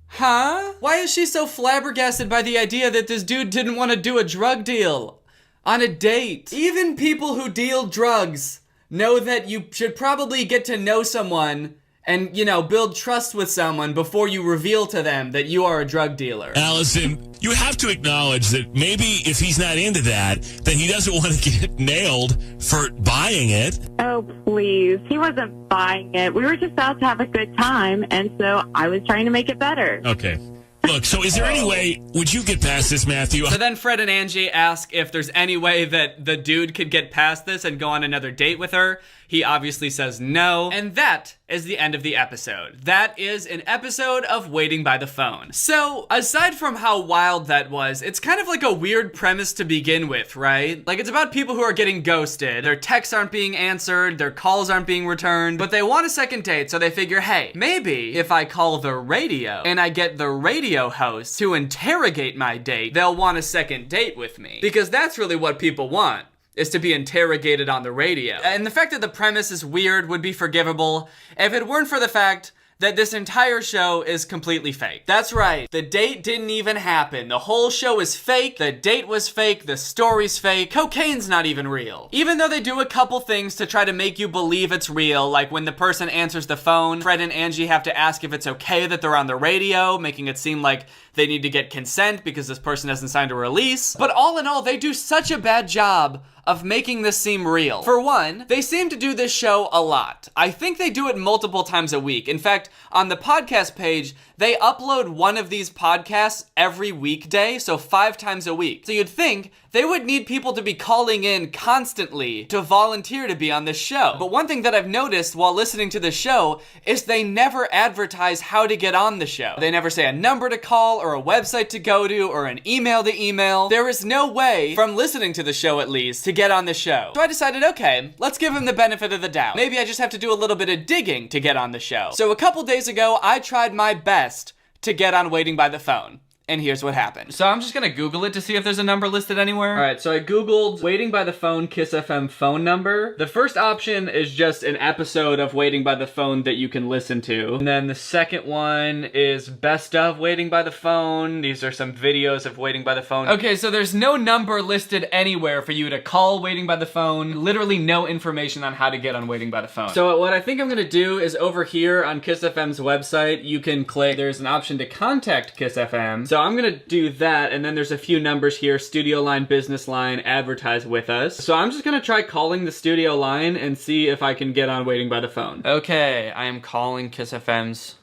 Speaker 1: Huh? Why is she so flabbergasted by the idea that this dude didn't want to do a drug deal on a date? Even people who deal drugs know that you should probably get to know someone and, build trust with someone before you reveal to them that you are a drug dealer.
Speaker 21: Allison, you have to acknowledge that maybe if he's not into that, then he doesn't want to get nailed for buying it.
Speaker 22: Oh, please. He wasn't buying it. We were just out to have a good time, and so I was trying to make it better.
Speaker 21: Okay. Look, so is there any way, would you get past this, Matthew?
Speaker 1: So then Fred and Angie ask if there's any way that the dude could get past this and go on another date with her. He obviously says no, and that is the end of the episode. That is an episode of Waiting by the Phone. So, aside from how wild that was, it's kind of like a weird premise to begin with, right? Like, it's about people who are getting ghosted. Their texts aren't being answered, their calls aren't being returned, but they want a second date, so they figure, hey, maybe if I call the radio and I get the radio host to interrogate my date, they'll want a second date with me. Because that's really what people want, is to be interrogated on the radio. And the fact that the premise is weird would be forgivable if it weren't for the fact that this entire show is completely fake. That's right, the date didn't even happen. The whole show is fake, the date was fake, the story's fake, cocaine's not even real. Even though they do a couple things to try to make you believe it's real, like when the person answers the phone, Fred and Angie have to ask if it's okay that they're on the radio, making it seem like they need to get consent because this person hasn't signed a release. But all in all, they do such a bad job of making this seem real. For one, they seem to do this show a lot. I think they do it multiple times a week. In fact, on the podcast page, they upload one of these podcasts every weekday, so 5 times a week. So you'd think they would need people to be calling in constantly to volunteer to be on this show. But one thing that I've noticed while listening to the show is they never advertise how to get on the show. They never say a number to call or a website to go to or an email to email. There is no way, from listening to the show at least, to get on the show. So I decided, okay, let's give them the benefit of the doubt. Maybe I just have to do a little bit of digging to get on the show. So a couple days ago, I tried my best to get on Waiting by the Phone. And here's what happened. So I'm just gonna Google it to see if there's a number listed anywhere. All right, so I Googled Waiting by the Phone Kiss FM phone number. The first option is just an episode of Waiting by the Phone that you can listen to. And then the second one is Best of Waiting by the Phone. These are some videos of Waiting by the Phone. Okay, so there's no number listed anywhere for you to call Waiting by the Phone. Literally no information on how to get on Waiting by the Phone. So what I think I'm gonna do is over here on Kiss FM's website, you can click, there's an option to contact Kiss FM. So I'm gonna do that, and then there's a few numbers here: studio line, business line, advertise with us. So I'm just gonna try calling the studio line and see if I can get on Waiting by the Phone. Okay, I am calling Kiss FM's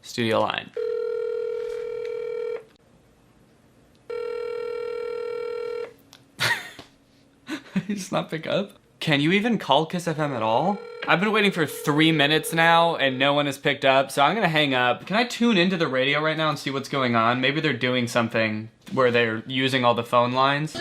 Speaker 1: studio line. He does not pick up. Can you even call Kiss FM at all? I've been waiting for 3 minutes now and no one has picked up, so I'm gonna hang up. Can I tune into the radio right now and see what's going on? Maybe they're doing something where they're using all the phone lines.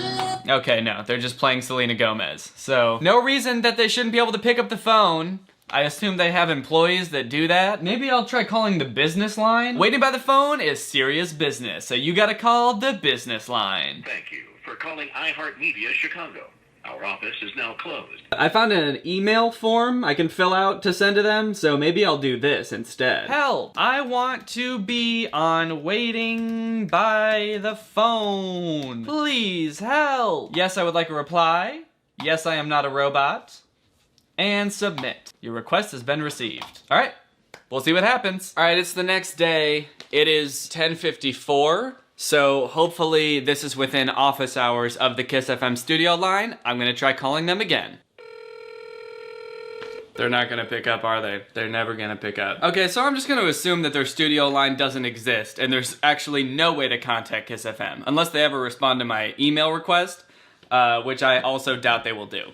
Speaker 1: Okay, no, they're just playing Selena Gomez. So, no reason that they shouldn't be able to pick up the phone. I assume they have employees that do that. Maybe I'll try calling the business line. Waiting by the Phone is serious business, so you gotta call the business line.
Speaker 2: Thank you for calling iHeartMedia Chicago. Our office is now closed.
Speaker 1: I found an email form I can fill out to send to them, so maybe I'll do this instead. Help! I want to be on Waiting by the Phone. Please help! Yes, I would like a reply. Yes, I am not a robot. And submit. Your request has been received. All right, we'll see what happens. All right, it's the next day. It is 10:54. So hopefully this is within office hours of the Kiss FM studio line. I'm gonna try calling them again. They're not gonna pick up, are they? They're never gonna pick up. Okay, so I'm just gonna assume that their studio line doesn't exist and there's actually no way to contact Kiss FM unless they ever respond to my email request, which I also doubt they will do.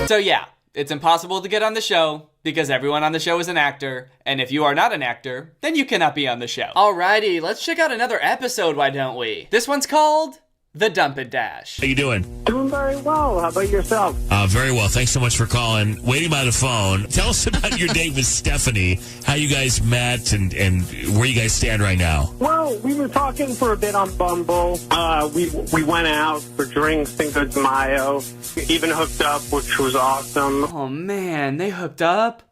Speaker 1: So yeah, it's impossible to get on the show because everyone on the show is an actor, and if you are not an actor, then you cannot be on the show. Alrighty, let's check out another episode, why don't we? This one's called The Dump It Dash.
Speaker 21: How you doing?
Speaker 3: Doing very well. How about yourself?
Speaker 21: Very well. Thanks so much for calling. Waiting by the Phone. Tell us about your date with Stephanie, how you guys met, and where you guys stand right now.
Speaker 3: Well, we were talking for a bit on Bumble. We went out for drinks, Cinco de Mayo. We even hooked up, which was awesome.
Speaker 1: Oh man, they hooked up?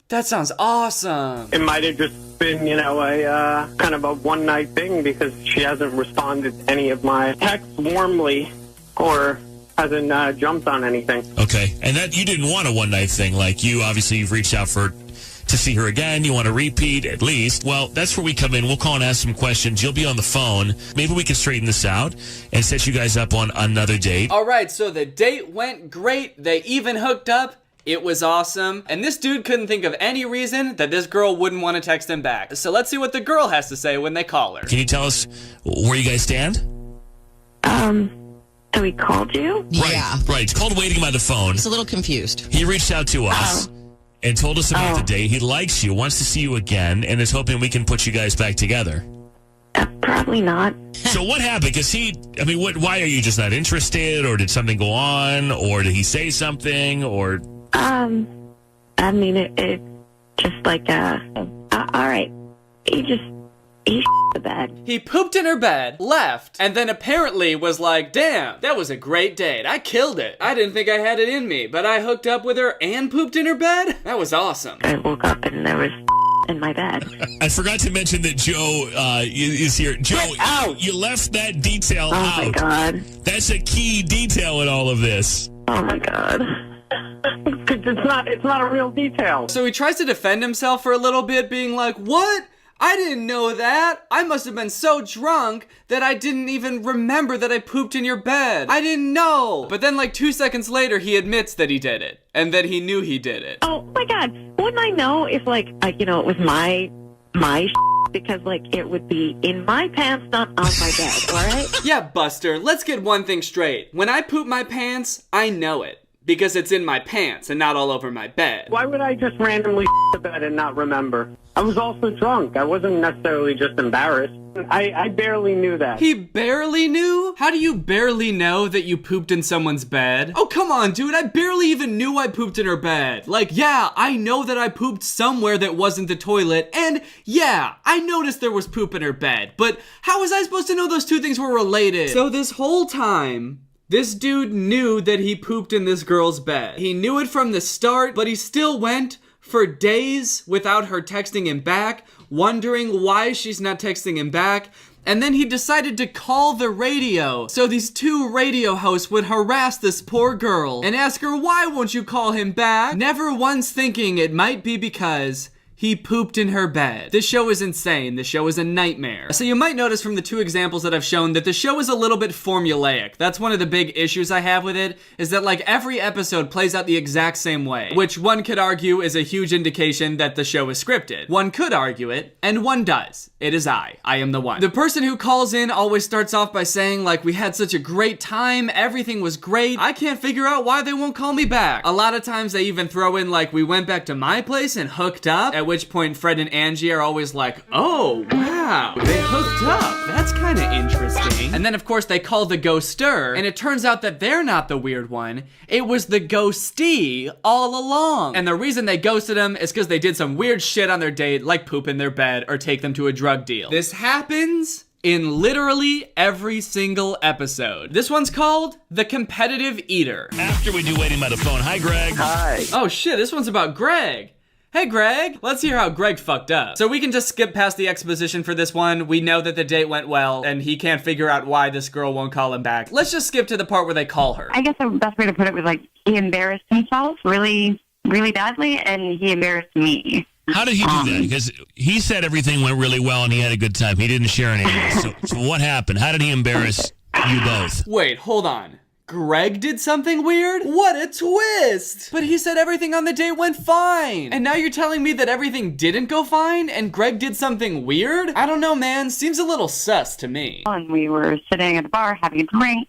Speaker 1: That sounds awesome.
Speaker 3: It might have just been, a kind of a one-night thing because she hasn't responded to any of my texts warmly or hasn't jumped on anything.
Speaker 21: Okay, and that you didn't want a one-night thing. Like, you obviously you've reached out to see her again. You want to repeat at least. Well, that's where we come in. We'll call and ask some questions. You'll be on the phone. Maybe we can straighten this out and set you guys up on another date.
Speaker 1: All right, so the date went great. They even hooked up. It was awesome. And this dude couldn't think of any reason that this girl wouldn't want to text him back. So let's see what the girl has to say when they call her.
Speaker 21: Can you tell us where you guys stand?
Speaker 22: So he called you?
Speaker 21: Right. It's called waiting by the phone.
Speaker 9: He's a little confused.
Speaker 21: He reached out to us and told us about the date. He likes you, wants to see you again, and is hoping we can put you guys back together.
Speaker 22: Probably not.
Speaker 21: So what happened? Because why are you just not interested, or did something go on, or did he say something, or?
Speaker 22: I mean, it just like, all right. He the bed.
Speaker 1: He pooped in her bed, left, and then apparently was like, damn, that was a great date. I killed it. I didn't think I had it in me, but I hooked up with her and pooped in her bed? That was awesome.
Speaker 22: I woke up and there was in my bed.
Speaker 21: I forgot to mention that Joe is here. Joe, you left that detail out.
Speaker 22: Oh my God.
Speaker 21: That's a key detail in all of this.
Speaker 22: Oh my God.
Speaker 3: It's not a real detail.
Speaker 1: So he tries to defend himself for a little bit, being like, what? I didn't know that. I must have been so drunk that I didn't even remember that I pooped in your bed. I didn't know. But then like 2 seconds later, he admits that he did it. And that he knew he did it.
Speaker 22: Oh my God. Wouldn't I know if it was my because it would be in my pants, not on my bed, all right?
Speaker 1: Yeah, Buster, let's get one thing straight. When I poop my pants, I know it. Because it's in my pants and not all over my bed.
Speaker 3: Why would I just randomly the bed and not remember? I was also drunk. I wasn't necessarily just embarrassed. I barely knew that.
Speaker 1: He barely knew? How do you barely know that you pooped in someone's bed? Oh, come on, dude. I barely even knew I pooped in her bed. Yeah, I know that I pooped somewhere that wasn't the toilet. And yeah, I noticed there was poop in her bed. But how was I supposed to know those two things were related? So this whole time, this dude knew that he pooped in this girl's bed. He knew it from the start, but he still went for days without her texting him back, wondering why she's not texting him back. And then he decided to call the radio. So these two radio hosts would harass this poor girl and ask her, why won't you call him back? Never once thinking it might be because he pooped in her bed. This show is insane. This show is a nightmare. So you might notice from the two examples that I've shown that the show is a little bit formulaic. That's one of the big issues I have with it, is that every episode plays out the exact same way, which one could argue is a huge indication that the show is scripted. One could argue it, and one does. It is I am the one. The person who calls in always starts off by saying we had such a great time, everything was great, I can't figure out why they won't call me back. A lot of times they even throw in we went back to my place and hooked up, at which point Fred and Angie are always like, oh, wow, they hooked up. That's kind of interesting. And then, of course, they call the ghoster, and it turns out that they're not the weird one. It was the ghostee all along. And the reason they ghosted him is because they did some weird shit on their date, like poop in their bed or take them to a drug deal. This happens in literally every single episode. This one's called The Competitive Eater.
Speaker 21: After we do waiting by the phone, hi, Greg.
Speaker 3: Hi.
Speaker 1: Oh, shit, this one's about Greg. Hey, Greg, let's hear how Greg fucked up. So we can just skip past the exposition for this one. We know that the date went well, and he can't figure out why this girl won't call him back. Let's just skip to the part where they call her.
Speaker 22: I guess the best way to put it was he embarrassed himself really, really badly, and he embarrassed me.
Speaker 21: How did he do that? Because he said everything went really well and he had a good time. He didn't share any of it. So what happened? How did he embarrass you both?
Speaker 1: Wait, hold on. Greg did something weird? What a twist! But he said everything on the date went fine. And now you're telling me that everything didn't go fine and Greg did something weird? I don't know, man. Seems a little sus to me.
Speaker 22: And we were sitting at the bar having a drink,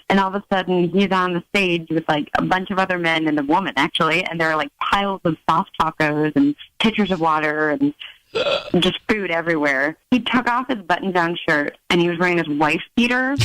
Speaker 22: and all of a sudden he's on the stage with a bunch of other men and a woman, actually, and there are piles of soft tacos and pitchers of water and just food everywhere. He took off his button-down shirt and he was wearing his wife beater.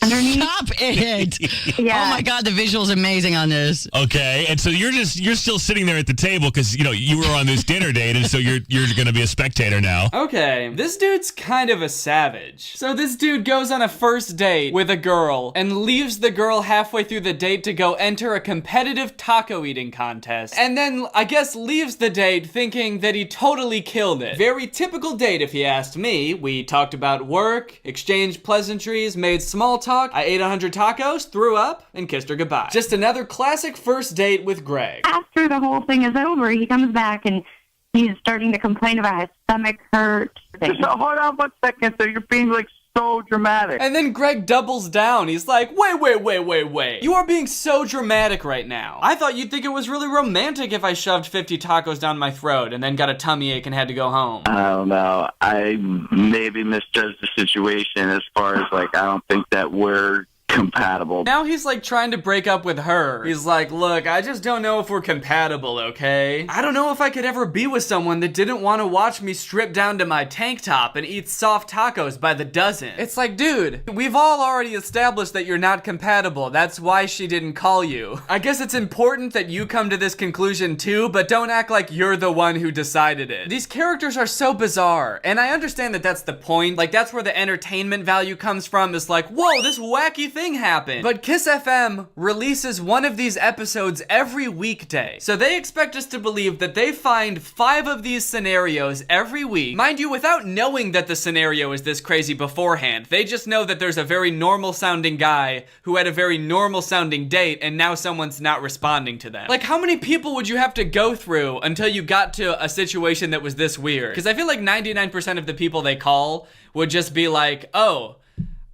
Speaker 22: Underneath.
Speaker 9: Stop it!
Speaker 22: Yeah.
Speaker 9: Oh my God, the visual's amazing on this.
Speaker 21: Okay, and so you're still sitting there at the table because you were on this dinner date, and so you're going to be a spectator now.
Speaker 1: Okay, this dude's kind of a savage. So this dude goes on a first date with a girl and leaves the girl halfway through the date to go enter a competitive taco eating contest, and then I guess leaves the date thinking that he totally killed it. Very typical date, if you asked me. We talked about work, exchanged pleasantries, made small talk. I ate 100 tacos, threw up, and kissed her goodbye. Just another classic first date with Greg.
Speaker 22: After the whole thing is over, he comes back and he's starting to complain about his stomach hurt.
Speaker 3: So hold on 1 second. So you're being so dramatic.
Speaker 1: And then Greg doubles down. He's like, wait. You are being so dramatic right now. I thought you'd think it was really romantic if I shoved 50 tacos down my throat and then got a tummy ache and had to go home.
Speaker 10: I don't know. I maybe misjudged the situation as far as I don't think that we're
Speaker 3: compatible.
Speaker 1: Now he's like trying to break up with her. He's like, look, I just don't know if we're compatible, okay? I don't know if I could ever be with someone that didn't want to watch me strip down to my tank top and eat soft tacos by the dozen. It's like, dude, we've all already established that you're not compatible. That's why she didn't call you. I guess it's important that you come to this conclusion too, but don't act like you're the one who decided it. These characters are so bizarre, and I understand that that's the point. Like, that's where the entertainment value comes from, is like, whoa, this wacky thing happened. But Kiss FM releases one of these episodes every weekday. So they expect us to believe that they find 5 of these scenarios every week. Mind you, without knowing that the scenario is this crazy beforehand. They just know that there's a very normal sounding guy who had a very normal sounding date and now someone's not responding to them. Like, how many people would you have to go through until you got to a situation that was this weird? Because I feel like 99% of the people they call would just be like, oh,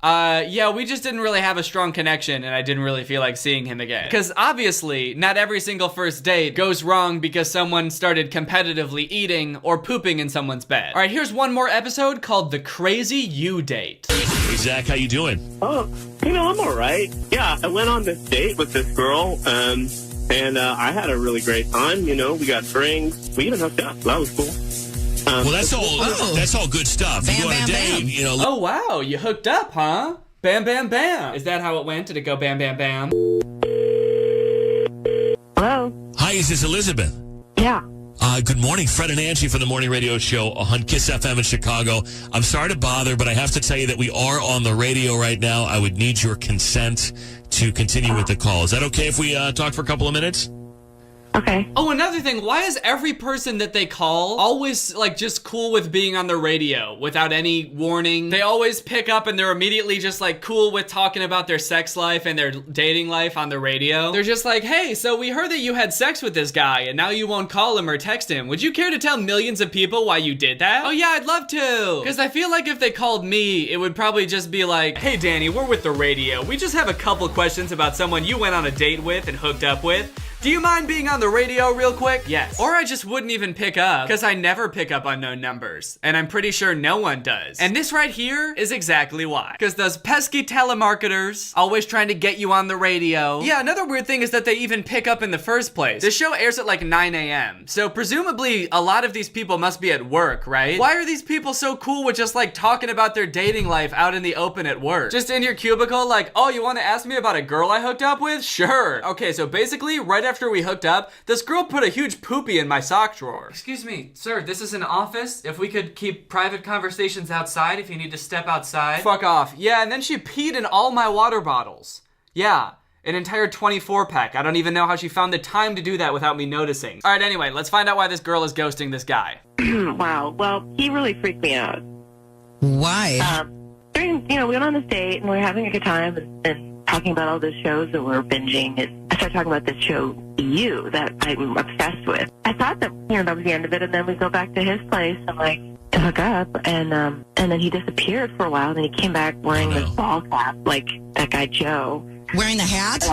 Speaker 1: yeah, we just didn't really have a strong connection and I didn't really feel like seeing him again. Because obviously, not every single first date goes wrong because someone started competitively eating or pooping in someone's bed. All right, here's one more episode called The Crazy You Date.
Speaker 21: Hey, Zach, how you doing?
Speaker 3: Oh, I'm all right. Yeah, I went on this date with this girl, and I had a really great time. We got drinks. We even hooked up. That was cool.
Speaker 21: Well, that's all good stuff.
Speaker 9: Bam,
Speaker 21: you go on a
Speaker 9: bam,
Speaker 21: date,
Speaker 9: bam.
Speaker 1: Oh, wow, you hooked up, huh? Bam, bam, bam. Is that how it went? Did it go bam, bam, bam?
Speaker 22: Hello?
Speaker 21: Hi, is this Elizabeth?
Speaker 22: Yeah.
Speaker 21: Good morning, Fred and Angie from the Morning Radio Show on Kiss FM in Chicago. I'm sorry to bother, but I have to tell you that we are on the radio right now. I would need your consent to continue with the call. Is that okay if we talk for a couple of minutes?
Speaker 22: Okay.
Speaker 1: Oh, another thing, why is every person that they call always, like, just cool with being on the radio without any warning? They always pick up and they're immediately just, like, cool with talking about their sex life and their dating life on the radio. They're just like, hey, so we heard that you had sex with this guy and now you won't call him or text him. Would you care to tell millions of people why you did that? Oh, yeah, I'd love to. Because I feel like if they called me, it would probably just be like, hey, Danny, we're with the radio. We just have a couple questions about someone you went on a date with and hooked up with. Do you mind being on the radio real quick? Yes. Or I just wouldn't even pick up, because I never pick up unknown numbers. And I'm pretty sure no one does. And this right here is exactly why. Because those pesky telemarketers always trying to get you on the radio. Yeah, another weird thing is that they even pick up in the first place. The show airs at like 9 a.m. So presumably a lot of these people must be at work, right? Why are these people so cool with just like talking about their dating life out in the open at work? Just in your cubicle, like, oh, you want to ask me about a girl I hooked up with? Sure. Okay, so basically right after we hooked up, this girl put a huge poopy in my sock drawer. Excuse me, sir, this is an office. If we could keep private conversations outside, if you need to step outside. Fuck off. Yeah, and then she peed in all my water bottles. Yeah, an entire 24 pack. I don't even know how she found the time to do that without me noticing. All right, anyway, let's find out why this girl is ghosting this guy.
Speaker 22: Wow. Well, he really freaked me out.
Speaker 9: Why?
Speaker 22: We went on this date and we were having a good time and talking about all the shows that we're binging, and I started talking about this show, You, that I'm obsessed with. I thought that, that was the end of it, and then we go back to his place and like hook up, and then he disappeared for a while, and then he came back wearing this ball cap, like that guy Joe.
Speaker 9: Wearing the hat?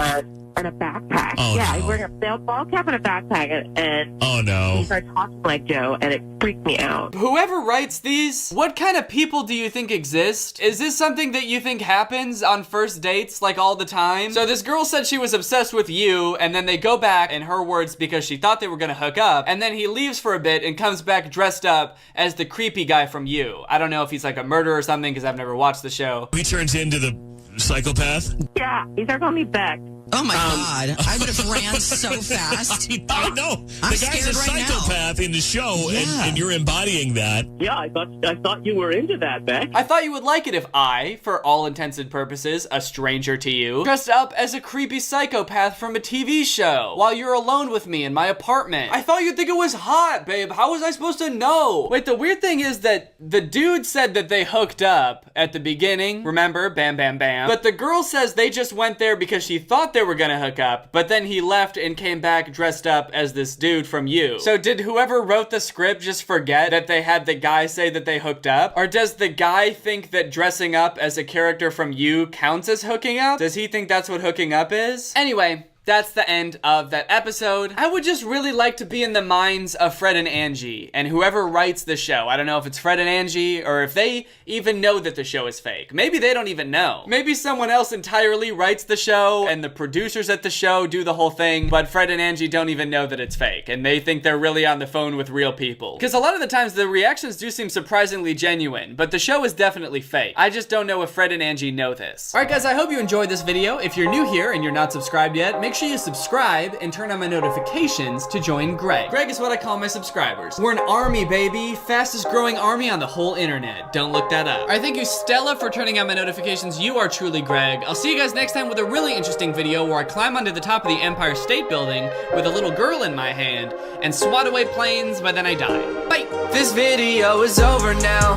Speaker 22: And a backpack.
Speaker 21: Oh,
Speaker 22: yeah,
Speaker 21: no.
Speaker 22: he's wearing a ball cap and a backpack, and
Speaker 21: Oh, no.
Speaker 22: he started talking like Joe, and it freaked me out.
Speaker 1: Whoever writes these, what kind of people do you think exist? Is this something that you think happens on first dates, like all the time? So this girl said she was obsessed with you, and then they go back, in her words, because she thought they were gonna hook up, and then he leaves for a bit and comes back dressed up as the creepy guy from You. I don't know if he's like a murderer or something, because I've never watched the show.
Speaker 21: He turns into the psychopath?
Speaker 22: Yeah, he started calling me Beck.
Speaker 9: Oh my God! I would have ran so fast.
Speaker 21: Oh no!
Speaker 9: I'm
Speaker 21: The guy's a
Speaker 9: scared right
Speaker 21: psychopath in the show, and you're embodying that.
Speaker 3: Yeah, I thought you were into that, Beck.
Speaker 1: I thought you would like it if I, for all intents and purposes, a stranger to you, dressed up as a creepy psychopath from a TV show while you're alone with me in my apartment. I thought you'd think it was hot, babe. How was I supposed to know? Wait, the weird thing is that the dude said that they hooked up at the beginning. Remember? Bam, bam, bam. But the girl says they just went there because she thought they were gonna hook up, but then he left and came back dressed up as this dude from You. So did whoever wrote the script just forget that they had the guy say that they hooked up? Or does the guy think that dressing up as a character from You counts as hooking up? Does he think that's what hooking up is? Anyway, that's the end of that episode. I would just really like to be in the minds of Fred and Angie and whoever writes the show. I don't know if it's Fred and Angie or if they even know that the show is fake. Maybe they don't even know. Maybe someone else entirely writes the show and the producers at the show do the whole thing, but Fred and Angie don't even know that it's fake and they think they're really on the phone with real people. Because a lot of the times the reactions do seem surprisingly genuine, but the show is definitely fake. I just don't know if Fred and Angie know this. Alright guys, I hope you enjoyed this video. If you're new here and you're not subscribed yet, make sure you subscribe and turn on my notifications to join Greg. Greg is what I call my subscribers. We're an army, baby. Fastest growing army on the whole internet. Don't look that up. Alright, thank you Stella for turning on my notifications. You are truly Greg. I'll see you guys next time with a really interesting video where I climb onto the top of the Empire State Building with a little girl in my hand and swat away planes, but then I die. Bye! This video is over now.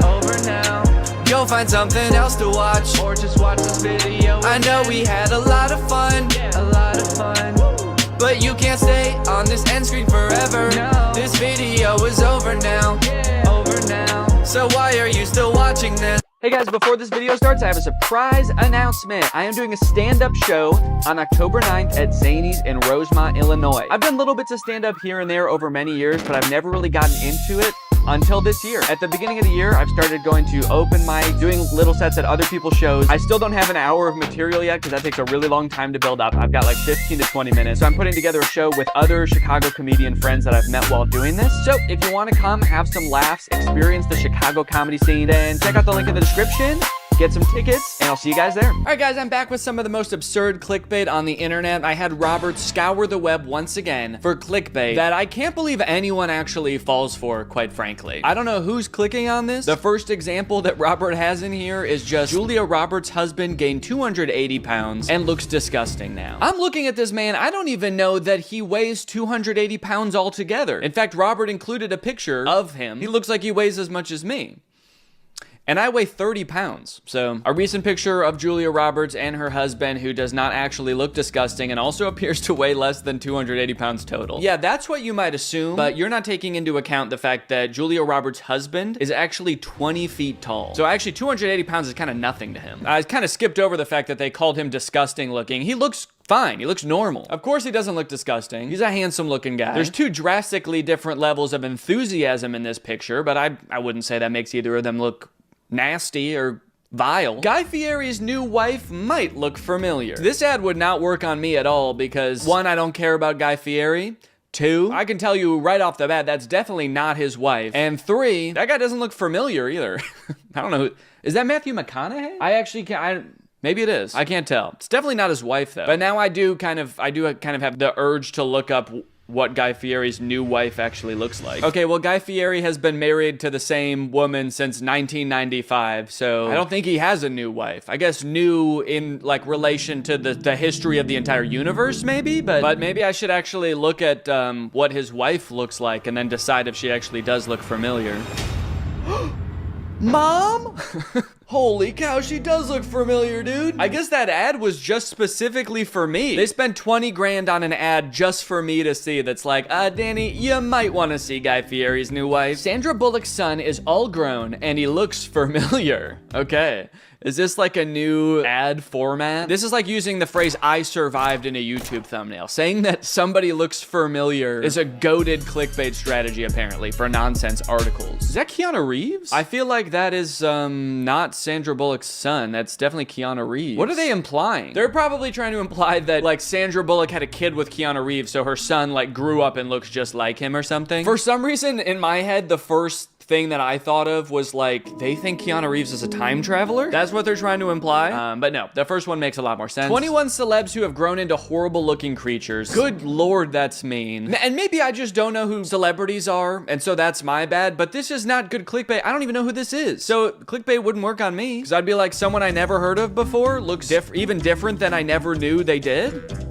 Speaker 1: Over now. Go find something else to watch, or just watch this video. I know we had a lot of fun, a lot of fun, but you can't stay on this end screen forever. No. This video is over now, over now. So why are you still watching this? Hey guys, before this video starts, I have a surprise announcement. I am doing a stand-up show on October 9th at Zany's in Rosemont, Illinois. I've done little bits of stand-up here and there over many years, but I've never really gotten into it until this year. At the beginning of the year, I've started going to open mic, doing little sets at other people's shows. I still don't have an hour of material yet because that takes a really long time to build up. I've got like 15 to 20 minutes. So I'm putting together a show with other Chicago comedian friends that I've met while doing this. So if you want to come, have some laughs, experience the Chicago comedy scene, then check out the link in the description. Get some tickets, and I'll see you guys there. All right, guys, I'm back with some of the most absurd clickbait on the internet. I had Robert scour the web once again for clickbait that I can't believe anyone actually falls for, quite frankly. I don't know who's clicking on this. The first example that Robert has in here is just Julia Roberts' husband gained 280 pounds and looks disgusting now. I'm looking at this man. I don't even know that he weighs 280 pounds altogether. In fact, Robert included a picture of him. He looks like he weighs as much as me. And I weigh 30 pounds. So a recent picture of Julia Roberts and her husband, who does not actually look disgusting and also appears to weigh less than 280 pounds total. Yeah, that's what you might assume, but you're not taking into account the fact that Julia Roberts' husband is actually 20 feet tall. So actually 280 pounds is kind of nothing to him. I kind of skipped over the fact that they called him disgusting looking. He looks fine. He looks normal. Of course he doesn't look disgusting. He's a handsome looking guy. There's two drastically different levels of enthusiasm in this picture, but I wouldn't say that makes either of them look nasty or vile. Guy Fieri's new wife might look familiar. This ad would not work on me at all because, one, I don't care about Guy Fieri. Two, I can tell you right off the bat, that's definitely not his wife. And three, that guy doesn't look familiar either. I don't know. Is that Matthew McConaughey? I actually can't. Maybe it is. I can't tell. It's definitely not his wife though. But now I do kind of have the urge to look up what Guy Fieri's new wife actually looks like. Okay, well, Guy Fieri has been married to the same woman since 1995, so I don't think he has a new wife. I guess new in, like, relation to the history of the entire universe, maybe? But maybe I should actually look at what his wife looks like and then decide if she actually does look familiar. Mom? Holy cow, she does look familiar, dude. I guess that ad was just specifically for me. They spent 20 grand on an ad just for me to see that's like, Danny, you might want to see Guy Fieri's new wife. Sandra Bullock's son is all grown and he looks familiar. Okay. Is this like a new ad format? This is like using the phrase "I survived" in a YouTube thumbnail. Saying that somebody looks familiar is a goated clickbait strategy, apparently, for nonsense articles. Is that Keanu Reeves? I feel like that is not Sandra Bullock's son. That's definitely Keanu Reeves. What are they implying? They're probably trying to imply that, like, Sandra Bullock had a kid with Keanu Reeves, so her son, like, grew up and looks just like him or something. For some reason, in my head, the first thing that I thought of was like, they think Keanu Reeves is a time traveler? That's what they're trying to imply. But no, the first one makes a lot more sense. 21 celebs who have grown into horrible looking creatures. Good Lord, that's mean. And maybe I just don't know who celebrities are, and so that's my bad, but this is not good clickbait. I don't even know who this is. So clickbait wouldn't work on me, because I'd be like, someone I never heard of before looks even different than I never knew they did.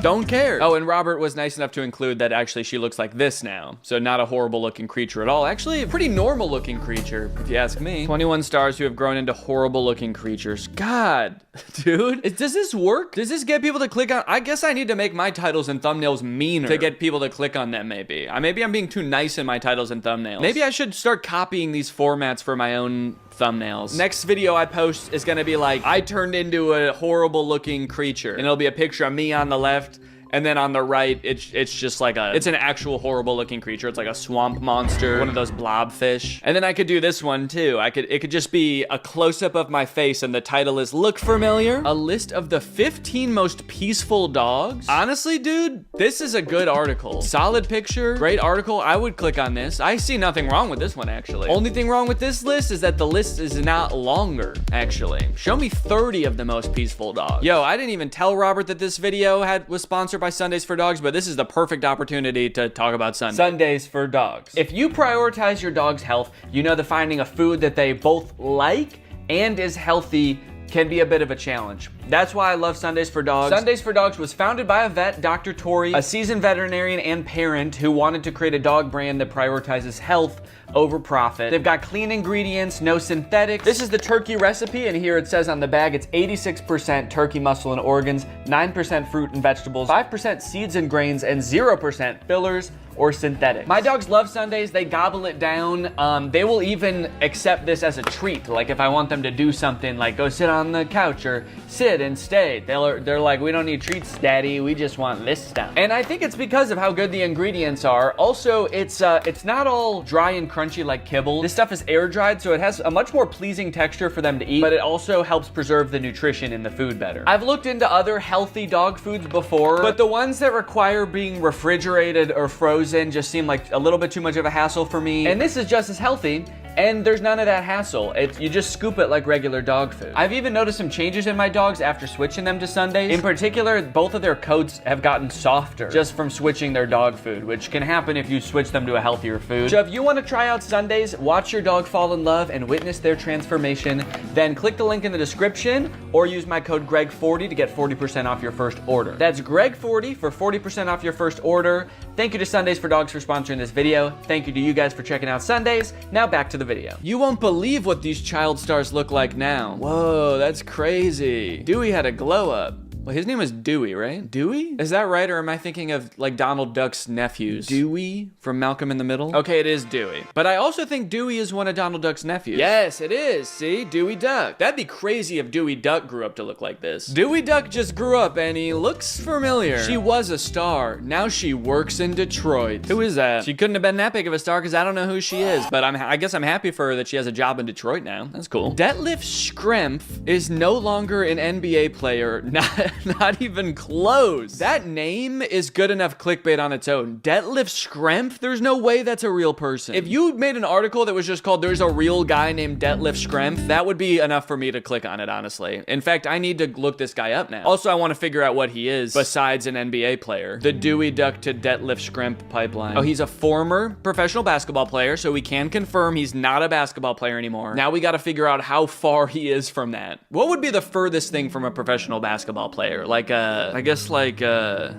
Speaker 1: Don't care. Oh, and Robert was nice enough to include that actually she looks like this now. So not a horrible looking creature at all. Actually, a pretty normal looking creature, if you ask me. 21 stars who have grown into horrible looking creatures. God, dude. Does this work? Does this get people to click on? I guess I need to make my titles and thumbnails meaner to get people to click on them, maybe. Maybe I'm being too nice in my titles and thumbnails. Maybe I should start copying these formats for my own
Speaker 18: thumbnails. Next video I post is gonna be like, I turned into a horrible looking creature. And it'll be a picture of me on the left, and then on the right, it's just like it's an actual horrible looking creature. It's like a swamp monster, one of those blobfish. And then I could do this one too. It could just be a close-up of my face, and the title is Look Familiar? A list of the 15 most peaceful dogs. Honestly, dude, this is a good article. Solid picture, great article. I would click on this. I see nothing wrong with this one, actually. Only thing wrong with this list is that the list is not longer, actually. Show me 30 of the most peaceful dogs. Yo, I didn't even tell Robert that this video was sponsored by Sundays for Dogs, but this is the perfect opportunity to talk about Sundays. Sundays for Dogs. If you prioritize your dog's health, you know that finding a food that they both like and is healthy can be a bit of a challenge. That's why I love Sundays for Dogs. Sundays for Dogs was founded by a vet, Dr. Tori, a seasoned veterinarian and parent who wanted to create a dog brand that prioritizes health over profit. They've got clean ingredients, no synthetics. This is the turkey recipe, and here it says on the bag it's 86% turkey muscle and organs, 9% fruit and vegetables, 5% seeds and grains, and 0% fillers or synthetic. My dogs love Sundays. They gobble it down. They will even accept this as a treat. Like if I want them to do something like go sit on the couch or sit and stay, they're like, we don't need treats, daddy. We just want this stuff. And I think it's because of how good the ingredients are. Also, it's not all dry and crunchy like kibble. This stuff is air dried, so it has a much more pleasing texture for them to eat, but it also helps preserve the nutrition in the food better. I've looked into other healthy dog foods before, but the ones that require being refrigerated or frozen just seem like a little bit too much of a hassle for me. And this is just as healthy, and there's none of that hassle. You just scoop it like regular dog food. I've even noticed some changes in my dogs after switching them to Sundays. In particular, both of their coats have gotten softer just from switching their dog food, which can happen if you switch them to a healthier food. So if you want to try out Sundays, watch your dog fall in love and witness their transformation, then click the link in the description or use my code GREG40 to get 40% off your first order. That's GREG40 for 40% off your first order. Thank you to Sundays for Dogs for sponsoring this video. Thank you to you guys for checking out Sundays. Now back to the video. You won't believe what these child stars look like now. Whoa, that's crazy. Dewey had a glow up. Well, his name was Dewey, right? Dewey? Is that right, or am I thinking of like Donald Duck's nephews? Dewey from Malcolm in the Middle? Okay, it is Dewey. But I also think Dewey is one of Donald Duck's nephews. Yes, it is. See? Dewey Duck. That'd be crazy if Dewey Duck grew up to look like this. Dewey Duck just grew up and he looks familiar. She was a star. Now she works in Detroit. Who is that? She couldn't have been that big of a star because I don't know who she is. But I guess I'm happy for her that she has a job in Detroit now. That's cool. Detlef Schrempf is no longer an NBA player. Not even close. That name is good enough clickbait on its own. Detlef Schrempf? There's no way that's a real person. If you made an article that was just called "There's a real guy named Detlef Schrempf," that would be enough for me to click on it, honestly. In fact, I need to look this guy up now. Also, I want to figure out what he is besides an NBA player. The Dewey Duck to Detlef Schrempf pipeline. Oh, he's a former professional basketball player, so we can confirm he's not a basketball player anymore. Now we got to figure out how far he is from that. What would be the furthest thing from a professional basketball player? Like I guess like a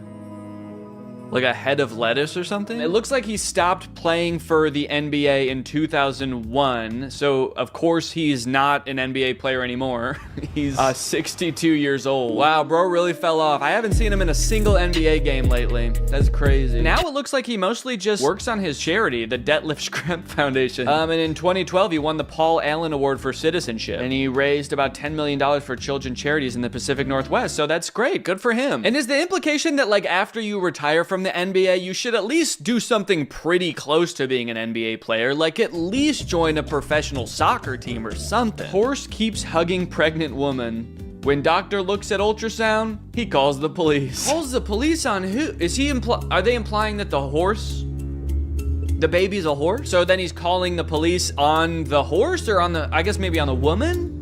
Speaker 18: head of lettuce or something? It looks like he stopped playing for the NBA in 2001, so of course he's not an NBA player anymore. He's 62 years old. Wow, bro really fell off. I haven't seen him in a single NBA game lately. That's crazy. Now it looks like he mostly just works on his charity, the Detlef Schrempf Foundation. And in 2012, he won the Paul Allen Award for Citizenship, and he raised about $10 million for children charities in the Pacific Northwest, so that's great. Good for him. And is the implication that like after you retire from the NBA, you should at least do something pretty close to being an NBA player, like at least join a professional soccer team or something? Horse keeps hugging pregnant woman. When doctor looks at ultrasound, he calls the police. Calls the police on who? Is he are they implying that the horse, the baby's a horse? So then he's calling the police on the horse, or on the, I guess maybe on the woman?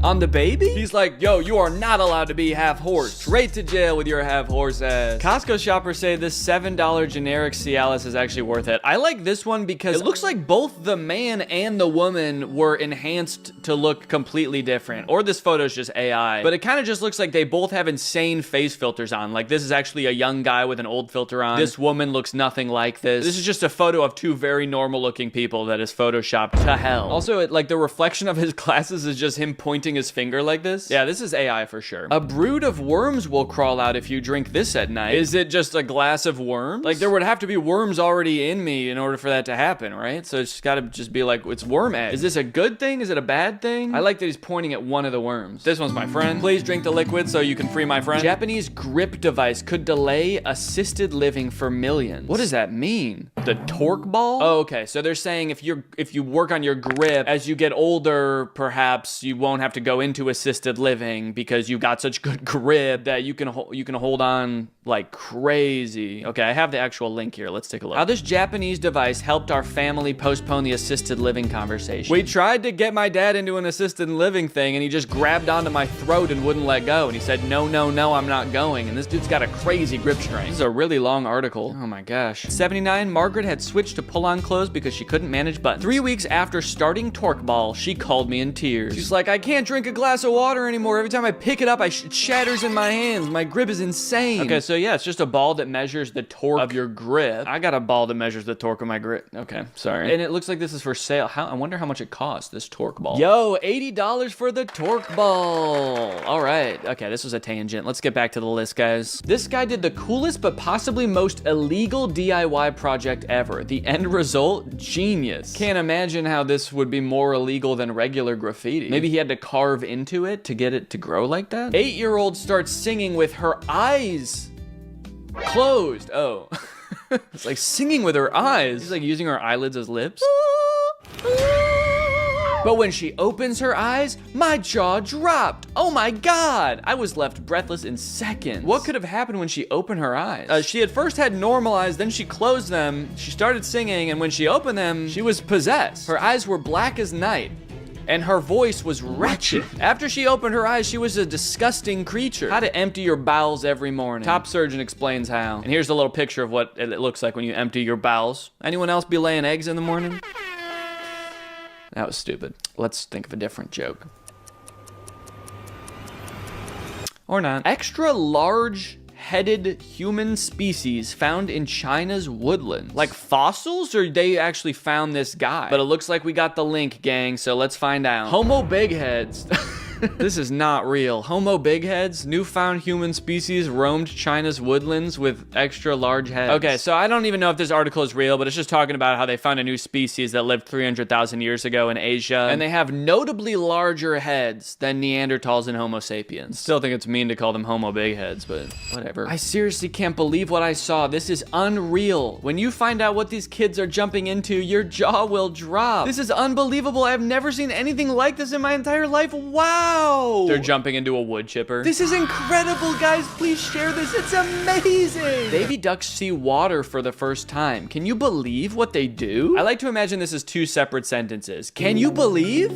Speaker 18: On the baby? He's like, yo, you are not allowed to be half horse. Straight to jail with your half horse ass. Costco shoppers say this $7 generic Cialis is actually worth it. I like this one because it looks like both the man and the woman were enhanced to look completely different. Or this photo is just AI. But it kind of just looks like they both have insane face filters on. Like this is actually a young guy with an old filter on. This woman looks nothing like this. This is just a photo of two very normal looking people that is photoshopped to hell. Also, like the reflection of his glasses is just him pointing using his finger like this. Yeah, this is AI for sure. A brood of worms will crawl out if you drink this at night. Is it just a glass of worms? Like, there would have to be worms already in me in order for that to happen, right? So it's gotta just be like, it's worm egg. Is this a good thing? Is it a bad thing? I like that he's pointing at one of the worms. This one's my friend. Please drink the liquid so you can free my friend. Japanese grip device could delay assisted living for millions. What does that mean? The torque ball? Oh, okay. So they're saying if you work on your grip, as you get older, perhaps you won't have to go into assisted living because you got such good grip that you can hold on like crazy. Okay, I have the actual link here. Let's take a look. How this Japanese device helped our family postpone the assisted living conversation. We tried to get my dad into an assisted living thing and he just grabbed onto my throat and wouldn't let go. And he said, no, no, no, I'm not going. And this dude's got a crazy grip strength. This is a really long article. Oh my gosh. 79, Margaret had switched to pull-on clothes because she couldn't manage buttons. 3 weeks after starting Torque Ball, she called me in tears. She's like, I can't drink a glass of water anymore. Every time I pick it up, it shatters in my hands. My grip is insane. Okay, so yeah, it's just a ball that measures the torque of your grip. I got a ball that measures the torque of my grip. Okay, sorry. And it looks like this is for sale. I wonder how much it costs, this Torque Ball. Yo, $80 for the Torque Ball. All right, okay, this was a tangent. Let's get back to the list, guys. This guy did the coolest but possibly most illegal DIY project ever. The end result, genius. Can't imagine how this would be more illegal than regular graffiti. Maybe he had to carve into it to get it to grow like that? 8-year-old starts singing with her eyes closed. Oh. It's like singing with her eyes. She's like using her eyelids as lips. But when she opens her eyes, my jaw dropped. Oh my God. I was left breathless in seconds. What could have happened when she opened her eyes? She at first had normal eyes, then she closed them. She started singing, and when she opened them, she was possessed. Her eyes were black as night, and her voice was wretched. After she opened her eyes, she was a disgusting creature. How to empty your bowels every morning. Top surgeon explains how. And here's a little picture of what it looks like when you empty your bowels. Anyone else be laying eggs in the morning? That was stupid. Let's think of a different joke. Or not. Extra large headed human species found in China's woodlands. Like fossils, or they actually found this guy? But it looks like we got the link, gang, so let's find out. Homo big heads. This is not real. Homo big heads, newfound human species roamed China's woodlands with extra large heads. Okay, so I don't even know if this article is real, but it's just talking about how they found a new species that lived 300,000 years ago in Asia, and they have notably larger heads than Neanderthals and Homo sapiens. Still think it's mean to call them Homo big heads, but whatever. I seriously can't believe what I saw. This is unreal. When you find out what these kids are jumping into, your jaw will drop. This is unbelievable. I've never seen anything like this in my entire life. Wow. They're jumping into a wood chipper. This is incredible, guys. Please share this. It's amazing. Baby ducks see water for the first time. Can you believe what they do? I like to imagine this as 2 separate sentences. Can you believe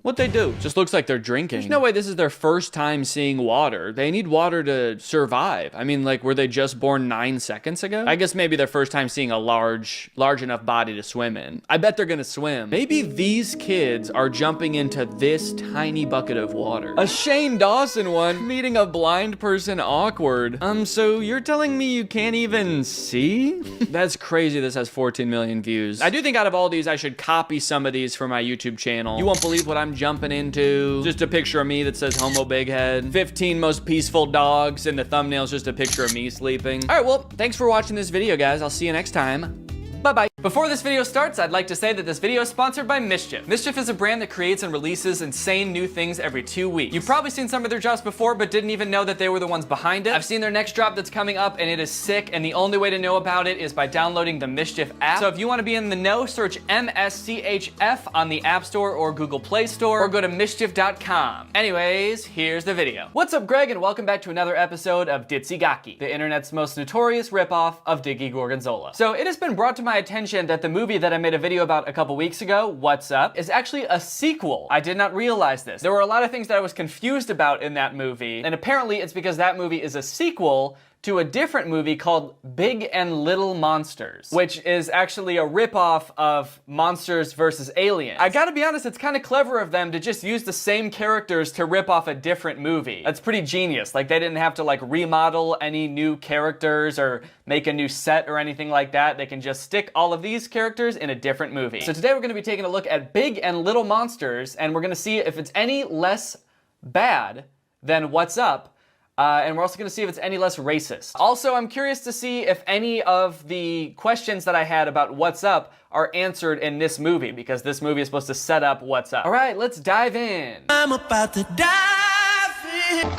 Speaker 18: what they do? Just looks like they're drinking. There's no way this is their first time seeing water. They need water to survive. I mean, like, were they just born 9 seconds ago? I guess maybe their first time seeing a large enough body to swim in. I bet they're gonna swim. Maybe these kids are jumping into this tiny bucket of water. A Shane Dawson one, meeting a blind person awkward. So you're telling me you can't even see? That's crazy. This has 14 million views. I do think out of all these, I should copy some of these for my YouTube channel. You won't believe what I'm jumping into. Just a picture of me that says Homo Big Head. 15 most peaceful dogs, and the thumbnail's just a picture of me sleeping. All right, well, thanks for watching this video, guys. I'll see you next time. Bye-bye. Before this video starts, I'd like to say that this video is sponsored by Mischief. Mischief is a brand that creates and releases insane new things every 2 weeks. You've probably seen some of their drops before, but didn't even know that they were the ones behind it. I've seen their next drop that's coming up, and it is sick, and the only way to know about it is by downloading the Mischief app. So if you want to be in the know, search MSCHF on the App Store or Google Play Store, or go to mischief.com. Anyways, here's the video. What's up, Greg, and welcome back to another episode of Ditsy Gaki, the internet's most notorious ripoff of Diggy Gorgonzola. So it has been brought to my attention that the movie that I made a video about a couple weeks ago, What's Up, is actually a sequel. I did not realize this. There were a lot of things that I was confused about in that movie, and apparently it's because that movie is a sequel
Speaker 1: to a different movie called Big and Little Monsters, which is actually a ripoff of Monsters vs. Aliens. I gotta be honest, it's kind of clever of them to just use the same characters to rip off a different movie. That's pretty genius. Like, they didn't have to like remodel any new characters or make a new set or anything like that. They can just stick all of these characters in a different movie. So today we're gonna be taking a look at Big and Little Monsters, and we're gonna see if it's any less bad than What's Up. And we're also going to see if it's any less racist. Also, I'm curious to see if any of the questions that I had about What's Up are answered in this movie, because this movie is supposed to set up What's Up. All right, let's dive in.
Speaker 19: I'm about to dive in.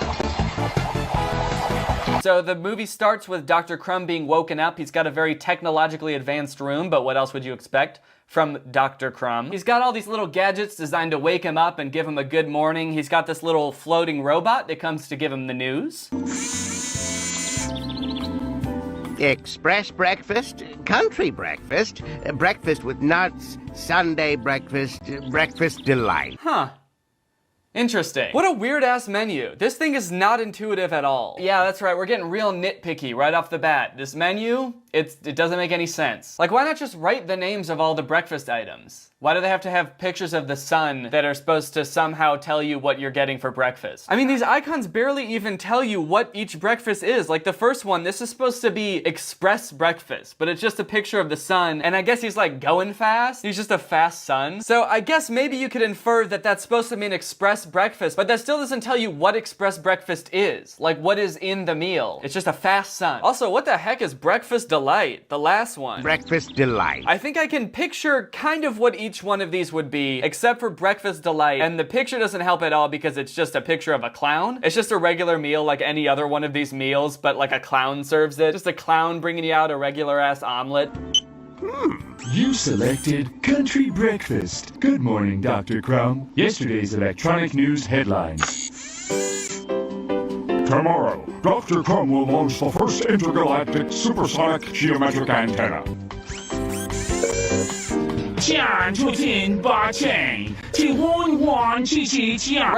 Speaker 1: So the movie starts with Dr. Crumb being woken up. He's got a very technologically advanced room, but what else would you expect from Dr. Crumb? He's got all these little gadgets designed to wake him up and give him a good morning. He's got this little floating robot that comes to give him the news.
Speaker 8: Express breakfast, country breakfast, breakfast with nuts, Sunday breakfast, breakfast delight.
Speaker 1: Huh. Interesting. What a weird-ass menu. This thing is not intuitive at all. Yeah, that's right. We're getting real nitpicky right off the bat. This menu, it doesn't make any sense. Like, why not just write the names of all the breakfast items? Why do they have to have pictures of the sun that are supposed to somehow tell you what you're getting for breakfast? I mean, these icons barely even tell you what each breakfast is. Like the first one, this is supposed to be express breakfast, but it's just a picture of the sun, and I guess he's like going fast. He's just a fast sun. So I guess maybe you could infer that that's supposed to mean express breakfast, but that still doesn't tell you what express breakfast is. Like, what is in the meal. It's just a fast sun. Also, what the heck is breakfast delight? The last one.
Speaker 8: Breakfast delight.
Speaker 1: I think I can picture kind of what each one of these would be, except for breakfast delight, and the picture doesn't help at all because it's just a picture of a clown. It's just a regular meal like any other one of these meals, but like a clown serves it. Just a clown bringing you out a regular ass omelet.
Speaker 6: You selected Country Breakfast. Good morning, Dr. Crumb. Yesterday's electronic news headlines. Tomorrow, Dr. Crumb will launch the first intergalactic supersonic geometric antenna.
Speaker 1: Right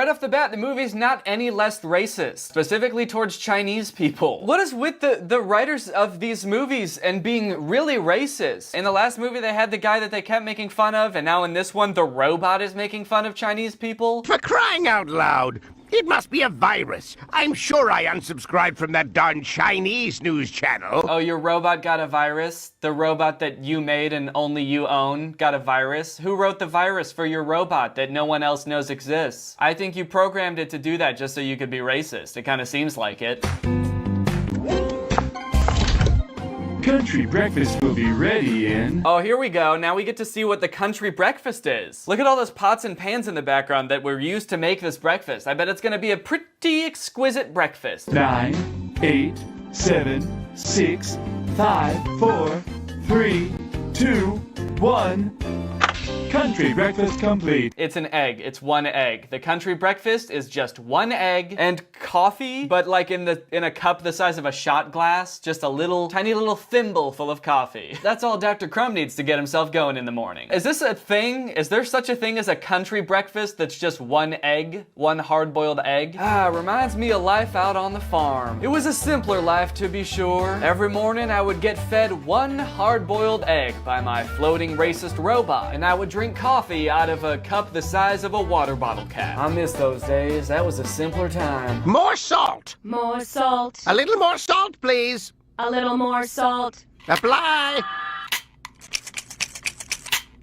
Speaker 1: off the bat, the movie's not any less racist, specifically towards Chinese people. What is with the writers of these movies and being really racist? In the last movie, they had the guy that they kept making fun of, and now in this one, the robot is making fun of Chinese people?
Speaker 8: For crying out loud! It must be a virus. I'm sure I unsubscribed from that darn Chinese news channel.
Speaker 1: Oh, your robot got a virus? The robot that you made and only you own got a virus? Who wrote the virus for your robot that no one else knows exists? I think you programmed it to do that just so you could be racist. It kind of seems like it.
Speaker 6: Country breakfast will be ready in...
Speaker 1: Oh, here we go. Now we get to see what the country breakfast is. Look at all those pots and pans in the background that were used to make this breakfast. I bet it's gonna be a pretty exquisite breakfast.
Speaker 6: 9, 8, 7, 6, 5, 4, 3, 2, 1... Country breakfast complete.
Speaker 1: It's an egg. It's one egg. The country breakfast is just one egg and coffee, but like in a cup the size of a shot glass. Just a little, tiny little thimble full of coffee. That's all Dr. Crumb needs to get himself going in the morning. Is this a thing? Is there such a thing as a country breakfast that's just one egg? One hard-boiled egg? Ah, reminds me of life out on the farm. It was a simpler life, to be sure. Every morning I would get fed one hard-boiled egg by my floating racist robot, and I would drink coffee out of a cup the size of a water bottle cap. I miss those days. That was a simpler time.
Speaker 8: More salt!
Speaker 12: More salt.
Speaker 8: A little more salt, please.
Speaker 12: A little more salt.
Speaker 8: Apply!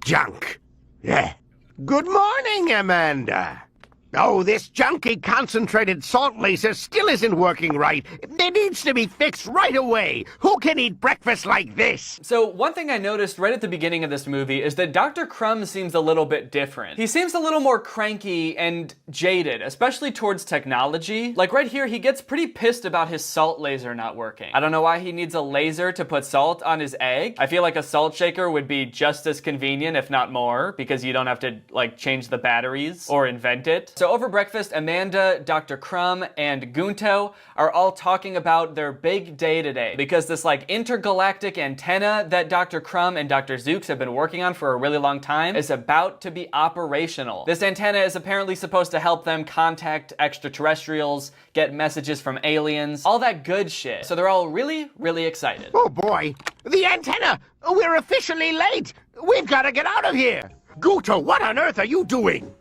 Speaker 8: Junk. Yeah. Good morning, Amanda. Oh, this junky concentrated salt laser still isn't working right. It needs to be fixed right away. Who can eat breakfast like this?
Speaker 1: So one thing I noticed right at the beginning of this movie is that Dr. Crumb seems a little bit different. He seems a little more cranky and jaded, especially towards technology. Like right here, he gets pretty pissed about his salt laser not working. I don't know why he needs a laser to put salt on his egg. I feel like a salt shaker would be just as convenient, if not more, because you don't have to like change the batteries or invent it. So over breakfast, Amanda, Dr. Crumb, and Gunto are all talking about their big day today because this like intergalactic antenna that Dr. Crumb and Dr. Zooks have been working on for a really long time is about to be operational. This antenna is apparently supposed to help them contact extraterrestrials, get messages from aliens, all that good shit. So they're all really, really excited.
Speaker 8: Oh boy, the antenna! We're officially late! We've got to get out of here! Guto, what on earth are you doing?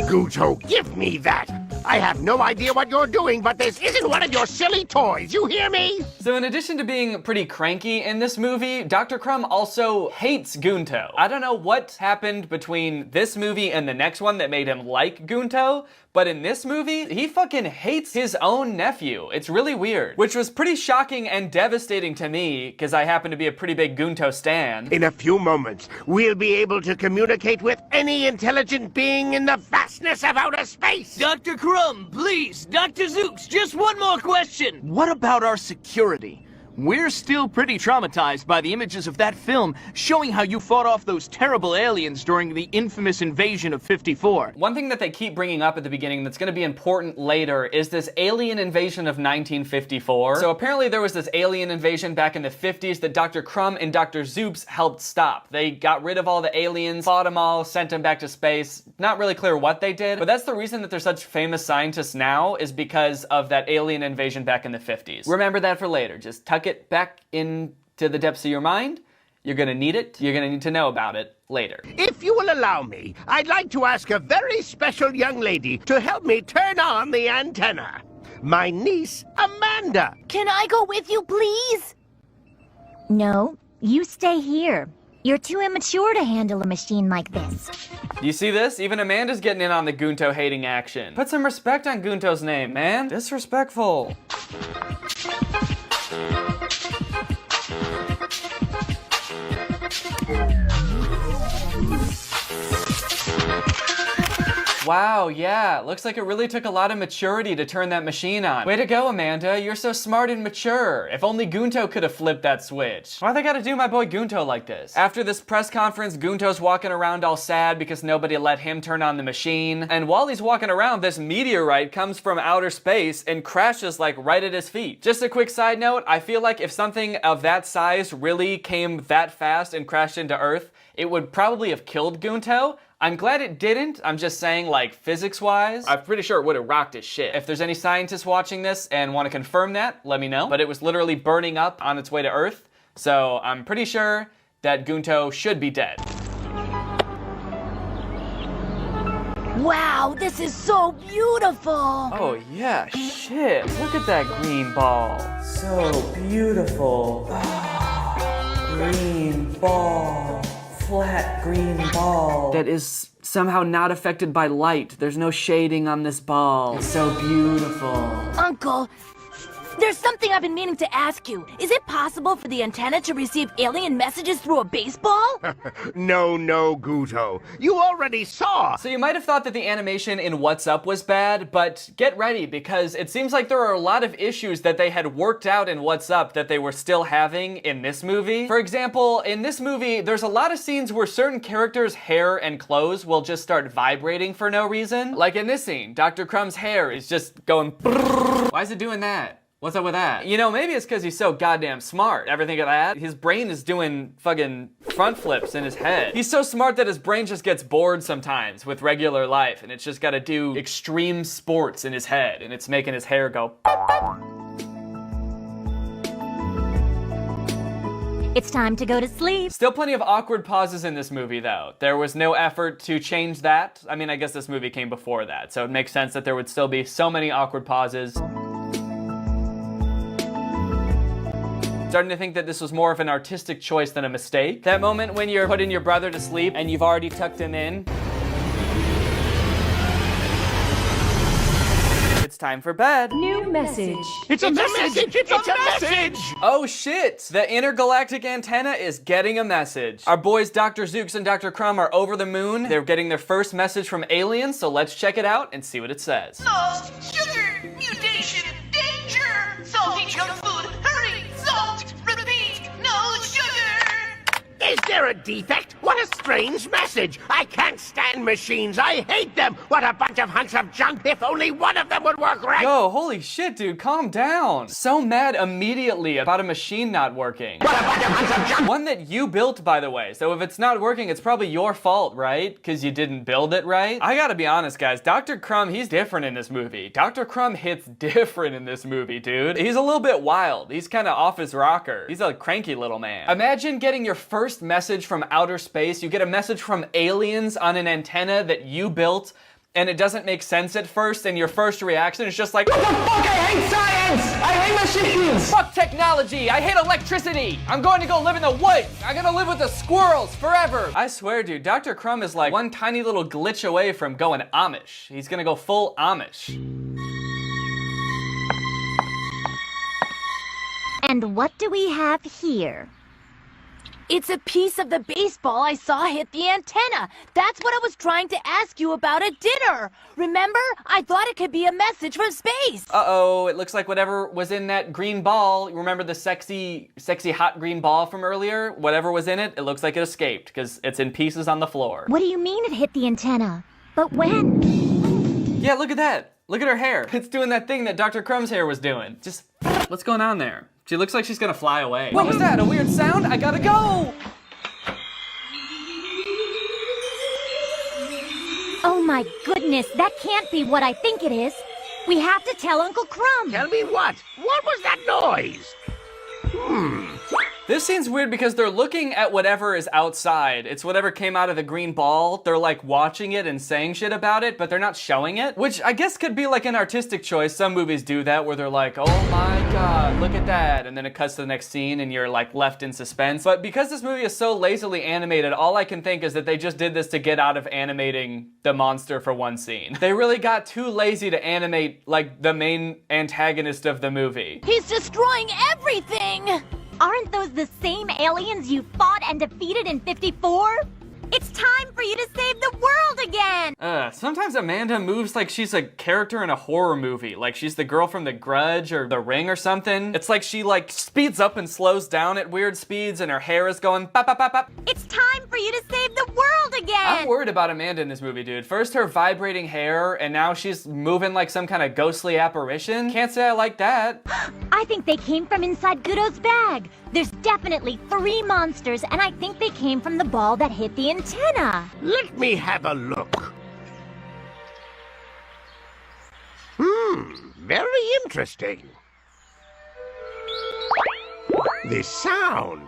Speaker 8: Guto, give me that! I have no idea what you're doing, but this isn't one of your silly toys, you hear me?
Speaker 1: So in addition to being pretty cranky in this movie, Dr. Crumb also hates Gunto. I don't know what happened between this movie and the next one that made him like Gunto, but in this movie, he fucking hates his own nephew. It's really weird, which was pretty shocking and devastating to me, because I happen to be a pretty big Gunto stan.
Speaker 8: In a few moments, we'll be able to communicate with any intelligent being in the vastness of outer space!
Speaker 10: Dr. Crumb, please, Dr. Zooks, just one more question. What about our security? We're still pretty traumatized by the images of that film showing how you fought off those terrible aliens during the infamous invasion of 54.
Speaker 1: One thing that they keep bringing up at the beginning that's going to be important later is this alien invasion of 1954. So apparently there was this alien invasion back in the 50s that Dr. Crumb and Dr. Zoops helped stop. They got rid of all the aliens, fought them all, sent them back to space. Not really clear what they did, but that's the reason that they're such famous scientists now is because of that alien invasion back in the 50s. Remember that for later. Just tuck it back into the depths of your mind. You're gonna need it. You're gonna need to know about it later.
Speaker 8: If you will allow me, I'd like to ask a very special young lady to help me turn on the antenna. My niece, Amanda.
Speaker 11: Can I go with you, please?
Speaker 13: No, you stay here. You're too immature to handle a machine like this.
Speaker 1: Do you see this? Even Amanda's getting in on the Gunto hating action. Put some respect on Gunto's name, man. Disrespectful. Wow, yeah, looks like it really took a lot of maturity to turn that machine on. Way to go, Amanda, you're so smart and mature. If only Gunto could have flipped that switch. Why they gotta do my boy Gunto like this? After this press conference, Gunto's walking around all sad because nobody let him turn on the machine. And while he's walking around, this meteorite comes from outer space and crashes like right at his feet. Just a quick side note, I feel like if something of that size really came that fast and crashed into Earth, it would probably have killed Gunto. I'm glad it didn't. I'm just saying, like, physics-wise, I'm pretty sure it would have rocked his shit. If there's any scientists watching this and want to confirm that, let me know. But it was literally burning up on its way to Earth, so I'm pretty sure that Gunto should be dead.
Speaker 11: Wow, this is so beautiful!
Speaker 1: Oh yeah, shit. Look at that green ball. So beautiful. Green ball. Flat green ball that is somehow not affected by light. There's no shading on this ball. It's so beautiful.
Speaker 11: Uncle, there's something I've been meaning to ask you. Is it possible for the antenna to receive alien messages through a baseball?
Speaker 8: No, Guto. You already saw.
Speaker 1: So you might have thought that the animation in What's Up was bad, but get ready because it seems like there are a lot of issues that they had worked out in What's Up that they were still having in this movie. For example, in this movie, there's a lot of scenes where certain characters' hair and clothes will just start vibrating for no reason. Like in this scene, Dr. Crumb's hair is just going brrrr. Why is it doing that? What's up with that? You know, maybe it's because he's so goddamn smart. Ever think of that? His brain is doing fucking front flips in his head. He's so smart that his brain just gets bored sometimes with regular life, and it's just gotta do extreme sports in his head, and it's making his hair go.
Speaker 13: It's time to go to sleep.
Speaker 1: Still plenty of awkward pauses in this movie, though. There was no effort to change that. I mean, I guess this movie came before that, so it makes sense that there would still be so many awkward pauses. Starting to think that this was more of an artistic choice than a mistake. That moment when you're putting your brother to sleep and you've already tucked him in. It's time for bed.
Speaker 5: New message.
Speaker 8: It's a message! It's a message!
Speaker 1: Oh shit! The intergalactic antenna is getting a message. Our boys Dr. Zooks and Dr. Crumb are over the moon. They're getting their first message from aliens, so let's check it out and see what it says.
Speaker 10: Lost, sugar, mutation, danger, salty junk food, hurry, salt, repeat, no sugar.
Speaker 8: Is there there a defect? What a strange message. I can't stand machines. I hate them. What a bunch of hunks of junk. If only one of them would work right.
Speaker 18: Yo, holy shit, dude, calm down. So mad immediately about a machine not working.
Speaker 8: What a bunch of hunks of junk.
Speaker 18: One that you built, by the way. So if it's not working, it's probably your fault, right? Because you didn't build it right. I gotta be honest, guys. Dr. Crumb, he's different in this movie. Dr. Crumb hits different in this movie, dude. He's a little bit wild. He's kind of off his rocker. He's a cranky little man. Imagine getting your first message from outer space. You get a message from aliens on an antenna that you built, and it doesn't make sense at first, and your first reaction is just like, what the fuck, I hate science! I hate machines! Fuck technology! I hate electricity! I'm going to go live in the woods! I'm gonna live with the squirrels forever! I swear, dude, Dr. Crumb is like one tiny little glitch away from going Amish. He's gonna go full Amish.
Speaker 13: And what do we have here?
Speaker 11: It's a piece of the baseball I saw hit the antenna. That's what I was trying to ask you about at dinner. Remember? I thought it could be a message from space.
Speaker 18: Uh-oh, it looks like whatever was in that green ball, remember the sexy hot green ball from earlier? Whatever was in it, it looks like it escaped, because it's in pieces on the floor.
Speaker 13: What do you mean it hit the antenna? But when?
Speaker 18: Yeah, look at that. Look at her hair. It's doing that thing that Dr. Crumb's hair was doing. Just, what's going on there? She looks like she's gonna fly away. What was that? A weird sound? I gotta go!
Speaker 13: Oh my goodness, that can't be what I think it is. We have to tell Uncle Crumb.
Speaker 8: Tell me what? What was that noise?
Speaker 18: This scene's weird because they're looking at whatever is outside. It's whatever came out of the green ball. They're like watching it and saying shit about it, but they're not showing it, which I guess could be like an artistic choice. Some movies do that where they're like, oh my God, look at that. And then it cuts to the next scene and you're like left in suspense. But because this movie is so lazily animated, all I can think is that they just did this to get out of animating the monster for one scene. They really got too lazy to animate like the main antagonist of the movie.
Speaker 11: He's destroying everything!
Speaker 13: Aren't those the same aliens you fought and defeated in 54? It's time for you to save the world again!
Speaker 18: Sometimes Amanda moves like she's a character in a horror movie. Like she's the girl from The Grudge or The Ring or something. It's like she like speeds up and slows down at weird speeds and her hair is going bop, bop, bop, bop.
Speaker 13: It's time for you to save the world again!
Speaker 18: I'm worried about Amanda in this movie, dude. First her vibrating hair and now she's moving like some kind of ghostly apparition. Can't say I like that.
Speaker 13: I think they came from inside Goodo's bag. There's definitely 3 monsters, and I think they came from the ball that hit the antenna.
Speaker 8: Let me have a look. Very interesting. This sound.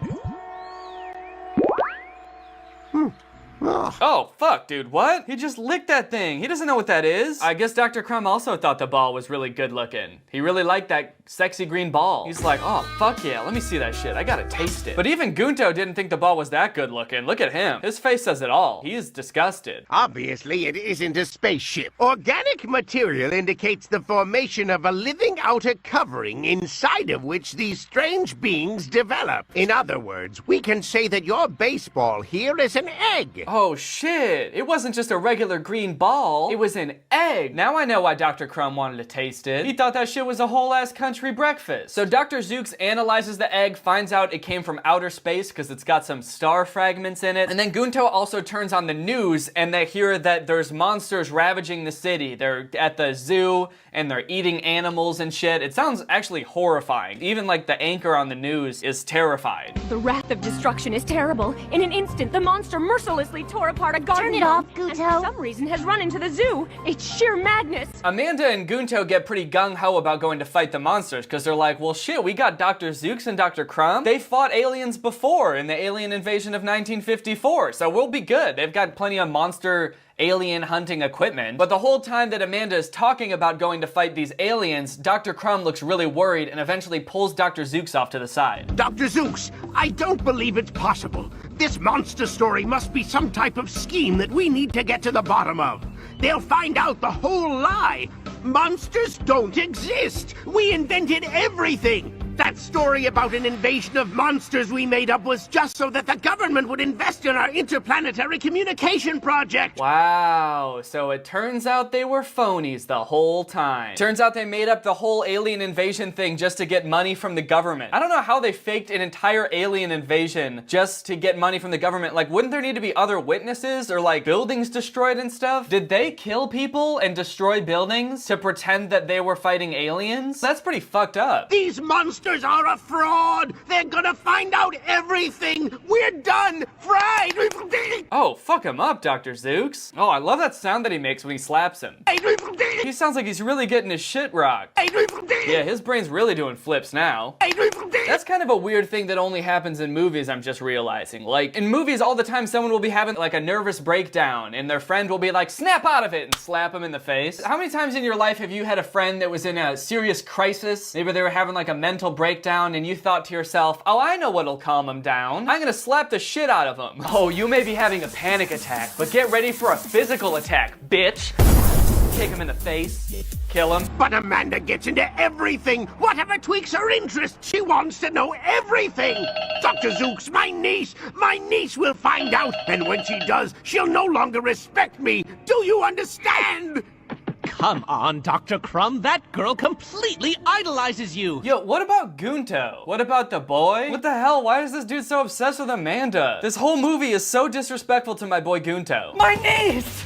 Speaker 18: Oh, fuck, dude, what? He just licked that thing. He doesn't know what that is. I guess Dr. Crumb also thought the ball was really good looking. He really liked that sexy green ball. He's like, oh, fuck yeah, let me see that shit. I gotta taste it. But even Gunto didn't think the ball was that good looking. Look at him. His face says it all. He's disgusted.
Speaker 8: Obviously, it isn't a spaceship. Organic material indicates the formation of a living outer covering inside of which these strange beings develop. In other words, we can say that your baseball here is an egg.
Speaker 18: Oh shit, it wasn't just a regular green ball, it was an egg. Now I know why Dr. Crumb wanted to taste it. He thought that shit was a whole ass country breakfast. So Dr. Zooks analyzes the egg, finds out it came from outer space because it's got some star fragments in it. And then Gunto also turns on the news and they hear that there's monsters ravaging the city. They're at the zoo and they're eating animals and shit. It sounds actually horrifying. Even like the anchor on the news is terrified.
Speaker 12: The wrath of destruction is terrible. In an instant, the monster mercilessly tore apart a garden.
Speaker 13: Turn it off, Gunto.
Speaker 12: And for some reason has run into the zoo. It's sheer madness.
Speaker 18: Amanda and Gunto get pretty gung-ho about going to fight the monsters because they're like, well shit, we got Dr. Zooks and Dr. Crumb. They fought aliens before in the alien invasion of 1954, so we'll be good. They've got plenty of monster alien hunting equipment. But the whole time that Amanda is talking about going to fight these aliens, Dr. Crumb looks really worried and eventually pulls Dr. Zooks off to the side.
Speaker 8: Dr. Zooks, I don't believe it's possible. This monster story must be some type of scheme that we need to get to the bottom of. They'll find out the whole lie. Monsters don't exist. We invented everything. That story about an invasion of monsters we made up was just so that the government would invest in our interplanetary communication project.
Speaker 1: Wow, so it turns out they were phonies the whole time. Turns out they made up the whole alien invasion thing just to get money from the government. I don't know how they faked an entire alien invasion just to get money from the government. Like, wouldn't there need to be other witnesses or like buildings destroyed and stuff? Did they kill people and destroy buildings to pretend that they were fighting aliens? That's pretty fucked up.
Speaker 8: These monsters are a fraud. They're gonna find out everything. We're done. Fried.
Speaker 1: Oh, fuck him up, Dr. Zooks. Oh, I love that sound that he makes when he slaps him. He sounds like he's really getting his shit rocked. Yeah, his brain's really doing flips now. That's kind of a weird thing that only happens in movies, I'm just realizing. Like, in movies all the time, someone will be having like a nervous breakdown and their friend will be like, snap out of it, and slap him in the face. How many times in your life have you had a friend that was in a serious crisis? Maybe they were having like a mental breakdown and you thought to yourself, oh, I know what'll calm them down. I'm gonna slap the shit out of them. Oh, you may be having a panic attack, but get ready for a physical attack, bitch. Kick him in the face. Kill him.
Speaker 8: But Amanda gets into everything. Whatever tweaks her interest, she wants to know everything. Dr. Zooks, my niece will find out. And when she does, she'll no longer respect me. Do you understand?
Speaker 10: Come on, Dr. Crumb. That girl completely idolizes you.
Speaker 1: Yo, what about Gunto? What about the boy? What the hell? Why is this dude so obsessed with Amanda? This whole movie is so disrespectful to my boy Gunto. My niece!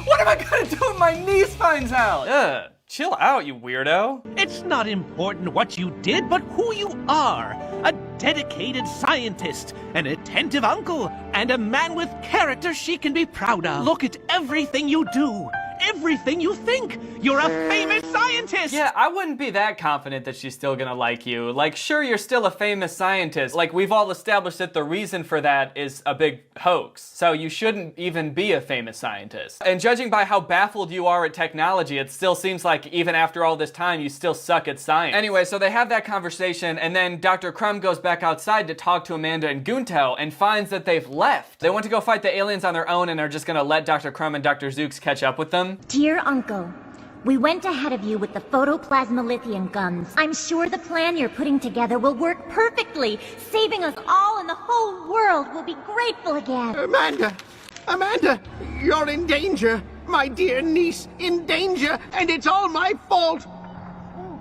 Speaker 1: What am I gonna do when my niece finds out? Ugh. Chill out, you weirdo.
Speaker 10: It's not important what you did, but who you are. A dedicated scientist, an attentive uncle, and a man with character she can be proud of. Look at everything you do. Everything you think. You're a famous scientist.
Speaker 1: Yeah, I wouldn't be that confident that she's still gonna like you. Like, sure, you're still a famous scientist. Like, we've all established that the reason for that is a big hoax. So you shouldn't even be a famous scientist. And judging by how baffled you are at technology, it still seems like even after all this time, you still suck at science. Anyway, so they have that conversation, and then Dr. Crumb goes back outside to talk to Amanda and Gunto and finds that they've left. They went to go fight the aliens on their own and are just gonna let Dr. Crumb and Dr. Zooks catch up with them.
Speaker 13: Dear Uncle, we went ahead of you with the photoplasmolithium guns. I'm sure the plan you're putting together will work perfectly. Saving us all and the whole world will be grateful again.
Speaker 8: Amanda, you're in danger. My dear niece, in danger, and it's all my fault.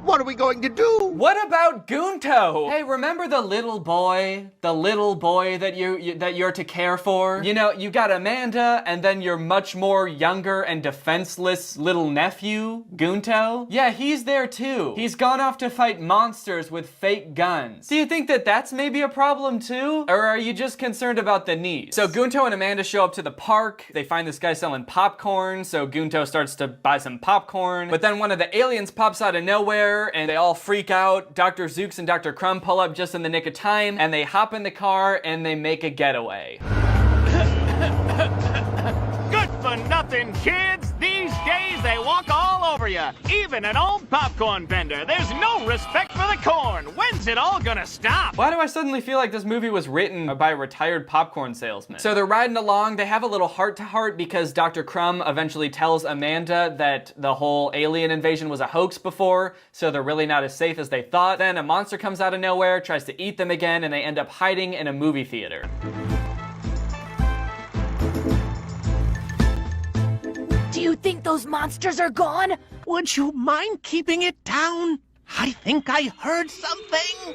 Speaker 8: What are we going to do?
Speaker 1: What about Gunto? Hey, remember the little boy? The little boy that you're to care for? You know, you got Amanda, and then your much more younger and defenseless little nephew, Gunto. Yeah, he's there too. He's gone off to fight monsters with fake guns. Do you think that that's maybe a problem too? Or are you just concerned about the niece? So Gunto and Amanda show up to the park. They find this guy selling popcorn, so Gunto starts to buy some popcorn. But then one of the aliens pops out of nowhere, and they all freak out. Dr. Zooks and Dr. Crumb pull up just in the nick of time, and they hop in the car and they make a getaway.
Speaker 10: Good for nothing, kids. These days they walk all over you. Even an old popcorn vendor. There's no respect for the corn. When's it all gonna stop?
Speaker 1: Why do I suddenly feel like this movie was written by a retired popcorn salesman? So they're riding along. They have a little heart-to-heart because Dr. Crumb eventually tells Amanda that the whole alien invasion was a hoax before, so they're really not as safe as they thought. Then a monster comes out of nowhere, tries to eat them again, and they end up hiding in a movie theater.
Speaker 11: Do you think those monsters are gone?
Speaker 10: Would you mind keeping it down? I think I heard something.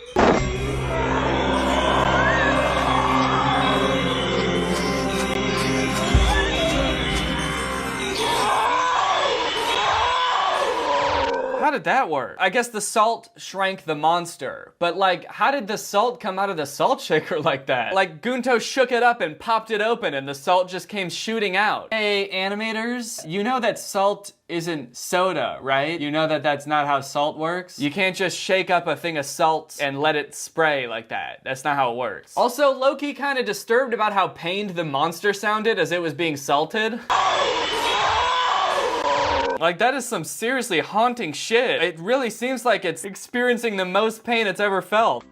Speaker 1: How did that work? I guess the salt shrank the monster, but like, how did the salt come out of the salt shaker like that? Like, Gunto shook it up and popped it open and the salt just came shooting out. Hey, animators, you know that salt isn't soda, right? You know that that's not how salt works? You can't just shake up a thing of salt and let it spray like that. That's not how it works. Also, Loki kind of disturbed about how pained the monster sounded as it was being salted. Like, that is some seriously haunting shit. It really seems like it's experiencing the most pain it's ever felt.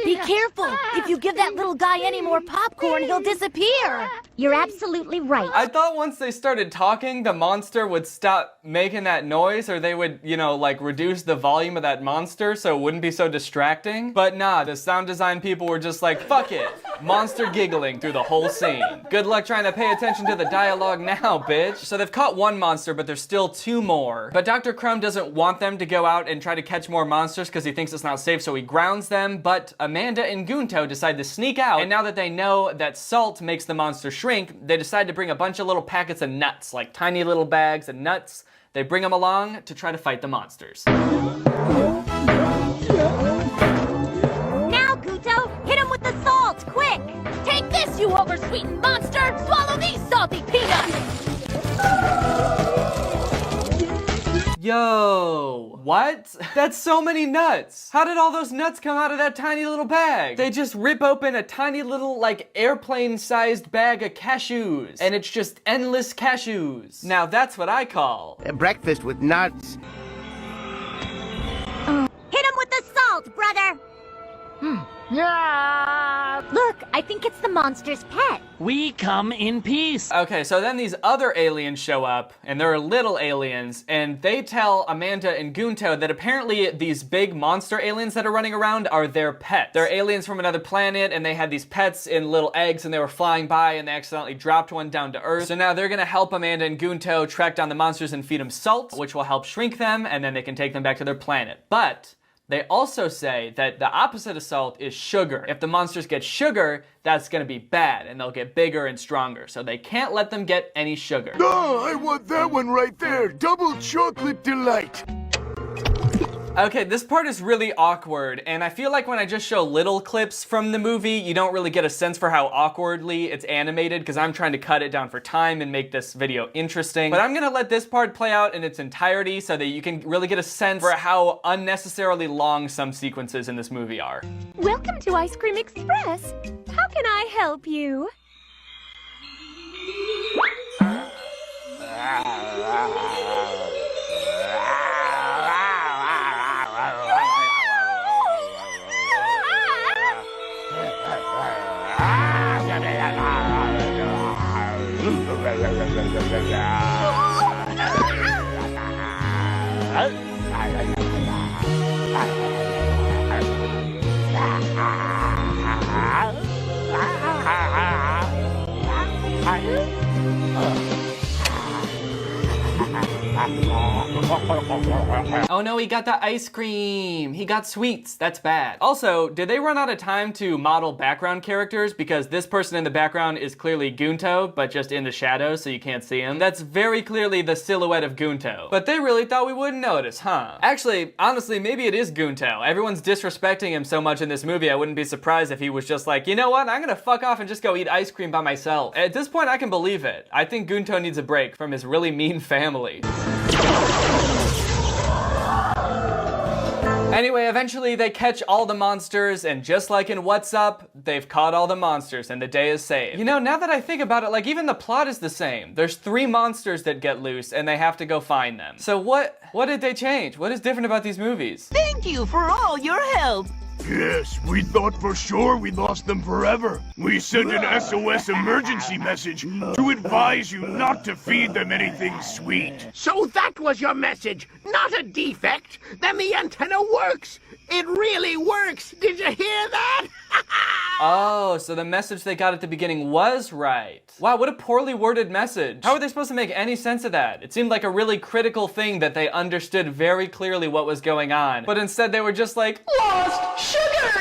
Speaker 11: Be careful. awful. If you give that little guy any more popcorn, he'll disappear.
Speaker 13: You're absolutely right.
Speaker 18: I thought once they started talking, the monster would stop making that noise, or they would, you know, like reduce the volume of that monster so it wouldn't be so distracting. But nah, the sound design people were just like, fuck it. Monster giggling through the whole scene. Good luck trying to pay attention to the dialogue now, bitch. So they've caught one monster, but there's still 2 more. But Dr. Crumb doesn't want them to go out and try to catch more monsters because he thinks it's not safe, so he grounds them. But Amanda and Gunto decide to sneak out, and now that they know that salt makes the monster shrink, they decide to bring a bunch of little packets of nuts, like tiny little bags of nuts. They bring them along to try to fight the monsters.
Speaker 11: Now, Gunto, hit him with the salt, quick! Take this, you oversweetened monster! Swallow these salty peanuts!
Speaker 18: Yo, what? That's so many nuts. How did all those nuts come out of that tiny little bag? They just rip open a tiny little, like, airplane-sized bag of cashews, and it's just endless cashews. Now that's what I call
Speaker 8: breakfast with nuts.
Speaker 13: Hit him with the salt, brother! Look, I think it's the monster's pet.
Speaker 10: We come in peace.
Speaker 18: Okay, so then these other aliens show up, and they're little aliens, and they tell Amanda and Gunto that apparently these big monster aliens that are running around are their pets. They're aliens from another planet, and they had these pets in little eggs, and they were flying by, and they accidentally dropped one down to Earth. So now they're gonna help Amanda and Gunto track down the monsters and feed them salt, which will help shrink them, and then they can take them back to their planet. But they also say that the opposite of salt is sugar. If the monsters get sugar, that's gonna be bad, and they'll get bigger and stronger. So they can't let them get any sugar.
Speaker 15: Oh, I want that one right there. Double chocolate delight.
Speaker 18: Okay, this part is really awkward, and I feel like when I just show little clips from the movie, you don't really get a sense for how awkwardly it's animated, because I'm trying to cut it down for time and make this video interesting. But I'm gonna let this part play out in its entirety so that you can really get a sense for how unnecessarily long some sequences in this movie are.
Speaker 5: Welcome to Ice Cream Express. How can I help you?
Speaker 18: Oh no, he got the ice cream. He got sweets. That's bad. Also, did they run out of time to model background characters? Because this person in the background is clearly Gunto, but just in the shadows so you can't see him. That's very clearly the silhouette of Gunto. But they really thought we wouldn't notice, huh? Actually, honestly, maybe it is Gunto. Everyone's disrespecting him so much in this movie, I wouldn't be surprised if he was just like, you know what? I'm gonna fuck off and just go eat ice cream by myself. At this point, I can believe it. I think Gunto needs a break from his really mean family. Anyway, eventually they catch all the monsters, and just like in What's Up, they've caught all the monsters and the day is saved. You know, now that I think about it, like even the plot is the same. There's 3 monsters that get loose and they have to go find them. So what did they change? What is different about these movies?
Speaker 10: Thank you for all your help.
Speaker 15: Yes, we thought for sure we'd lost them forever. We sent an SOS emergency message to advise you not to feed them anything sweet.
Speaker 8: So that was your message, not a defect. Then the antenna works. It really works. Did you hear that?
Speaker 18: Oh, so the message they got at the beginning was right. Wow, what a poorly worded message. How are they supposed to make any sense of that? It seemed like a really critical thing that they understood very clearly what was going on. But instead they were just like,
Speaker 4: Lost sugar!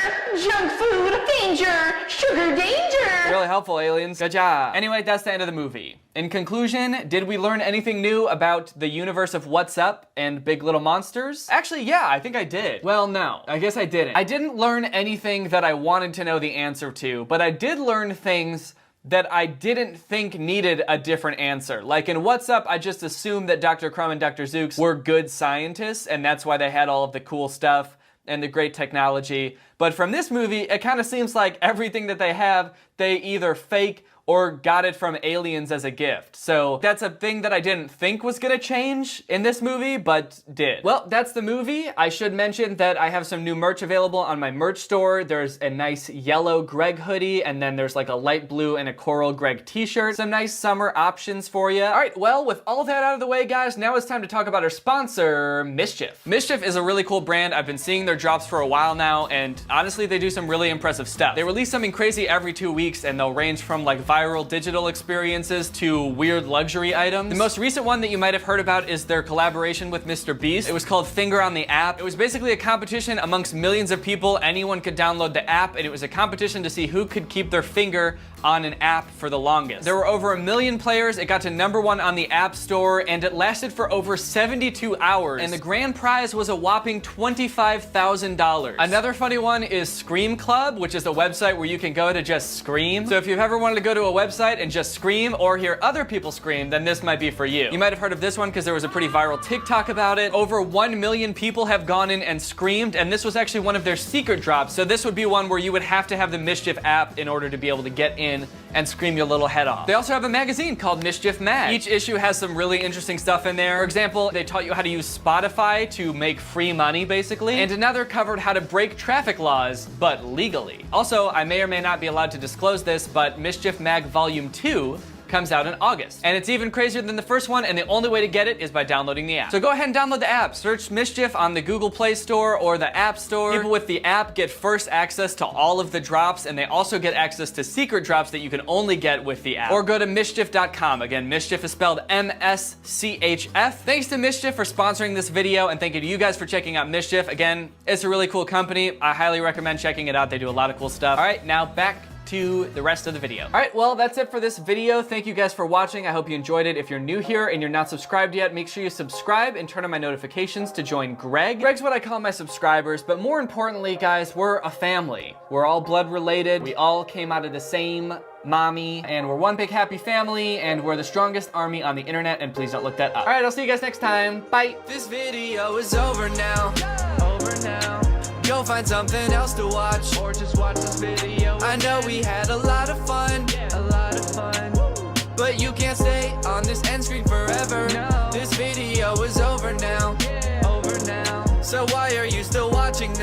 Speaker 4: Junk food! Danger! Sugar danger!
Speaker 18: really helpful, aliens. Good job. Anyway, that's the end of the movie. In conclusion, did we learn anything new about the universe of What's Up and Big Little Monsters? Actually, yeah, I think I did. Well, no, I guess I didn't. I didn't learn anything that I wanted to know the answer to, but I did learn things that I didn't think needed a different answer. Like in What's Up, I just assumed that Dr. Crumb and Dr. Zooks were good scientists, and that's why they had all of the cool stuff and the great technology. But from this movie, it kind of seems like everything that they have, they either fake or got it from aliens as a gift. So that's a thing that I didn't think was gonna change in this movie, but did. Well, that's the movie. I should mention that I have some new merch available on my merch store. There's a nice yellow Greg hoodie, and then there's like a light blue and a coral Greg t-shirt. Some nice summer options for you. All right, well, with all that out of the way, guys, now it's time to talk about our sponsor, Mischief. Mischief is a really cool brand. I've been seeing their drops for a while now, and honestly, they do some really impressive stuff. They release something crazy every 2 weeks, and they'll range from like viral digital experiences to weird luxury items. The most recent one that you might have heard about is their collaboration with Mr. Beast. It was called Finger on the App. It was basically a competition amongst millions of people. Anyone could download the app, and it was a competition to see who could keep their finger on an app for the longest. There were over 1 million players. It got to #1 on the App Store, and it lasted for over 72 hours. And the grand prize was a whopping $25,000. Another funny one is Scream Club, which is a website where you can go to just scream. So if you've ever wanted to go to a website and just scream or hear other people scream, then this might be for you. You might have heard of this one because there was a pretty viral TikTok about it. Over 1 million people have gone in and screamed, and this was actually one of their secret drops. So this would be one where you would have to have the Mischief app in order to be able to get in and scream your little head off. They also have a magazine called Mischief Mag. Each issue has some really interesting stuff in there. For example, they taught you how to use Spotify to make free money, basically. And another covered how to break traffic laws, but legally. Also, I may or may not be allowed to disclose this, but Mischief Mag Volume 2 comes out in August. And it's even crazier than the first one, and the only way to get it is by downloading the app. So go ahead and download the app. Search Mischief on the Google Play Store or the App Store. People with the app get first access to all of the drops, and they also get access to secret drops that you can only get with the app. Or go to mischief.com. Again, Mischief is spelled M-S-C-H-F. Thanks to Mischief for sponsoring this video, and thank you to you guys for checking out Mischief. Again, it's a really cool company. I highly recommend checking it out. They do a lot of cool stuff. All right, now back to the rest of the video. All right, well, that's it for this video. Thank you guys for watching. I hope you enjoyed it. If you're new here and you're not subscribed yet, make sure you subscribe and turn on my notifications to join Greg. Greg's what I call my subscribers, but more importantly, guys, we're a family. We're all blood related. We all came out of the same mommy, and we're one big happy family, and we're the strongest army on the internet, and please don't look that up. All right, I'll see you guys next time. Bye. This video is over now. Over now. Go find something else to watch, or just watch this video. I know we had a lot of fun, but you can't stay on this end screen forever. No. This video is over now, so why are you still watching this?